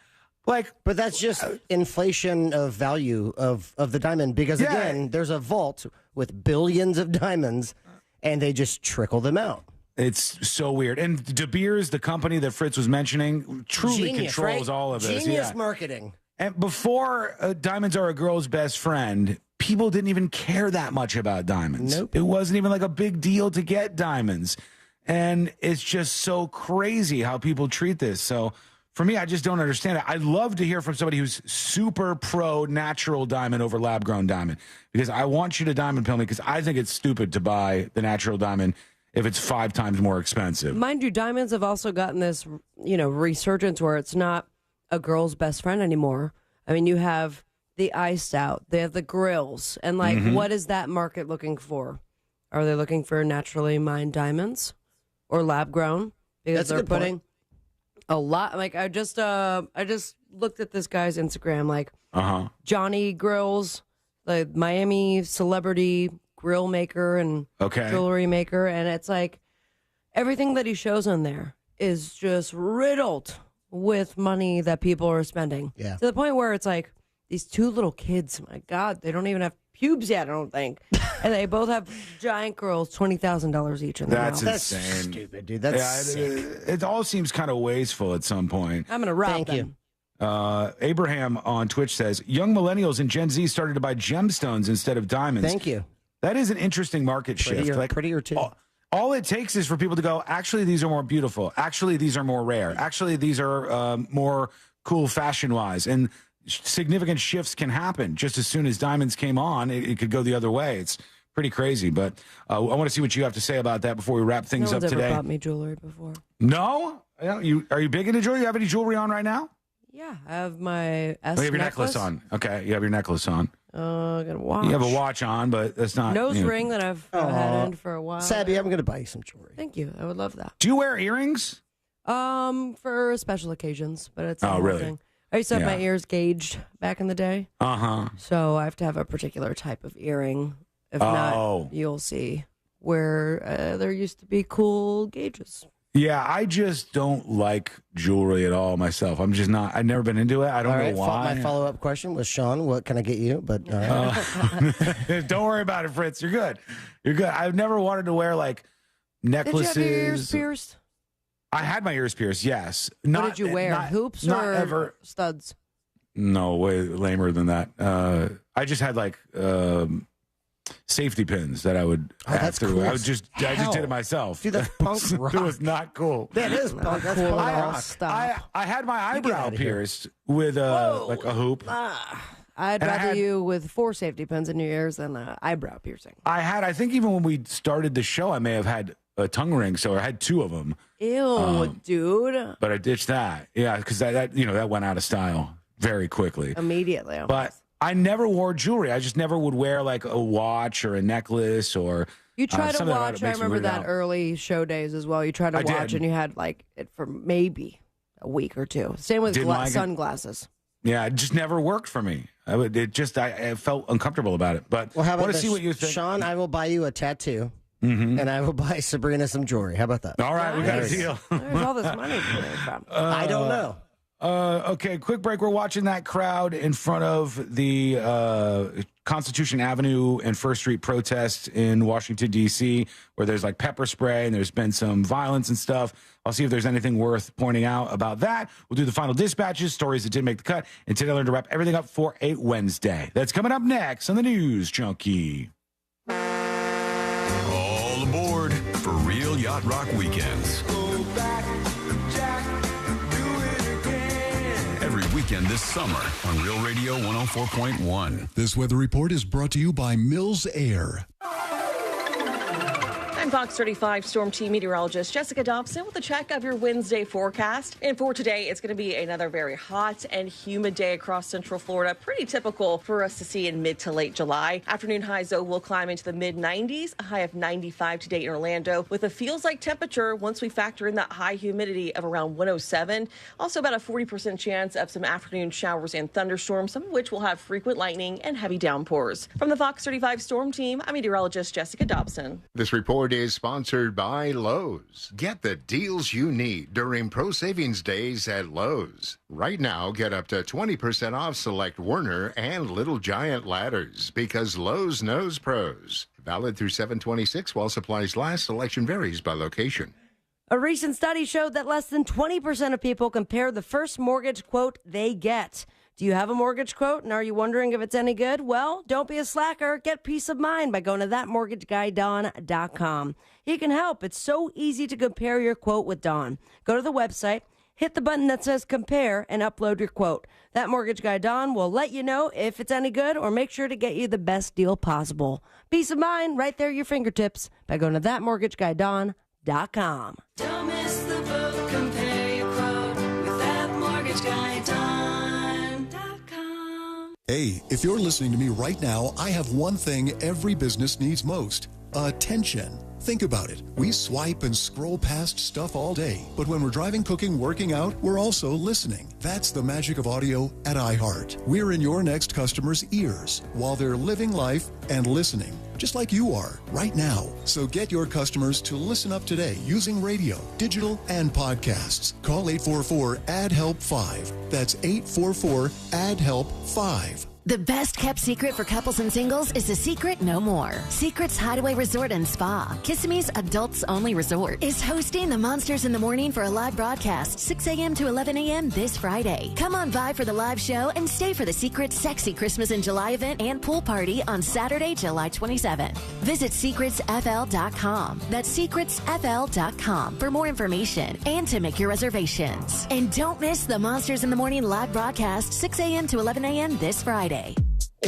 that's just inflation of value of the diamond because again, there's a vault with billions of diamonds, and they just trickle them out. It's so weird. And De Beers, the company that Fritz was mentioning, truly controls all of this. Genius marketing. And before diamonds are a girl's best friend, people didn't even care that much about diamonds. Nope. It wasn't even like a big deal to get diamonds. And it's just so crazy how people treat this. So for me, I just don't understand it. I'd love to hear from somebody who's super pro natural diamond over lab-grown diamond, because I want you to diamond pill me, because I think it's stupid to buy the natural diamond if it's 5 times more expensive. Mind you, diamonds have also gotten this, resurgence where it's not a girl's best friend anymore. I mean, you have the iced out, they have the grills, and what is that market looking for? Are they looking for naturally mined diamonds or lab grown? Because they're putting a lot. Like I just looked at this guy's Instagram, Johnny Grills, the Miami celebrity grill maker and jewelry maker, and it's like everything that he shows on there is just riddled with money that people are spending. Yeah. To the point where it's like these 2 little kids, my God, they don't even have pubes yet, I don't think. And they both have giant grills, $20,000 each in their mouth. That's insane. That's stupid, dude. That's sick. It all seems kind of wasteful at some point. I'm going to rob them. Abraham on Twitch says, young millennials and Gen Z started to buy gemstones instead of diamonds. Thank you. That is an interesting market shift. Prettier too. All it takes is for people to go, actually, these are more beautiful. Actually, these are more rare. Actually, these are more cool fashion-wise. And significant shifts can happen. Just as soon as diamonds came on, it could go the other way. It's pretty crazy. But I want to see what you have to say about that before we wrap things up today. No one's ever bought me jewelry before. No? Are you big into jewelry? You have any jewelry on right now? Yeah, I have my S you have your necklace on. Okay, you have your necklace on. I got a watch. You have a watch on, but that's not... Nose ring that I've had in for a while. Sabby, I'm going to buy you some jewelry. Thank you. I would love that. Do you wear earrings? For special occasions, but it's Oh, really? thing. I used to have my ears gauged back in the day. Uh-huh. So I have to have a particular type of earring. If not, you'll see where there used to be cool gauges. Yeah, I just don't like jewelry at all myself. I'm just not. I've never been into it. I don't know why. My follow-up question was, Sean, what can I get you? But don't worry about it, Fritz. You're good. You're good. I've never wanted to wear like necklaces. Did you have your ears pierced? I had my ears pierced. Yes. What did you wear? Hoops or ever. Studs? No, way lamer than that. I just had like safety pins that I would add through. Cool. I just did it myself. Dude, that's punk rock. It was not cool. That is punk. That's cool. punk rock. Stop. I had my eyebrow pierced with like a hoop. I'd rather you with 4 safety pins in your ears than an eyebrow piercing. I think even when we started the show, I may have had a tongue ring, so I had 2 of them. Ew, dude. But I ditched that. Yeah, because that went out of style very quickly. Immediately. Almost. But I never wore jewelry. I just never would wear like a watch or a necklace or. You try to watch. I remember that early show days as well. You tried to watch and you had like it for maybe a week or 2. Same with sunglasses. Yeah, it just never worked for me. I felt uncomfortable about it. But well, how about see what you think. Sean, I will buy you a tattoo. Mm-hmm. And I will buy Sabrina some jewelry. How about that? All right, we got a deal. Where's all this money coming from? I don't know. Okay, quick break. We're watching that crowd in front of the Constitution Avenue and First Street protest in Washington, D.C., where there's like pepper spray and there's been some violence and stuff. I'll see if there's anything worth pointing out about that. We'll do the final dispatches, stories that didn't make the cut, and today I learned to wrap everything up for a Wednesday. That's coming up next on the News Junkie. All aboard for Real Yacht Rock Weekends. Go back, Jack, do it again. Every weekend this summer on Real Radio 104.1. This weather report is brought to you by Mills Air. I'm Fox 35 Storm Team meteorologist Jessica Dobson with a check of your Wednesday forecast. And for today, it's going to be another very hot and humid day across Central Florida. Pretty typical for us to see in mid to late July. Afternoon highs, though, will climb into the mid-90s, a high of 95 today in Orlando, with a feels-like temperature once we factor in that high humidity of around 107. Also about a 40% chance of some afternoon showers and thunderstorms, some of which will have frequent lightning and heavy downpours. From the Fox 35 Storm Team, I'm meteorologist Jessica Dobson. This report is sponsored by Lowe's. Get the deals you need during Pro Savings Days at Lowe's. Right now, get up to 20% off select Werner and Little Giant ladders because Lowe's knows pros. Valid through 7/26 while supplies last. Selection varies by location. A recent study showed that less than 20% of people compare the first mortgage quote they get. Do you have a mortgage quote, and are you wondering if it's any good? Well, don't be a slacker. Get peace of mind by going to thatmortgageguyDon.com. He can help. It's so easy to compare your quote with Don. Go to the website, hit the button that says compare, and upload your quote. That mortgage guy, Don, will let you know if it's any good or make sure to get you the best deal possible. Peace of mind right there at your fingertips by going to thatmortgageguyDon.com. Don't miss the boat. Compare your quote with thatmortgageguyDon.com. Hey, if you're listening to me right now, I have one thing every business needs most: attention. Think about it. We swipe and scroll past stuff all day, but when we're driving, cooking, working out, we're also listening. That's the magic of audio at iHeart. We're in your next customer's ears while they're living life and listening, just like you are right now. So get your customers to listen up today using radio, digital, and podcasts. Call 844-ADD-HELP-5. That's 844-ADD-HELP-5. The best kept secret for couples and singles is a secret no more. Secret's Hideaway Resort and Spa, Kissimmee's adults only resort, is hosting the Monsters in the Morning for a live broadcast 6 a.m. to 11 a.m. this Friday. Come on by for the live show and stay for the Secret Sexy Christmas in July event and pool party on Saturday, July 27th. Visit secretsfl.com. That's secretsfl.com for more information and to make your reservations. And don't miss the Monsters in the Morning live broadcast 6 a.m. to 11 a.m. this Friday.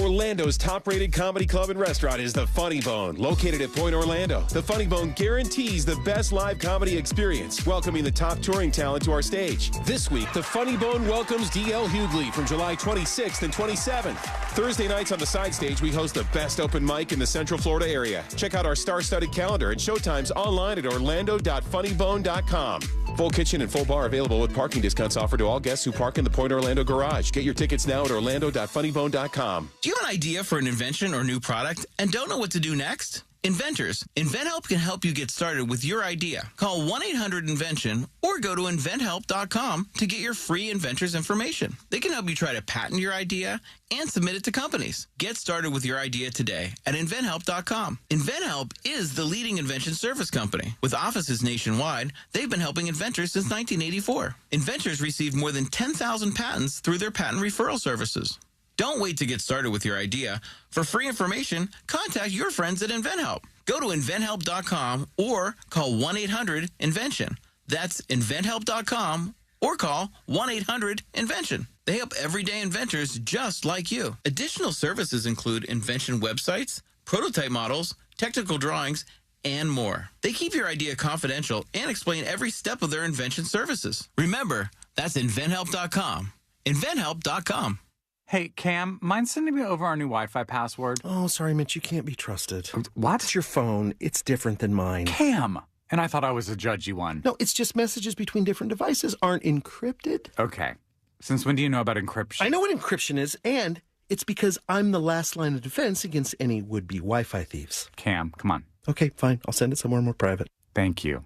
Orlando's top-rated comedy club and restaurant is the Funny Bone, located at Point Orlando. The Funny Bone guarantees the best live comedy experience, welcoming the top touring talent to our stage. This week, the Funny Bone welcomes D.L. Hughley from July 26th and 27th. Thursday nights on the side stage, we host the best open mic in the Central Florida area. Check out our star-studded calendar and showtimes online at orlando.funnybone.com. Full kitchen and full bar available with parking discounts offered to all guests who park in the Point Orlando garage. Get your tickets now at orlando.funnybone.com. Do you have an idea for an invention or new product and don't know what to do next? Inventors, InventHelp can help you get started with your idea. Call 1-800-INVENTION or go to inventhelp.com to get your free inventor's information. They can help you try to patent your idea and submit it to companies. Get started with your idea today at inventhelp.com. InventHelp is the leading invention service company. With offices nationwide, they've been helping inventors since 1984. Inventors receive more than 10,000 patents through their patent referral services. Don't wait to get started with your idea. For free information, contact your friends at InventHelp. Go to inventhelp.com or call 1-800-INVENTION. That's inventhelp.com or call 1-800-INVENTION. They help everyday inventors just like you. Additional services include invention websites, prototype models, technical drawings, and more. They keep your idea confidential and explain every step of their invention services. Remember, that's inventhelp.com. inventhelp.com. Hey, Cam, mind sending me over our new Wi-Fi password? Oh, sorry, Mitch, you can't be trusted. What? It's your phone. It's different than mine. Cam! And I thought I was a judgy one. No, it's just messages between different devices aren't encrypted. Okay. Since when do you know about encryption? I know what encryption is, and it's because I'm the last line of defense against any would-be Wi-Fi thieves. Cam, come on. Okay, fine. I'll send it somewhere more private. Thank you.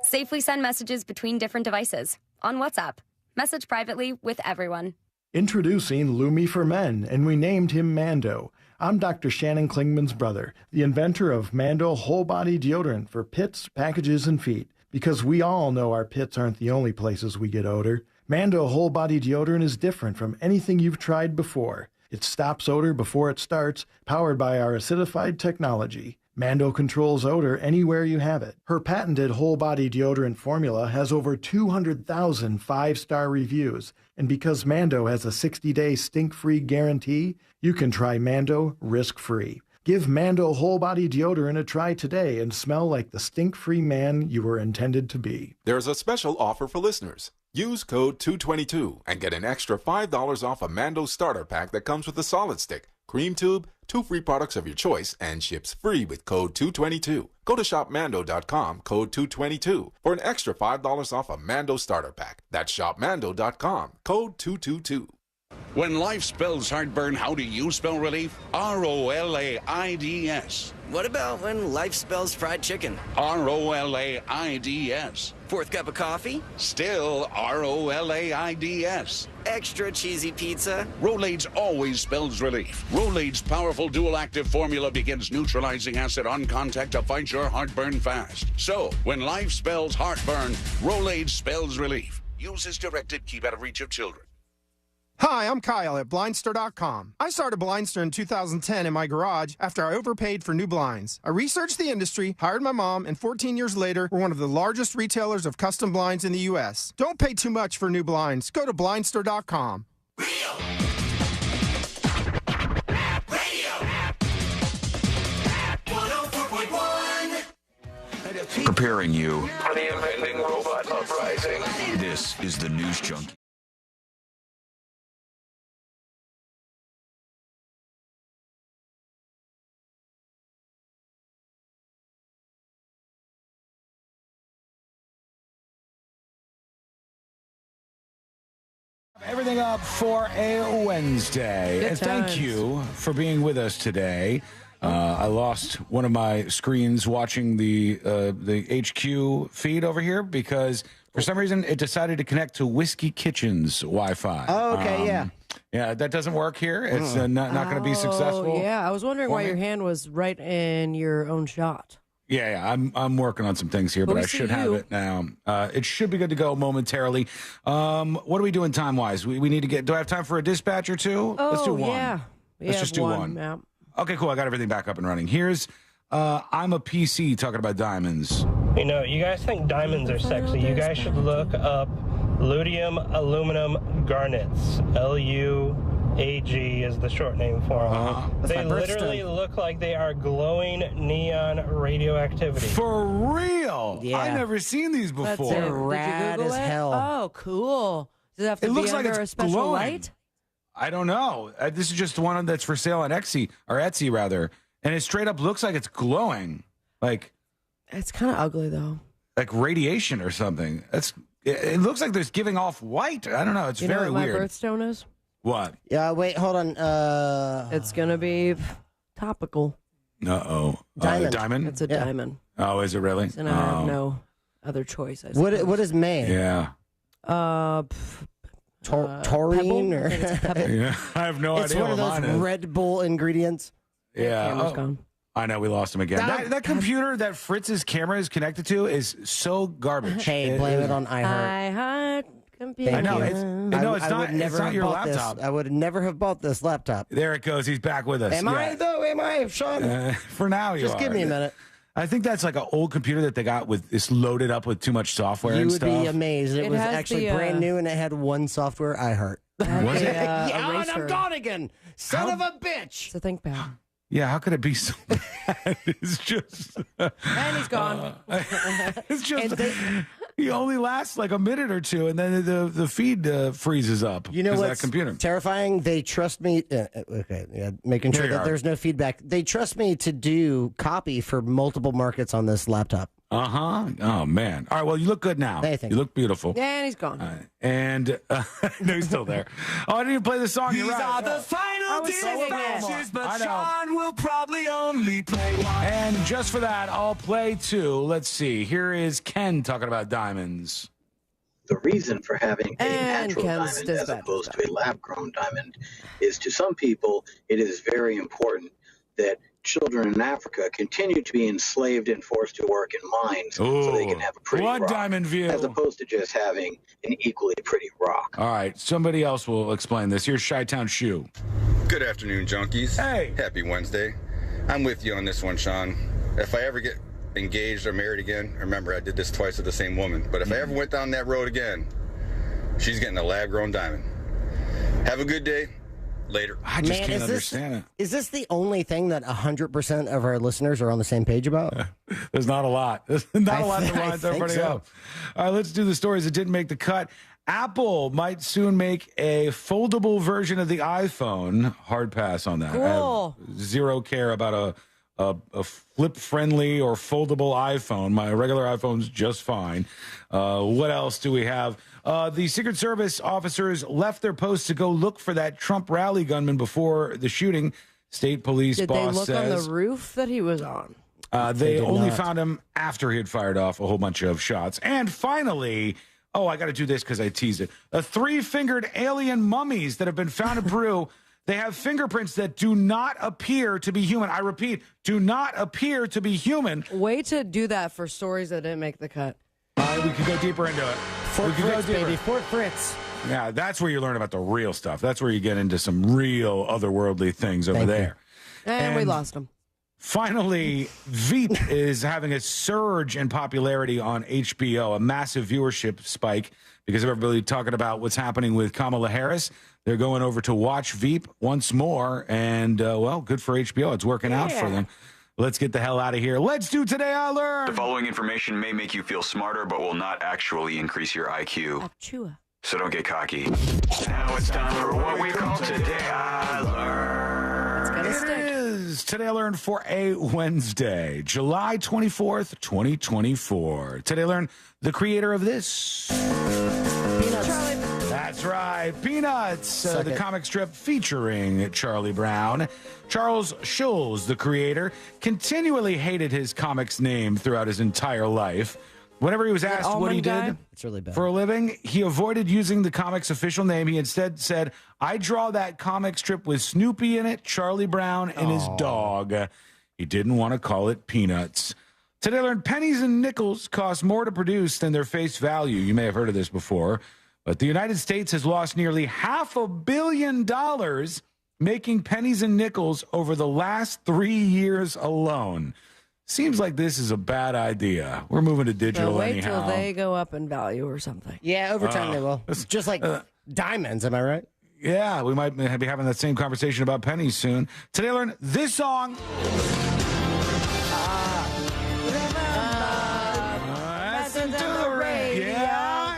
Safely send messages between different devices on WhatsApp. Message privately with everyone. Introducing Lumi for Men, and we named him Mando. I'm Dr. Shannon Klingman's brother, the inventor of Mando Whole Body Deodorant for pits, packages, and feet. Because we all know our pits aren't the only places we get odor. Mando Whole Body Deodorant is different from anything you've tried before. It stops odor before it starts, powered by our acidified technology. Mando controls odor anywhere you have it. Her patented whole body deodorant formula has over 200,000 five-star reviews. And because Mando has a 60-day stink-free guarantee, you can try Mando risk-free. Give Mando whole body deodorant a try today and smell like the stink-free man you were intended to be. There's a special offer for listeners. Use code 222 and get an extra $5 off a Mando starter pack that comes with a solid stick, cream tube, 2 free products of your choice, and ships free with code 222. Go to shopmando.com, code 222, for an extra $5 off a Mando starter pack. That's shopmando.com, code 222. When life spells heartburn, how do you spell relief? R-O-L-A-I-D-S. What about when life spells fried chicken? R-O-L-A-I-D-S. Fourth cup of coffee? Still R-O-L-A-I-D-S. Extra cheesy pizza? Rolaids always spells relief. Rolaids' powerful dual-active formula begins neutralizing acid on contact to fight your heartburn fast. So, when life spells heartburn, Rolaids spells relief. Use as directed. Keep out of reach of children. Hi, I'm Kyle at Blindster.com. I started Blindster in 2010 in my garage after I overpaid for new blinds. I researched the industry, hired my mom, and 14 years later, we're one of the largest retailers of custom blinds in the U.S. Don't pay too much for new blinds. Go to Blindster.com. Preparing you for the impending robot uprising. This is the News Junkie. Everything up for a Wednesday. Good And thank times. you for being with us today. I lost one of my screens watching the HQ feed over here because for some reason it decided to connect to Whiskey Kitchen's Wi-Fi. Oh, okay, yeah. Yeah, that doesn't work here. It's not going to be successful. Yeah, I was wondering for why me. your hand was right in your own shot. Yeah, I'm working on some things here, But but we I see should have you. it now. It should be good to go momentarily. What are we doing time-wise? We need to get... Do I have time for a dispatch or two? Let's do one. Yeah. Let's just do one. Yeah. Okay, cool. I got everything back up and running. Here's I'm a PC talking about diamonds. You know, you guys think diamonds are sexy. You guys should look up luteum aluminum garnets. LUAG is the short name for them. They literally look like they are glowing neon radioactivity. For real? Yeah. I've never seen these That's before. it. Did you rad Google as it? hell. Oh, cool. Does it have to It be looks like under it's a special glowing. light? I don't know. This is just the one that's for sale on Etsy rather. And it straight up looks like it's glowing. Like It's kind of ugly, though. like radiation or something. It looks like there's giving off light. I don't know. It's You know very what my weird. birthstone is? What? Yeah, wait, hold on. It's going to be topical. Uh-oh. Diamond. Diamond? It's a Yeah. diamond. Oh, is it really? And I have no other choice. I What suppose. is May? Yeah. Taurine or It's a pebble. Yeah. I have no it's idea one of what those mine is. Red Bull ingredients. Yeah. Camera's gone. I know we lost him again. That- That computer that Fritz's camera is connected to is so garbage. Hey, blame it on iHeart. iHeart computer. I know, it's I would never not have your bought laptop. This. I would never have bought this laptop. There it goes. He's back with us. Am I though? Am I, Sean? For now, you Just are. give me a minute. I think that's like an old computer that they got with it's loaded up with too much software You and would stuff. be amazed. It was has actually the, brand new and it had one software, iHeart. Was it? yeah, and eraser. I'm gone again. Son of a bitch. It's a ThinkPad. Yeah, how could it be so bad? It's just. And he's gone. It's just. And he only lasts like a minute or two, and then the feed freezes up. You know 'cause of what's that computer? terrifying? They trust me. Okay, yeah, making sure Here you that are. there's no feedback. They trust me to do copy for multiple markets on this laptop. Oh man! All right. Well, you look good now. Hey, thank you look beautiful. And he's gone. And no, he's still there. Oh, I didn't even play the song. You're These right. are the final dispatches, I but know. Sean will probably only play one. And just for that, I'll play two. Let's see. Here is Ken talking about diamonds. The reason for having a And natural Ken's diamond as dispatch opposed to a lab-grown diamond is, to some people, it is very important that children in Africa continue to be enslaved and forced to work in mines so they can have a pretty blood rock, diamond view. as opposed to just having an equally pretty rock. All right, somebody else will explain this. Here's Chi-Town Shoe. Good afternoon, junkies. Hey. Happy Wednesday. I'm with you on this one, Sean. If I ever get engaged or married again, remember I did this twice with the same woman, but if I ever went down that road again, she's getting a lab-grown diamond. Have a good day. Later. I just can't understand it. Is this the only thing that 100% of our listeners are on the same page about? There's not a lot. There's not a lot that I lines think everybody so. up. All right, let's do the stories that didn't make the cut. Apple might soon make a foldable version of the iPhone. Hard pass on that. Cool. I have zero care about a flip-friendly or foldable iPhone. My regular iPhone's just fine. What else do we have? The Secret Service officers left their posts to go look for that Trump rally gunman before the shooting. State police Did boss they look says on the roof that he was on? they did only not. found him after he had fired off a whole bunch of shots. And finally, I got to do this because I teased it. 3-fingered alien mummies that have been found in Peru. They have fingerprints that do not appear to be human. I repeat, do not appear to be human. Way to do that for stories that didn't make the cut. All right, we could go deeper into it. Fort Fritz, baby. Fort Fritz. Yeah, that's where you learn about the real stuff. That's where you get into some real otherworldly things over there. And we lost him. Finally, Veep is having a surge in popularity on HBO, a massive viewership spike because of everybody talking about what's happening with Kamala Harris. They're going over to watch Veep once more, and, good for HBO. It's working out for them. Let's get the hell out of here. Let's do Today I Learned. The following information may make you feel smarter, but will not actually increase your IQ. Achua. So don't get cocky. Now it's time for what we call Today I Learned. Here it is. Today I Learned for a Wednesday, July 24th, 2024. Today I Learned the creator of this. Charlie. That's right, Peanuts, the comic strip featuring Charlie Brown. Charles Schulz, the creator, continually hated his comic's name throughout his entire life. Whenever he was asked what he did It's really bad. for a living, he avoided using the comic's official name. He instead said, I draw that comic strip with Snoopy in it, Charlie Brown, and his dog. He didn't want to call it Peanuts. Today I learned pennies and nickels cost more to produce than their face value. You may have heard of this before. But the United States has lost nearly $500 million making pennies and nickels over the last 3 years alone. Seems like this is a bad idea. We're moving to digital Wait anyhow. till they go up in value or something. Yeah, over time they will. Just like diamonds, am I right? Yeah, we might be having that same conversation about pennies soon. Today I learned this song. Listen to the radio.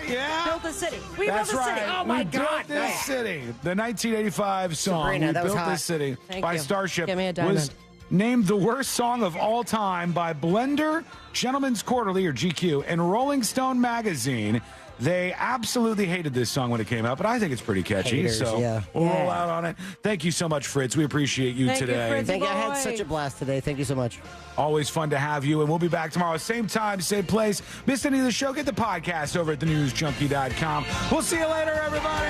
Yeah. Built the city. We That's built the right. city. Oh my we God. built this city. The 1985 song, Sabrina, We that was Built hot. This City Thank by you. Starship, Give me a was diamond. named the worst song of all time by Blender, Gentleman's Quarterly, or GQ, and Rolling Stone magazine. They absolutely hated this song when it came out, but I think it's pretty catchy. Haters, so yeah. we'll roll Yeah. out on it. Thank you so much, Fritz. We appreciate you Thank you, today. Fritz. Thank you. I had Boy. such a blast today. Thank you so much. Always fun to have you, and we'll be back tomorrow, same time, same place. Missed any of the show? Get the podcast over at thenewsjunkie.com. We'll see you later, everybody.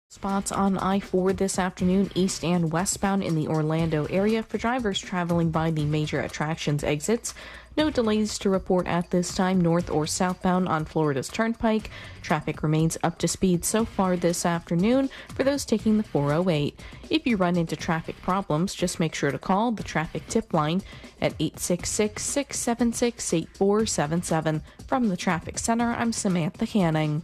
Spots on I-4 this afternoon, east and westbound in the Orlando area for drivers traveling by the major attractions exits. No delays to report at this time north or southbound on Florida's Turnpike. Traffic remains up to speed so far this afternoon for those taking the 408. If you run into traffic problems, just make sure to call the traffic tip line at 866-676-8477. From the Traffic Center, I'm Samantha Canning.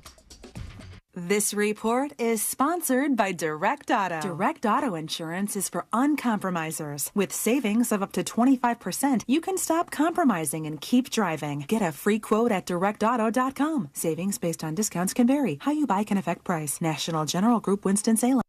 This report is sponsored by Direct Auto. Direct Auto Insurance is for uncompromisers. With savings of up to 25%, you can stop compromising and keep driving. Get a free quote at directauto.com. Savings based on discounts can vary. How you buy can affect price. National General Group, Winston-Salem.